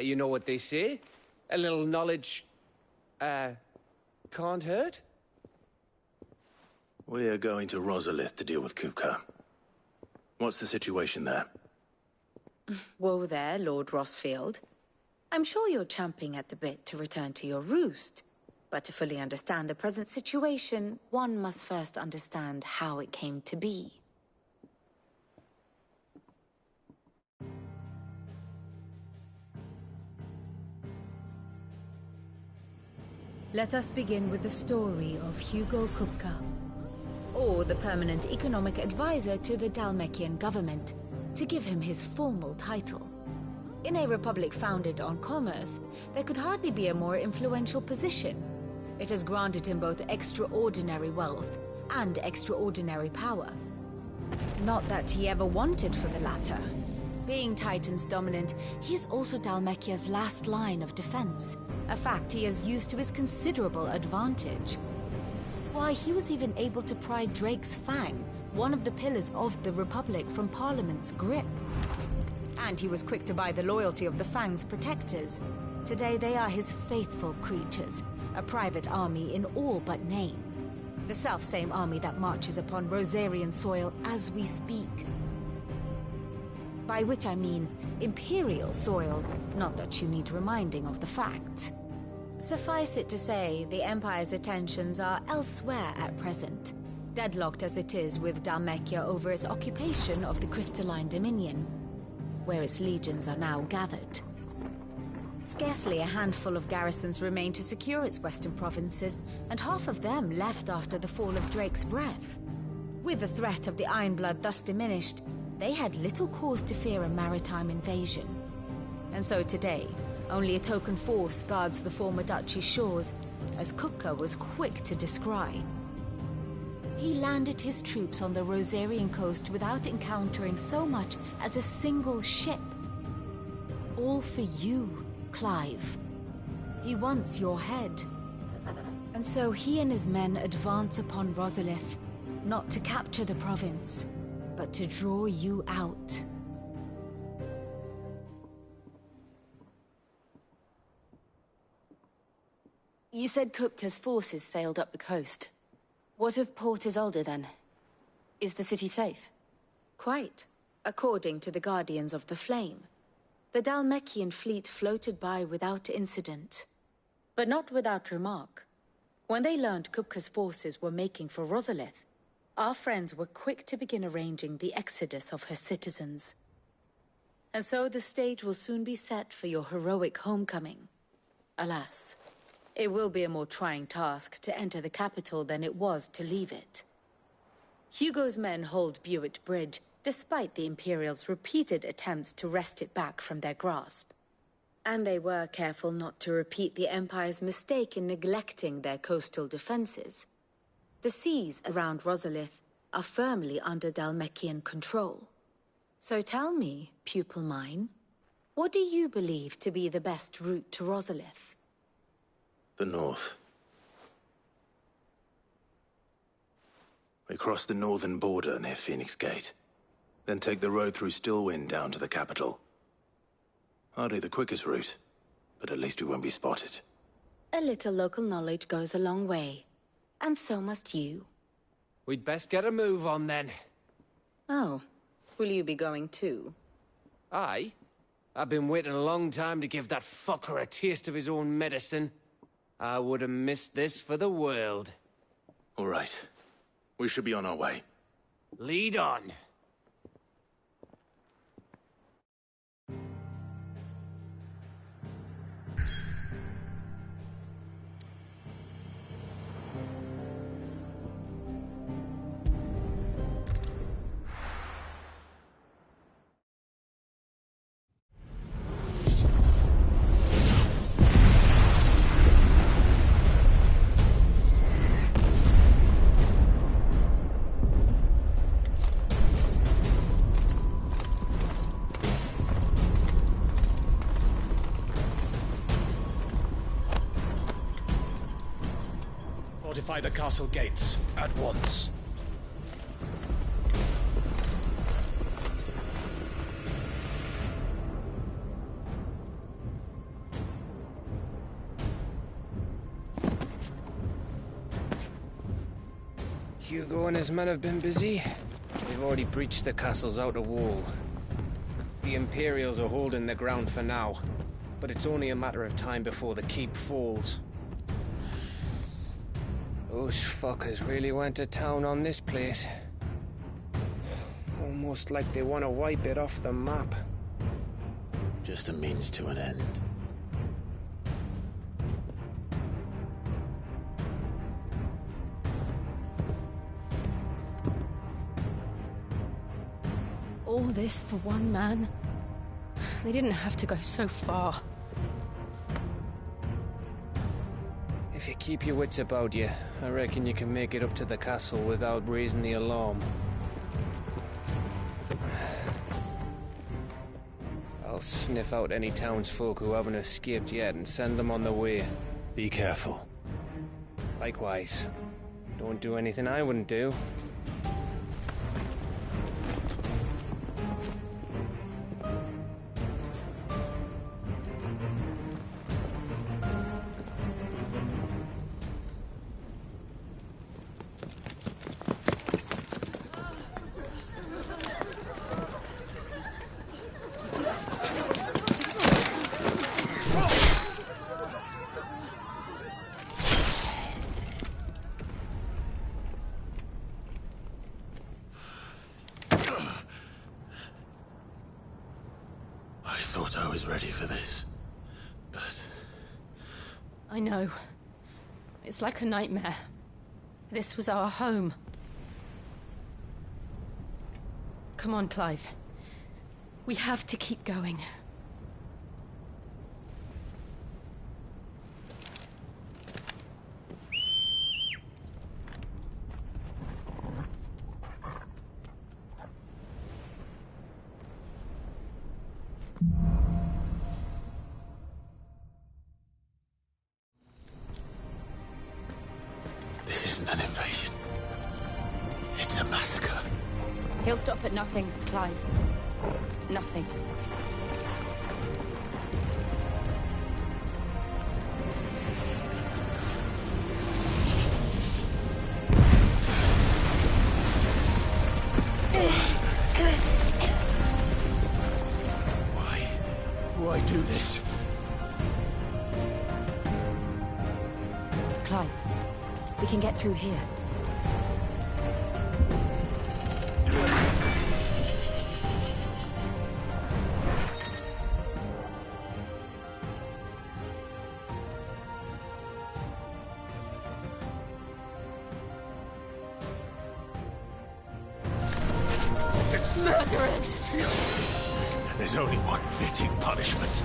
You know what they say? A little knowledge, can't hurt? We're going to Rosalith to deal with Kupka. What's the situation there? Whoa there, Lord Rossfield. I'm sure you're champing at the bit to return to your roost. But to fully understand the present situation, one must first understand how it came to be. Let us begin with the story of Hugo Kupka, or the permanent economic advisor to the Dalmekian government, to give him his formal title. In a republic founded on commerce, there could hardly be a more influential position. It has granted him both extraordinary wealth and extraordinary power. Not that he ever wanted for the latter. Being Titan's dominant, he is also Dalmekia's last line of defense, a fact he has used to his considerable advantage. Why, he was even able to pry Drake's Fang, one of the pillars of the Republic, from Parliament's grip. And he was quick to buy the loyalty of the Fang's protectors. Today they are his faithful creatures, a private army in all but name. The self-same army that marches upon Rosarian soil as we speak. By which I mean Imperial soil, not that you need reminding of the fact. Suffice it to say, the Empire's attentions are elsewhere at present, deadlocked as it is with Dhalmekia over its occupation of the Crystalline Dominion, where its legions are now gathered. Scarcely a handful of garrisons remain to secure its western provinces, and half of them left after the fall of Drake's Breath. With the threat of the Ironblood thus diminished, they had little cause to fear a maritime invasion. And so today, only a token force guards the former duchy's shores, as Kupka was quick to descry. He landed his troops on the Rosarian coast without encountering so much as a single ship. All for you, Clive. He wants your head. And so he and his men advance upon Rosalith, not to capture the province, but to draw you out. You said Kupka's forces sailed up the coast. What of Port Isolde, then? Is the city safe? Quite, according to the Guardians of the Flame. The Dhalmekian fleet floated by without incident. But not without remark. When they learned Kupka's forces were making for Rosalith, our friends were quick to begin arranging the exodus of her citizens. And so the stage will soon be set for your heroic homecoming. Alas, it will be a more trying task to enter the capital than it was to leave it. Hugo's men hold Buett Bridge, despite the Imperials' repeated attempts to wrest it back from their grasp. And they were careful not to repeat the Empire's mistake in neglecting their coastal defenses. The seas around Rosalith are firmly under Dhalmekian control. So tell me, pupil mine, what do you believe to be the best route to Rosalith? The north. We cross the northern border near Phoenix Gate. Then take the road through Stillwind down to the capital. Hardly the quickest route, but at least we won't be spotted. A little local knowledge goes a long way. And so must you. We'd best get a move on, then. Oh, will you be going too? Aye. I've been waiting a long time to give that fucker a taste of his own medicine. I would have missed this for the world. All right. We should be on our way. Lead on. Fortify the castle gates at once. Hugo and his men have been busy. They've already breached the castle's outer wall. The Imperials are holding the ground for now, but it's only a matter of time before the keep falls. Those fuckers really went to town on this place. Almost like they want to wipe it off the map. Just a means to an end. All this for one man? They didn't have to go so far. If you keep your wits about you, I reckon you can make it up to the castle without raising the alarm. I'll sniff out any townsfolk who haven't escaped yet and send them on their way. Be careful. Likewise. Don't do anything I wouldn't do. thought I was ready for this, but... I know. It's like a nightmare. This was our home. Come on, Clive. We have to keep going. This isn't an invasion. It's a massacre. He'll stop at nothing, Clive. Nothing. Why do this? Clive, we can get through here. Murderers! There's only one fitting punishment.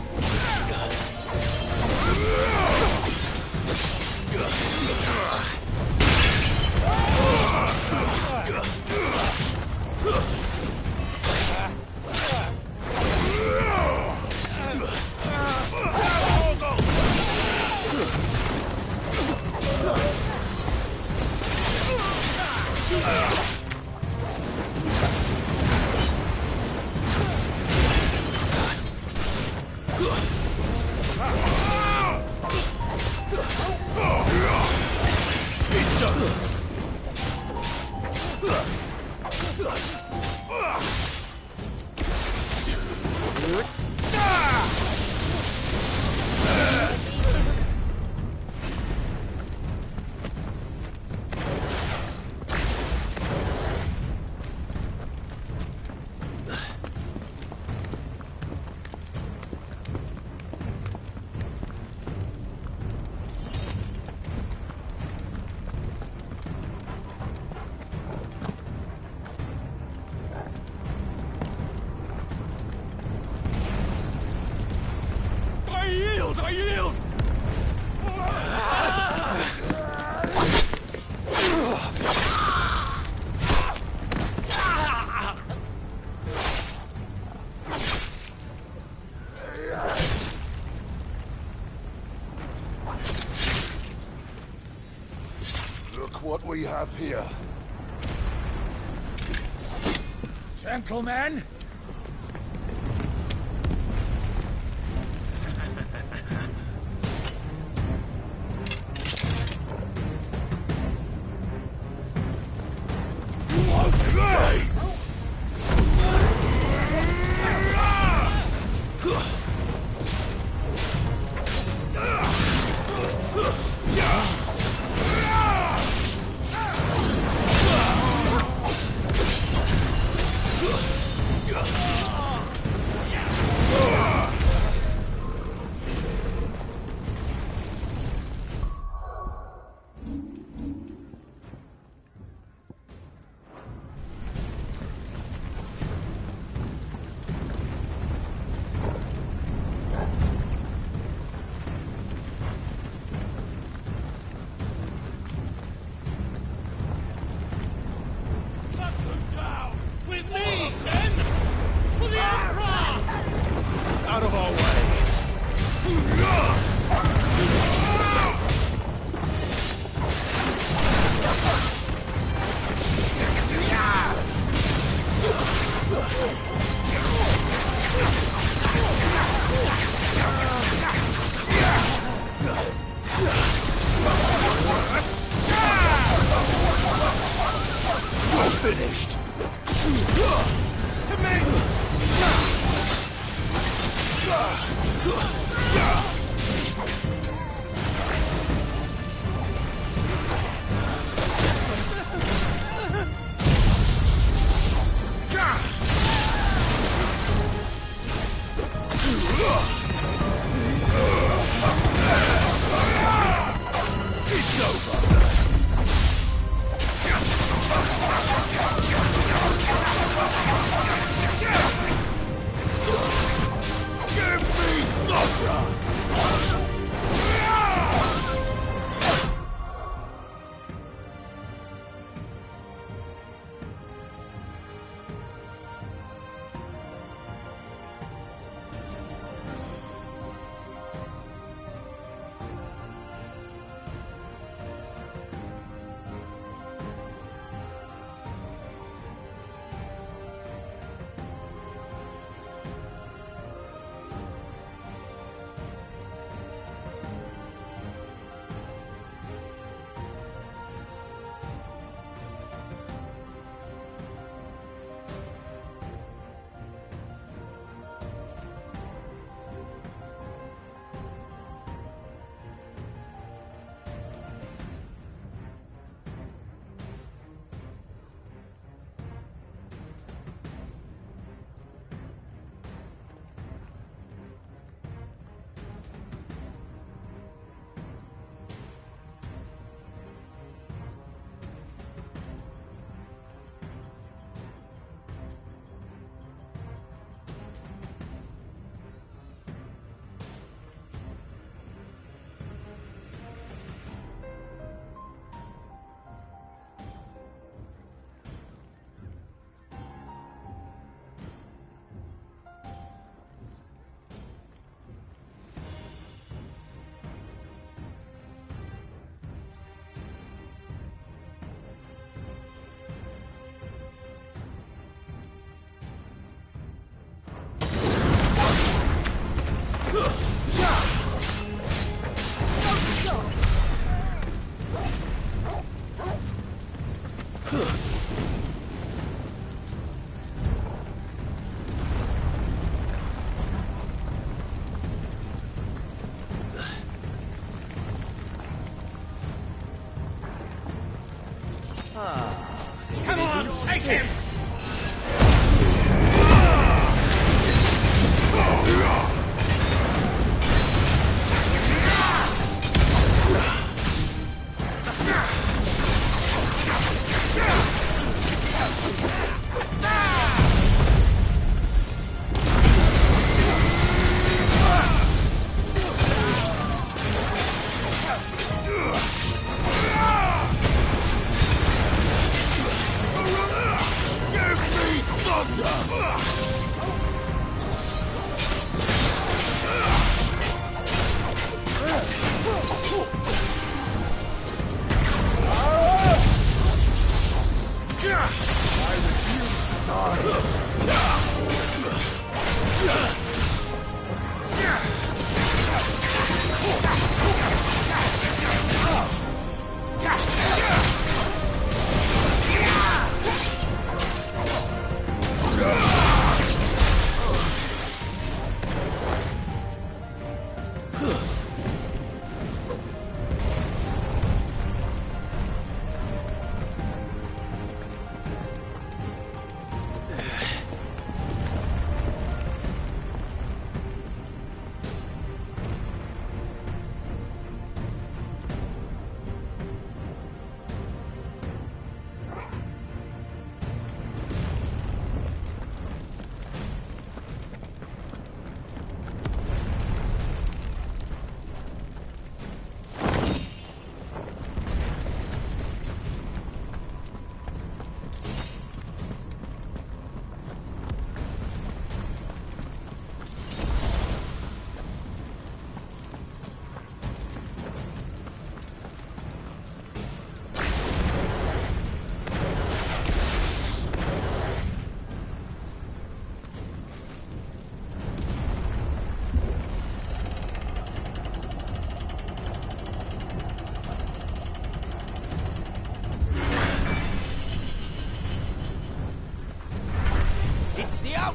I yield! Look what we have here. Gentlemen! Out of our way! You're finished! To me! Come on, take him!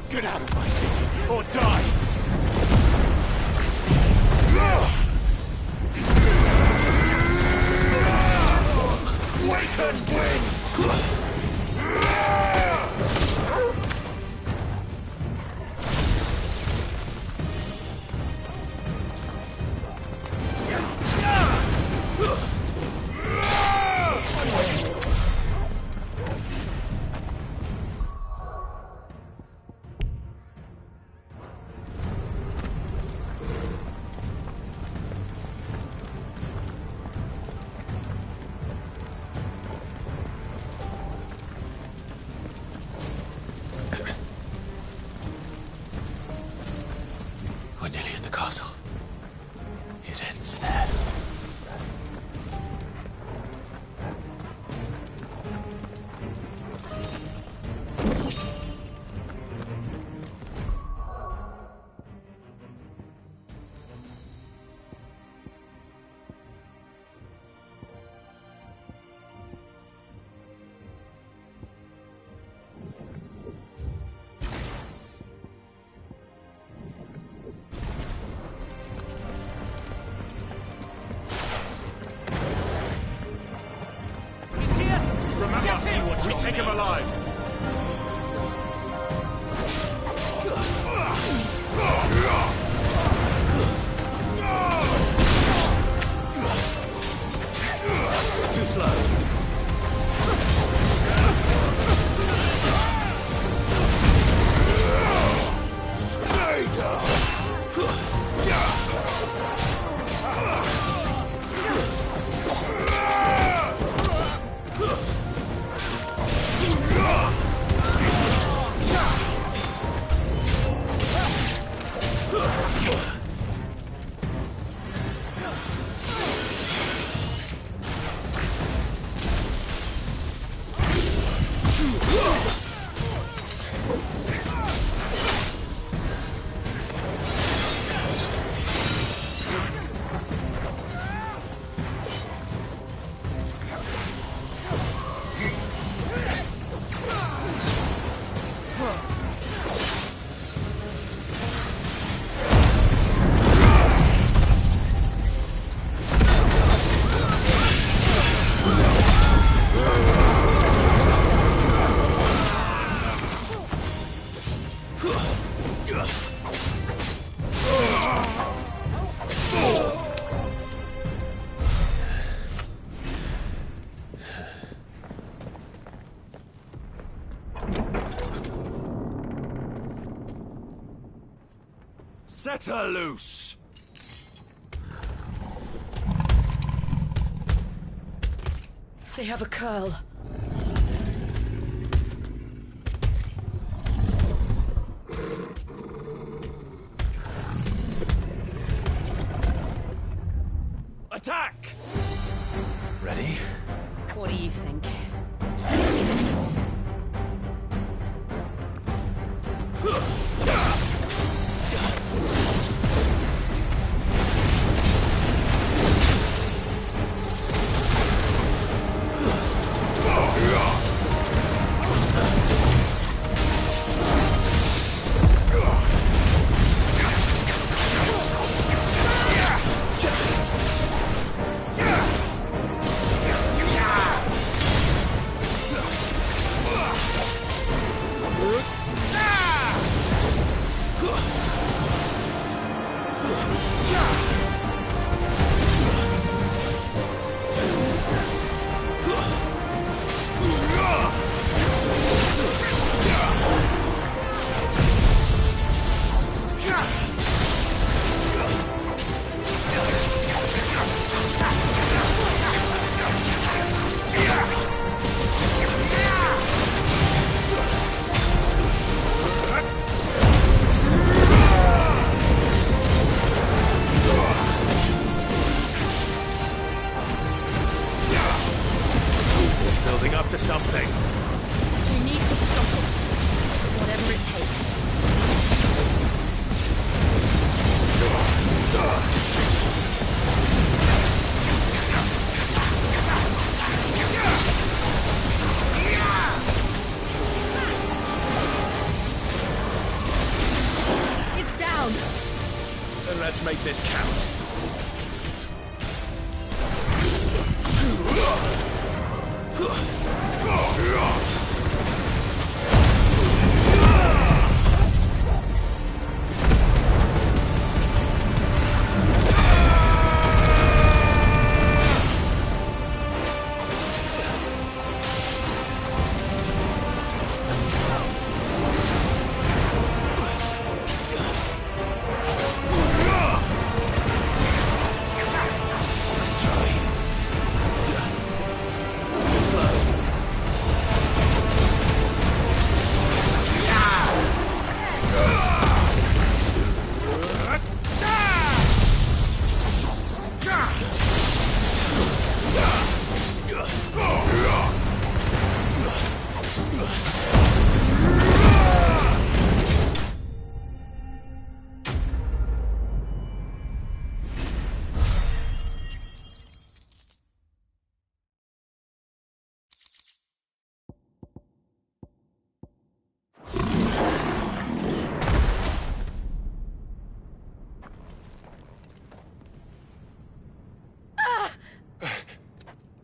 Get out of my city, or die! Waken wind! We're nearly at the castle. It ends there. We take him alive. Too slow. Stay down. Set her loose! They have a curl. Attack! Ready? What do you think? Let's make this count.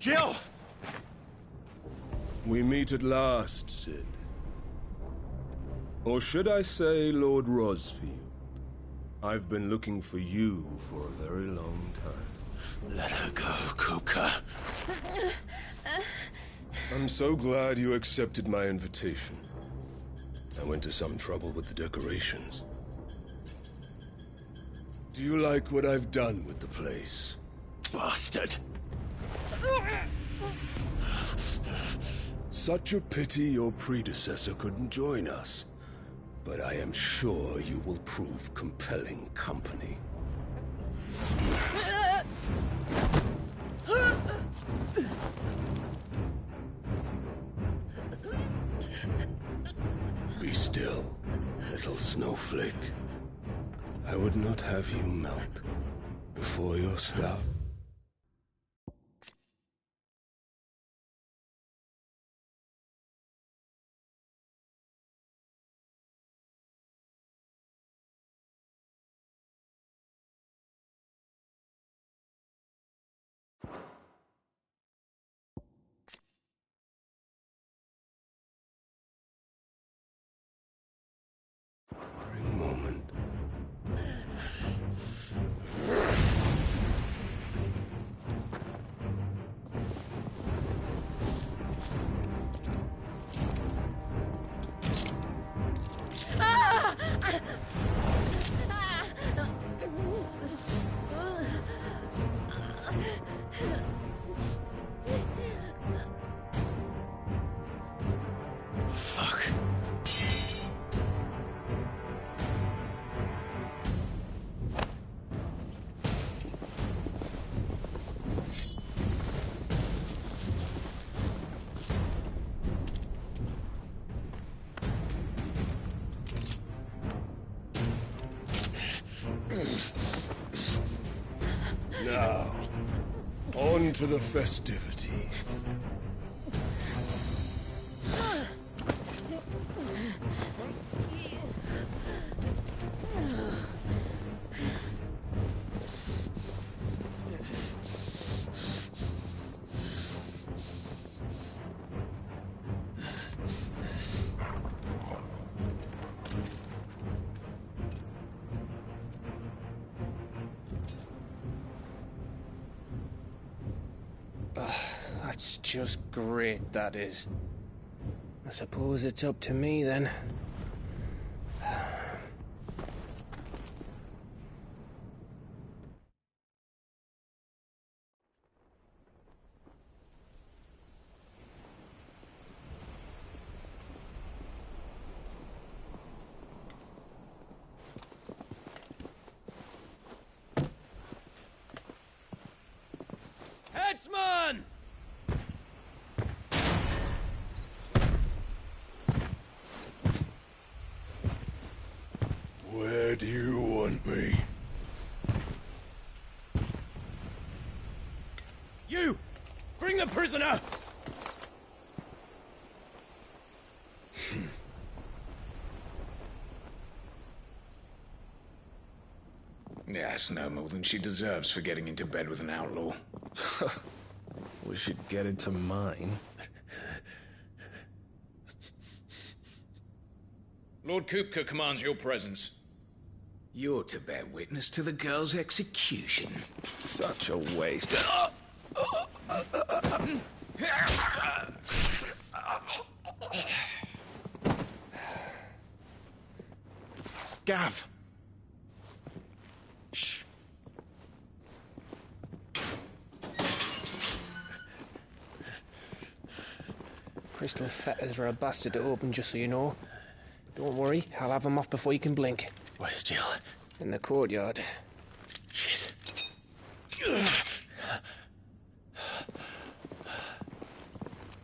Jill! We meet at last, Sid. Or should I say, Lord Rosfield? I've been looking for you for a very long time. Let her go, Kuka. I'm so glad you accepted my invitation. I went to some trouble with the decorations. Do you like what I've done with the place? Bastard! Such a pity your predecessor couldn't join us. But I am sure you will prove compelling company. Be still, little snowflake. I would not have you melt before your star. Moment. Now, on to the festivities. That's just great, that is. I suppose it's up to me, then. Headsman! Where do you want me? You! Bring the prisoner! Yes, no more than she deserves for getting into bed with an outlaw. We should get into mine. Lord Kupka commands your presence. You're to bear witness to the girl's execution. Such a waste. Gav! Shh. Crystal fetters are a bastard to open, just so you know. Don't worry, I'll have them off before you can blink. Where's Jill? In the courtyard. Shit.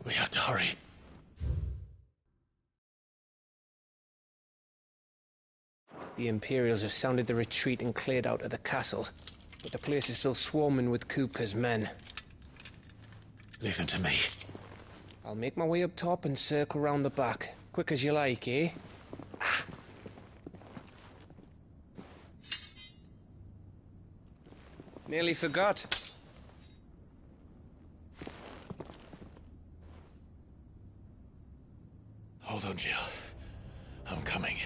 We have to hurry. The Imperials have sounded the retreat and cleared out of the castle, but the place is still swarming with Kupka's men. Leave them to me. I'll make my way up top and circle round the back. Quick as you like, eh? Nearly forgot. Hold on, Jill. I'm coming.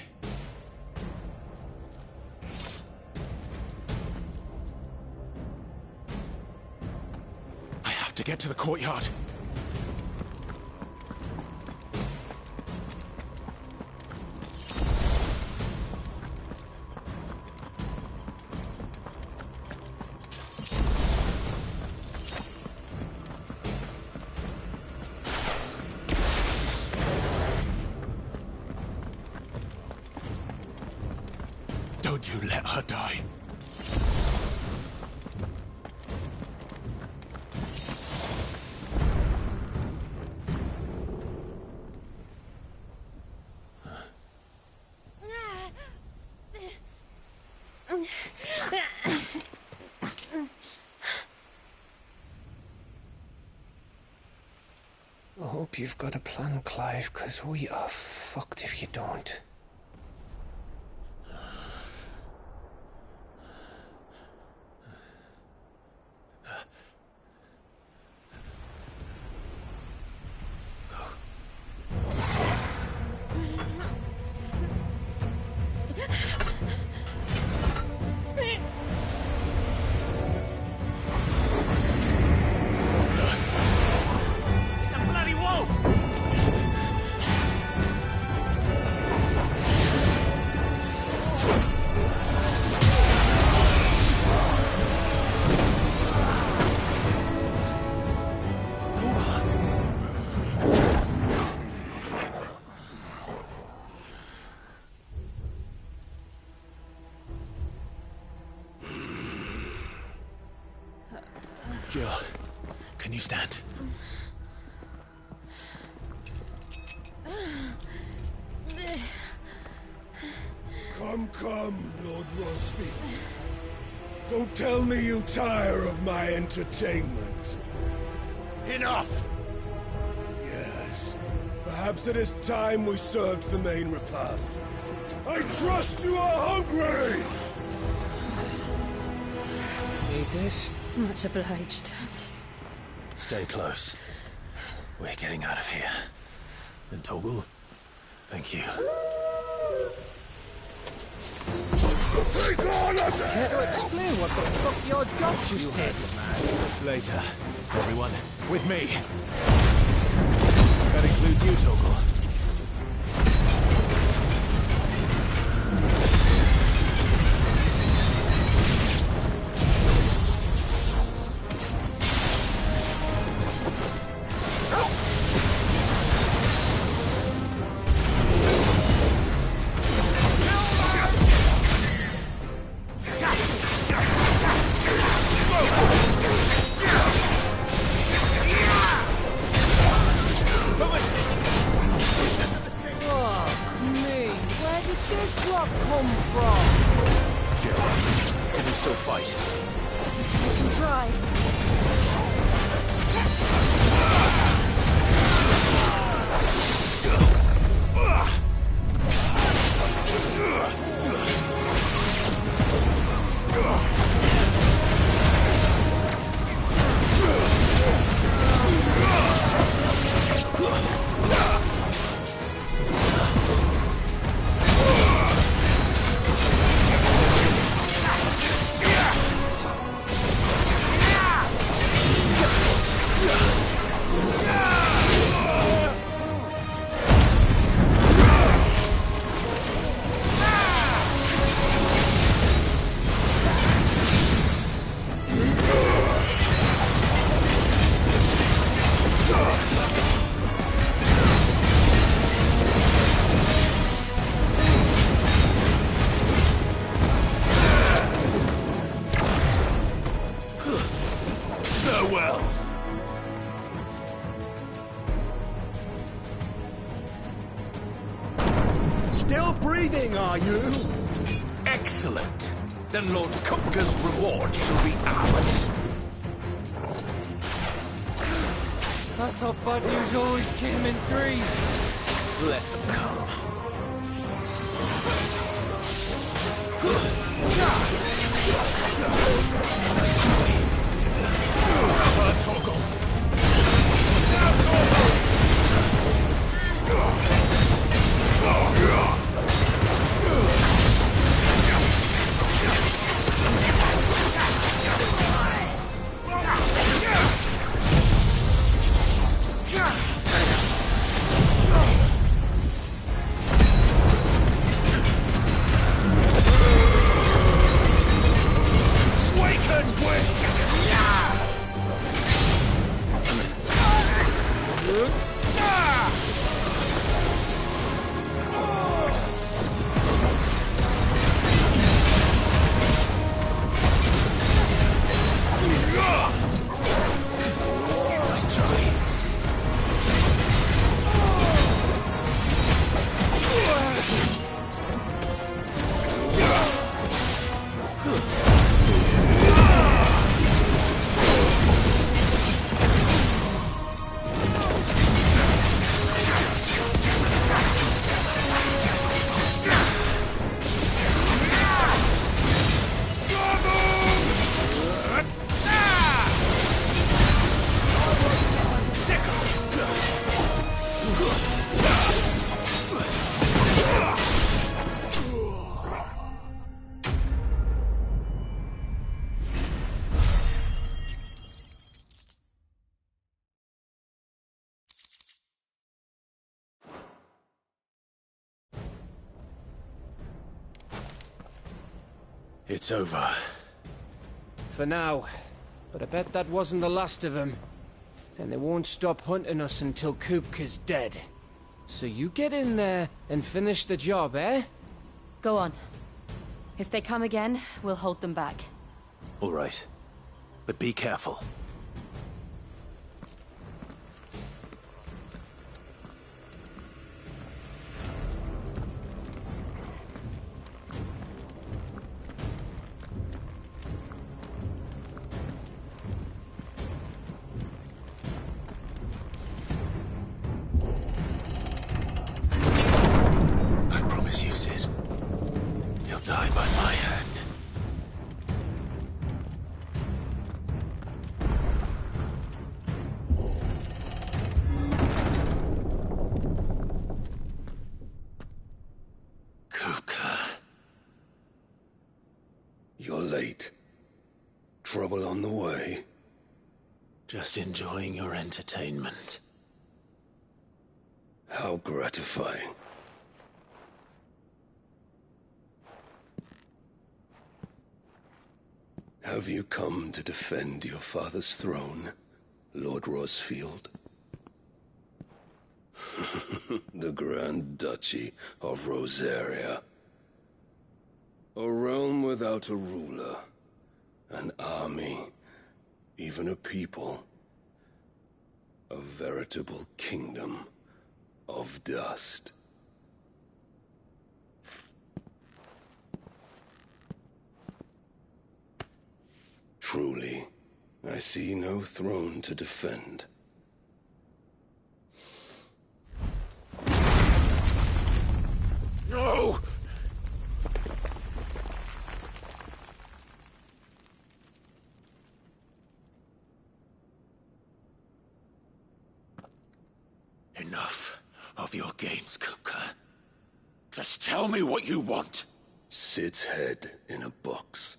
I have to get to the courtyard. Don't you let her die. I hope you've got a plan, Clive, because we are fucked if you don't. Jill, can you stand? Come, Lord Rosfi. Don't tell me you tire of my entertainment. Enough! Yes. Perhaps it is time we served the main repast. I trust you are hungry! Need this? Much obliged. Stay close. We're getting out of here. And Toggle, thank you. Take on of them! Care to explain what the fuck your job just did? Later. Everyone, with me. That includes you, Toggle. Still breathing, are you? Excellent. Then Lord Kupka's reward shall be ours. I thought bad news always came in threes. Let them come. Toggle. It's over. For now. But I bet that wasn't the last of them. And they won't stop hunting us until Kupka's dead. So you get in there and finish the job, eh? Go on. If they come again, we'll hold them back. All right. But be careful. trouble on the way? Just enjoying your entertainment. How gratifying. Have you come to defend your father's throne, Lord Rosfield? The Grand Duchy of Rosaria. A realm without a ruler, an army, even a people. A veritable kingdom of dust. Truly, I see no throne to defend. No! Enough of your games, Cooker. Just tell me what you want. Sid's head in a box.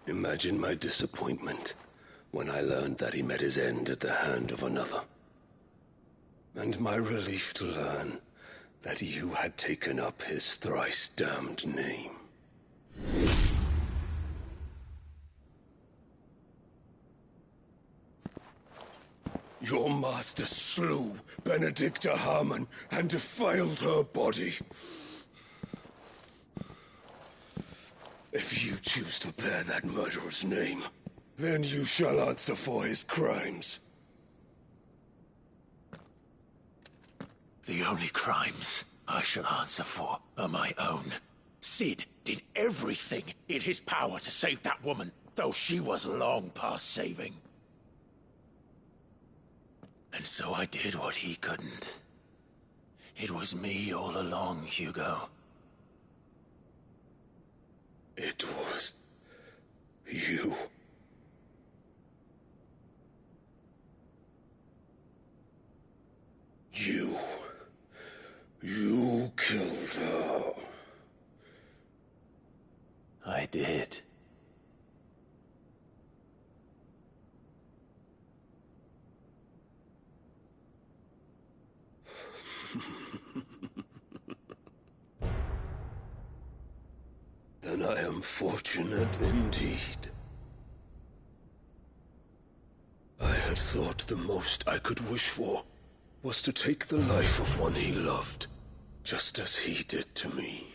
Imagine my disappointment when I learned that he met his end at the hand of another. And my relief to learn that you had taken up his thrice-damned name. Your master slew Benedicta Harmon and defiled her body. If you choose to bear that murderer's name, then you shall answer for his crimes. The only crimes I shall answer for are my own. Sid did everything in his power to save that woman, though she was long past saving. And so I did what he couldn't. It was me all along, Hugo. It was you. You killed her. I did. Then I am fortunate indeed. I had thought the most I could wish for was to take the life of one he loved, just as he did to me.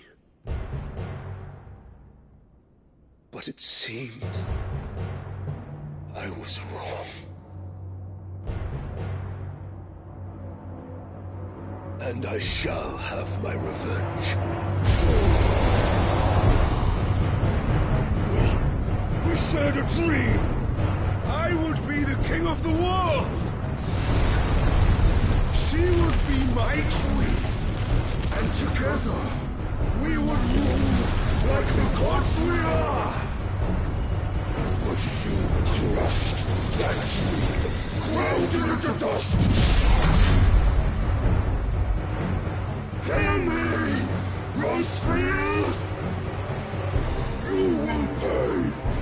But it seems I was wrong. And I shall have my revenge. We shared a dream. I would be the king of the world. She would be my queen. And together, we would rule like the gods we are. But you crushed that dream, ground it into dust. Hear me, Rosefield! You will pay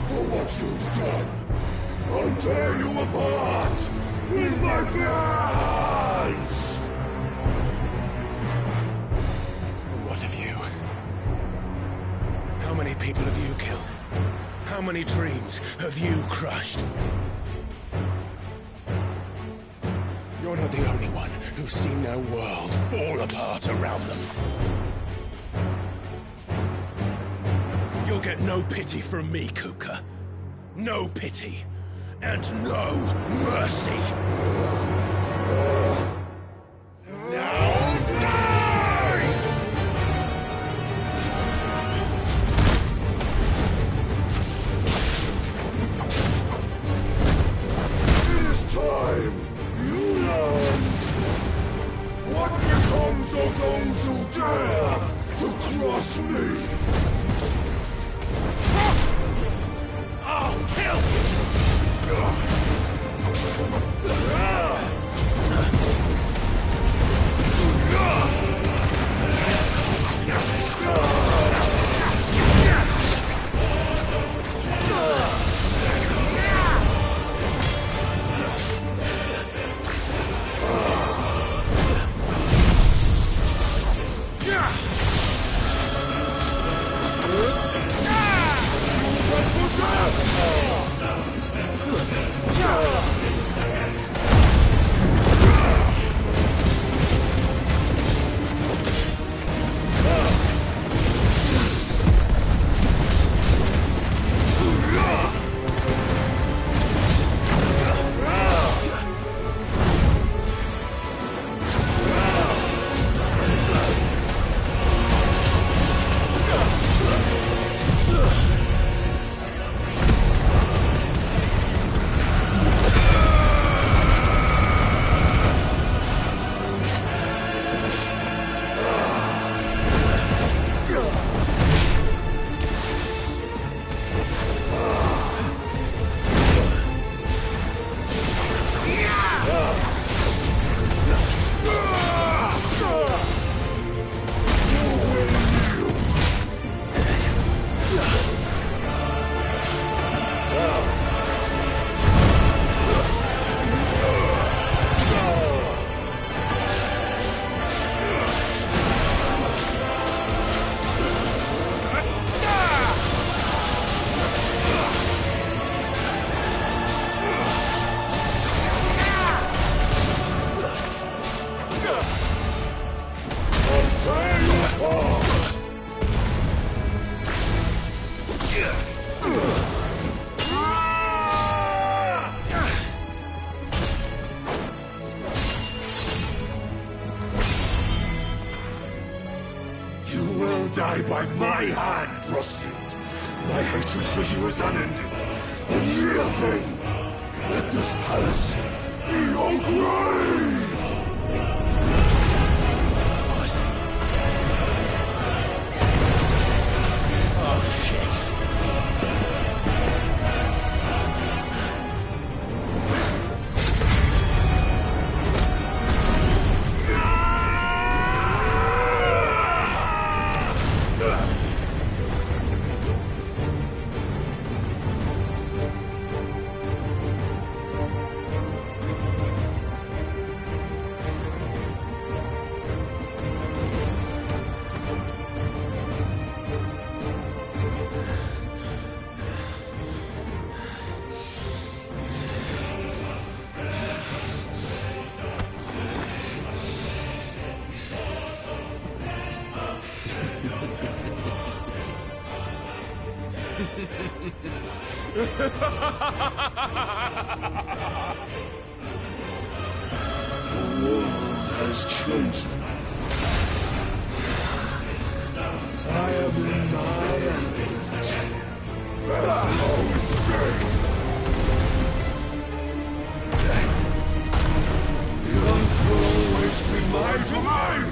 for what you've done. I'll tear you apart with my bare hands! And what of you? How many people have you killed? How many dreams have you crushed? You're not the only one who's seen their world fall apart around them. You'll get no pity from me, Kuka. No pity. And no mercy. Now die! This time, you learned what becomes of those who dare to cross me. I'll kill you! die by my hand, Rosfield. My hatred for you is unending. And real thing, let this palace be your grave! Oh, shit. The world has chosen. I am in my element. That's always stay. The earth will always be my domain.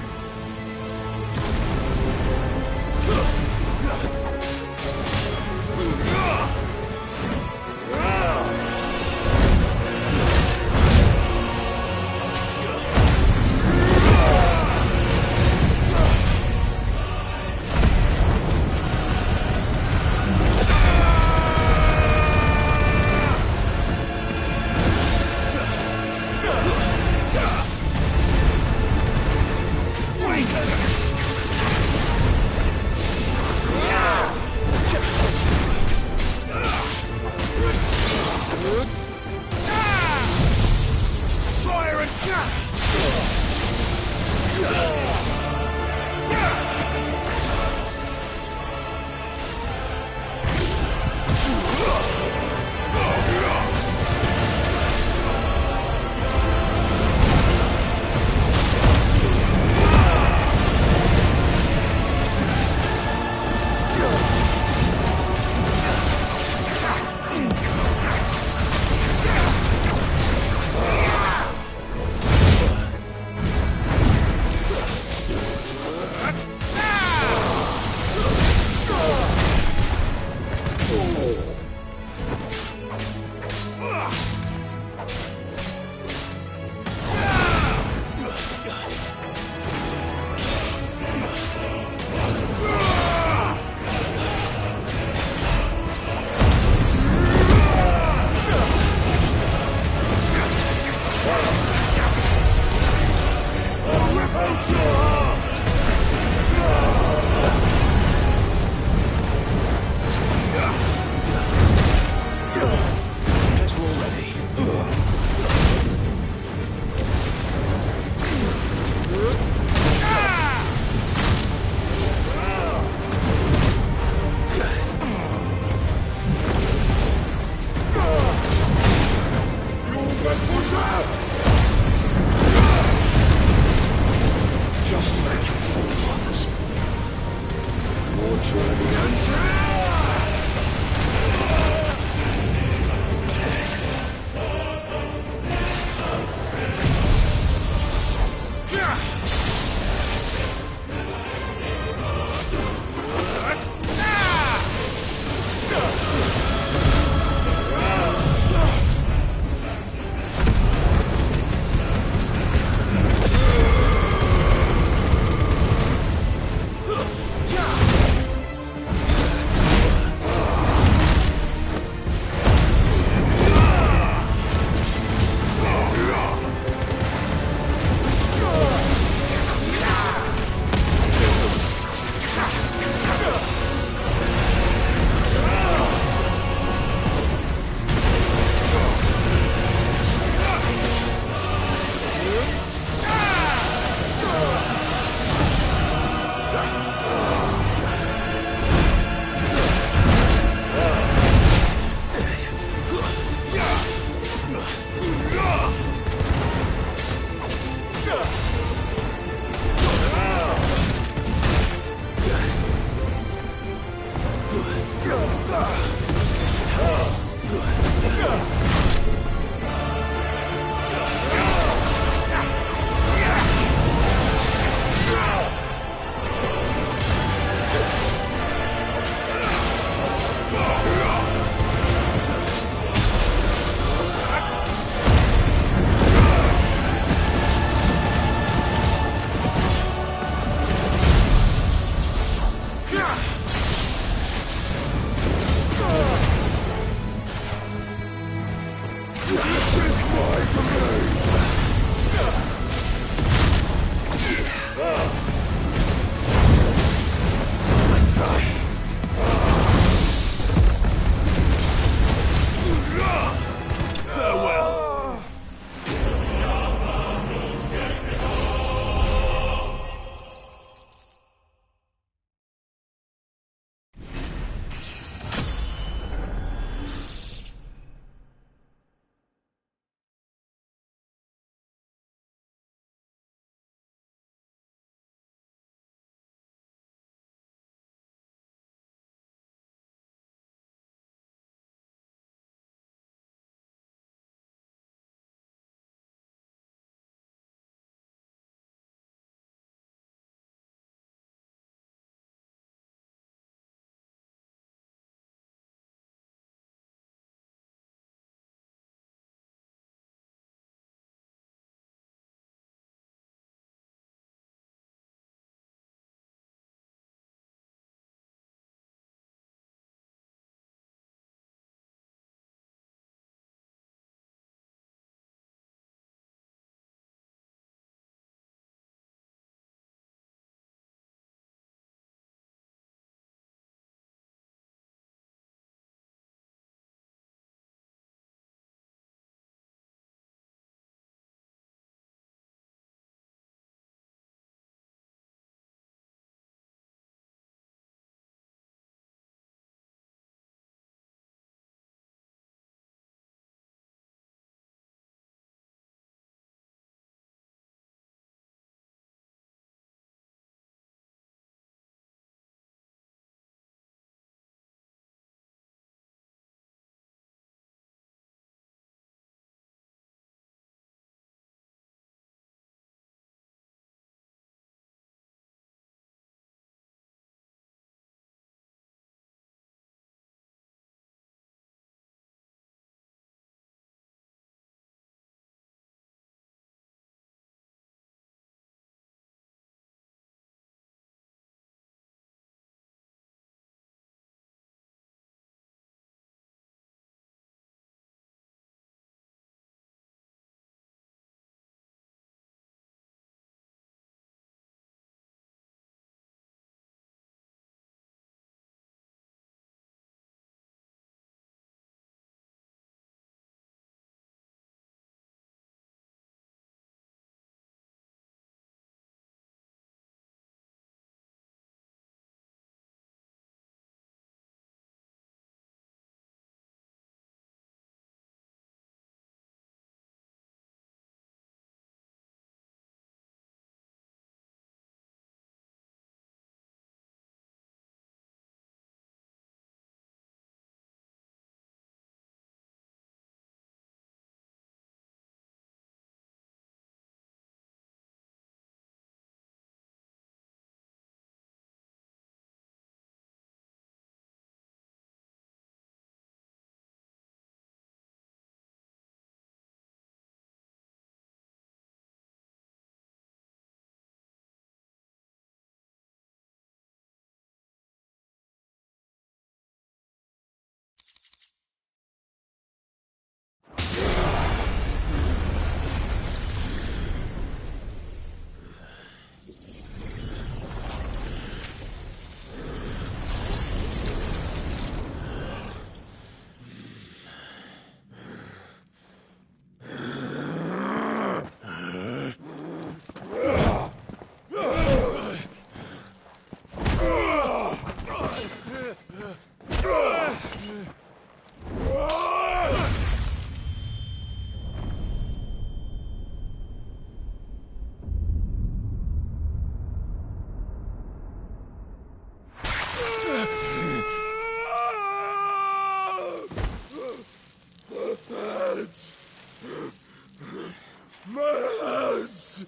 traitors!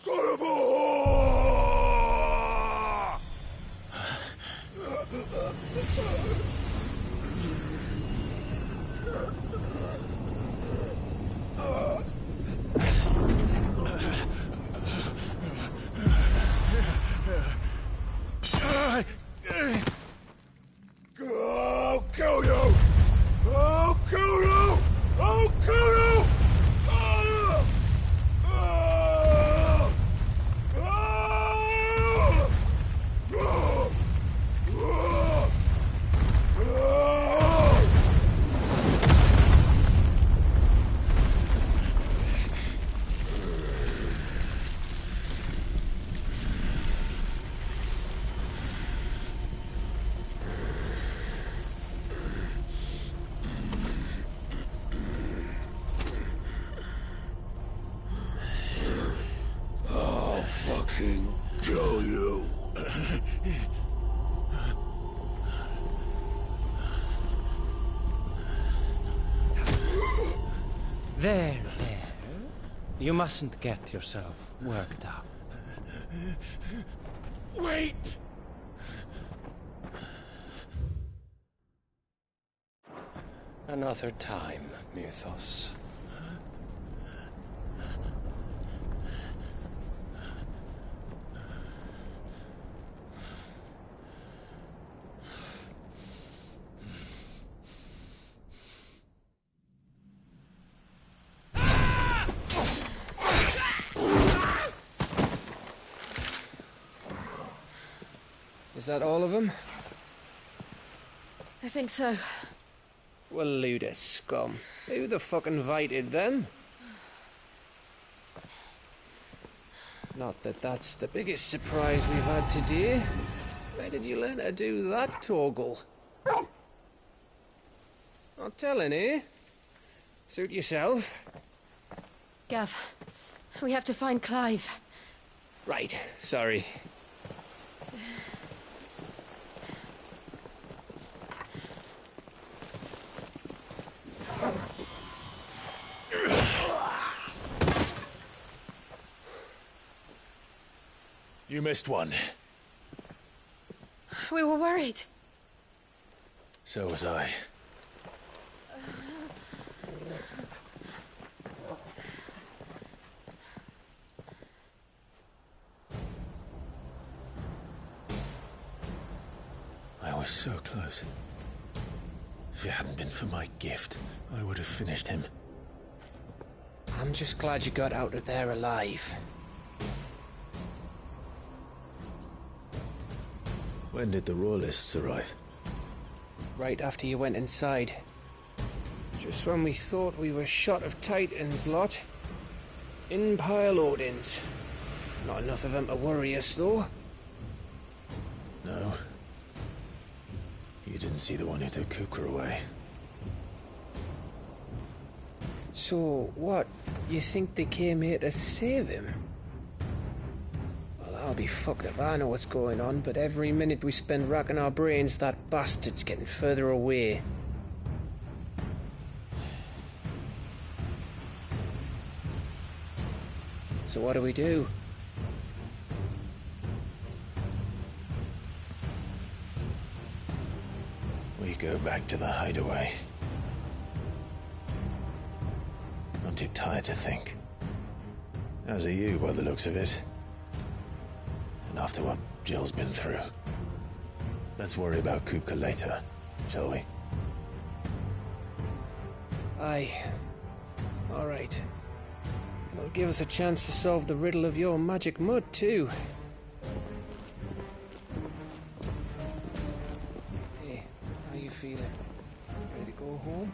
Son of a whore! I'll kill you! I'll kill you! I'll kill you! I'll fucking kill you. There. You mustn't get yourself worked up. Wait! Another time, Mythos. Is that all of them? I think so. Well, load of scum. Who the fuck invited them? Not that that's the biggest surprise we've had today. Where did you learn to do that, Torgal? Not telling, eh? Suit yourself. Gav, we have to find Clive. Right, sorry. You missed one. We were worried. So was I. I was so close. If it hadn't been for my gift, I would have finished him. I'm just glad you got out of there alive. When did the Royalists arrive? Right after you went inside. Just when we thought we were shot of Titans, lot. In pile Odins. Not enough of them to worry us, though. No. You didn't see the one who took Kukra away. So, what? You think they came here to save him? Well, I'll be fucked if I know what's going on, but every minute we spend racking our brains, that bastard's getting further away. So what do we do? We go back to the hideaway. I'm too tired to think. As are you, by the looks of it. And after what Jill's been through. Let's worry about Kupka later, shall we? Aye. All right. It'll give us a chance to solve the riddle of your magic mud, too. Hey, how you feeling? Ready to go home?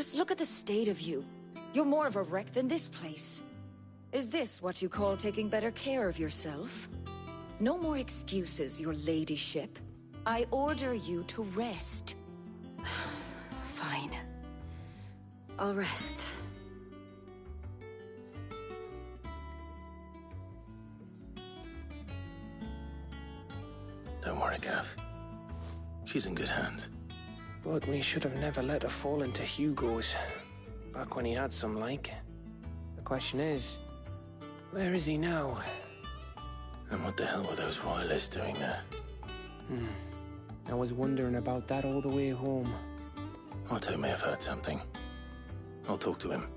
Just look at the state of you. You're more of a wreck than this place. Is this what you call taking better care of yourself? No more excuses, your ladyship. I order you to rest. Fine. I'll rest. Don't worry, Gav. She's in good hands. But we should have never let her fall into Hugo's. Back when he had some like. The question is, where is he now? And what the hell were those royalists doing there? I was wondering about that all the way home. Otto may have heard something. I'll talk to him.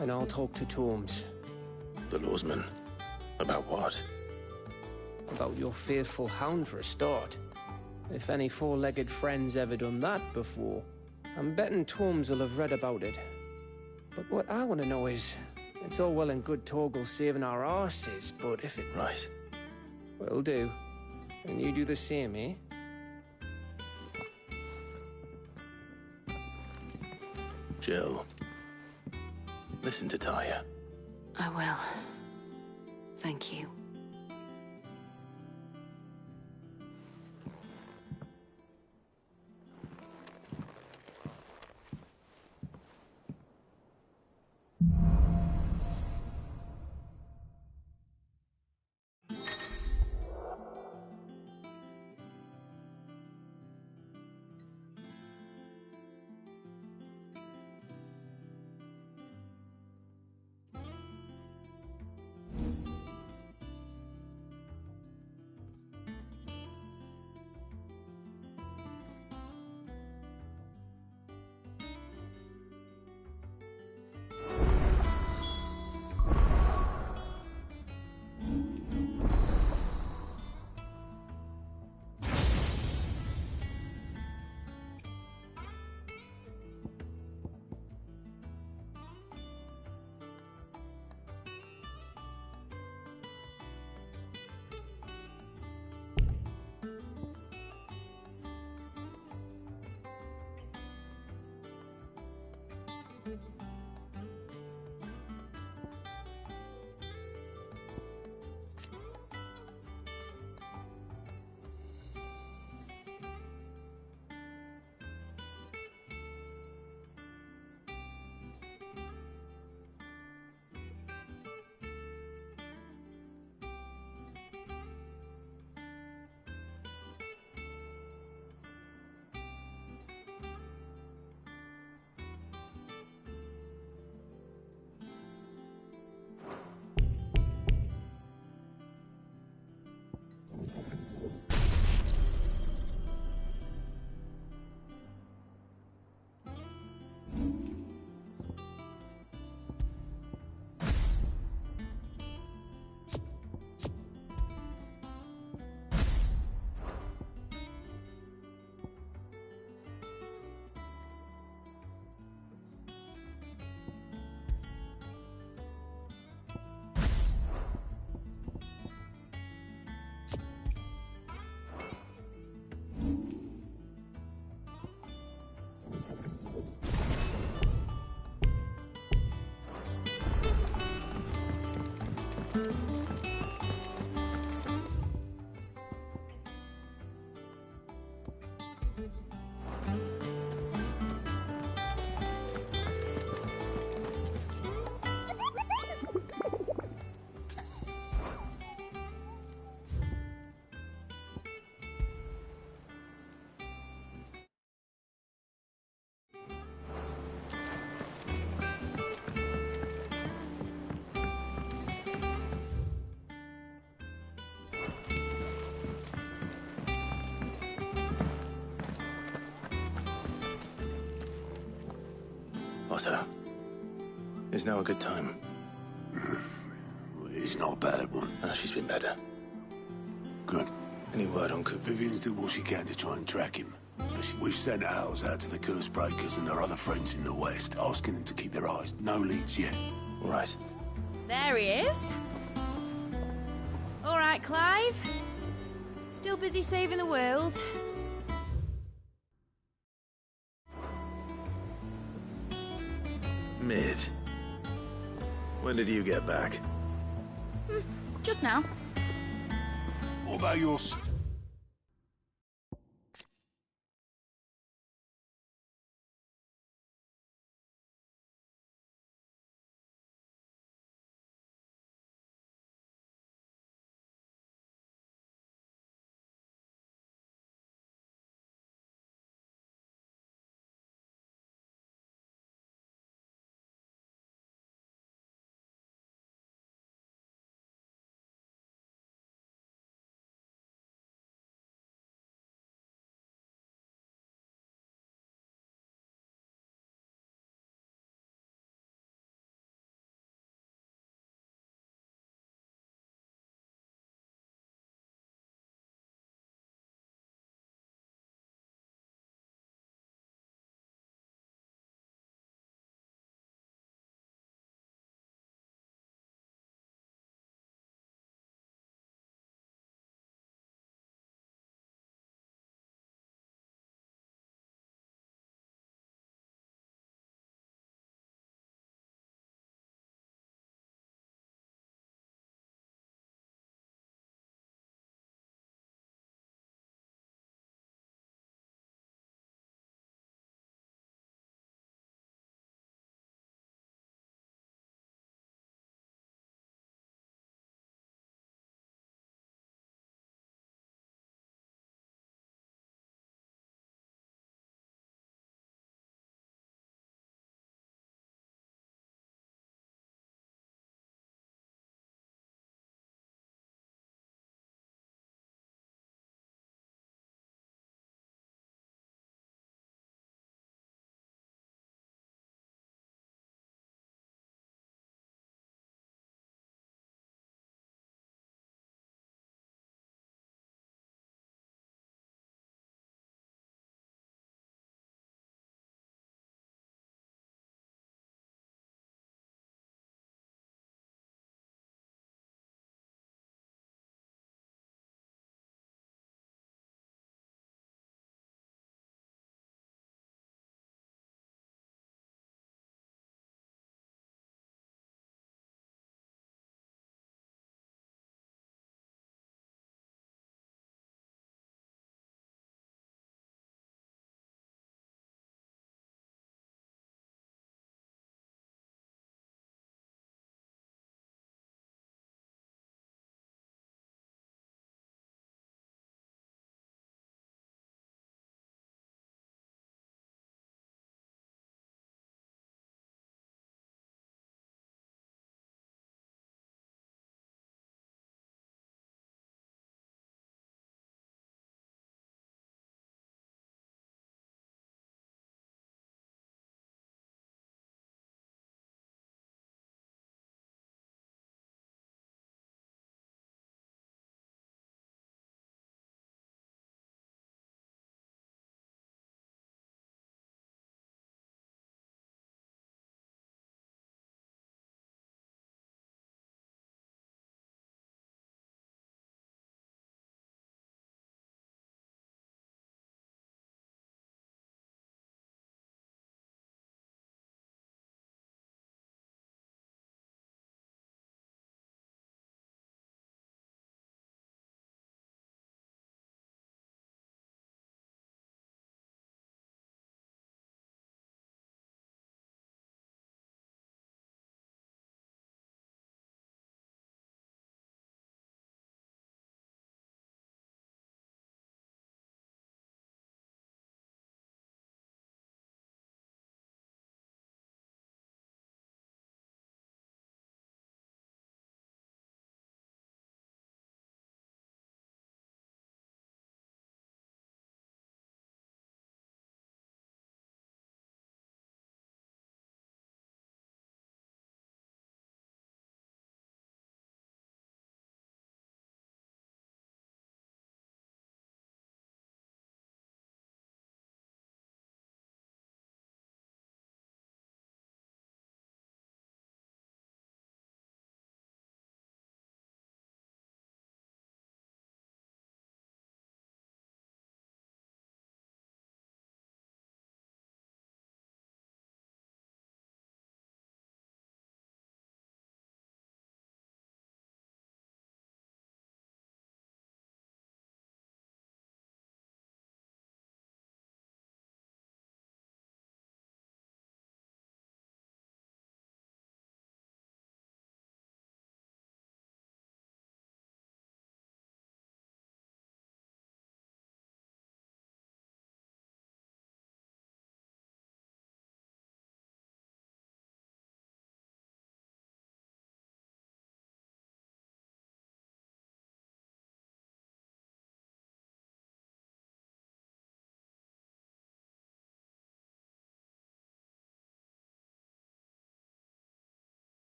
And I'll talk to Torms. The lawsman. About what? About your faithful hound for a start. If any four-legged friend's ever done that before, I'm betting Torms will have read about it. But what I want to know is, it's all well and good Torgal saving our arses, but if it... Right. Will do. And you do the same, eh? Jill. Listen to Taya. I will. Thank you. Otto, is now a good time? It's not a bad one. She's been better. Good. Any word on Coop? Vivian's doing what she can to try and track him. Listen, we've sent ours out to the curse breakers and our other friends in the west, asking them to keep their eyes. No leads yet. All right. There he is. All right, Clive. Still busy saving the world. Mid. When did you get back? Just now. What about your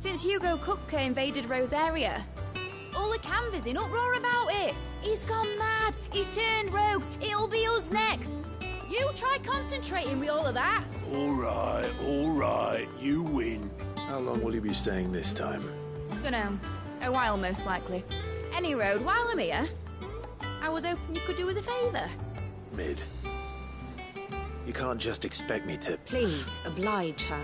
Since Hugo Kupka invaded Rosaria. All the canvas in uproar about it. He's gone mad. He's turned rogue. It'll be us next. You try concentrating with all of that. All right. You win. How long will you be staying this time? Dunno. A while, most likely. Any road, while I'm here, I was hoping you could do us a favour. Mid. You can't just expect me to... Please, oblige her.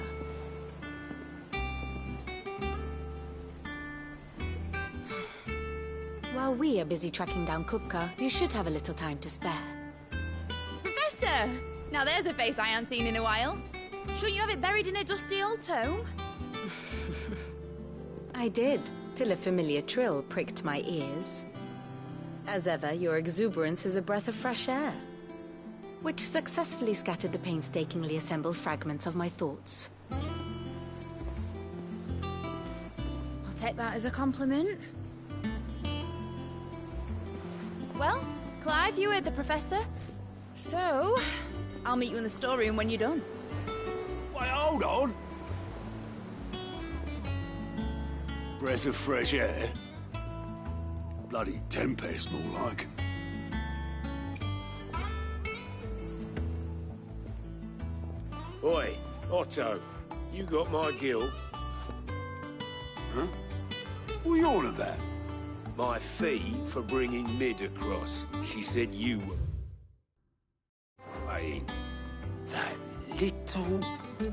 While we are busy tracking down Kupka, you should have a little time to spare. Professor! Now there's a face I haven't seen in a while. Shouldn't you have it buried in a dusty old tome? I did, till a familiar trill pricked my ears. As ever, your exuberance is a breath of fresh air, which successfully scattered the painstakingly assembled fragments of my thoughts. I'll take that as a compliment. Well, Clive, you heard the Professor. So, I'll meet you in the storeroom when you're done. Wait, hold on. Breath of fresh air. Bloody tempest, more like. Oi, Otto, you got my gill? Huh? What are you on about? My fee for bringing Mid across. She said you were paying. That little... The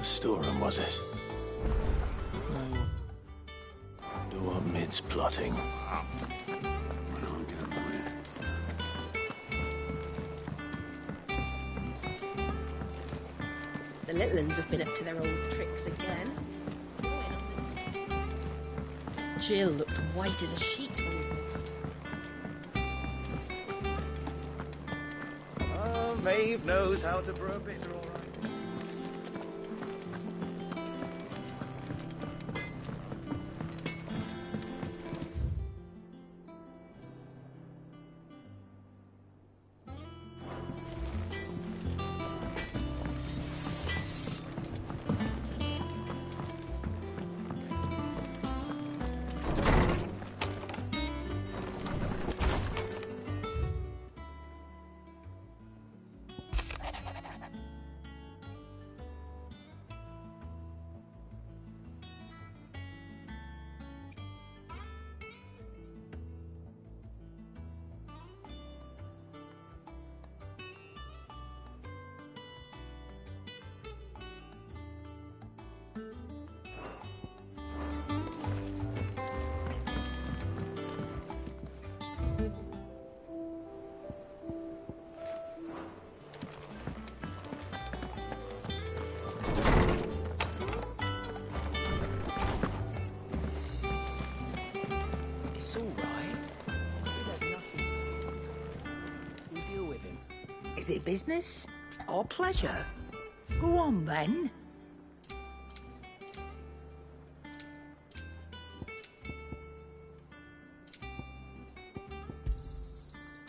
storeroom, was it? I wonder what Mid's plotting. The little uns have been up to their old tricks again. Jill looked white as a sheet when we got her. Oh, Maeve knows how to brew a bitter, all right. It's all right. See, there's nothing to... We'll deal with him. Is it business or pleasure? Go on, then.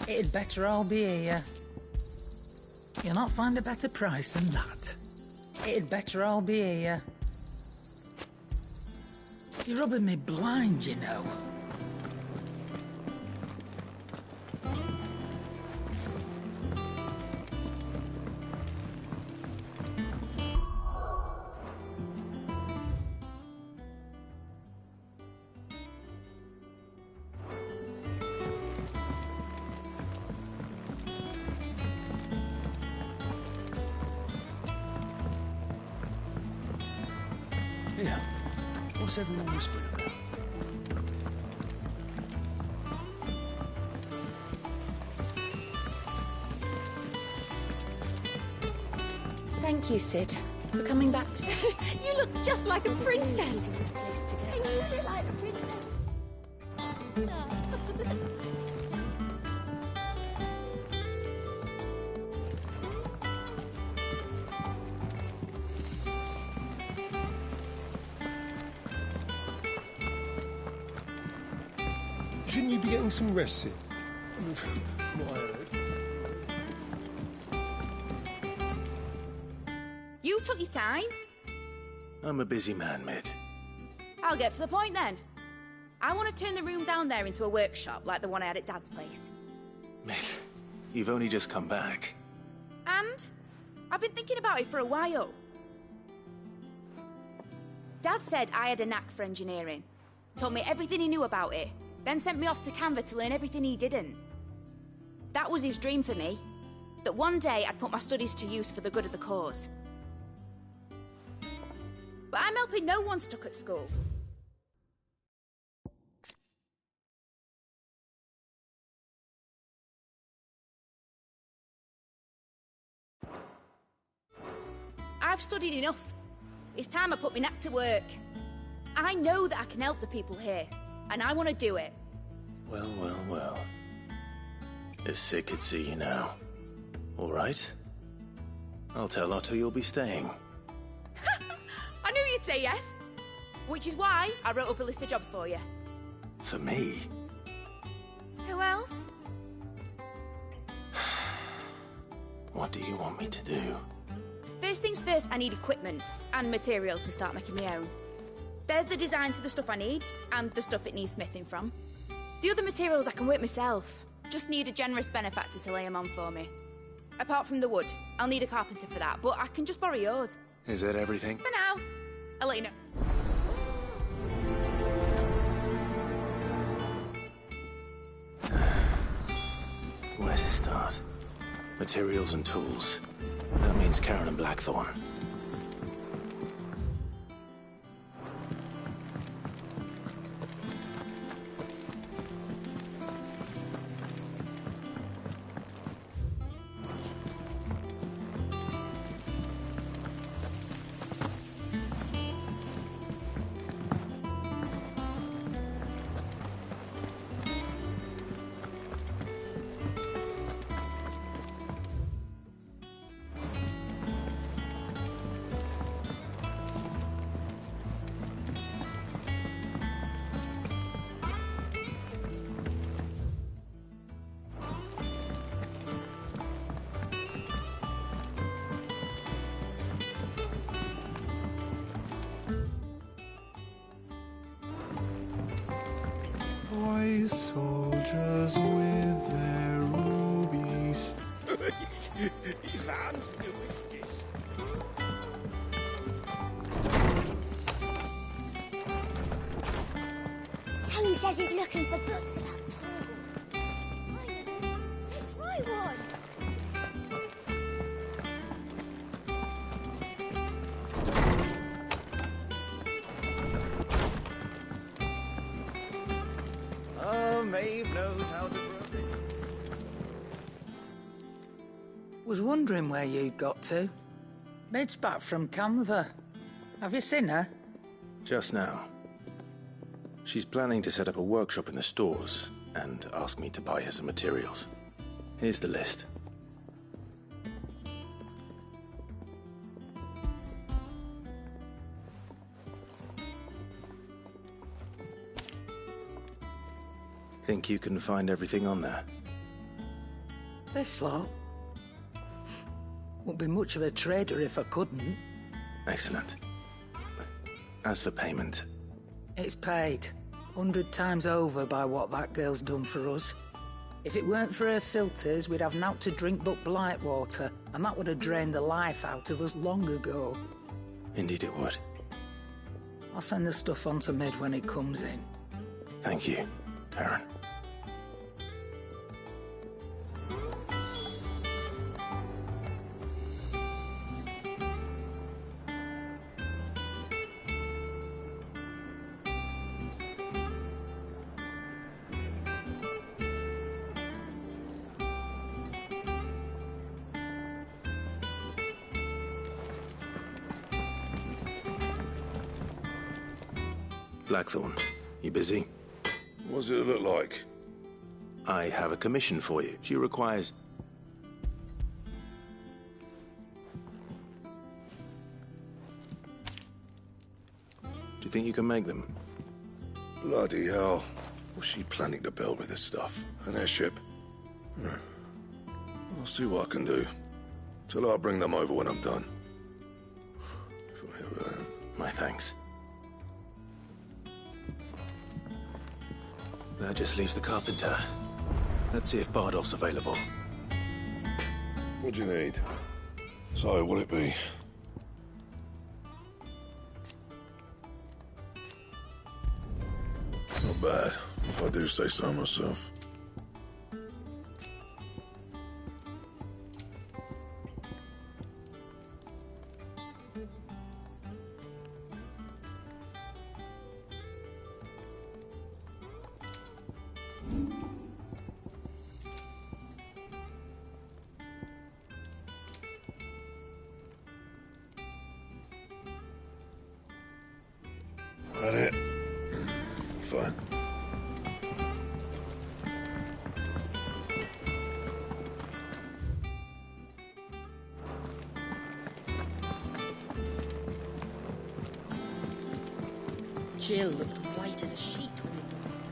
It'd better all be here. You'll not find a better price than that. It'd better all be here. You're rubbing me blind, you know. Here, what's everyone whispering about? Thank you, Sid, for coming back to us. You look just like a princess. This place together. And you look like the princess. Stop. Shouldn't you be getting some rest, Sid? From what I heard. You took your time. I'm a busy man, Mid. I'll get to the point then. I want to turn the room down there into a workshop like the one I had at Dad's place. Mid, you've only just come back. And I've been thinking about it for a while. Dad said I had a knack for engineering. Told me everything he knew about it, then sent me off to Canva to learn everything he didn't. That was his dream for me. That one day I'd put my studies to use for the good of the cause. But I'm helping no one stuck at school. I've studied enough. It's time I put my knack to work. I know that I can help the people here, and I want to do it. Well, well, well. If Sid could see you now. All right. I'll tell Otto you'll be staying. I knew you'd say yes. Which is why I wrote up a list of jobs for you. For me? Who else? What do you want me to do? First things first, I need equipment and materials to start making my own. There's the designs for the stuff I need, and the stuff it needs smithing from. The other materials I can work myself. Just need a generous benefactor to lay them on for me. Apart from the wood, I'll need a carpenter for that, but I can just borrow yours. Is that everything? For now. I'll let you know. Where to start? Materials and tools. That means Karen and Blackthorn. Boy soldiers with their rubies. Ivan's newest dish. Tony says he's looking for books about Torgal. I know. Let's write one. Oh, Maeve knows how to rub it. Was wondering where you'd got to. Mid's back from Canva. Have you seen her? Just now. She's planning to set up a workshop in the stores and ask me to buy her some materials. Here's the list. Think you can find everything on there? This lot? Wouldn't be much of a trader if I couldn't. Excellent. As for payment... It's paid. 100 times over by what that girl's done for us. If it weren't for her filters, we'd have naught to drink but blight water, and that would have drained the life out of us long ago. Indeed it would. I'll send the stuff on to Mid when it comes in. Thank you, Karen. Blackthorn, you busy? What does it look like? I have a commission for you. She requires... Do you think you can make them? Bloody hell. What's she planning to build with this stuff? An airship? I'll see what I can do. Tell her I'll bring them over when I'm done. If I ever am. my thanks. That just leaves the carpenter. Let's see if Bardolph's available. What do you need? So, what'll it be? Not bad, if I do say so myself. That it? Fine. Jill looked white as a sheet when we brought her.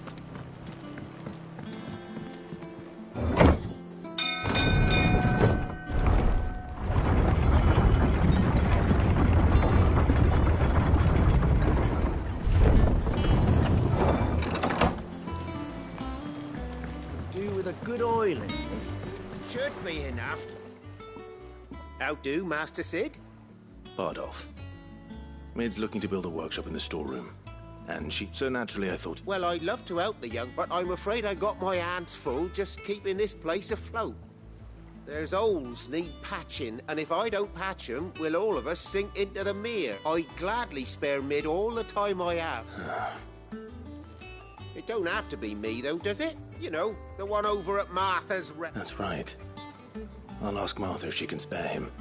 Do with a good oil in this. Should be enough. How do, Master Sid? Bardolph. Maid's looking to build a workshop in the storeroom. And so naturally I thought... Well, I'd love to help the young, but I'm afraid I got my hands full just keeping this place afloat. There's holes need patching, and if I don't patch them, we'll all of us sink into the mere. I'd gladly spare Mid all the time I have. It don't have to be me, though, does it? You know, the one over at Martha's... That's right. I'll ask Martha if she can spare him.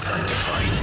Time to fight.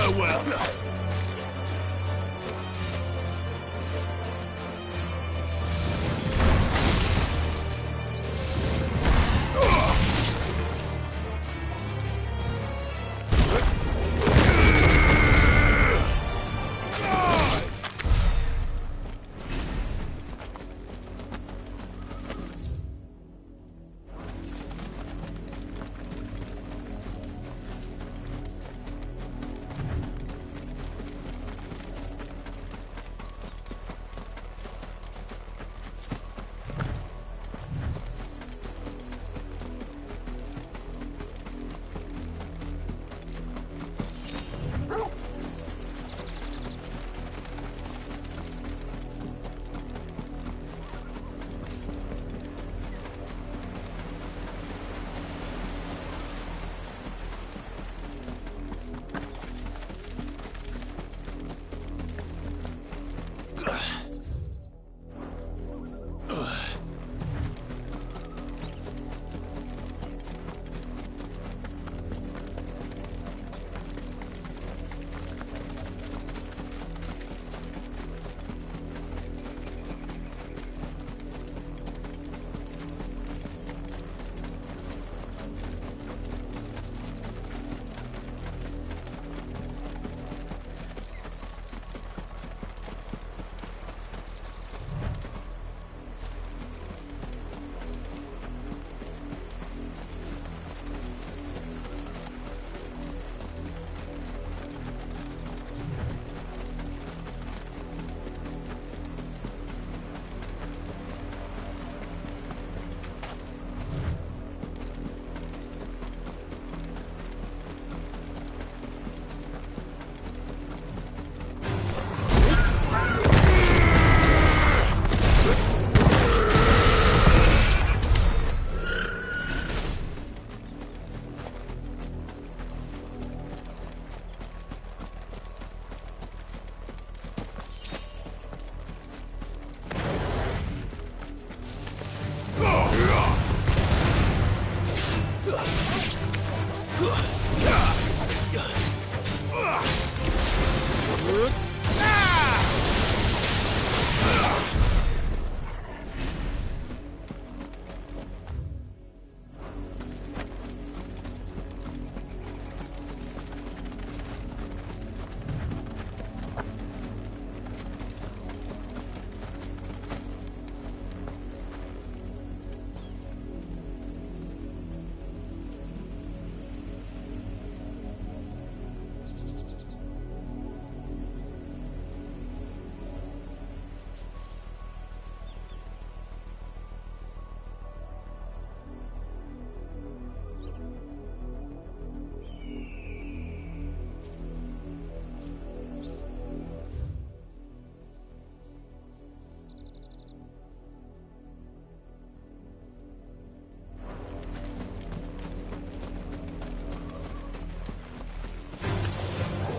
Farewell.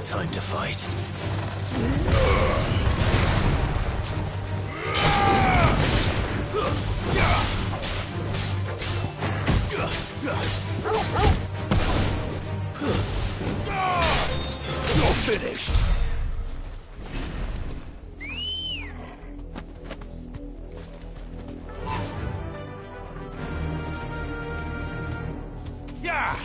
Time to fight. You're finished. Yeah.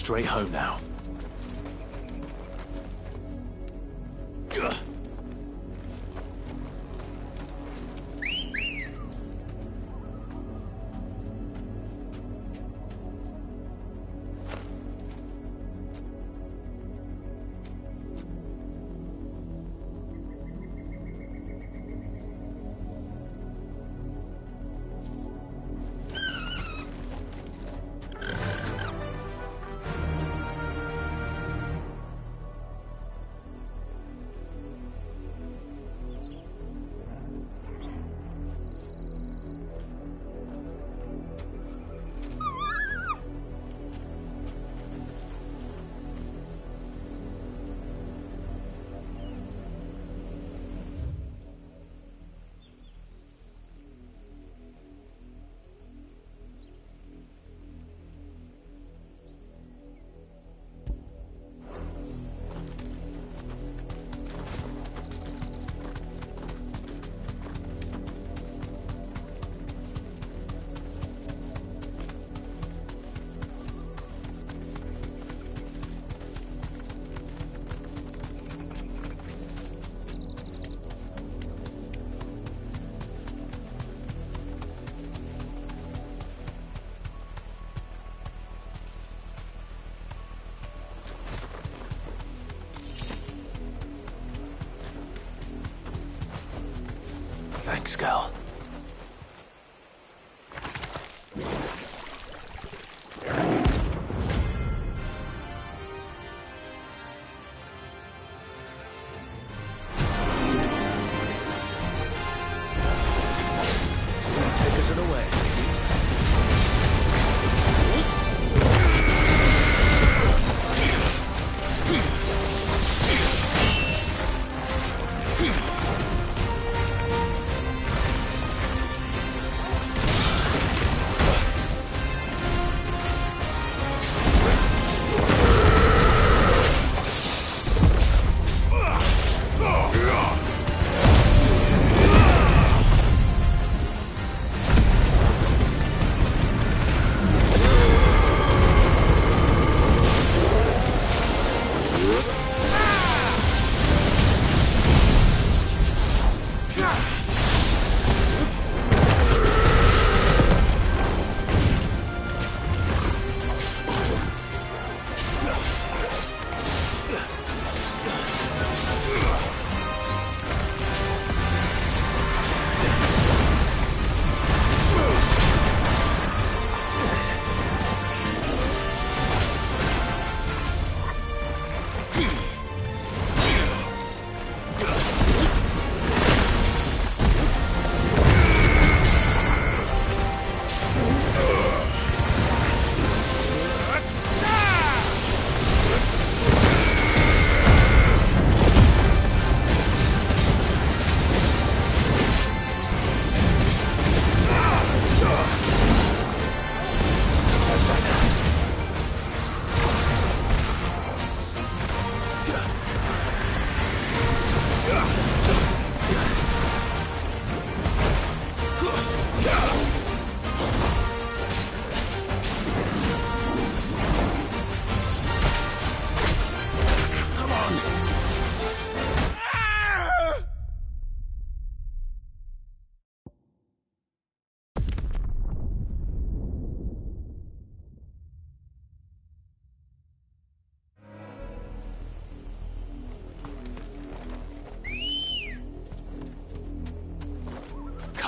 straight home now. Thanks, girl. Take us unawares, Tiki.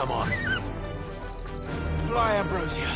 Come on. Fly, Ambrosia.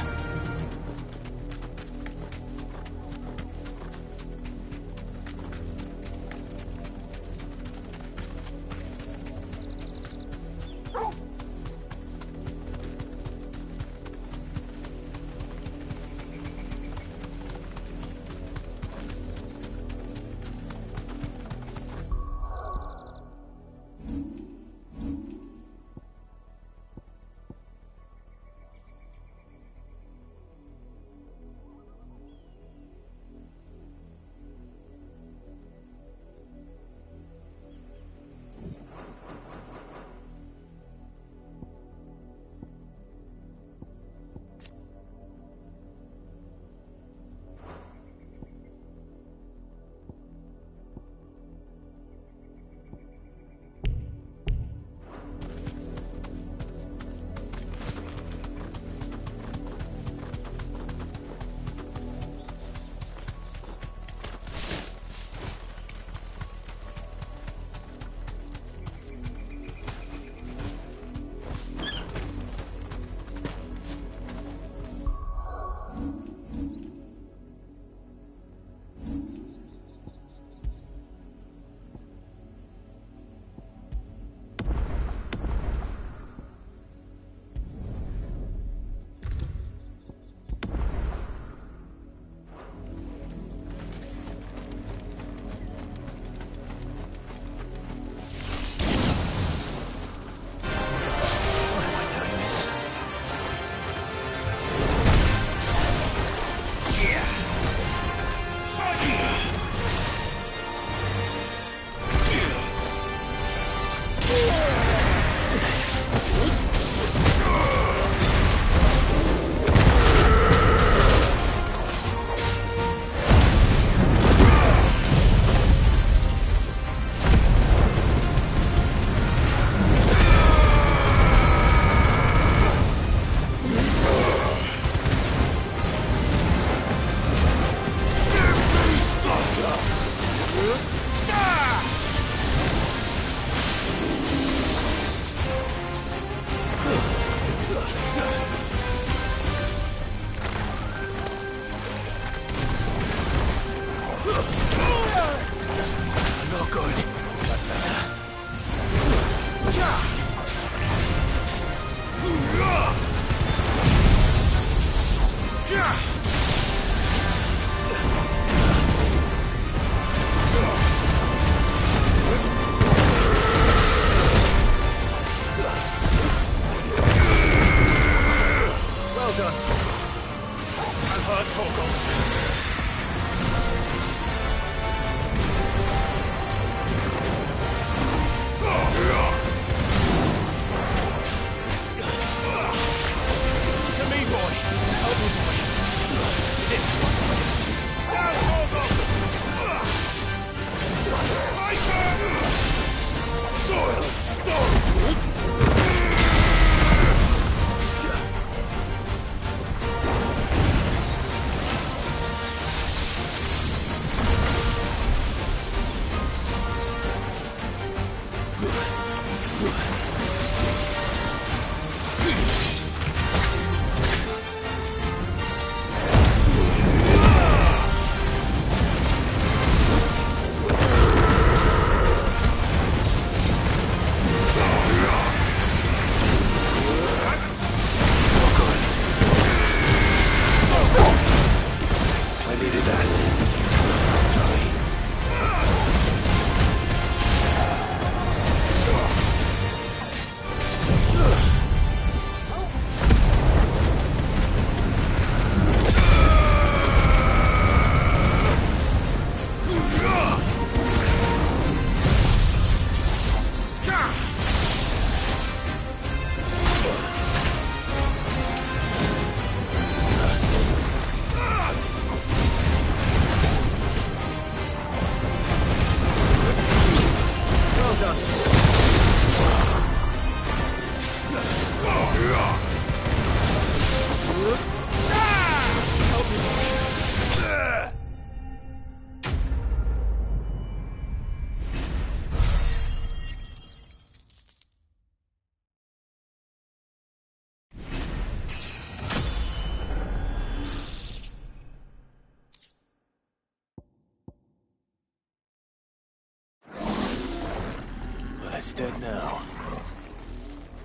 It's dead now.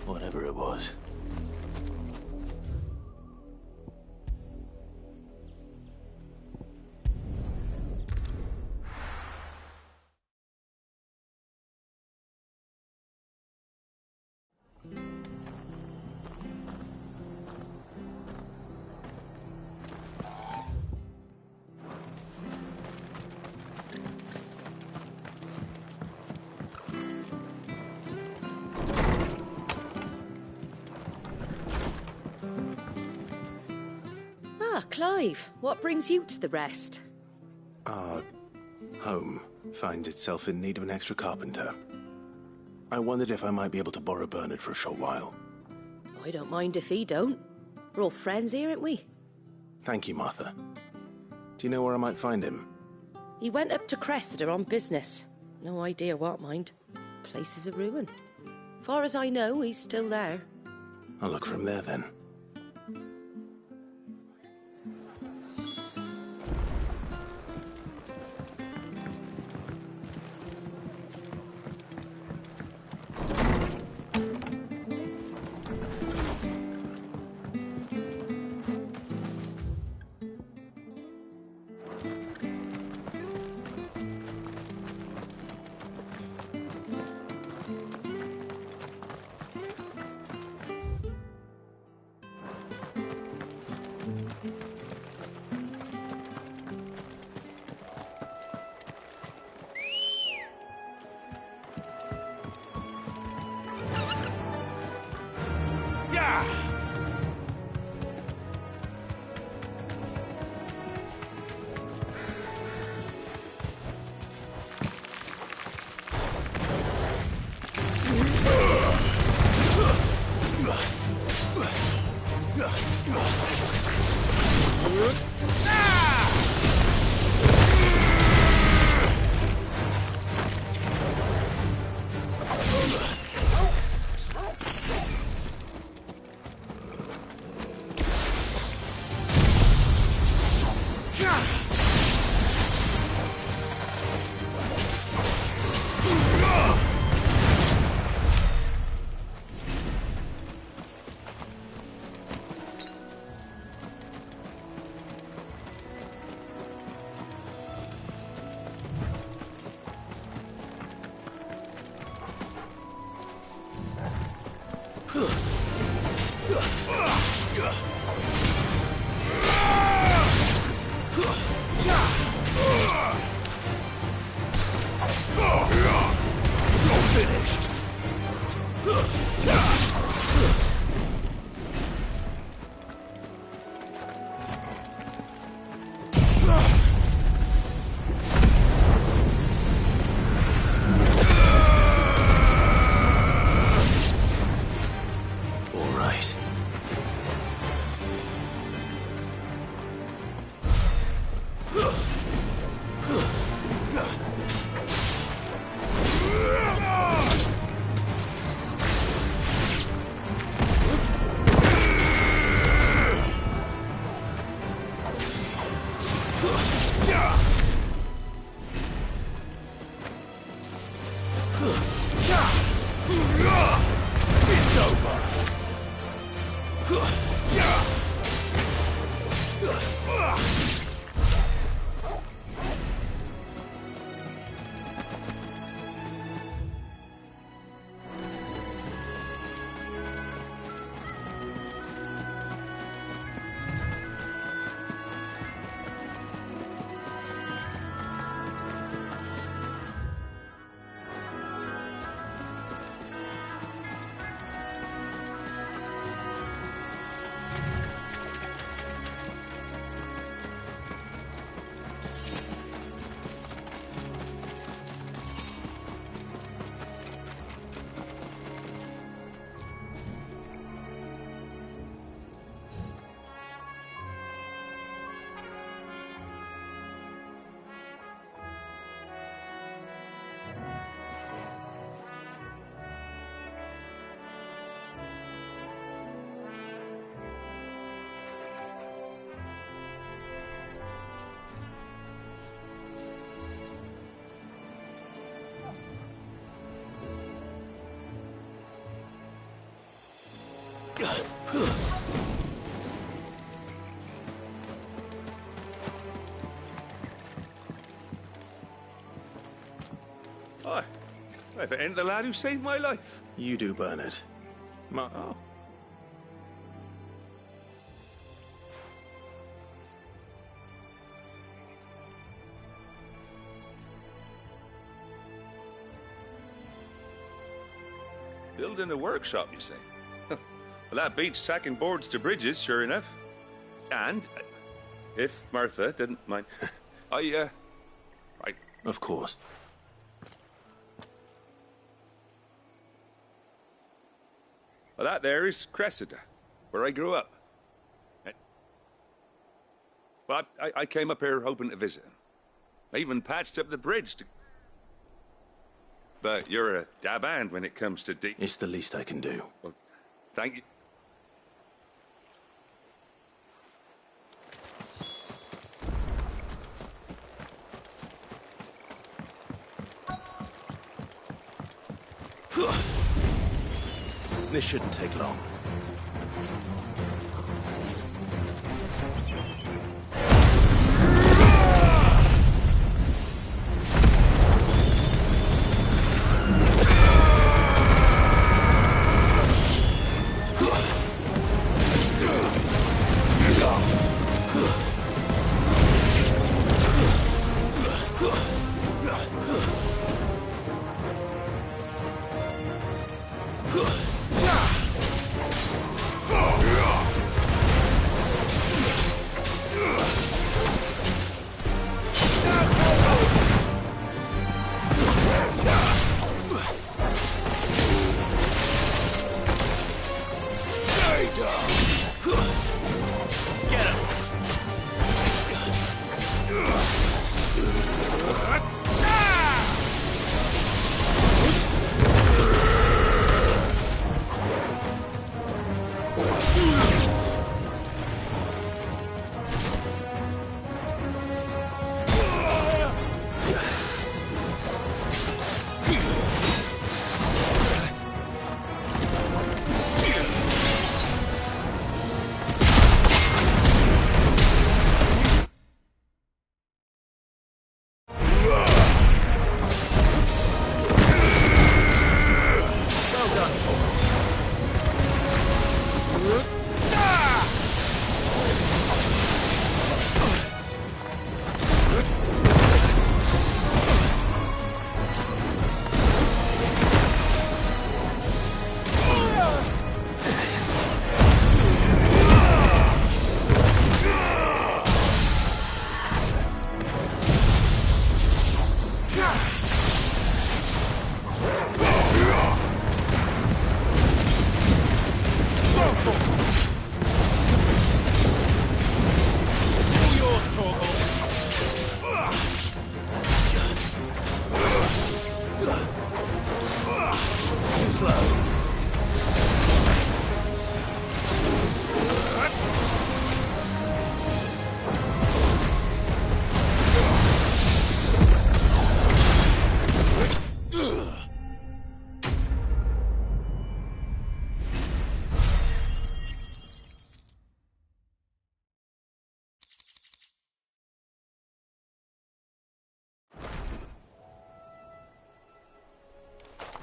Whatever it was. Clive, what brings you to the rest? Our home finds itself in need of an extra carpenter. I wondered if I might be able to borrow Bernard for a short while. I don't mind if he don't. We're all friends here, aren't we? Thank you, Martha. Do you know where I might find him? He went up to Cressida on business. No idea what, mind. Place is a ruin. Far as I know, he's still there. I'll look for him there, then. Aye. If it ain't the lad who saved my life. You do, Bernard. Oh. Building a workshop, you say? Well, that beats tacking boards to bridges, sure enough. And, if Martha didn't mind, right. Of course. Well, that there is Cressida, where I grew up. But I came up here hoping to visit him. I even patched up the bridge to... But you're a dab hand when it comes to deep... It's the least I can do. Well, thank you. This shouldn't take long.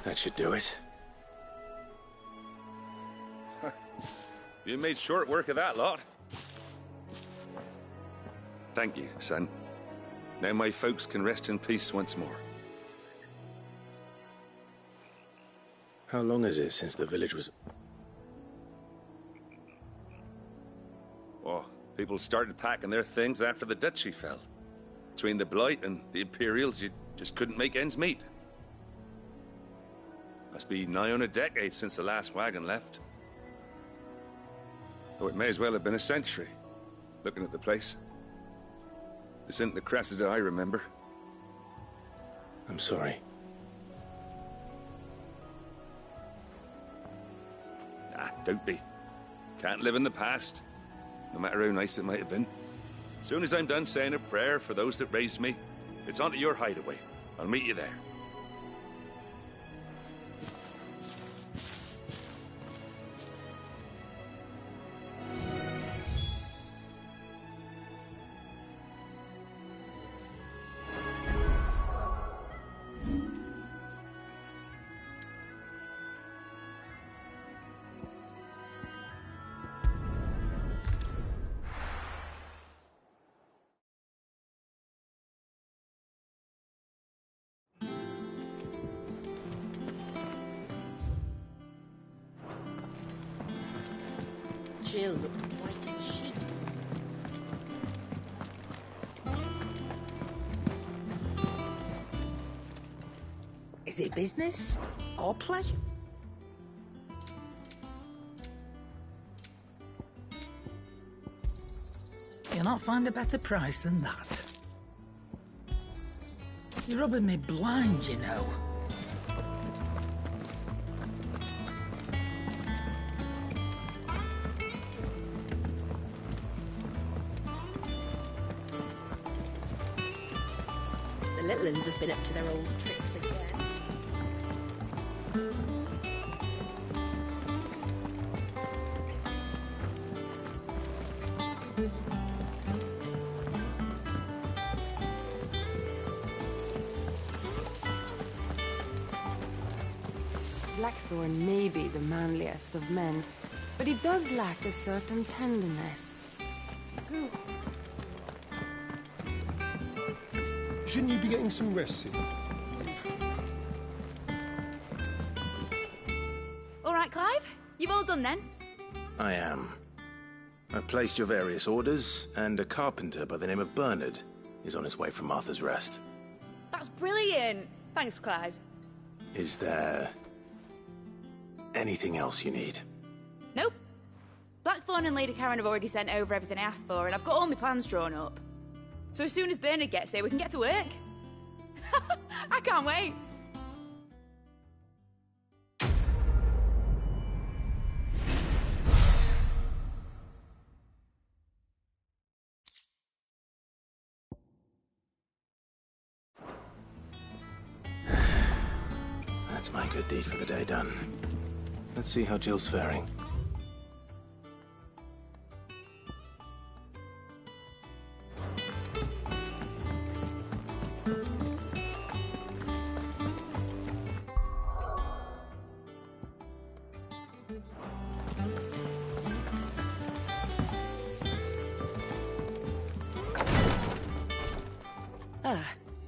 That should do it. You made short work of that lot. Thank you, son. Now my folks can rest in peace once more. How long is it since the village was... Oh, people started packing their things after the duchy fell. Between the Blight and the Imperials, you just couldn't make ends meet. Must be nigh on a decade since the last wagon left. Oh, it may as well have been a century, looking at the place. This isn't the Cressida I remember. I'm sorry. Ah, don't be. Can't live in the past, no matter how nice it might have been. Soon as I'm done saying a prayer for those that raised me, it's on to your hideaway. I'll meet you there. Jill looked white as a sheet. Is it business or pleasure? You'll not find a better price than that. You're rubbing me blind, you know. The little uns have been up to their old tricks again. Blackthorn may be the manliest of men, but he does lack a certain tenderness. Goods. Shouldn't you be getting some rest soon? All right, Clive? You've all done then? I am. I've placed your various orders, and a carpenter by the name of Bernard is on his way from Martha's Rest. That's brilliant. Thanks, Clive. Is there anything else you need? Nope. Blackthorn and Lady Karen have already sent over everything I asked for, and I've got all my plans drawn up. So as soon as Bernard gets here, we can get to work. I can't wait. That's my good deed for the day done. Let's see how Jill's faring.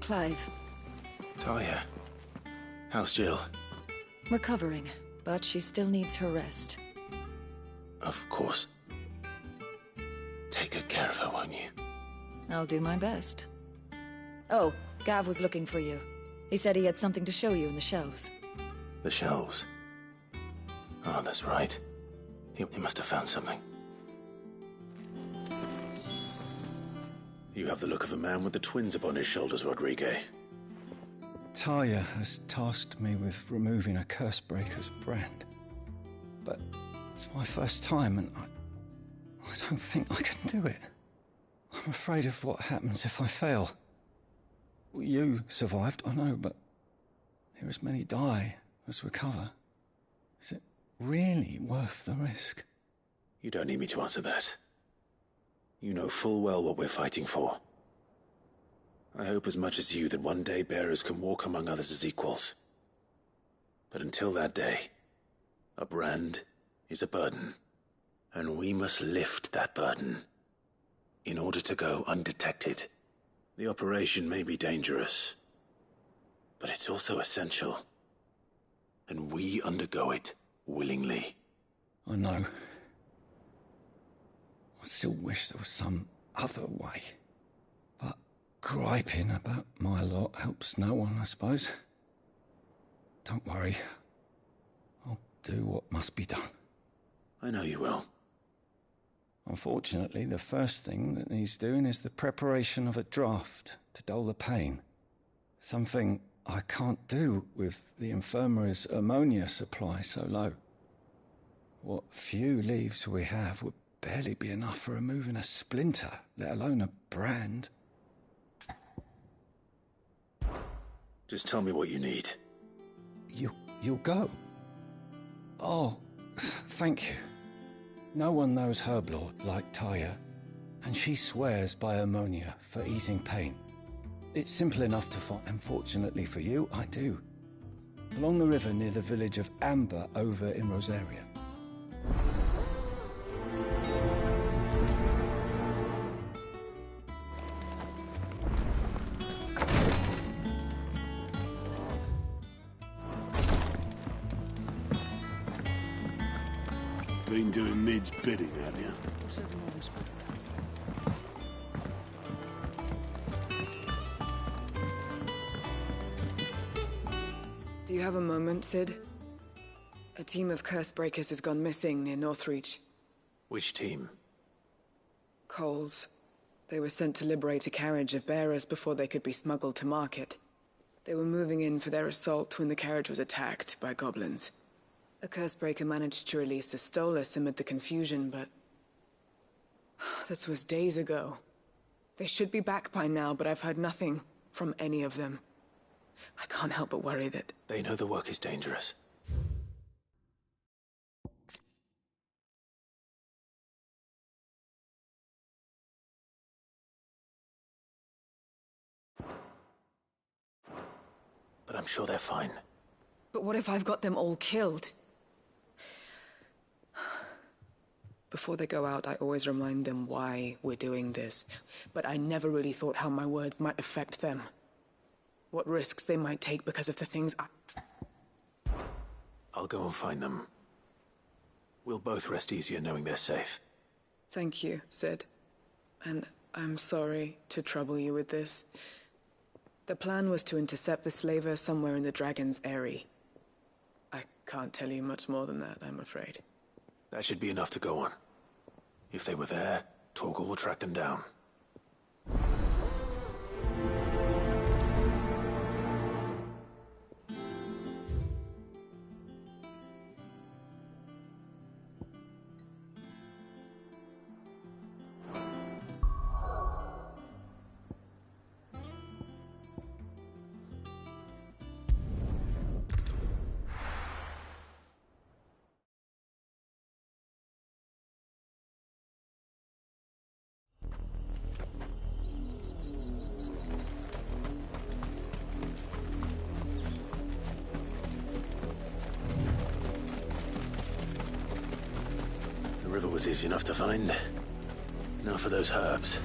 Clive. Talia, how's Jill? Recovering, but she still needs her rest. Of course. Take good care of her, won't you? I'll do my best. Oh, Gav was looking for you. He said he had something to show you in the shelves. The shelves? Oh, that's right. He must have found something. You have the look of a man with the twins upon his shoulders, Rodrigue. Talia has tasked me with removing a Cursebreaker's brand. But it's my first time, and I don't think I can do it. I'm afraid of what happens if I fail. You survived, I know, but here as many die as recover. Is it really worth the risk? You don't need me to answer that. You know full well what we're fighting for. I hope as much as you that one day bearers can walk among others as equals. But until that day, a brand is a burden, and we must lift that burden in order to go undetected. The operation may be dangerous, but it's also essential, and we undergo it willingly. I know. I still wish there was some other way. But griping about my lot helps no one, I suppose. Don't worry. I'll do what must be done. I know you will. Unfortunately, the first thing that needs doing is the preparation of a draft to dull the pain. Something I can't do with the infirmary's ammonia supply so low. What few leaves we have would barely be enough for removing a splinter, let alone a brand. Just tell me what you need. You'll go? Oh, thank you. No one knows Herblord like Talia, and she swears by ammonia for easing pain. It's simple enough to find. Unfortunately for you, I do. Along the river near the village of Amber over in Rosaria. Been doing Mid's bidding, have you? Do you have a moment, Sid? A team of Cursebreakers has gone missing near Northreach. Which team? Coles. They were sent to liberate a carriage of bearers before they could be smuggled to market. They were moving in for their assault when the carriage was attacked by goblins. A Cursebreaker managed to release a Stolas amid the confusion, but... this was days ago. They should be back by now, but I've heard nothing from any of them. I can't help but worry that... They know the work is dangerous. But I'm sure they're fine. But what if I've got them all killed? Before they go out, I always remind them why we're doing this. But I never really thought how my words might affect them. What risks they might take because of the things I'll go and find them. We'll both rest easier knowing they're safe. Thank you, Sid. And I'm sorry to trouble you with this. The plan was to intercept the slaver somewhere in the Dragon's Eyrie. I can't tell you much more than that, I'm afraid. That should be enough to go on. If they were there, Torgal will track them down. The river was easy enough to find. Now for those herbs.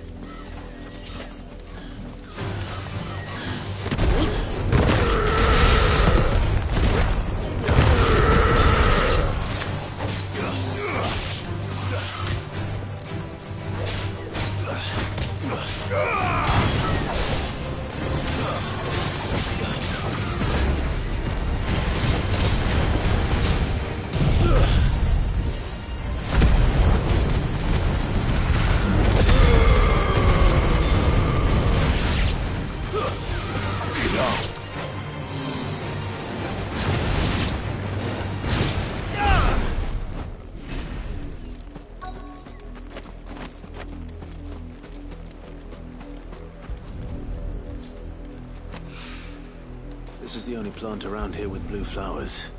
This is the only plant around here with blue flowers.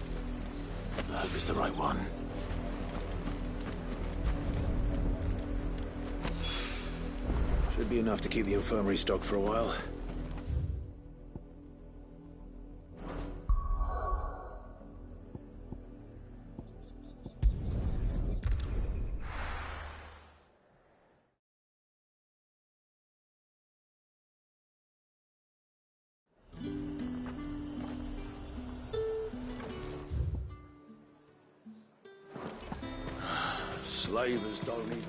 I hope it's the right one. Should be enough to keep the infirmary stocked for a while. Slavers don't even...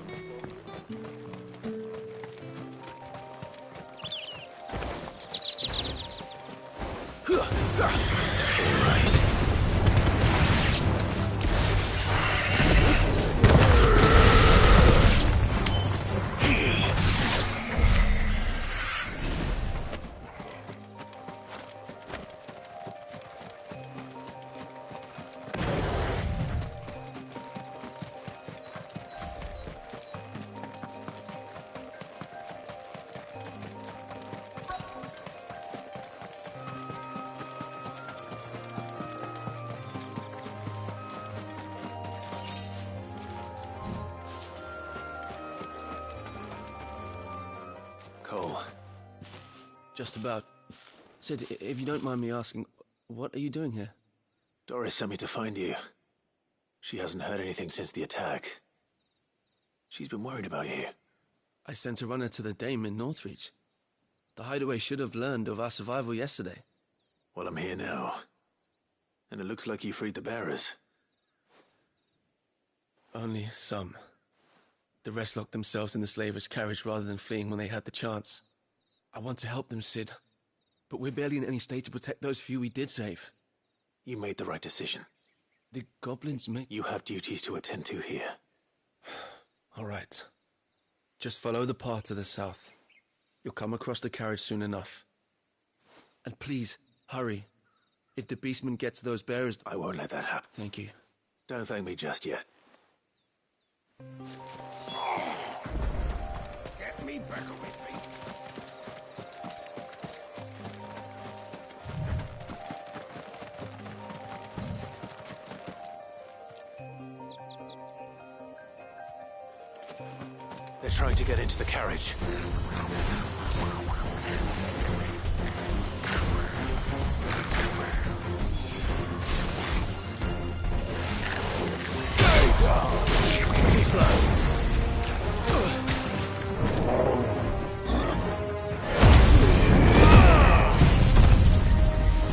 Cole. Just about. Sid, if you don't mind me asking, what are you doing here? Doris sent me to find you. She hasn't heard anything since the attack. She's been worried about you. I sent a runner to the Dame in Northreach. The hideaway should have learned of our survival yesterday. Well, I'm here now. And it looks like you freed the bearers. Only some. The rest locked themselves in the slaver's carriage rather than fleeing when they had the chance. I want to help them, Cid, but we're barely in any state to protect those few we did save. You made the right decision. The goblins make... You have duties to attend to here. All right. Just follow the path to the south. You'll come across the carriage soon enough. And please, hurry. If the beastmen get to those bearers... I won't let that happen. Thank you. Don't thank me just yet. Get me back on my feet. They're trying to get into the carriage. Too slow.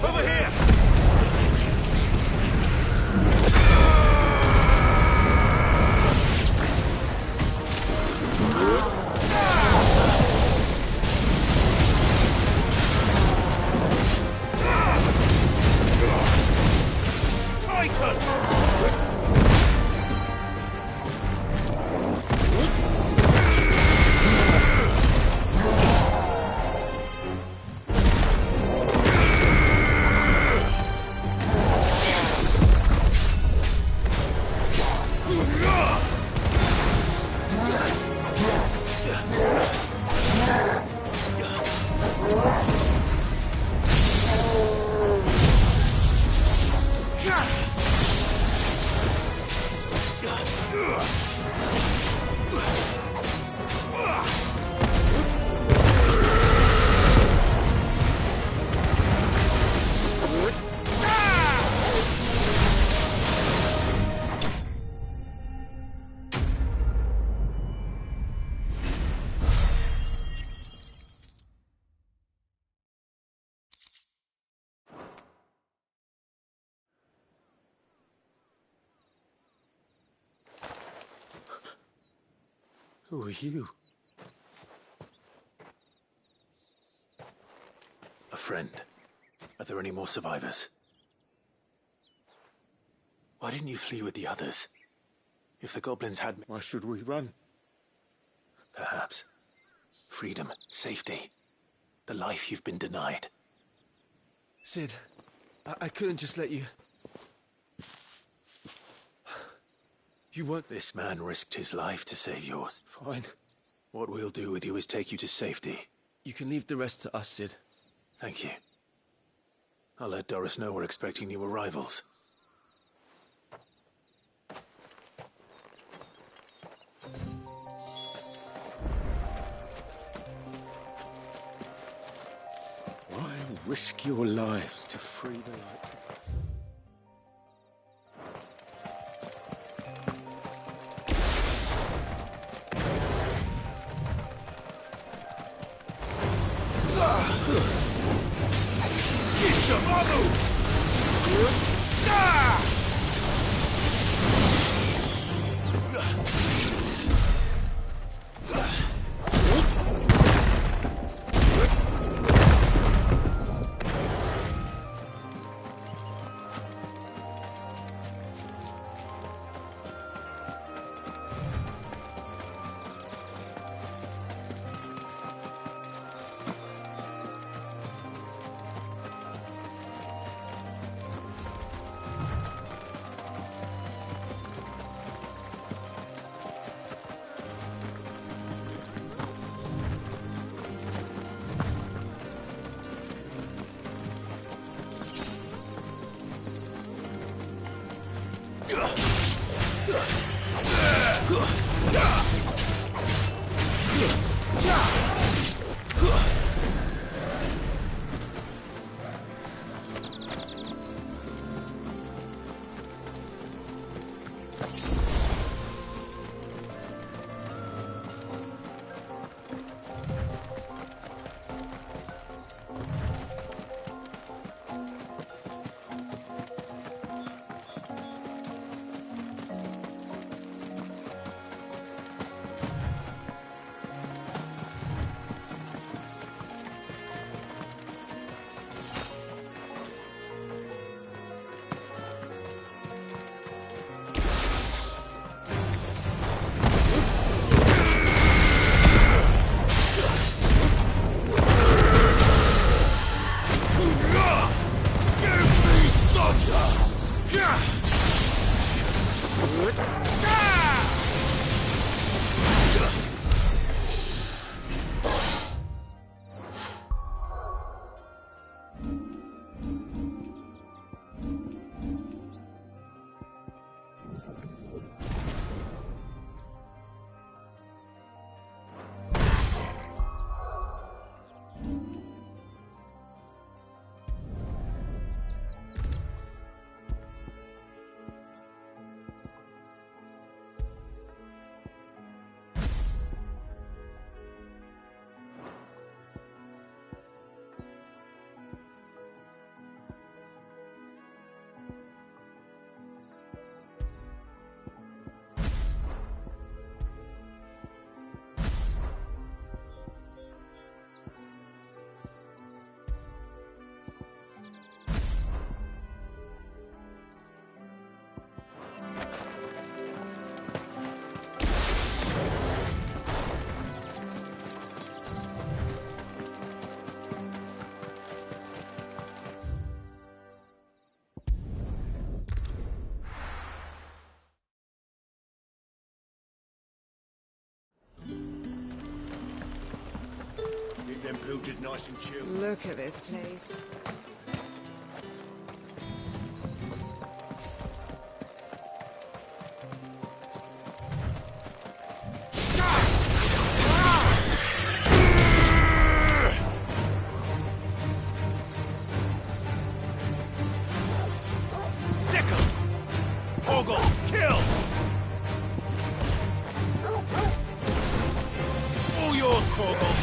Over here! Who are you? A friend. Are there any more survivors? Why didn't you flee with the others? If the goblins had me... Why should we run? Perhaps. Freedom, safety. The life you've been denied. Cid, I couldn't just let you... You weren't... This man risked his life to save yours. Fine. What we'll do with you is take you to safety. You can leave the rest to us, Cid. Thank you. I'll let Doris know we're expecting new arrivals. Why risk your lives to free the lights of us? Them pilgered nice and chill. Look at this place. Sickle! Ogle, kill! All yours, Torgal!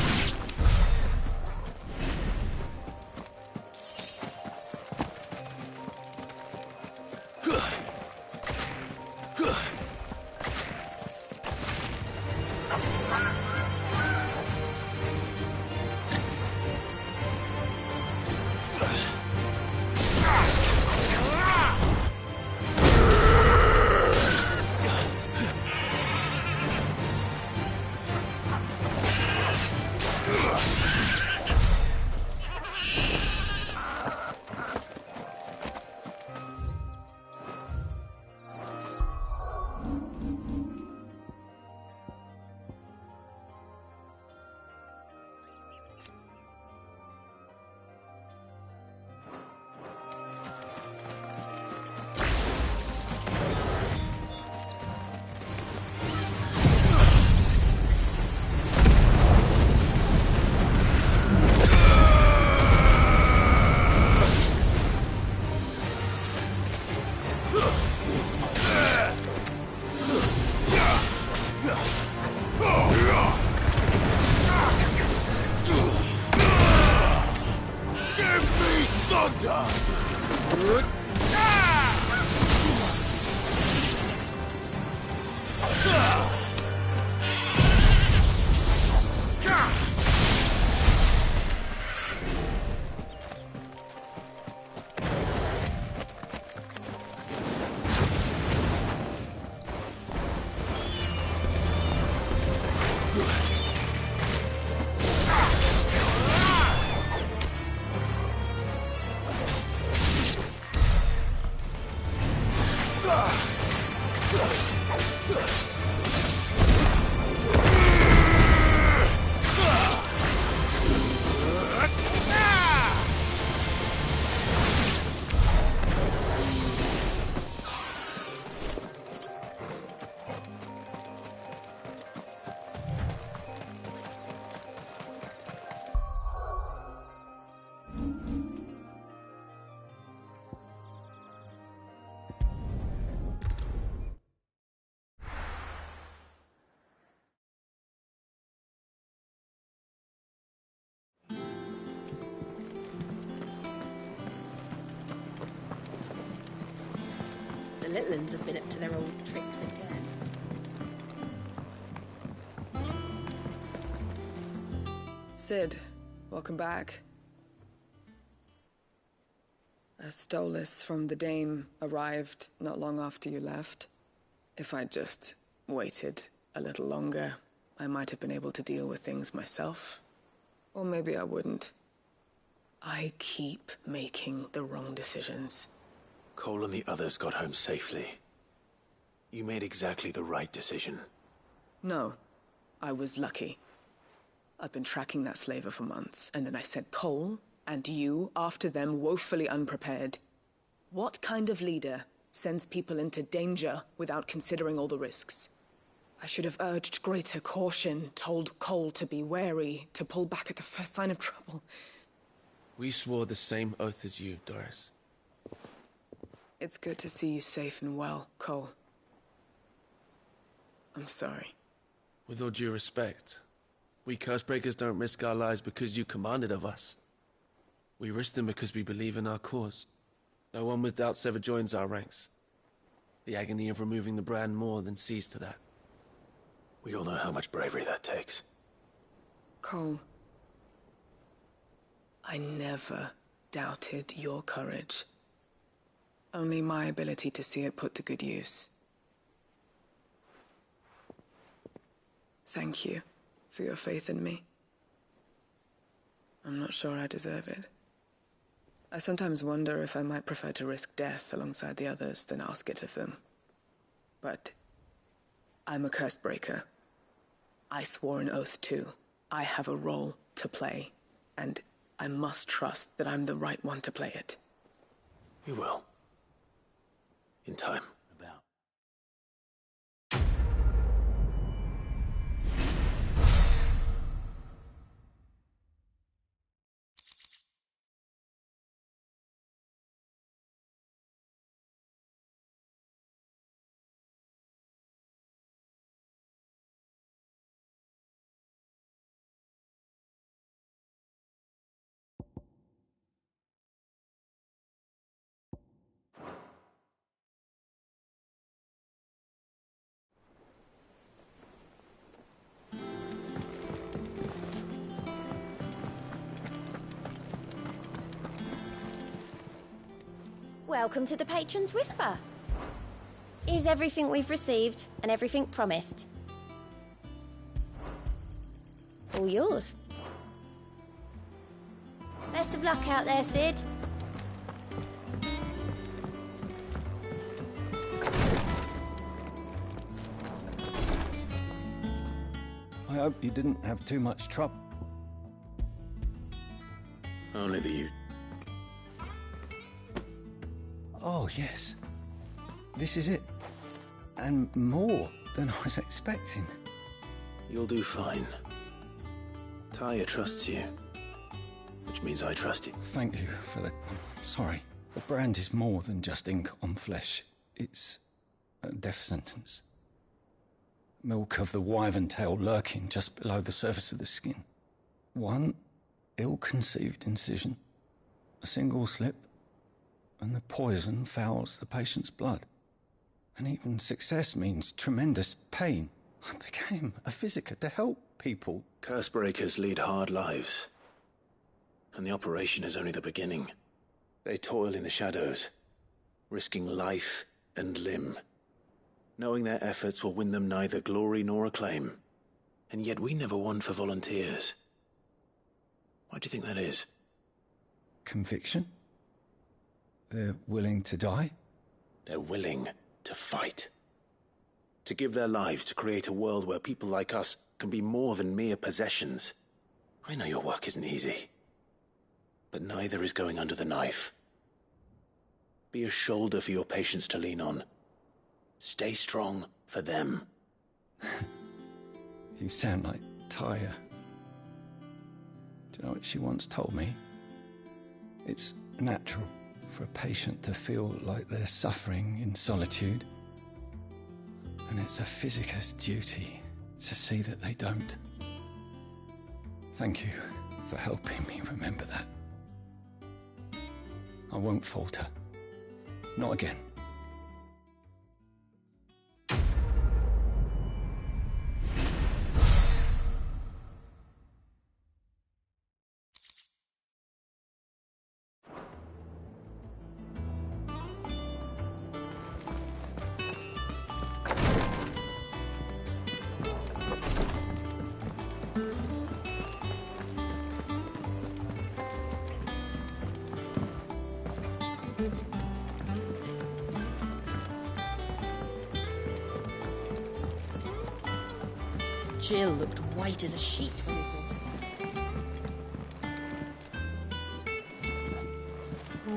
The little uns have been up to their old tricks again. Sid, welcome back. A Stolas from the Dame arrived not long after you left. If I'd just waited a little longer, I might have been able to deal with things myself. Or maybe I wouldn't. I keep making the wrong decisions. Cole and the others got home safely. You made exactly the right decision. No, I was lucky. I've been tracking that slaver for months, and then I sent Cole and you after them woefully unprepared. What kind of leader sends people into danger without considering all the risks? I should have urged greater caution, told Cole to be wary, to pull back at the first sign of trouble. We swore the same oath as you, Doris. It's good to see you safe and well, Cole. I'm sorry. With all due respect, we Cursebreakers don't risk our lives because you commanded of us. We risk them because we believe in our cause. No one with doubts ever joins our ranks. The agony of removing the brand more than sees to that. We all know how much bravery that takes. Cole, I never doubted your courage. Only my ability to see it put to good use. Thank you for your faith in me. I'm not sure I deserve it. I sometimes wonder if I might prefer to risk death alongside the others than ask it of them. But I'm a Cursebreaker. I swore an oath too. I have a role to play, and I must trust that I'm the right one to play it. You will. In time. Welcome to the Patron's Whisper. Is everything we've received and everything promised? All yours. Best of luck out there, Sid. I hope you didn't have too much trouble. Only that you... Oh, yes. This is it. And more than I was expecting. You'll do fine. Taya trusts you. Which means I trust you. Thank you for the... I'm sorry. The brand is more than just ink on flesh. It's a death sentence. Milk of the wyvern tail lurking just below the surface of the skin. One ill-conceived incision. A single slip. And the poison fouls the patient's blood. And even success means tremendous pain. I became a physiker to help people. Cursebreakers lead hard lives. And the operation is only the beginning. They toil in the shadows, risking life and limb, knowing their efforts will win them neither glory nor acclaim. And yet we never won for volunteers. Why do you think that is? Conviction? They're willing to die? They're willing to fight. To give their lives to create a world where people like us can be more than mere possessions. I know your work isn't easy. But neither is going under the knife. Be a shoulder for your patients to lean on. Stay strong for them. You sound like Taya. Do you know what she once told me? It's natural for a patient to feel like they're suffering in solitude. And it's a physiker's duty to see that they don't. Thank you for helping me remember that. I won't falter. Not again. Jill looked white as a sheet when we brought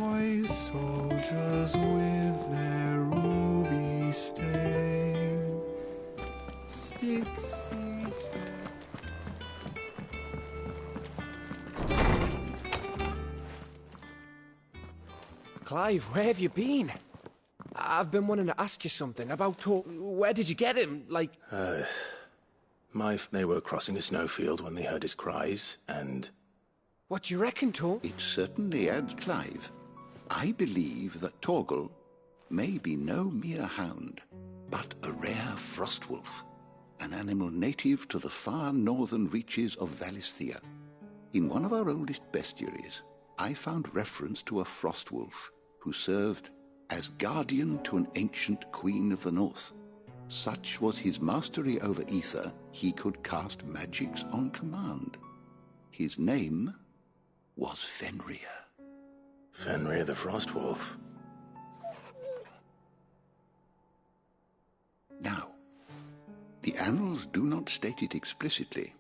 her. Boy soldiers with their ruby stain, stick steeds Clive, where have you been? I've been wanting to ask you something about where did you get him? Like... They were crossing a snowfield when they heard his cries, and... What do you reckon, Tor? It certainly adds, Clive. I believe that Torgal may be no mere hound, but a rare frostwolf, an animal native to the far northern reaches of Valisthea. In one of our oldest bestiaries, I found reference to a frostwolf who served as guardian to an ancient queen of the north. Such was his mastery over ether, he could cast magics on command. His name was Fenrir. Fenrir the Frostwolf. Now, the annals do not state it explicitly,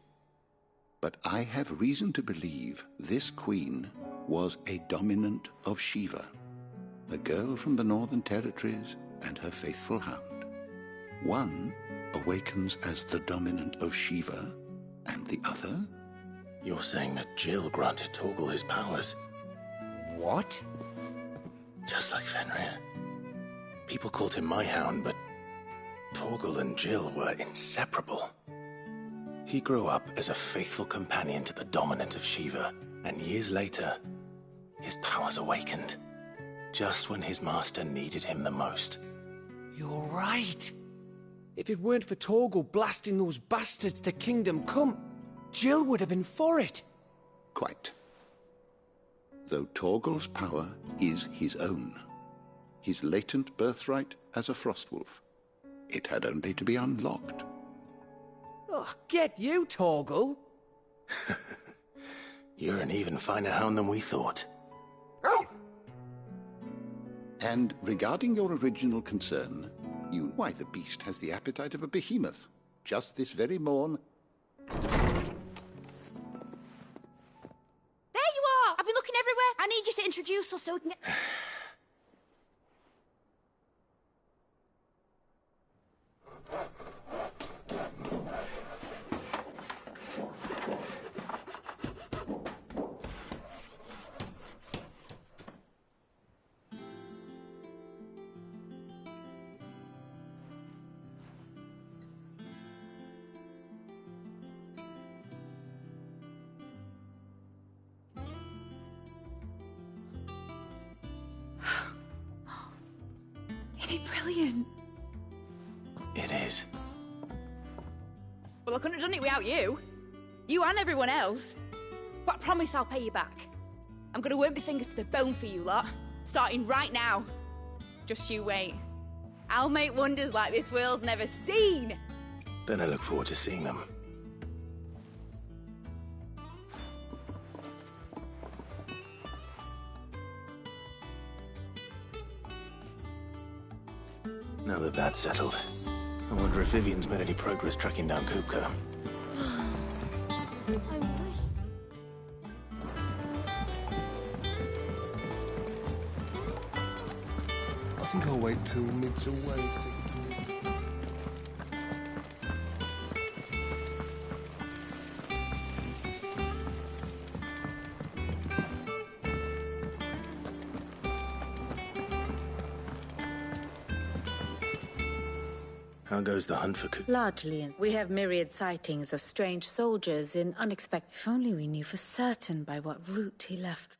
but I have reason to believe this queen was a dominant of Shiva, a girl from the Northern Territories and her faithful hound. One awakens as the dominant of Shiva, and the other... You're saying that Jill granted Torgal his powers? What? Just like Fenrir. People called him my hound, but Torgal and Jill were inseparable. He grew up as a faithful companion to the dominant of Shiva, and years later, his powers awakened, just when his master needed him the most. You're right. If it weren't for Torgal blasting those bastards to Kingdom Come, Jill would have been for it. Quite. Though Torgal's power is his own, his latent birthright as a Frostwolf, it had only to be unlocked. Oh, get you, Torgal! You're an even finer hound than we thought. And regarding your original concern, why the beast has the appetite of a behemoth. Just this very morn... There you are! I've been looking everywhere. I need you to introduce us so we can get... Brilliant. It is. Well, I couldn't have done it without you. You and everyone else. But I promise I'll pay you back. I'm gonna work my fingers to the bone for you lot, starting right now. Just you wait. I'll make wonders like this world's never seen. Then I look forward to seeing them. Now that that's settled, I wonder if Vivian's made any progress tracking down Kupka. I think I'll wait till Mid's away to take it to me. How goes the hunt for Kupka? Largely, we have myriad sightings of strange soldiers in unexpected... If only we knew for certain by what route he left.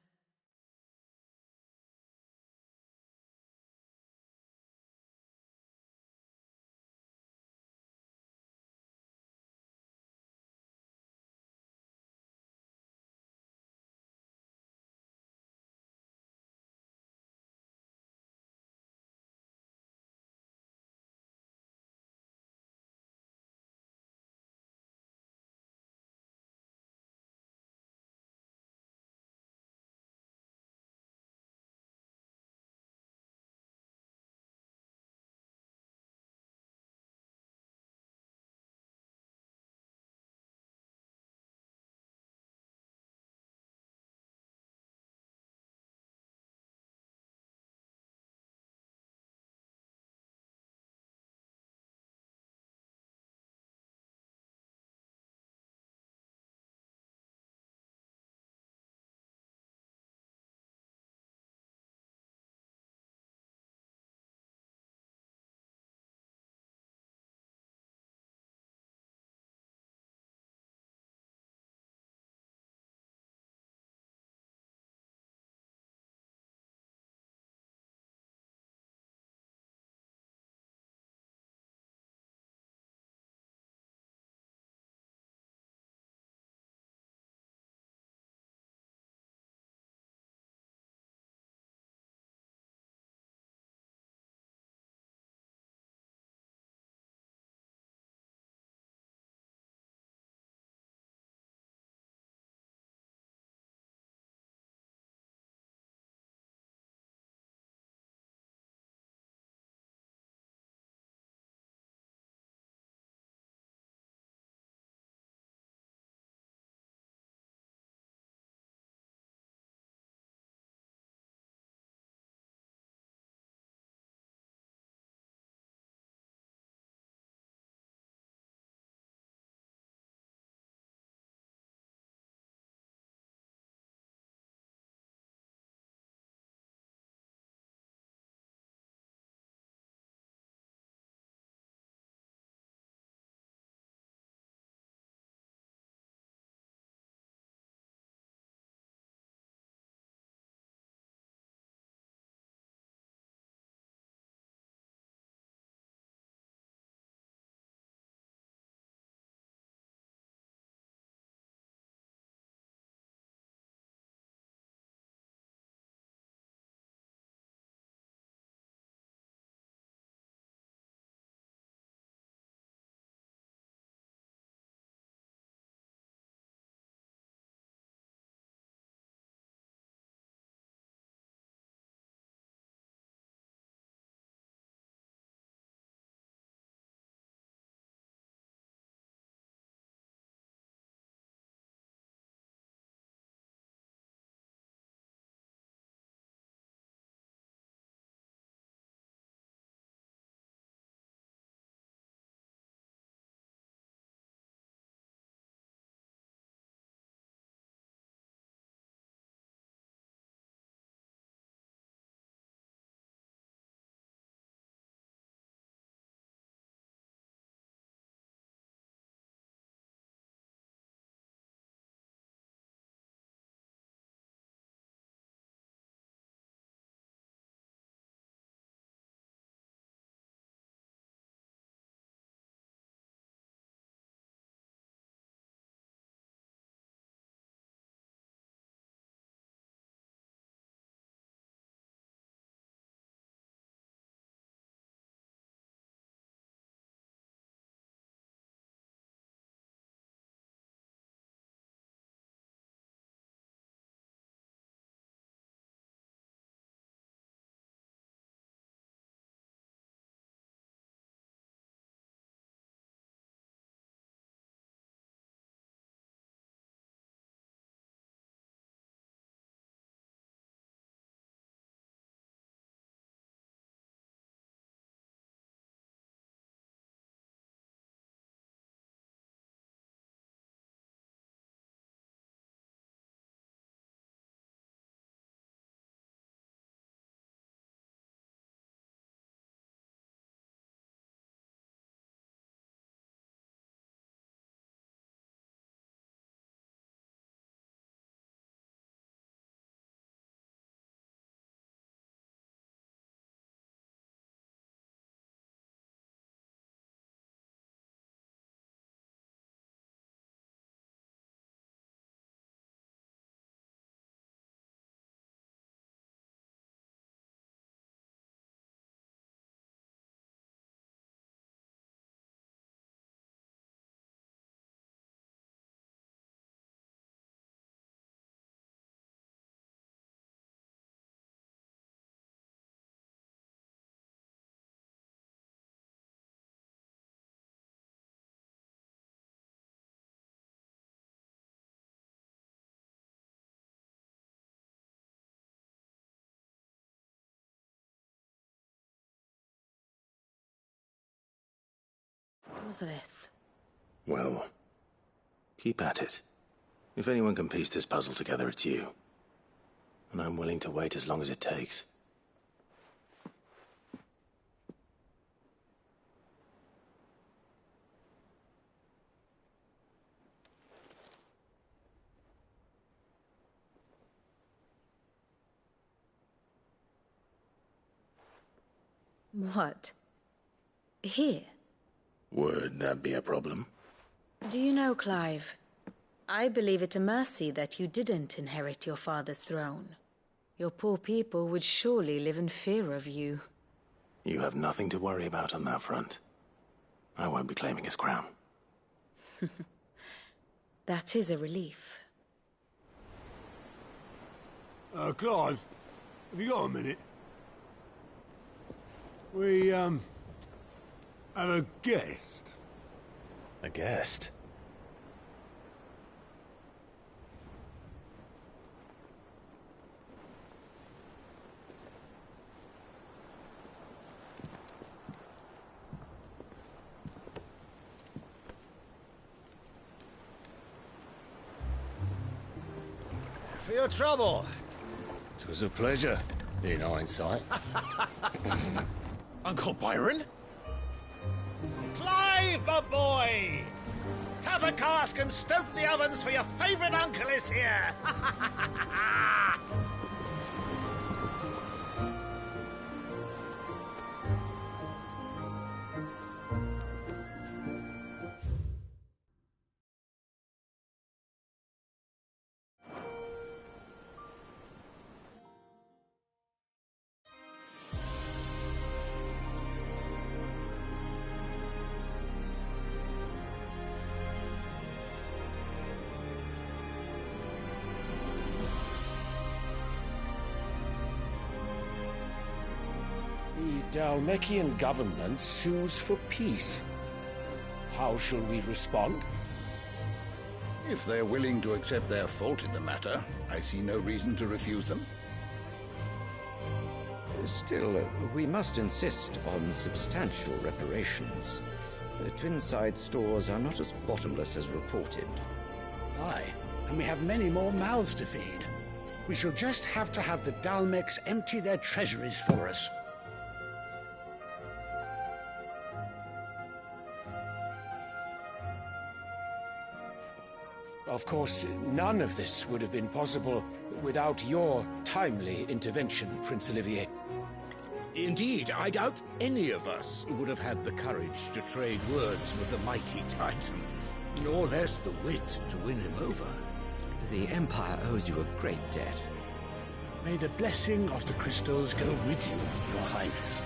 Ozolith. Well, keep at it. If anyone can piece this puzzle together, it's you. And I'm willing to wait as long as it takes. What? Here? Would that be a problem? Do you know, Clive? I believe it a mercy that you didn't inherit your father's throne. Your poor people would surely live in fear of you. You have nothing to worry about on that front. I won't be claiming his crown. That is a relief. Clive, have you got a minute? We, have a guest. A guest? For your trouble. It was a pleasure, in hindsight. Uncle Byron? Clive, my boy! Tap a cask and stoke the ovens, for your favourite uncle is here! The Dalmekian government sues for peace. How shall we respond? If they're willing to accept their fault in the matter, I see no reason to refuse them. Still, we must insist on substantial reparations. The Twinside stores are not as bottomless as reported. Aye, and we have many more mouths to feed. We shall just have to have the Dalmecs empty their treasuries for us. Of course, none of this would have been possible without your timely intervention, Prince Olivier. Indeed, I doubt any of us would have had the courage to trade words with the mighty Titan, nor less the wit to win him over. The Empire owes you a great debt. May the blessing of the crystals go with you, Your Highness.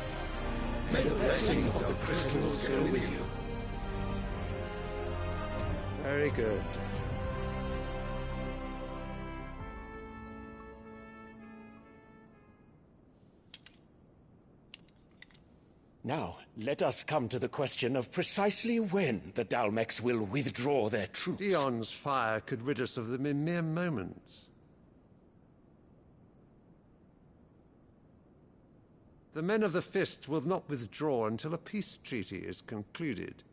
May the blessing of the crystals go with you. Very good. Now, let us come to the question of precisely when the Dalmecs will withdraw their troops. Dion's fire could rid us of them in mere moments. The men of the Fist will not withdraw until a peace treaty is concluded.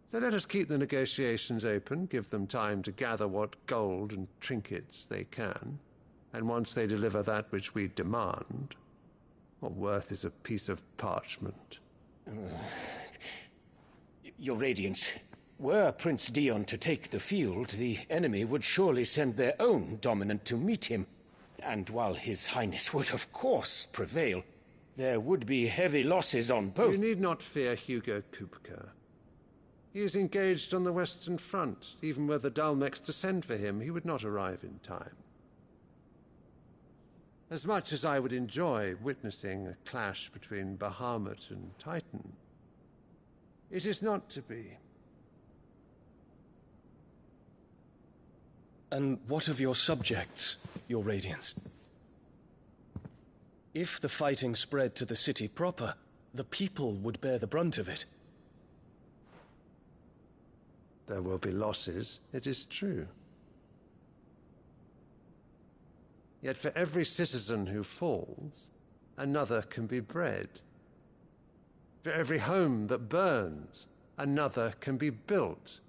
So let us keep the negotiations open, give them time to gather what gold and trinkets they can, and once they deliver that which we demand, what worth is a piece of parchment? Your Radiance, were Prince Dion to take the field, the enemy would surely send their own dominant to meet him. And while His Highness would of course prevail, there would be heavy losses on both. You need not fear Hugo Kupka. He is engaged on the Western Front. Even were the Dalmecs to send for him, he would not arrive in time. As much as I would enjoy witnessing a clash between Bahamut and Titan, it is not to be. And what of your subjects, Your Radiance? If the fighting spread to the city proper, the people would bear the brunt of it. There will be losses, it is true. Yet for every citizen who falls, another can be bred. For every home that burns, another can be built.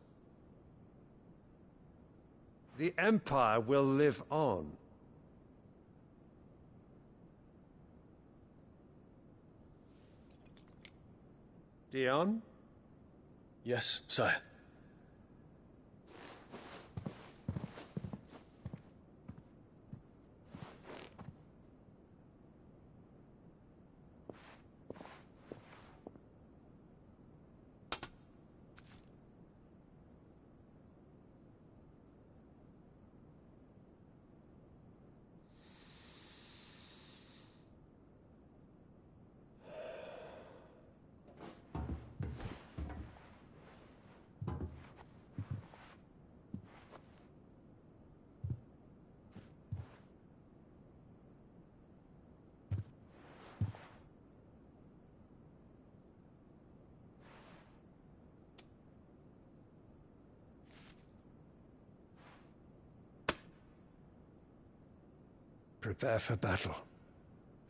The Empire will live on. Dion? Yes, sire. Prepare for battle.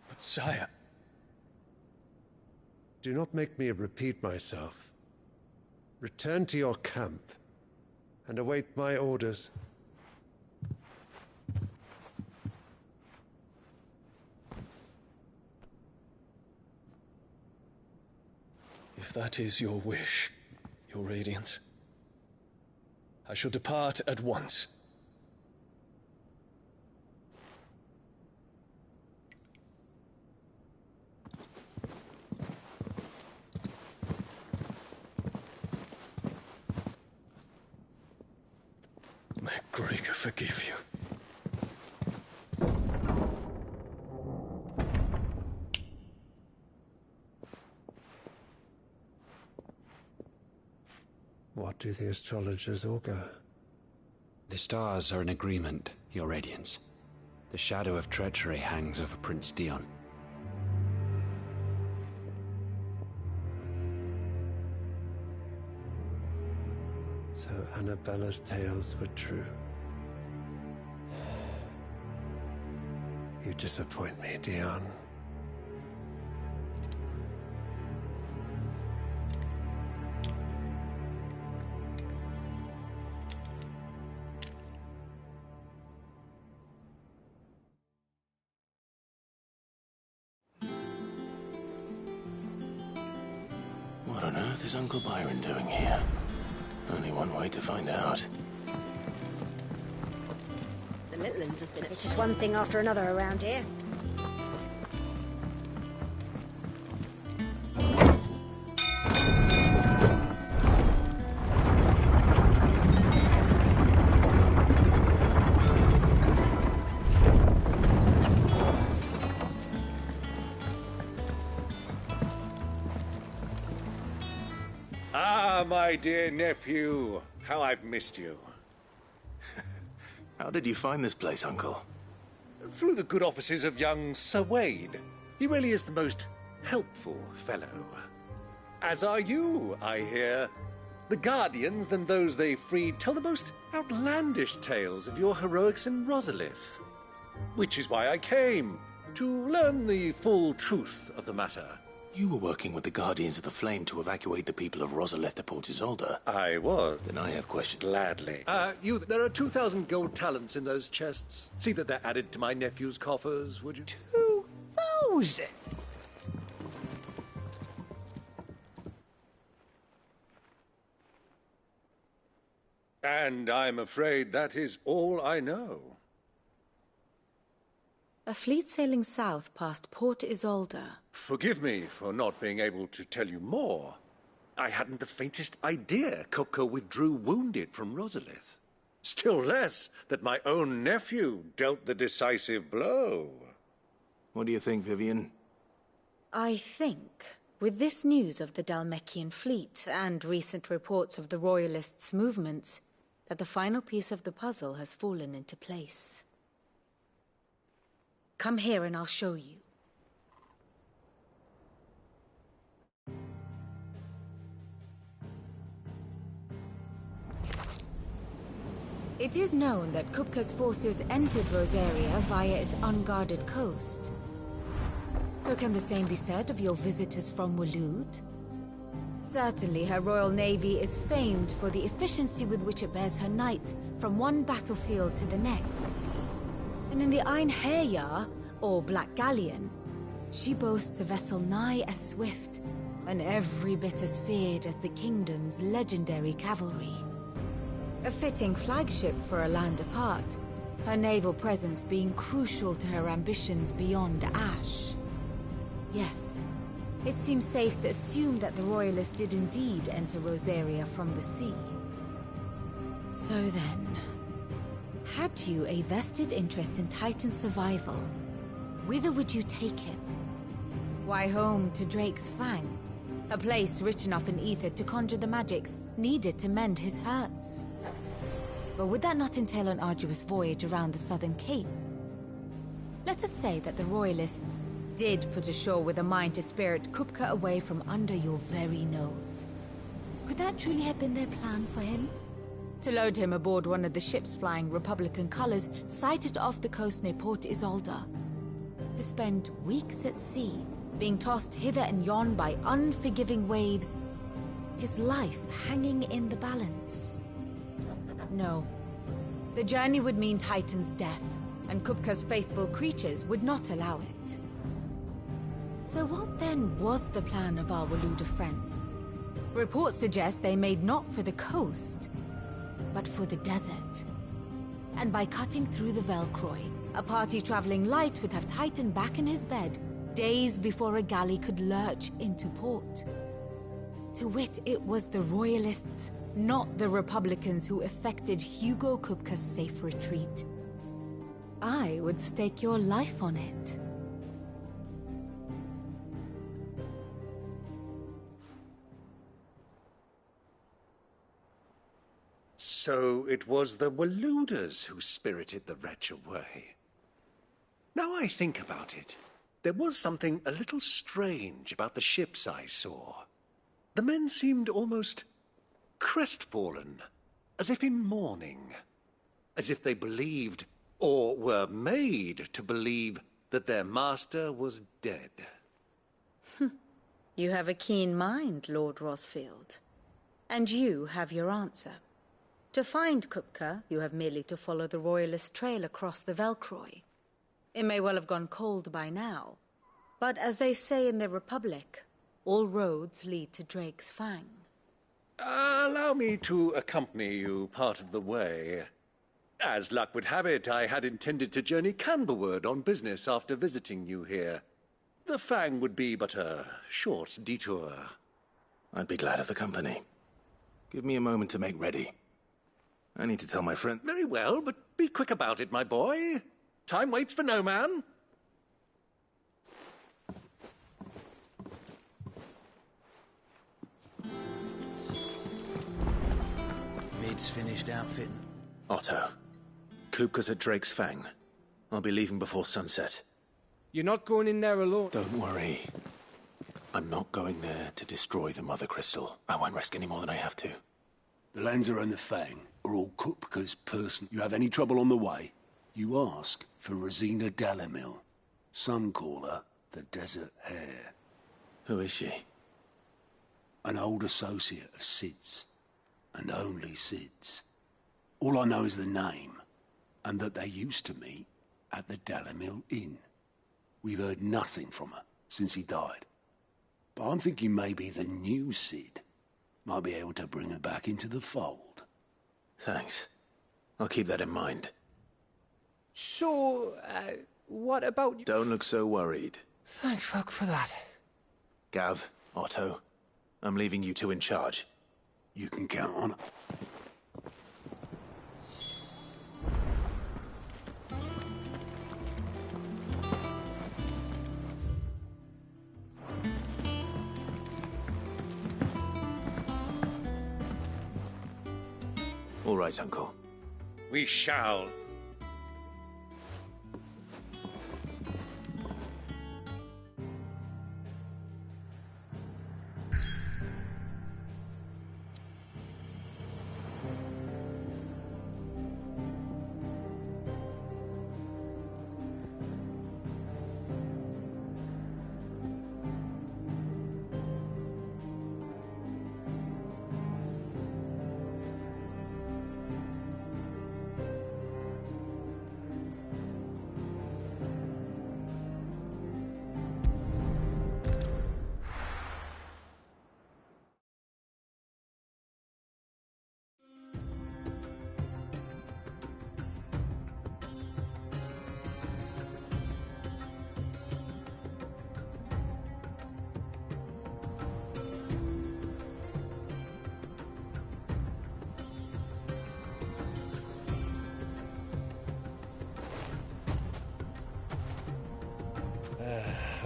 But sire... Do not make me repeat myself. Return to your camp and await my orders. If that is your wish, Your Radiance, I shall depart at once. May Gregor forgive you. What do the astrologers augur? The stars are in agreement, Your Radiance. The shadow of treachery hangs over Prince Dion. So Annabella's tales were true. You disappoint me, Dion. What on earth is Uncle Byron doing here? Only one way to find out. The little ones have been... It's just one thing after another around here. Ah, my dear nephew, how I've missed you. How did you find this place, Uncle? Through the good offices of young Sir Wade. He really is the most helpful fellow. As are you, I hear. The Guardians and those they freed tell the most outlandish tales of your heroics in Rosalith. Which is why I came, to learn the full truth of the matter. You were working with the Guardians of the Flame to evacuate the people of Rosalith to Port Isolde. I was. Then I have questions. Gladly. There are 2,000 gold talents in those chests. See that they're added to my nephew's coffers, would you? 2,000? And I'm afraid that is all I know. A fleet sailing south past Port Isolde. Forgive me for not being able to tell you more. I hadn't the faintest idea Kupka withdrew wounded from Rosalith. Still less that my own nephew dealt the decisive blow. What do you think, Vivian? I think, with this news of the Dhalmekian fleet and recent reports of the Royalists' movements, that the final piece of the puzzle has fallen into place. Come here and I'll show you. It is known that Kupka's forces entered Rosaria via its unguarded coast. So can the same be said of your visitors from Waloed? Certainly, her Royal Navy is famed for the efficiency with which it bears her knights from one battlefield to the next. And in the Einherjar, or Black Galleon, she boasts a vessel nigh as swift and every bit as feared as the kingdom's legendary cavalry. A fitting flagship for a land apart, her naval presence being crucial to her ambitions beyond Ash. Yes, it seems safe to assume that the Royalists did indeed enter Rosaria from the sea. So then, had you a vested interest in Titan's survival, whither would you take him? Why, home to Drake's Fang, a place rich enough in ether to conjure the magics needed to mend his hurts. But would that not entail an arduous voyage around the southern cape? Let us say that the Royalists did put ashore with a mind to spirit Kupka away from under your very nose. Could that truly have been their plan for him? To load him aboard one of the ships flying Republican colors sighted off the coast near Port Isolde. To spend weeks at sea, being tossed hither and yon by unforgiving waves, his life hanging in the balance. No. The journey would mean Titan's death, and Kupka's faithful creatures would not allow it. So what then was the plan of our Waluda friends? Reports suggest they made not for the coast, but for the desert. And by cutting through the Velcroy, a party traveling light would have Titan back in his bed days before a galley could lurch into port. To wit, it was the Royalists, not the Republicans, who effected Hugo Kupka's safe retreat. I would stake your life on it. So it was the Waludas who spirited the wretch away. Now I think about it, there was something a little strange about the ships I saw. The men seemed almost crestfallen, as if in mourning, as if they believed, or were made to believe, that their master was dead. You have a keen mind, Lord Rosfield. And you have your answer. To find Kupka, you have merely to follow the Royalist trail across the Velcroy. It may well have gone cold by now, but as they say in the Republic, all roads lead to Drake's Fang. Allow me to accompany you part of the way. As luck would have it, I had intended to journey Canberward on business after visiting you here. The Fang would be but a short detour. I'd be glad of the company. Give me a moment to make ready. I need to tell my friend... Very well, but be quick about it, my boy. Time waits for no man. Mid's finished outfitting. Otto, Kupka's at Drake's Fang. I'll be leaving before sunset. You're not going in there alone. Don't worry. I'm not going there to destroy the Mother Crystal. I won't risk any more than I have to. The Lancer and the Fang are all Kupka's person. You have any trouble on the way, you ask for Rosina Dalamil. Some call her the Desert Hare. Who is she? An old associate of Sid's, and only Sid's. All I know is the name, and that they used to meet at the Dalamil Inn. We've heard nothing from her since he died. But I'm thinking maybe the new Sid might be able to bring her back into the fold. Thanks. I'll keep that in mind. So, what about you? Don't look so worried. Thank fuck for that. Gav, Otto, I'm leaving you two in charge. You can count on it. All right, Uncle. We shall.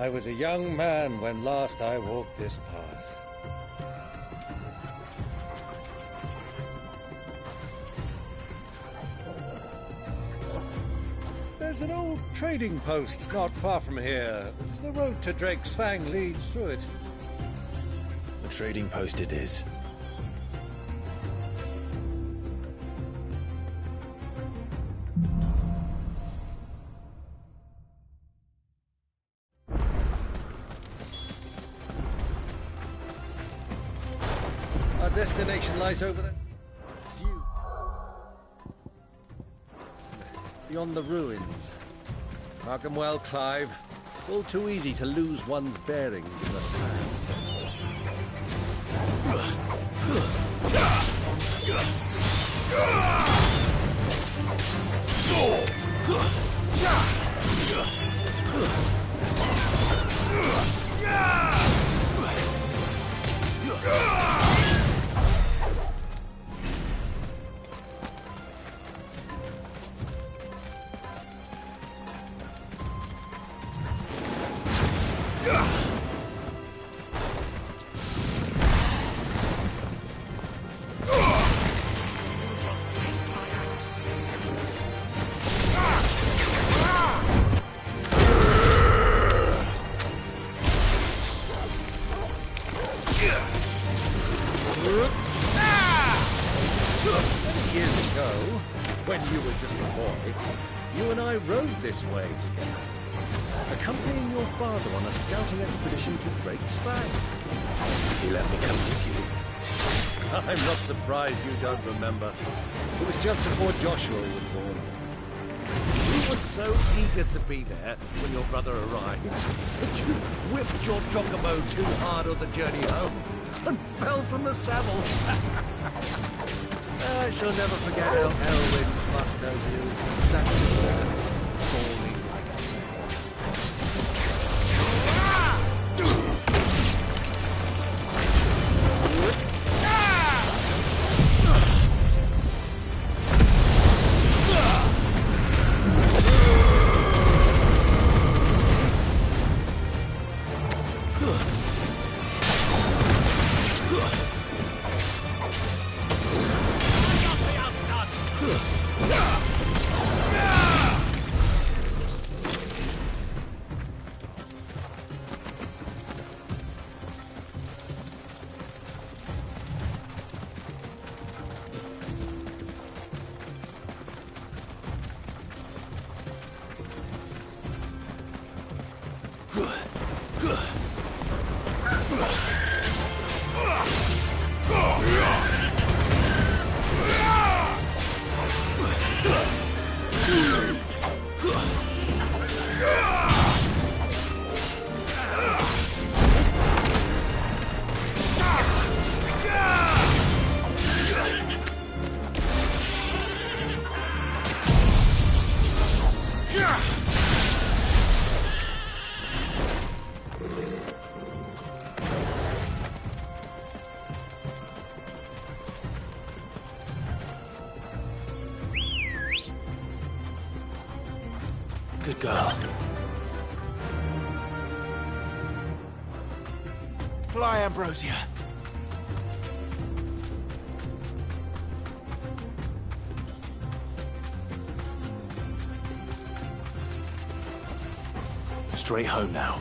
I was a young man when last I walked this path. There's an old trading post not far from here. The road to Drake's Fang leads through it. The trading post it is. Our destination lies over there. Beyond the ruins. Mark 'em well, Clive. It's all too easy to lose one's bearings in the sands. This way together, accompanying your father on a scouting expedition to Drake's Fang. He let me come with you. I'm not surprised you don't remember. It was just before Joshua was born. You were so eager to be there when your brother arrived that you whipped your chocobo too hard on the journey home and fell from the saddle. I shall never forget how Elwyn fussed over you as you sat in the sand. Good girl. Fly, Ambrosia. Straight home now.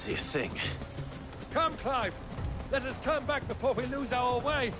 See a thing. Come, Clive! Let us turn back before we lose our way!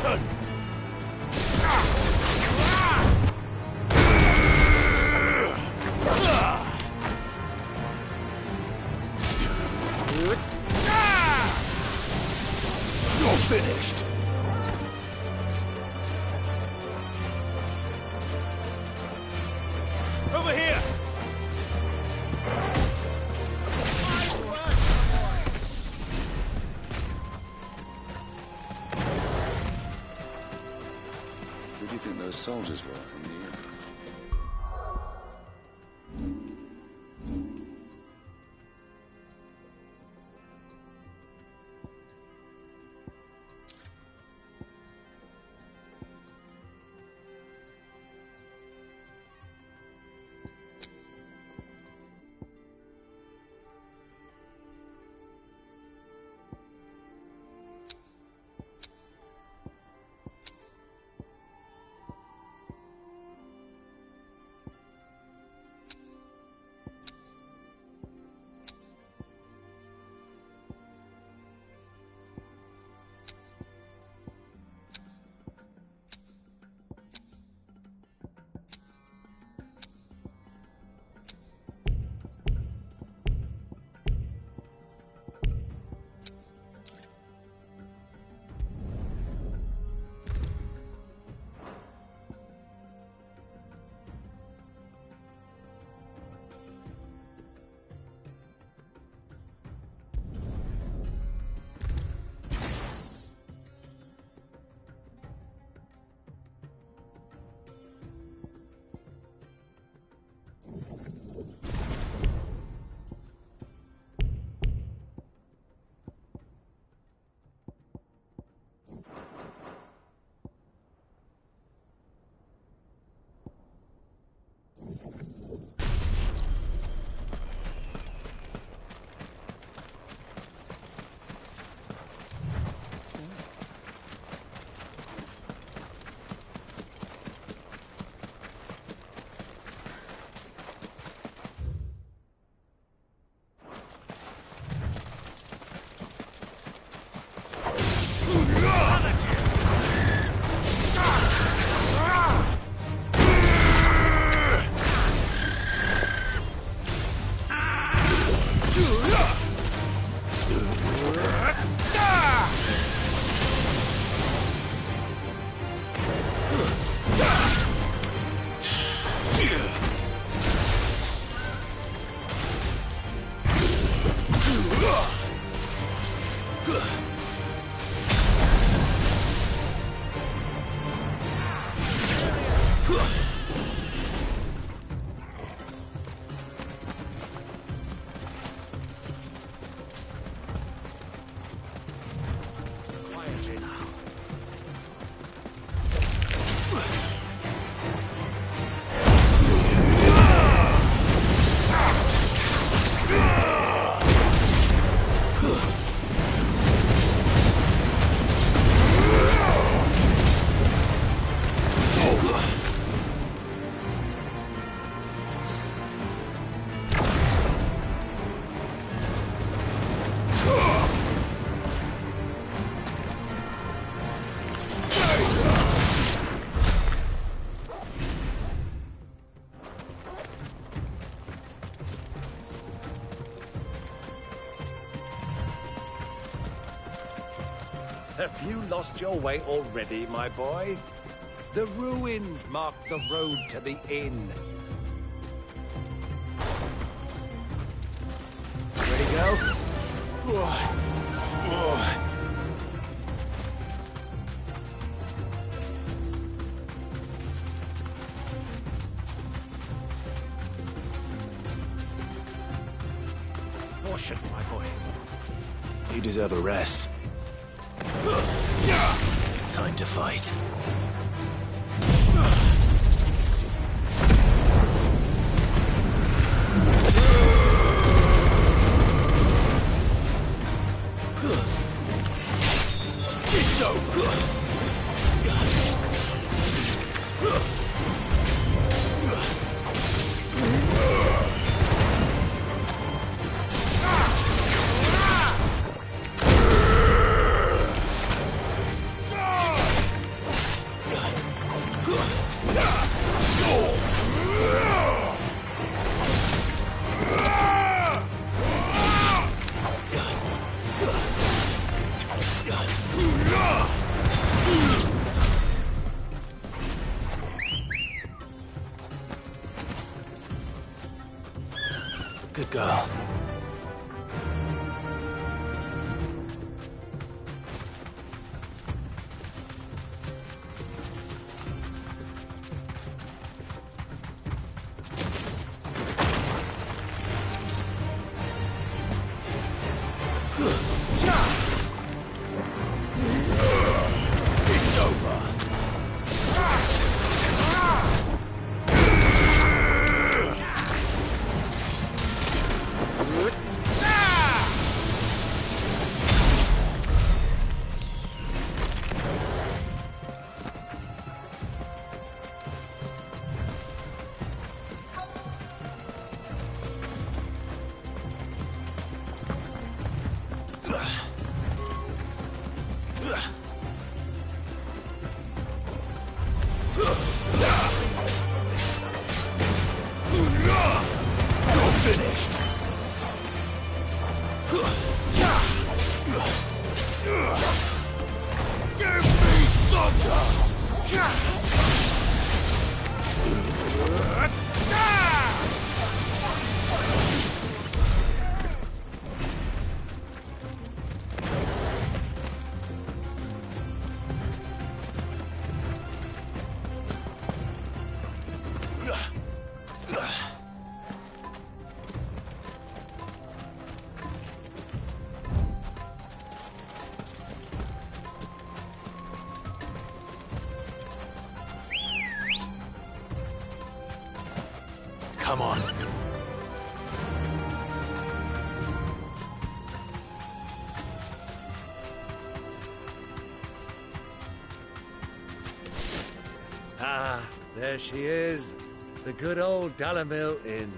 rotten! You're finished! Over here! Who do you think those soldiers were in the end? Have you lost your way already, my boy? The ruins mark the road to the inn. Ready to go? Caution, my boy. You deserve a rest. Time to fight. It's over. It's over. You're finished. Give me thunder! Come on. Ah, there she is. The good old Dalamil Inn.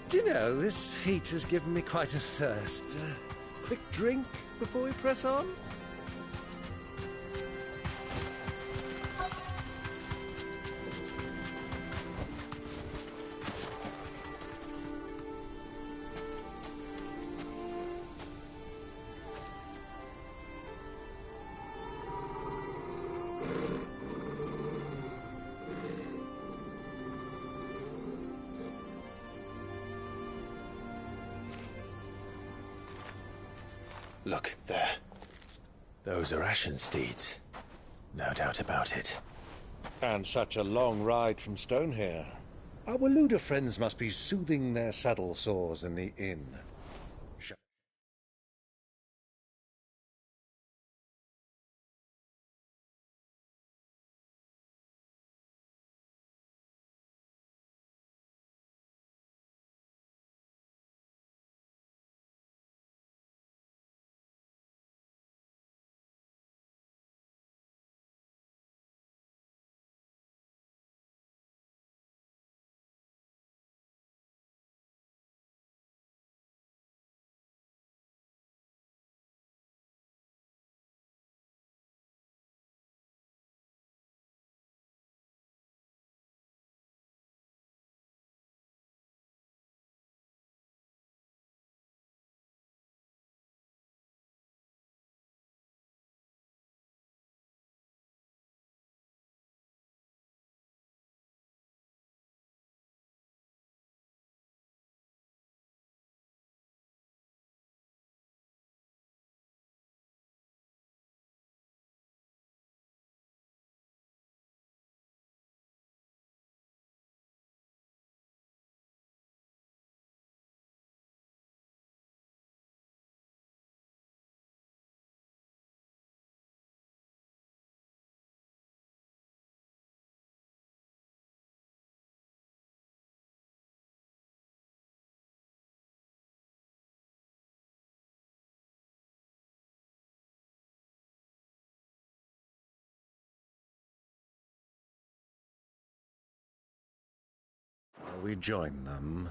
Do you know, this heat has given me quite a thirst. Quick drink before we press on? Look, there. Those are Ashen steeds. No doubt about it. And such a long ride from Stonehair. Our Waluda friends must be soothing their saddle sores in the inn. We join them.